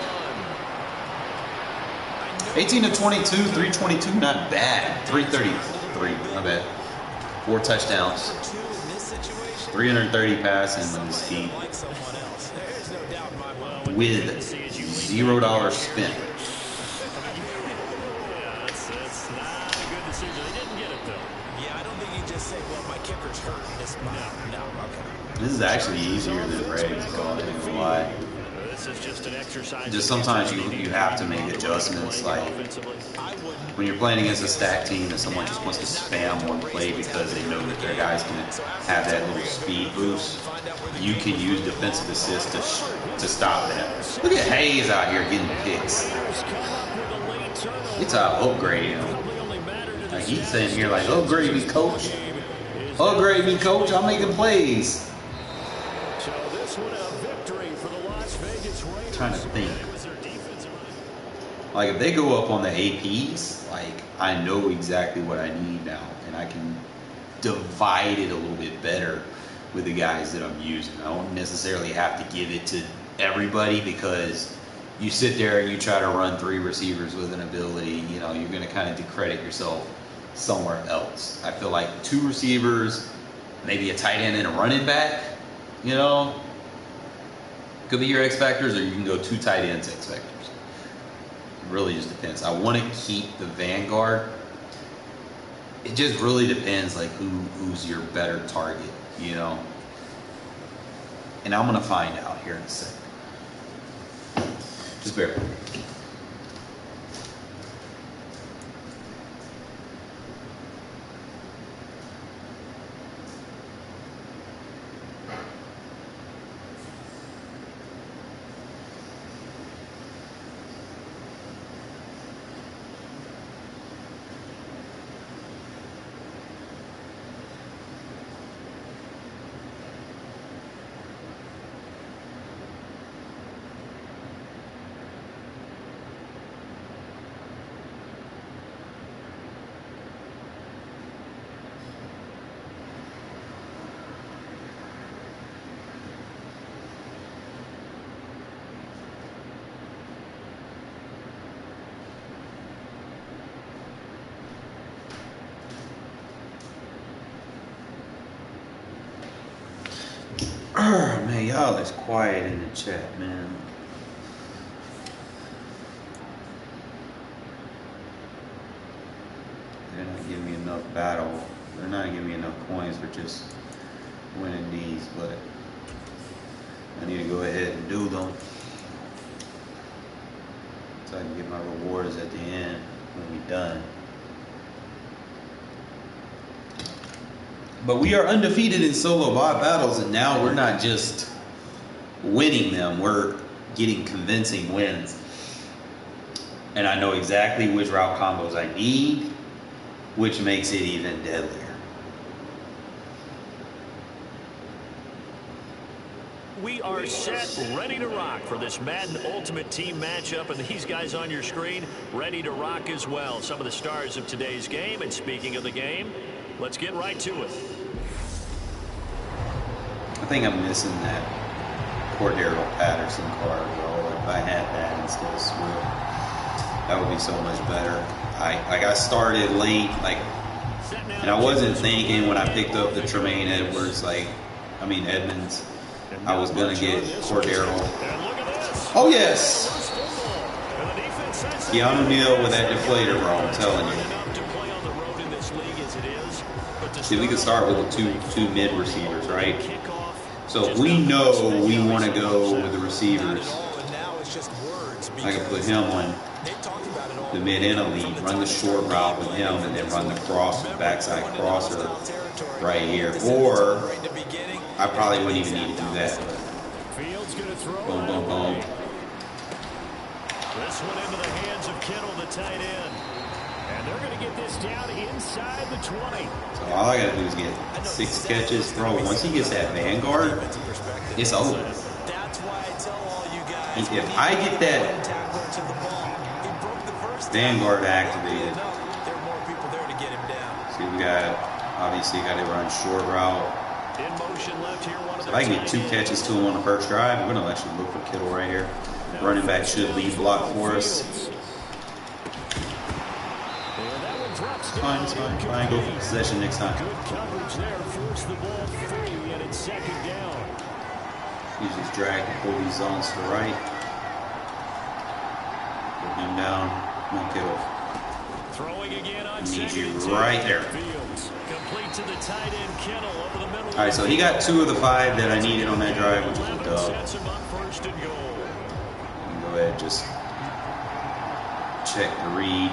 18 to 22, 322, not bad. 333, not bad. 4 touchdowns. 330 passing on this team. With $0 spent. That's not a good decision. They didn't get it, though. Yeah, I don't think you just say, well, my kicker's hurt in this spot. No, okay. This is actually easier than Regs, so I ain't gonna lie. This is just an exercise. Just sometimes you have to make adjustments. Like when you're playing against a stack team and someone just wants to spam one play because they know that their guys can have that little speed boost, you can use defensive assist to stop that. Look at Hayes out here getting picks. It's an upgrade, you know. Like he's sitting here like, upgrade me, coach. Upgrade me, coach. I'm making plays. I'm trying to think. Like if they go up on the APs, like I know exactly what I need now, and I can divide it a little bit better with the guys that I'm using. I don't necessarily have to give it to everybody because you sit there and you try to run 3 receivers with an ability, you know, you're going to kind of discredit yourself somewhere else. I feel like 2 receivers, maybe a tight end and a running back, you know, could be your X factors, or you can go 2 tight ends X factors. It really just depends. I want to keep the Vanguard. It just really depends, like who's your better target, you know. And I'm gonna find out here in a second. Just bear with me. Man, y'all is quiet in the chat, man. not giving me enough battle. They're not giving me enough coins for just winning these, but I need to go ahead and do them so I can get my rewards at the end when we're done. But we are undefeated in solo battles, and now we're not just winning them, we're getting convincing wins. And I know exactly which route combos I need, which makes it even deadlier. We are set, ready to rock for this Madden Ultimate Team matchup, and these guys on your screen ready to rock as well. Some of the stars of today's game, and speaking of the game, let's get right to it. I think I'm missing that Cordero Patterson card, though. If I had that instead of Swift, that would be so much better. I got started late, and I wasn't thinking when I picked up the Tremaine Edmonds, I was gonna get Cordero. Oh yes, Keanu Neal with that deflator, bro. I'm telling you. See, we can start with the two mid receivers, right? So if we know we want to go with the receivers, I can put him on the mid and elite, run the short route with him, and then run the backside crosser right here. Or I probably wouldn't even need to do that. Boom, boom, boom. This one into the hands of Kittle, the tight end. And they're going to get this down inside the 20. So all I got to do is get 6 catches, bro. Once he gets that Vanguard, it's over. If I get that Vanguard activated, see, we got, obviously got to run short route. So if I can get 2 catches to him on the first drive, I'm going to actually look for Kittle right here. Running back should lead block for us. Fine. Go for possession next time. Good coverage there. Force the ball free, and it's second down. You just drag and pull these zones to the right. Put him down. Come on, Kittle. Throwing again on Need you second right there. Complete to the tight end, Kittle over the middle. All right, so he got 2 of the 5 that I needed on that drive, which was a dub. Sets him up first and goal. Go ahead and just check the read.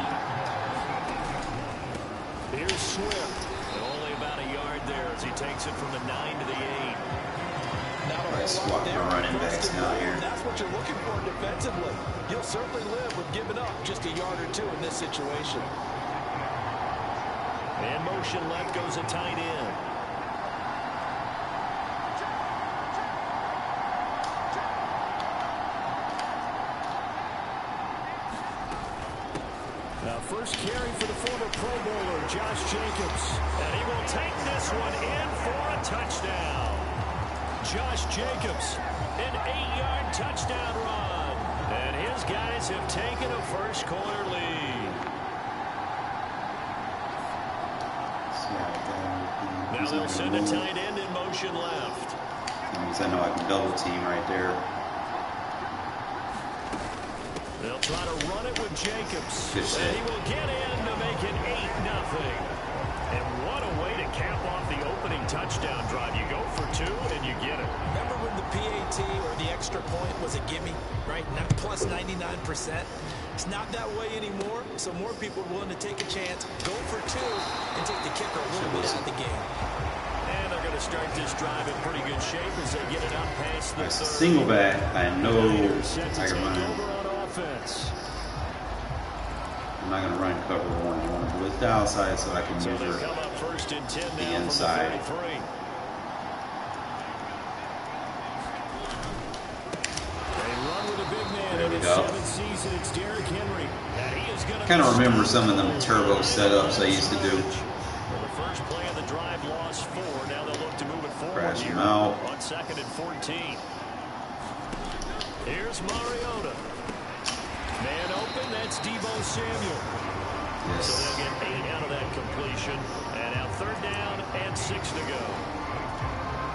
Here's Swift. Only about a yard there as he takes it from the 9 to the 8. All right, swap the running backs down here. That's what you're looking for defensively. You'll certainly live with giving up just a yard or 2 in this situation. And motion left goes a tight end. First carry for the former Pro Bowler, Josh Jacobs. And he will take this one in for a touchdown. Josh Jacobs, an 8-yard touchdown run. And his guys have taken a first quarter lead. Now they'll send a tight end in motion left. That means I know I can double team right there. They'll try to run it with Jacobs. Good shit. And he will get in to make it 8-0. And what a way to cap off the opening touchdown drive. You go for 2 and you get it. Remember when the PAT or the extra point was a gimme, right? Plus 99%. It's not that way anymore, so more people are willing to take a chance, go for 2, and take the kicker a little bit out of the game. And they're going to start this drive in pretty good shape as they get it up past the third. Single back, I know I can run. I'm not going to run cover 1. I want to blitz the outside so I can use the inside. There we go. Kind of remember some of them turbo setups I used to do. The first play of the drive lost 4. Now they'll look to move it forward. Crash him out. On 2nd and 14. Here's Mariota. Man open, that's Deebo Samuel. Yes. So they'll get 8 out of that completion. And now 3rd down and 6 to go.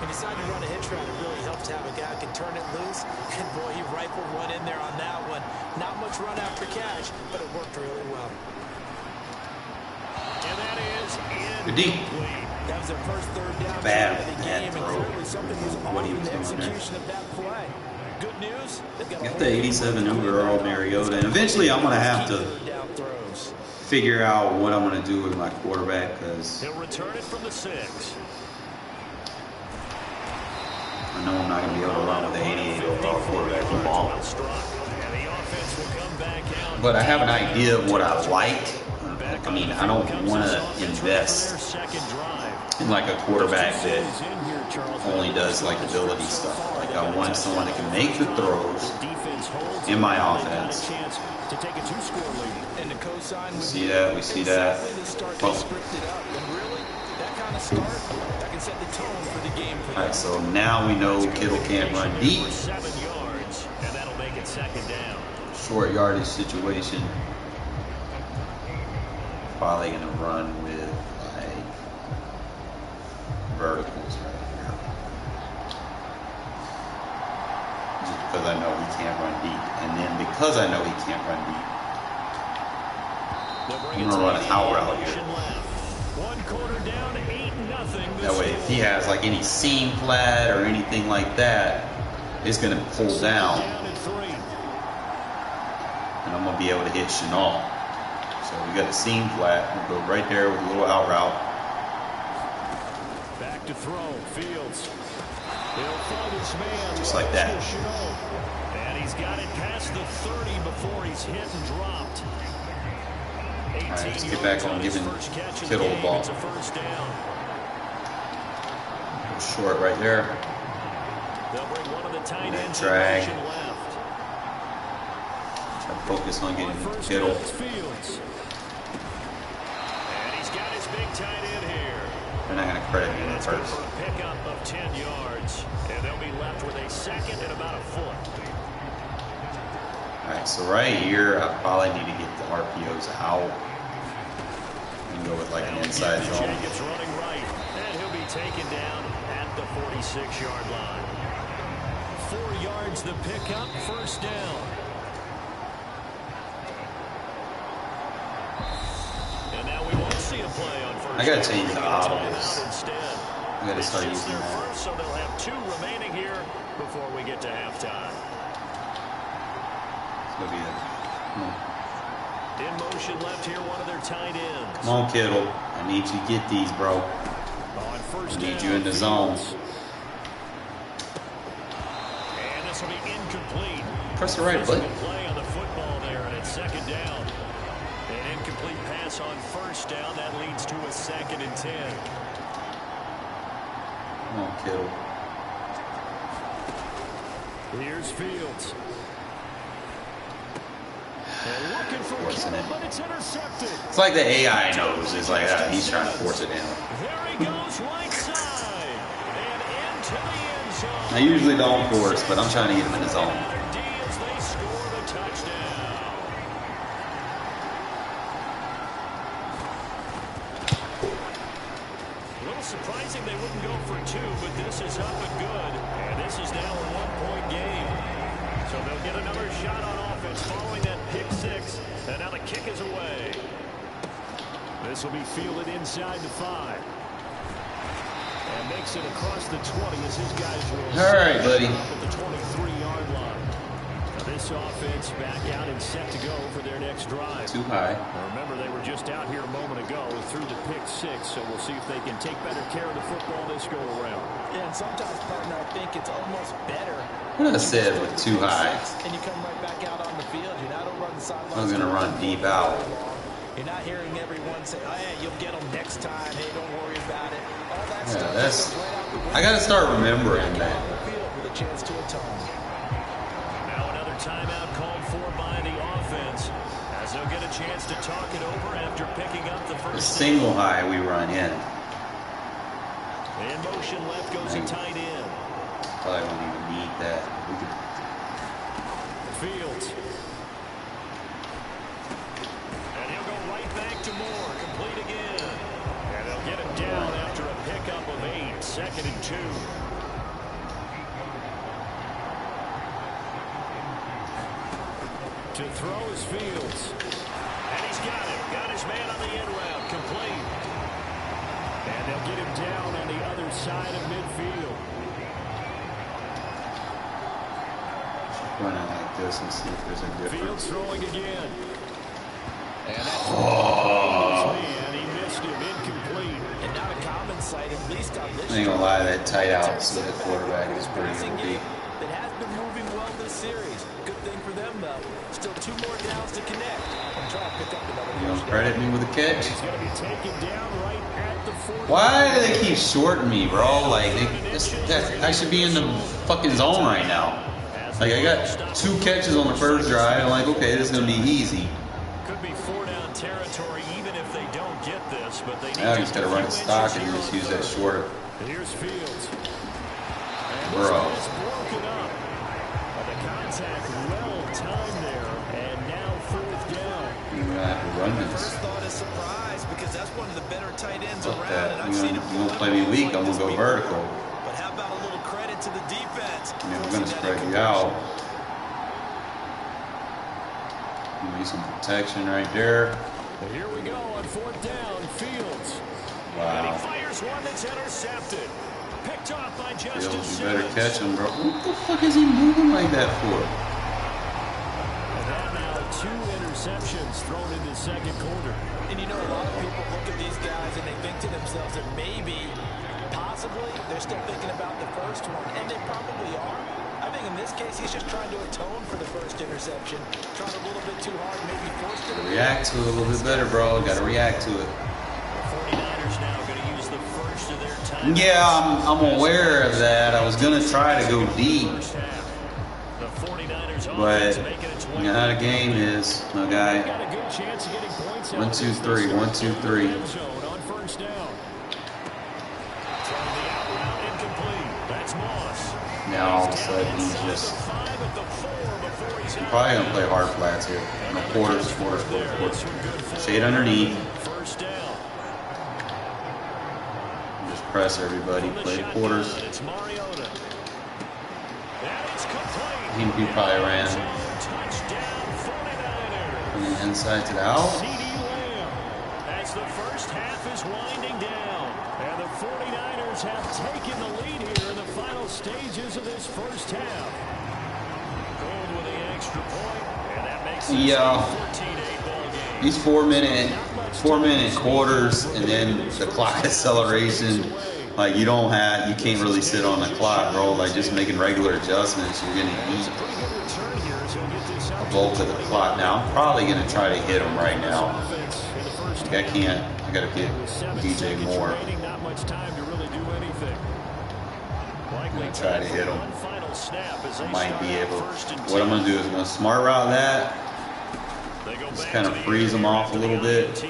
He decided to run a hitch route. It really helps to have a guy who can turn it loose. And boy, he rifled one in there on that one. Not much run after catch, but it worked really well. And that Good deep. That was their first third down Bad of the game, throw. and clearly something was What off he in was the doing there. execution of that play. Good news. Got the 87 overall Mariota, and eventually I'm gonna have to figure out what I'm gonna do with my quarterback because He'll return it from the 6. I know I'm not gonna be able to run with the 88 overall quarterback for long. But I have an idea of what I like. I mean, I don't want to invest in like a quarterback that only does like ability stuff. Like I want someone that can make the throws in my offense. We see that. We see that. Oh. All right, so now we know Kittle can't run deep. Short yardage situation. Probably gonna run with like verticals right here. Just because I know he can't run deep. And then because I know he can't run deep, I'm gonna run an out route here. That way if he has like any seam flat or anything like that, it's gonna pull down. And I'm gonna be able to hit Chenault. So we got a seam flat. We'll go right there with a little out route. Back to throw, Fields. He'll find his man. Just like that. And he's got it past the 30 before he's hit and dropped. All right, let's get back on giving Kittle the ball. Short right there. They'll bring one of the tight ends drag. in left. Try to focus on getting Kittle. And he's got his big tight end here. They're not going to credit me in the first. For a pickup of 10 yards. And they'll be left with a second and about a foot. All right, so right here, I probably need to get the RPOs out and go with like an inside zone. Jacobs running right, and he'll be taken down at the 46-yard line. 4 yards the pickup, first down. And now we won't see a play on first. I got to change the audibles. Instead. I got to start using that. First, so they'll have 2 remaining here before we get to halftime. Come on. In motion left here, one of their tight ends. Come on, Kittle. I need you to get these, bro. On first I need down, you in the zone. And this will be incomplete. Press the right button. Play on the football there, and it's second down. An incomplete pass on first down. That leads to a 2nd and 10. Come on, Kittle. Here's Fields. They're looking for Kittle, but it's intercepted. It's like the AI knows. It's like he's trying to force it in. There he goes, right side, and into the end zone. I usually don't force, but I'm trying to get him in the zone. D as they score the touchdown. A little surprising they wouldn't go for 2, but this is up and good, and this is now a 1-point game. So they'll get another shot on offense following that pick 6, and now the kick is away. This will be fielded inside the 5. And makes it across the 20 as his guys will. All right, buddy. At the 23-yard line. Now this offense back out and set to go for their next drive. Too high. Now remember, they were just out here a moment ago through the pick 6, so we'll see if they can take better care of the football this go around. Yeah, and sometimes, partner, I think it's almost better. What I said with too high. And you come right back out on the field. You're not over on the sideline. I'm gonna run deep out. You're not hearing everyone say, "Oh yeah, you'll get them next time. Hey, don't worry about it." All that Yeah, stuff. that's. I gotta start remembering that. With a chance to atone. Now another timeout called for by the offense, as they'll get a chance to talk it over after picking up the The first. single high we run in. In motion left goes a tight end. Probably won't even need that. We could. Fields. And he'll go right back to Moore. Complete again. And they'll get him down after a pickup of 8. 2nd and 2. To throw is Fields. And he's got it. Got his man on the end route. Complete. they'll get him down on the other side of midfield. Run it like this and see if there's a difference. Fields throwing again. And that's man, he missed him, incomplete. And not a common sight, at least on this. I ain't gonna lie, that tight out so that quarterback is pretty OP. That has been moving well this series. Good thing for them though. Still 2 more downs to connect. And try to pick up another. You don't credit me with a catch? He's gonna be taken down right at the 40. Why do they keep shorting me, bro? Like, I should be in the fucking zone right now. Like, I got 2 catches on the first drive. I'm like, okay, this is gonna be easy. Could be 4-down territory even if they don't get this, but they need Now I just gotta run a stock and just use that short. Here's Fields. Bro. It's broken up. But the contact well timed there, and now 4th down. You're gonna have to run this. First thought is surprise because that's one of the better tight ends Fuck around. that. And I've seen him You gonna play me weak, I'm gonna go vertical. But how about a little credit to the defense? I mean, I'm gonna spread you out. Give me some protection right there. And here we go on 4th down, Fields. And Wow. he fires one that's intercepted. Picked off by Justin Fields, you better Simmons. catch him, bro. What the fuck is he moving like that for? And now 2 interceptions thrown in the second quarter. And you know, a lot of people look at these guys and they think to themselves that maybe, possibly, they're still thinking about the first one. And they probably are. I think in this case, he's just trying to atone for the first interception. Trying a little bit too hard, maybe forced it. React to it a little bit better, bro. Gotta react to it. The 49ers now going to use the first of their time. Yeah, I'm aware of that. I was gonna try to go deep, The 49ers but making it you know how the game is, my guy. got a good chance of getting points. 1, 2, 3. 1, 2, 3. End zone on 1st down. Trying the out route incomplete. That's Moss. Now all of a sudden he's just probably gonna play hard flats here. No, quarters. Shade underneath. First down. Just press everybody. Play the quarters. It's Mariota. And it's complete. He probably ran Touchdown 49ers. from the inside to the out. CD Lamb. As the first half is winding down, and the 49ers have taken the lead here in the final stages of this first half. Gold with the extra point, and that makes it a 14-8 ball game. These 4-minute quarters and then the clock acceleration, like you can't really sit on the clock, bro. Like just making regular adjustments, you're gonna eat a bulk of the clock. Now I'm probably gonna try to hit him right now. Like I gotta get DJ more. Not much time to really do anything. I'm gonna try to hit him. I might be able. What I'm gonna do is I'm gonna smart route that. Just kind of freeze them off a little bit.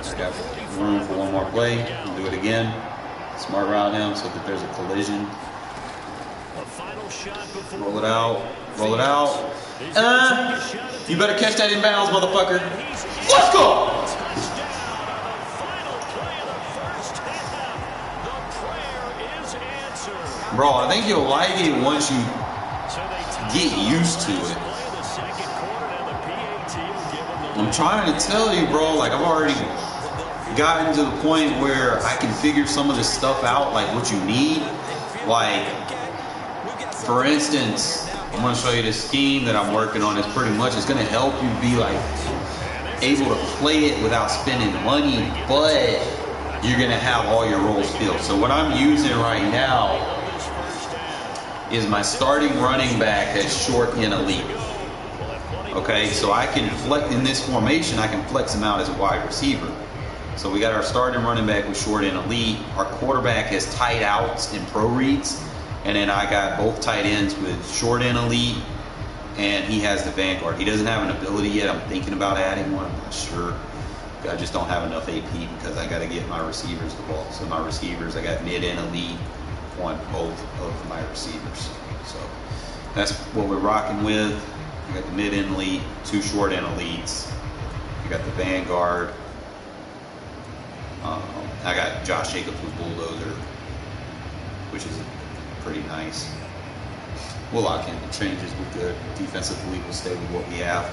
I got room for one more play. I'll do it again. Smart route him so that there's a collision. Roll it out. Roll it out. You better catch that inbounds, motherfucker. Let's go! Bro, I think you'll like it once you get used to it. I'm trying to tell you, bro, like I've already gotten to the point where I can figure some of this stuff out, like what you need. Like, for instance, I'm going to show you this scheme that I'm working on. It's pretty much, it's going to help you be like able to play it without spending money, but you're going to have all your roles filled. So what I'm using right now is my starting running back that's short and elite. Okay, so I can flex in this formation, I can flex him out as a wide receiver. So we got our starting running back with short and elite. Our quarterback has tight outs and pro reads. And then I got both tight ends with short and elite. And he has the vanguard. He doesn't have an ability yet. I'm thinking about adding one. I'm not sure. I just don't have enough AP because I got to get my receivers the ball. So my receivers, I got mid and elite on both of my receivers. So that's what we're rocking with. I got the mid and elite, 2 short and elites. I got the vanguard. I got Josh Jacobs with bulldozer, which is pretty nice. We'll lock in the changes. We're good. Defensively, we'll stay with what we have.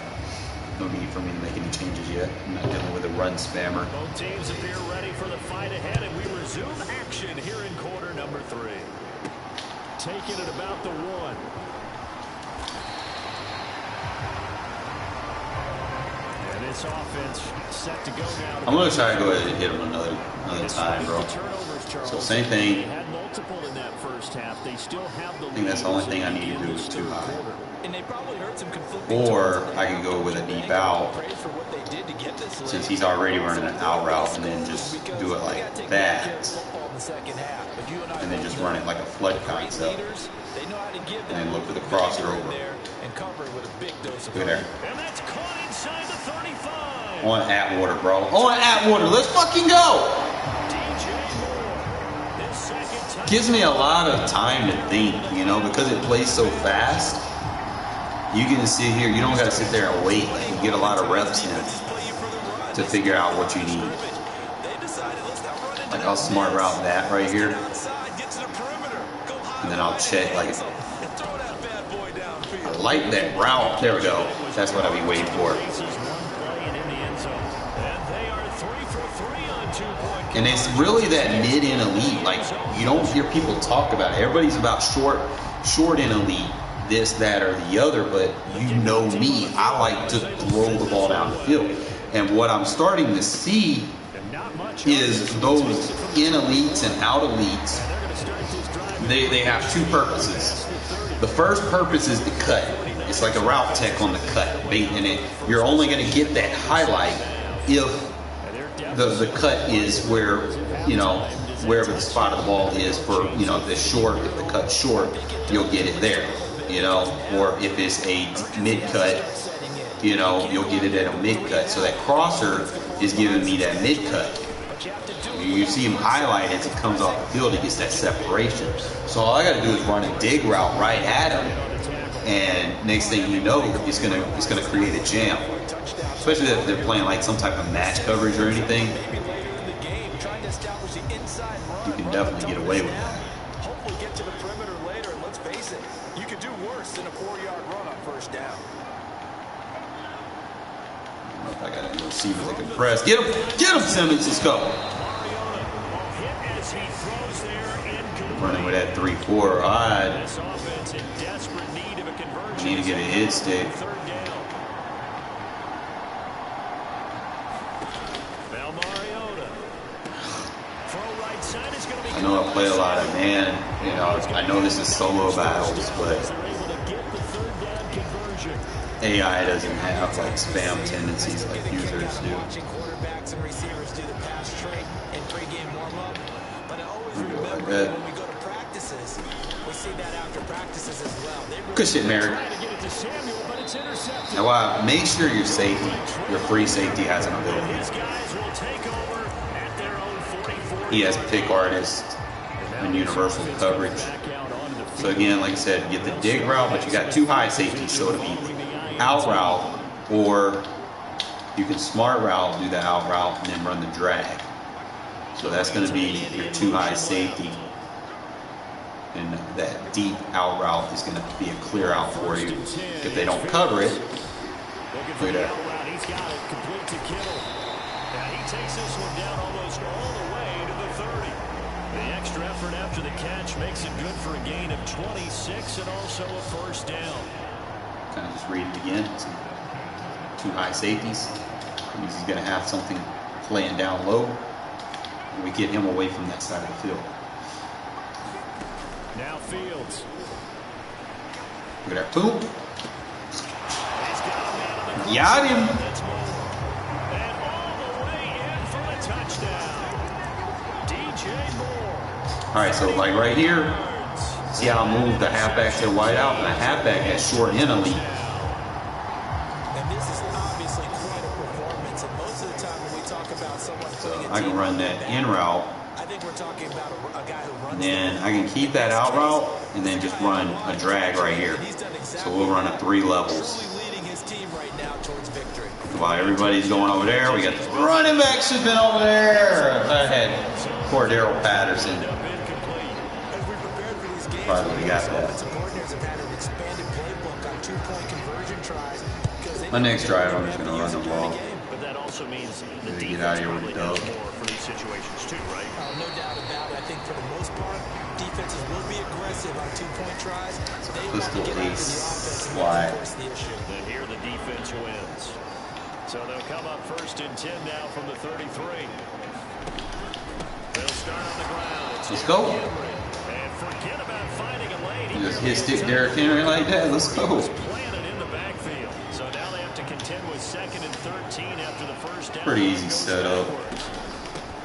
No need for me to make any changes yet. I'm not dealing with a run spammer. Both teams appear ready for the fight ahead, and we resume action here in quarter number 3. Taking it about the 1. And this offense set to go now. I'm going to try to go ahead and hit him another time, bro. So same thing. They had multiple in that first half. They still have the lead. I think that's the only thing I need to do is too high. And they probably heard some conflicting Or I can go with a deep out since he's already running an out route and then just do it like that. And then just run it like a flood concept. And then look for the crosser over. Look at there. And that's caught inside the 35. On Atwater, bro. On Atwater. Let's fucking go. Gives me a lot of time to think, you know, because it plays so fast. You can sit here, you don't got to sit there and wait. Like, you get a lot of reps in to figure out what you need. Like, I'll smart route that right here. And then I'll check, like, I like that route. There we go. That's what I'll be waiting for. And it's really that mid and elite. Like, you don't hear people talk about it. Everybody's about short and elite, this, that, or the other. But you know me, I like to throw the ball down the field. And what I'm starting to see is those in elites and out elites, they have two purposes. The first purpose is the cut. It's like a route tech on the cut. And you're only going to get that highlight if the cut is where, you know, wherever the spot of the ball is for, you know, if it's short, if the cut's short, you'll get it there, you know, or if it's a mid cut, you know, you'll get it at a mid cut. So that crosser is giving me that mid cut. You see him highlight as he comes off the field, he gets that separation. So all I got to do is run a dig route right at him, and next thing you know, it's gonna create a jam. Especially if they're playing like some type of match coverage or anything, you can definitely get away with that. Hopefully get to the perimeter later, and let's face it, you could do worse than a 4-yard run on first down. I got to go see if they can press. Get him, Simmons. Let's go. Running with that 3-4. All right. Need to get a hit stick. I know I play a lot of man. You know, I know this is solo battles, but AI doesn't have like spam tendencies like users do. Like that. Good shit, Mary. Now, make sure your safety, your free safety has an ability. He has pick artist and universal coverage. So again, like I said, get the dig route, but you got two high safeties, so it'll be out route, or you can smart route, do the out route, and then run the drag. So that's going to be your two high safety. And that deep out route is going to be a clear out for you. If they don't cover it, look at that. He's got it complete to Kittle. And he takes this one down almost all the way to the 30. The extra effort after the catch makes it good for a gain of 26 and also a first down. Kind of just read it again. See, two high safeties. That means he's going to have something playing down low. And we get him away from that side of the field. Now Fields. Look at that. Boom. Got him. And all the way in for a touchdown. DJ Moore. All right, so like right here, see how I moved the halfback to the wide out, and the halfback has short and elite. And this is obviously quite a performance. And most of the time when we talk about someone putting I can run that in route. I think we're talking about a guy who runs. And then I can keep that out route and then just run a drag right here. So we'll run a 3 levels. While everybody's going over there, we got the running back shipping over there. I had Cordero Patterson. probably would have got that. My next drive, I'm just going to run the ball. But that also means the get out of here with a dub. more for these situations too, right? No doubt about it. I think for the most part, defenses will be aggressive on 2-point tries. They want to get after the offense and force the issue. And here the defense wins. So they'll come up 1st and 10 now from the 33. They'll start on the ground. Let's go. And forget about finding a lane. Just hit stick Derrick Henry like that. Let's go. Planted in the backfield. So now they have to contend with 2nd and 13 after the first down. Pretty easy setup.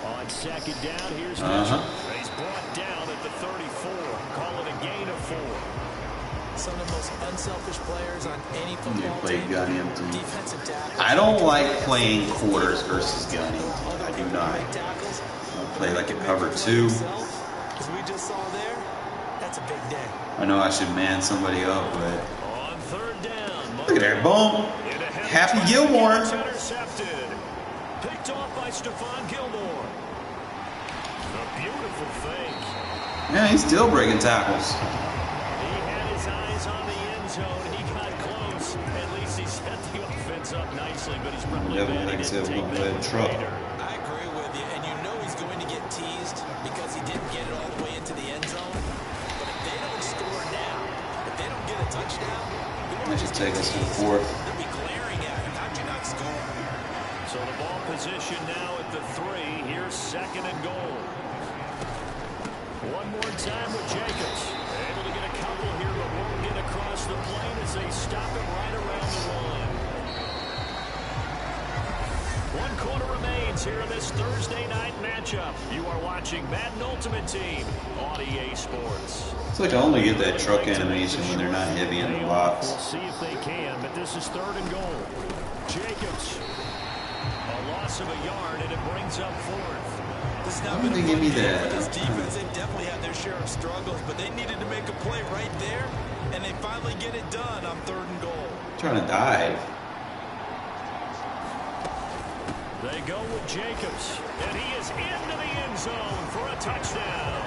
On 2nd down, here's Mitchell. He's brought down at the 34. Call it a gain of 4. Some of the most unselfish players on any football team. Defensive tackle. I don't like playing quarters versus gunning. I do not. I'll play like a cover 2. As we just saw there, that's a big day. I know I should man somebody up, but On 3rd down, look at that. Boom. Happy Gilmore. Intercepted. Picked off by Stephon Gilmore. A beautiful fake. Yeah, he's still breaking tackles. He had his eyes on the end zone. He got close. At least he set the offense up nicely, but he's probably Definitely like I said, we're going to play a truck. I agree with you, and you know he's going to get teased because he didn't get it all the way into the end zone. But if they don't score now, if they don't get a touchdown, That should take us to the 4th. they'll be glaring at him. How'd you not score? So the ball position now at the 3. Here's 2nd and goal. One more time with Jacobs. Able to get a couple here, but won't get across the plane as they stop it right around the line. 1 quarter remains here in this Thursday night matchup. You are watching Madden Ultimate Team on EA Sports. It's like I only get that truck animation when they're not heavy in the box. We'll see if they can, but this is 3rd and goal. Jacobs. A loss of a yard, and it brings up 4th. This is Why not would they give me that? This defense, they definitely had their share of struggles, but they needed to make a play right there, and they finally get it done on 3rd and goal. Trying to dive. They go with Jacobs, and he is into the end zone for a touchdown.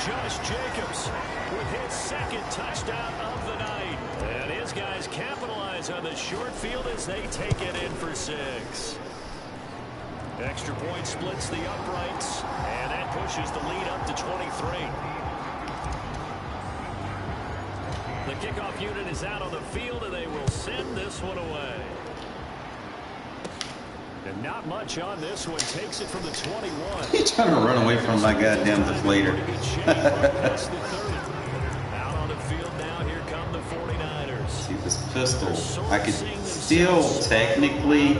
Josh Jacobs with his 2nd touchdown of the night. And his guys capitalize on the short field as they take it in for 6. Extra point splits the uprights, and that pushes the lead up to 23. The kickoff unit is out on the field, and they will send this one away. And not much on this one. Takes it from the 21. He's trying to run away from my goddamn deflator. Out on the field now. Here come the 49ers. See this pistol. I could still technically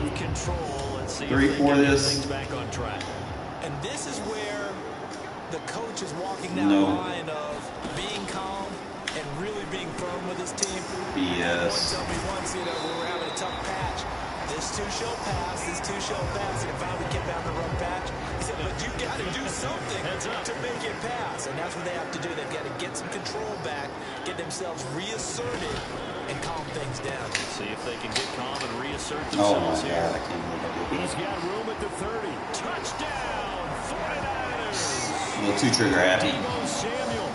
3-4 this. And this is where the coach is walking that line of being calm and really being firm with his team. BS. Someone told me once, we were having a tough patch. This 2 shall pass, this 2 shall pass, and if I would get down the rough patch, he said, but you got to do something to make it pass. And that's what they have to do. They've got to get some control back, get themselves reasserted, and calm things down. See if they can get calm and reassert themselves here. here. I can't believe He's got room at the 30. Touchdown, 49ers. A little too trigger happy. Deebo Samuel,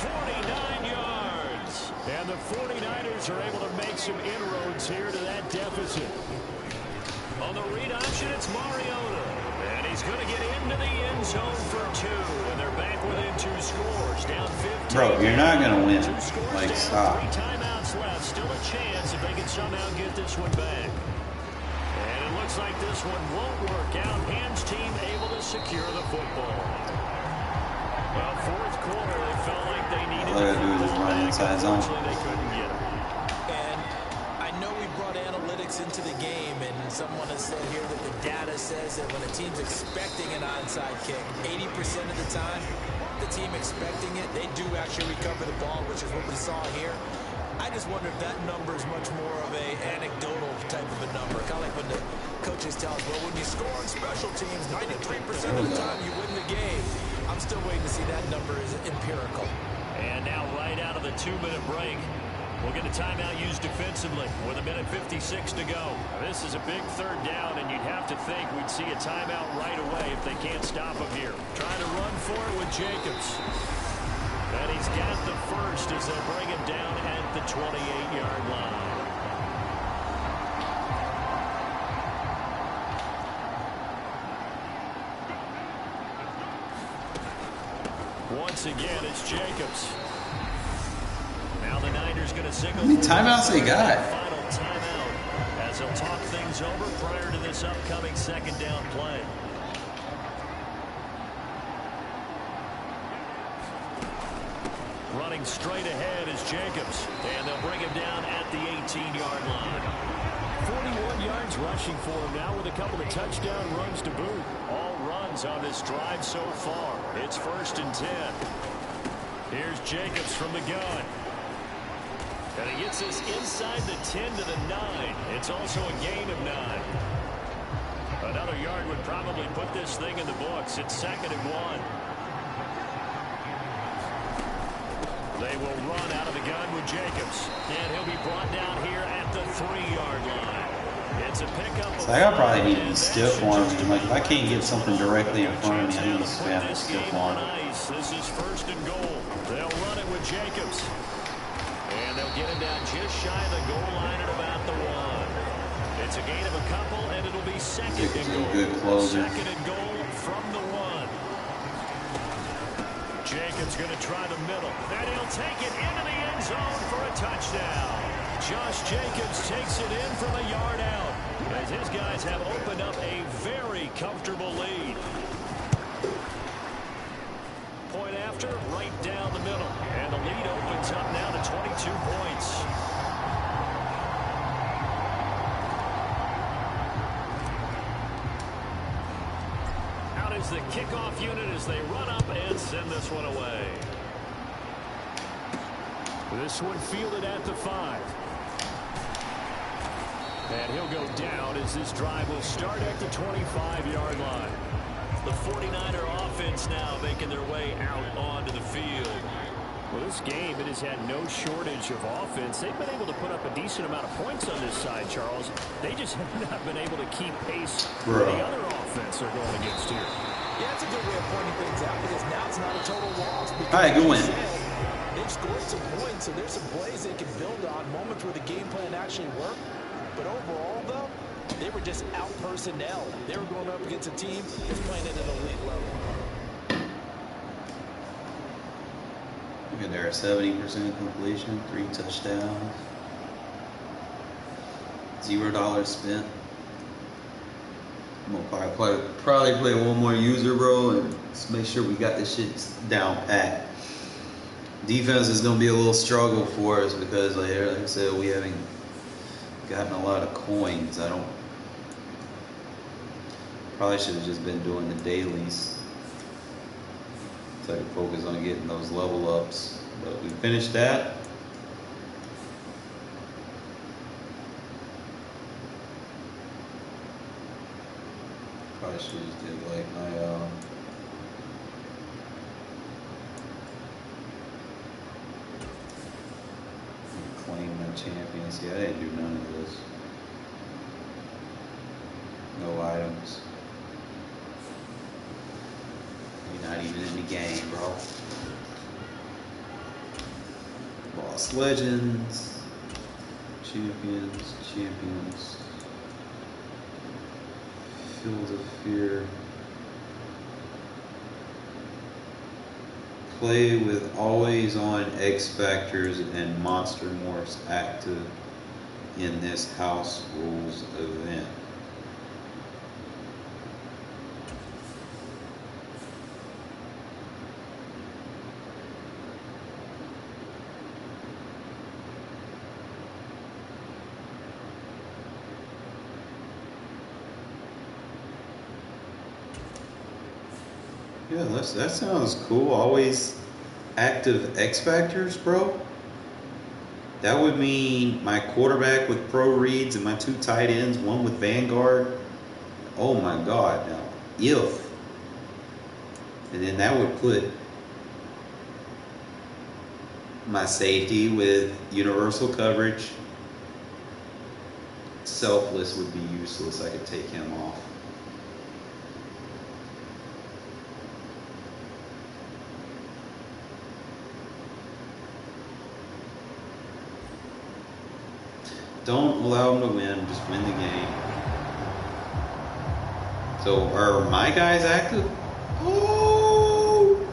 49 yards. And the 49ers are able to make some inroads here to that deficit. On the read option, it's Mariota. And he's going to get into the end zone for 2. And they're back within 2 scores. Down 15. Bro, you're not going to win. Like, down, stop. 3 timeouts left. Still a chance if they can somehow get this one back. And it looks like this one won't work out. Hans team able to secure the football. Well, 4th quarter, they felt like they needed All they gotta do is just run inside zone. They couldn't get it. And I know we brought analytics into the game, and someone has said here that the data says that when a team's expecting an onside kick, 80% of the time, the team expecting it, they do actually recover the ball, which is what we saw here. I just wonder if that number is much more of a anecdotal type of a number. Kind of like when the coaches tell us, well, when you score on special teams, 93% of the time you win the game. I'm still waiting to see that number is empirical. And now right out of the 2-minute break, we'll get a timeout used defensively with 1:56 to go. This is a big 3rd down, and you'd have to think we'd see a timeout right away if they can't stop him here. Trying to run for it with Jacobs. And he he's got the first as they'll bring him down at the 28-yard line. Once again, it's Jacobs. Now the Niners going to signal. How many timeouts they got? Final timeout as they'll talk things over prior to this upcoming second down play. Running straight ahead is Jacobs, and they'll bring him down at the 18-yard line. 41 yards rushing for him now with a couple of touchdown runs to boot. All runs on this drive so far. It's 1st and 10. Here's Jacobs from the gun. And he gets this inside the 10 to the 9. It's also a gain of 9. Another yard would probably put this thing in the books. It's 2nd and 1. They will run out of the gun with Jacobs. And he'll be brought down here at the 3-yard line. It's a pickup. So I probably need to be stiff on him. Like, if I can't get something directly in front of me, I need to spam a stiff on him. This is 1st and goal. They'll run it with Jacobs. And they'll get him down just shy of the goal line at about the 1. It's a gain of a couple, and it'll be 2nd and goal. Good closer. 2nd and goal from the 1. Jacobs going to try the middle. And he'll take it into the end zone for a touchdown. Josh Jacobs takes it in from a yard out, as his guys have opened up a very comfortable lead. Point after, right down the middle. And the lead opens up now to 22 points. Out is the kickoff unit as they run up and send this one away. This one fielded at the 5. And he'll go down as this drive will start at the 25-yard line. The 49er offense now making their way out onto the field. Well, this game, it has had no shortage of offense. They've been able to put up a decent amount of points on this side, Charles. They just have not been able to keep pace with the other offense they're going against here. Yeah, that's a good way of pointing things out, because now it's not a total loss. All right, good win. They've scored some points, so there's some plays they can build on, moments where the game plan actually worked. But overall, though, they were just out personnel. They were going up against a team that's playing at an elite level. Look at there, 70% completion, 3 touchdowns, $0 spent. I'm gonna probably play one more user, bro, and just make sure we got this shit down pat. Defense is gonna be a little struggle for us because, like I said, we haven't gotten a lot of coins. Probably should have just been doing the dailies so I could focus on getting those level ups. But we finished that. Probably should have just did like my claim my champion. See, I didn't do none of this. No items. You're not even in the game, bro. Boss legends. Champions. Field of Fear. Play with always on X Factors and Monster Morphs active in this house rules event. Yeah, that sounds cool. Always active X Factors, bro. That would mean my quarterback with pro reads and my 2 tight ends, one with Vanguard. Oh my God, now. If. And then that would put my safety with universal coverage. Selfless would be useless. I could take him off. Don't allow them to win. Just win the game. So are my guys active? Oh,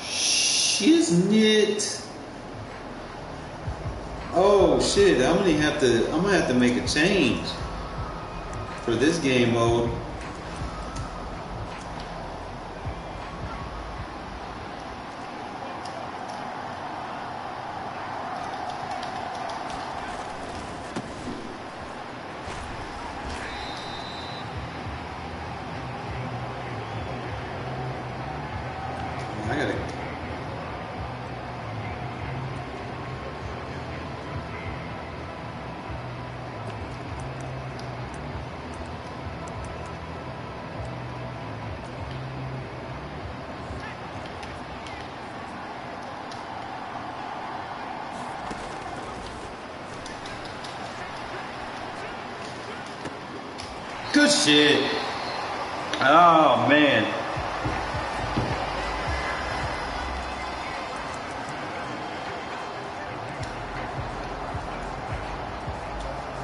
shiznit. Oh shit! I'm gonna have to make a change for this game mode. I gotta. Good shit. Oh man.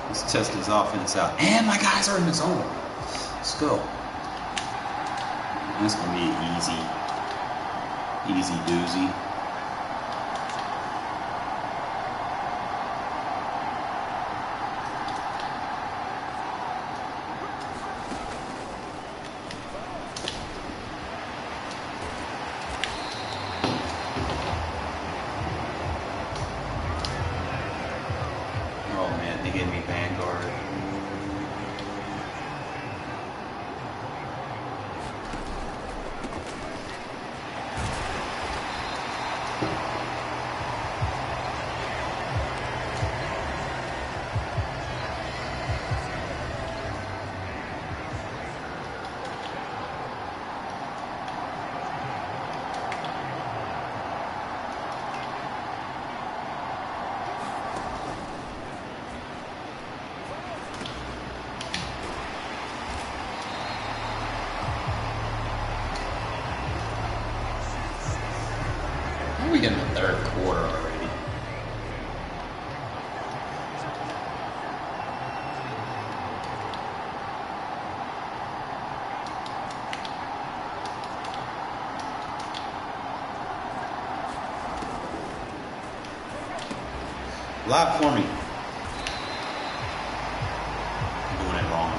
Let's test his offense out. And my guys are in the zone. Let's go. That's gonna be an easy doozy. Oh man, they gave me Vanguard. How are we getting the third quarter already? Lock for me. I'm doing it wrong.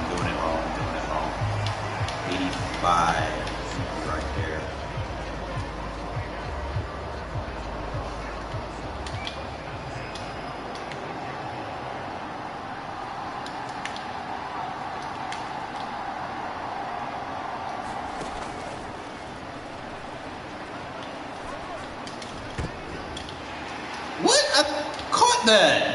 85 right there. What? I caught that.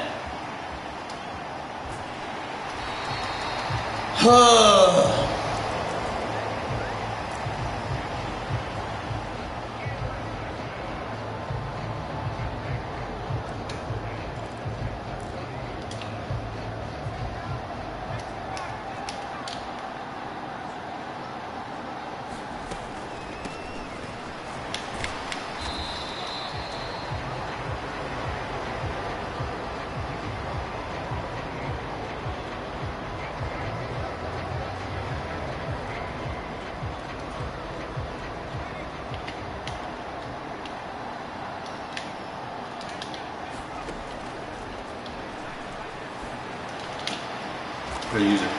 Good user.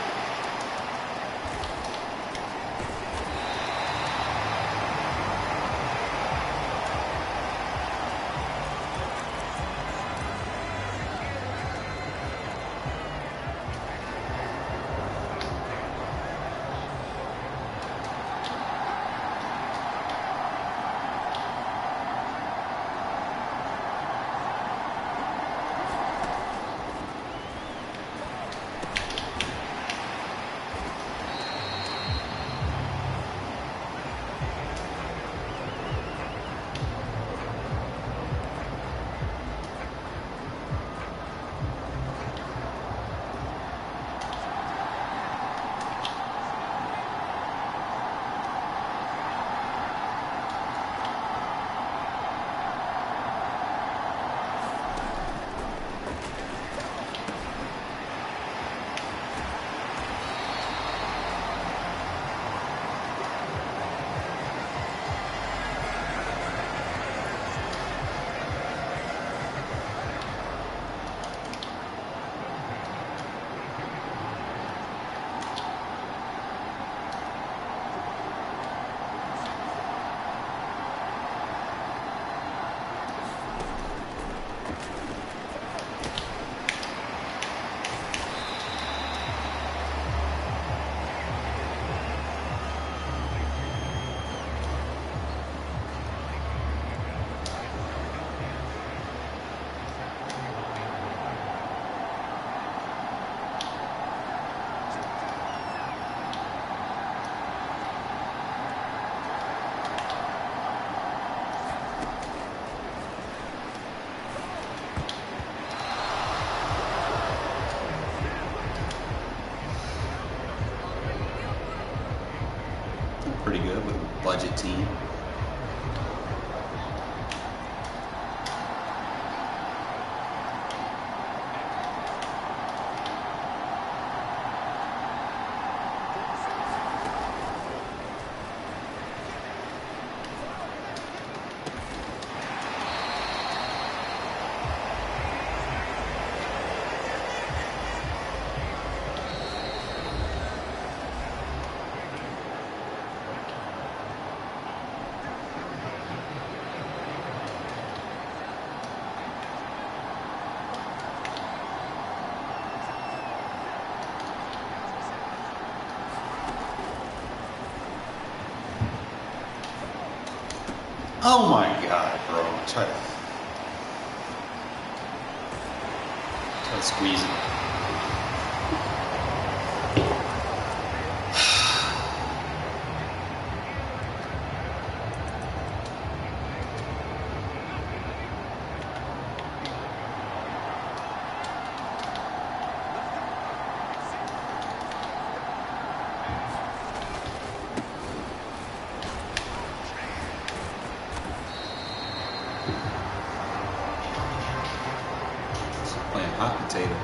budget team. Oh my God, bro. Try to squeeze it. Playing hot potato.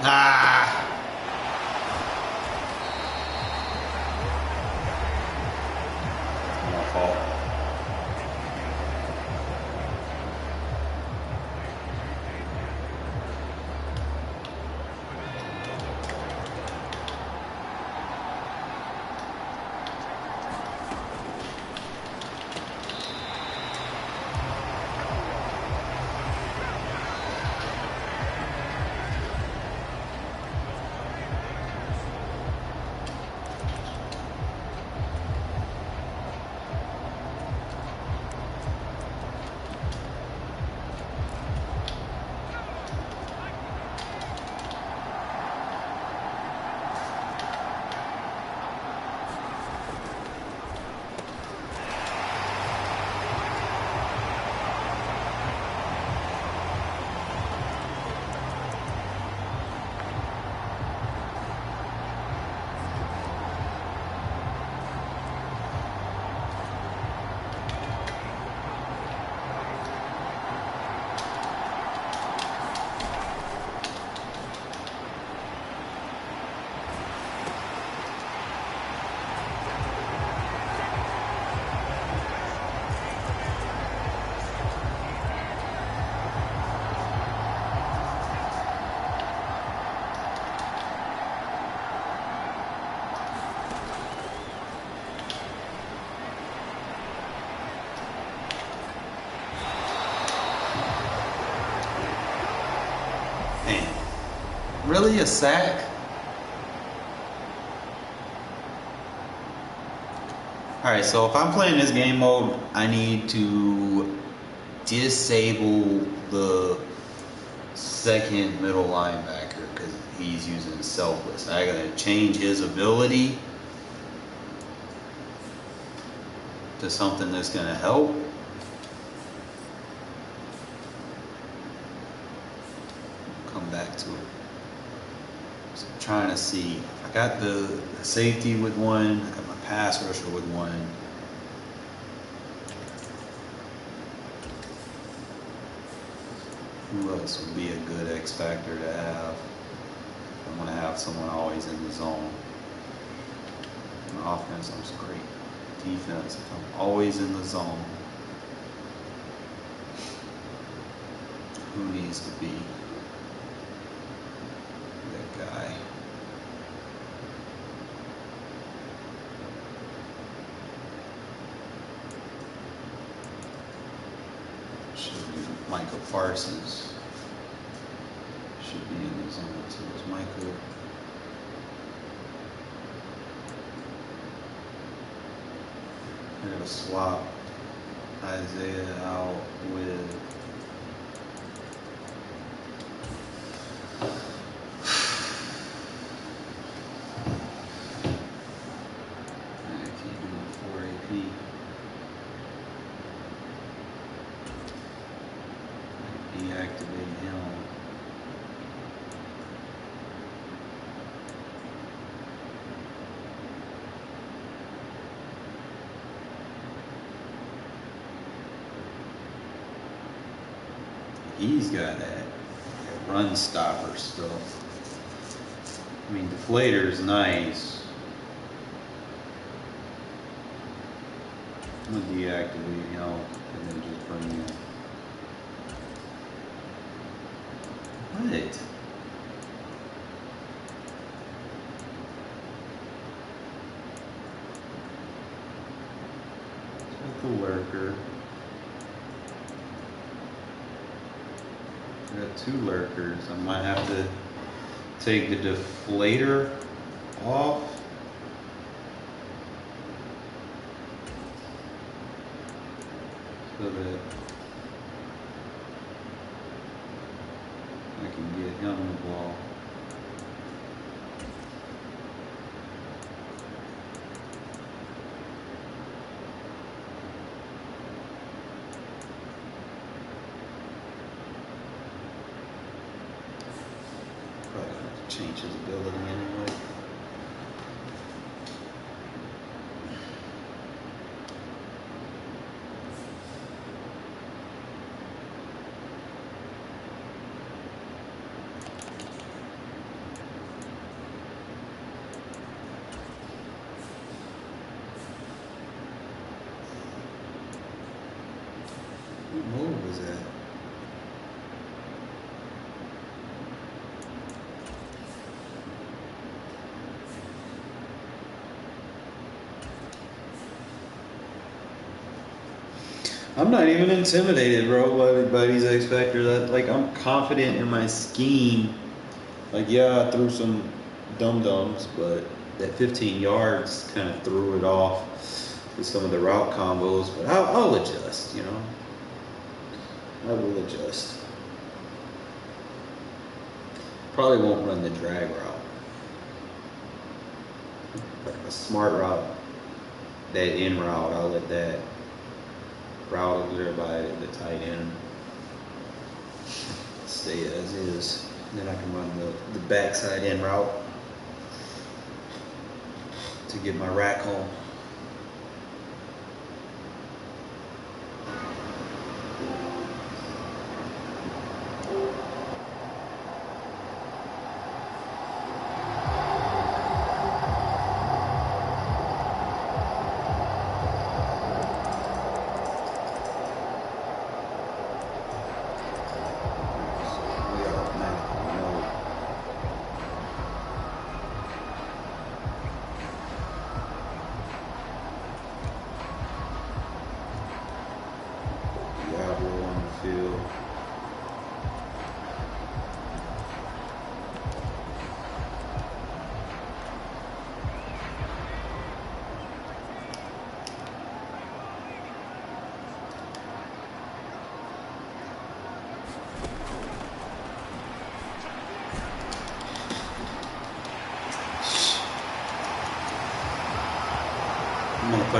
Ah. My fault. Really? A sack? Alright, so if I'm playing this game mode, I need to disable the second middle linebacker because he's using selfless. I gotta change his ability to something that's gonna help. Come back to it. So I'm trying to see. I got the safety with one, I got my pass rusher with one. Who else would be a good X factor to have? I'm gonna have someone always in the zone. On offense, I'm just great. Defense, if I'm always in the zone, who needs to be that guy? Should be Michael Parsons. Should be in the zone. So it's Michael. I'm gonna swap Isaiah out with I can't do it 4 AP. Deactivate him. He's got that run stopper stuff. I mean, deflator's nice. I'm gonna deactivate him and then just bring in. What? Is that the lurker? I got 2 lurkers. I might have to take the deflator off. So that I can get him the ball. Probably gonna have to change his ability anyway. What move was that? I'm not even intimidated, bro, by these X factors. Like, I'm confident in my scheme. Like, yeah, I threw some dum-dums, but that 15 yards kind of threw it off with some of the route combos. But I'll adjust, you know. I will adjust. Probably won't run the drag route. Like a smart route, that in route, I'll let that route over there by the tight end stay as is. Then I can run the backside in route to get my rack home.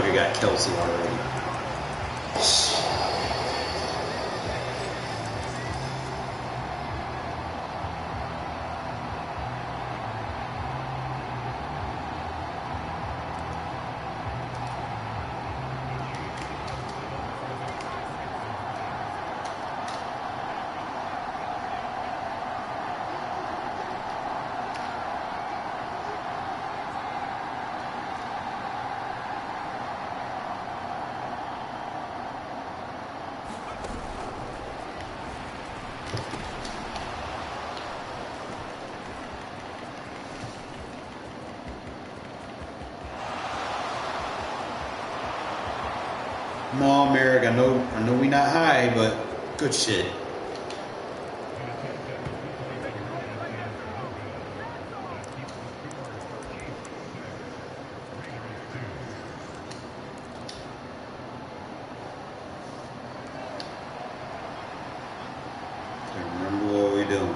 motherfucker got Kelsey already. Come on, Merrick. I know we not high, but good shit. Remember what we're doing.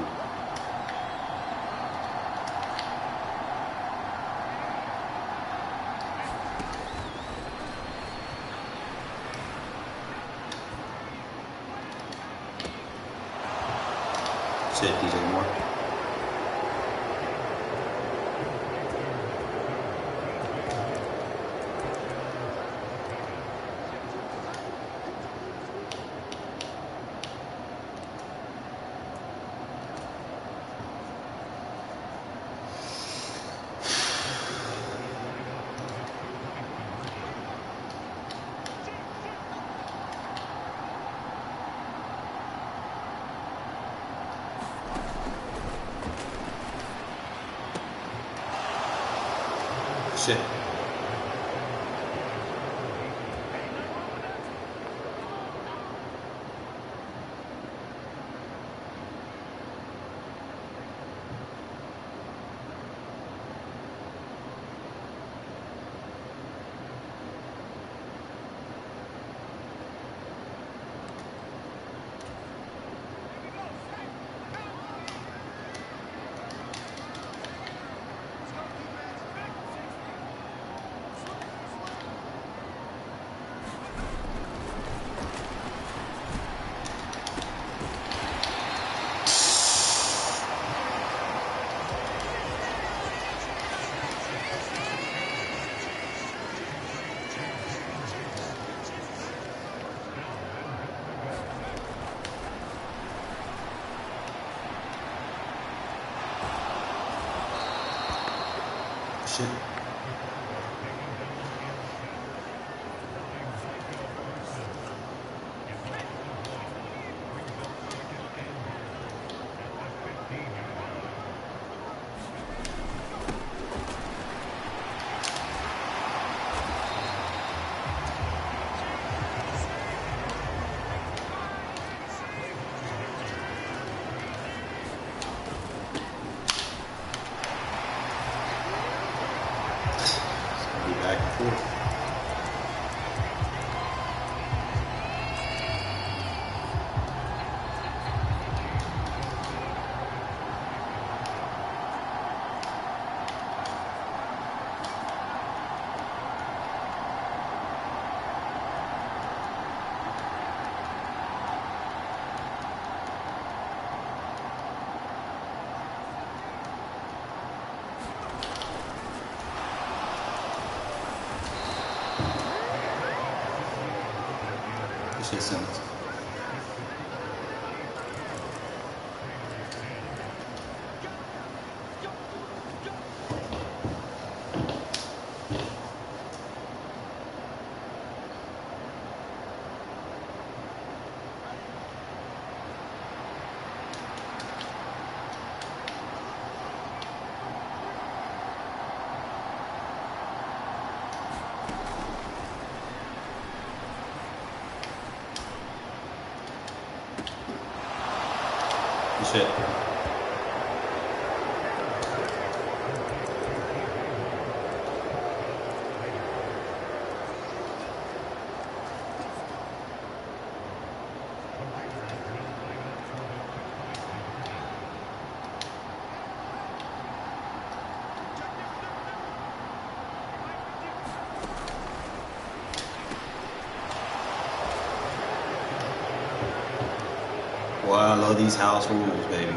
Shit, DJ Moore. Shit. Shit. Back and forth. Shit, Simmons. Shit. Boy, I love these house rules, baby.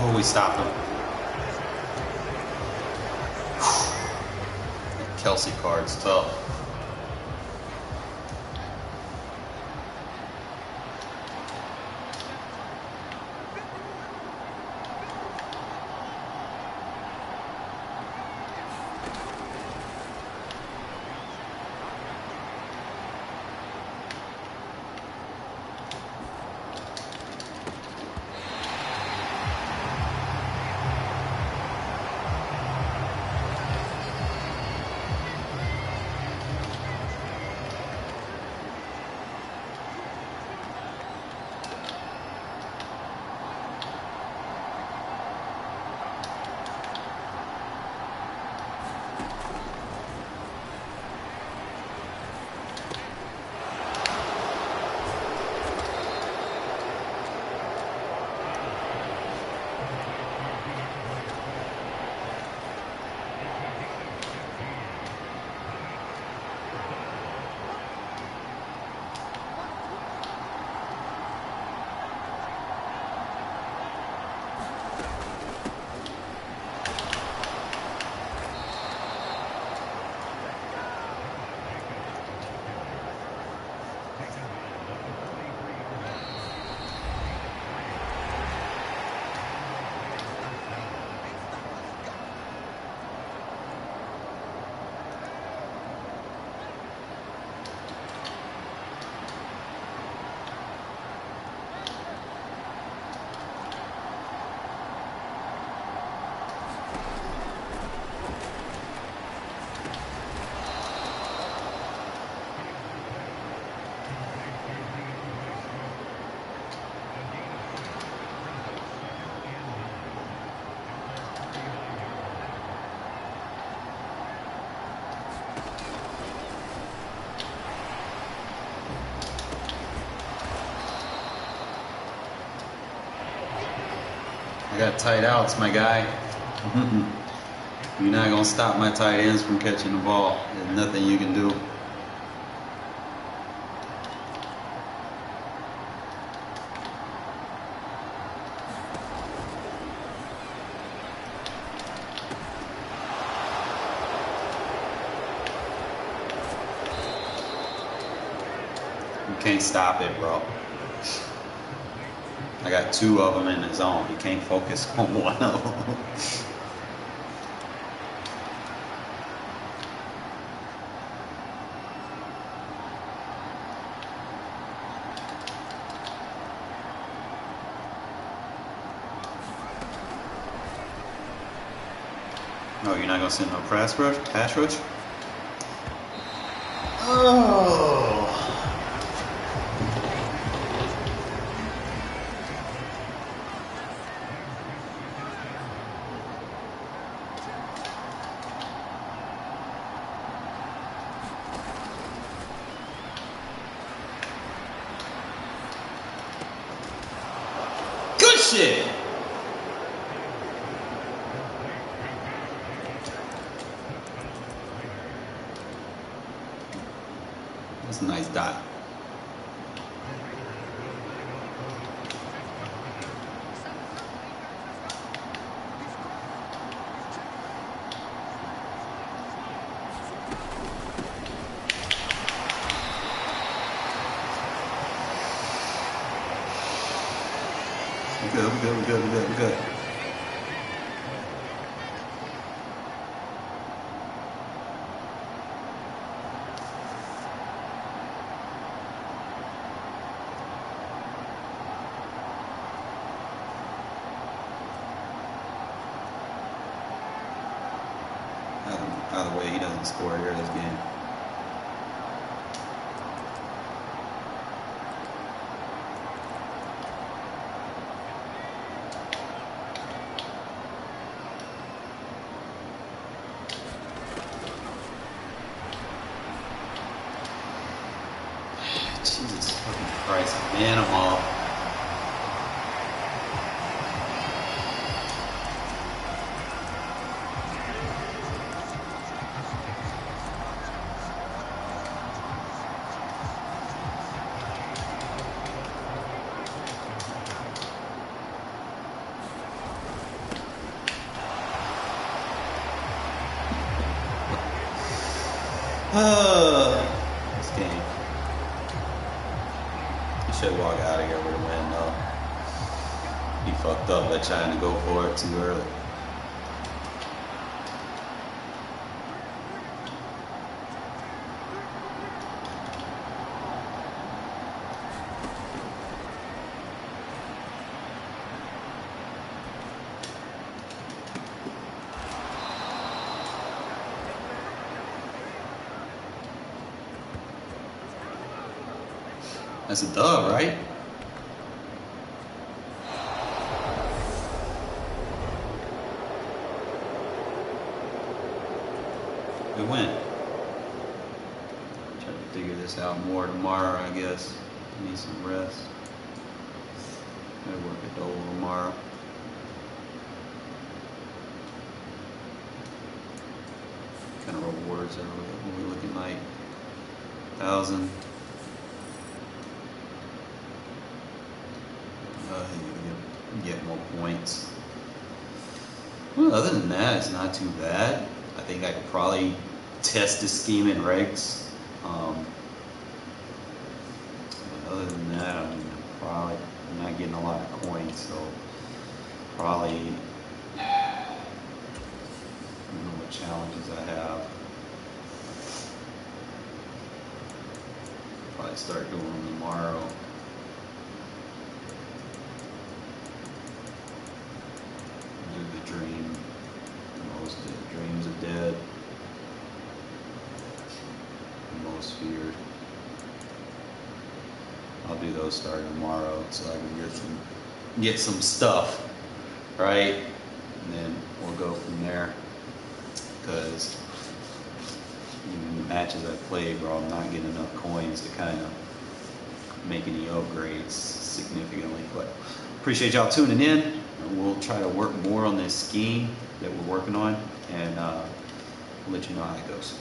Oh, we stopped him. Kelsey card's tough. I got tight outs, my guy. You're not going to stop my tight ends from catching the ball. There's nothing you can do. Can't stop it, bro. I got 2 of them in the zone. You can't focus on one of them. No, you're not gonna send no pass rush? Pass rush? Oh. Good shit! That's a nice dot. We're good. Either way, he doesn't score here this game. Jesus fucking Christ, man, I'm off. This game. He should walk out of here with a win, though. He fucked up by trying to go for it too early. That's a dub, right? Good win. Try to figure this out more tomorrow, I guess. Need some rest. Gotta work it over tomorrow. What kind of rewards are we looking like? 1,000. Get more points. Well, other than that, it's not too bad. I think I could probably test this scheme in Regs. Other than that, I'm not getting a lot of coins, so probably I don't know what challenges I have. Probably start doing them tomorrow. Dream. Most dreams are dead. Most feared. I'll do those starting tomorrow so I can get some stuff, right? And then we'll go from there. Because even the matches I played, bro, I'm not getting enough coins to kind of make any upgrades significantly. But appreciate y'all tuning in. We'll try to work more on this scheme that we're working on, and we'll let you know how it goes.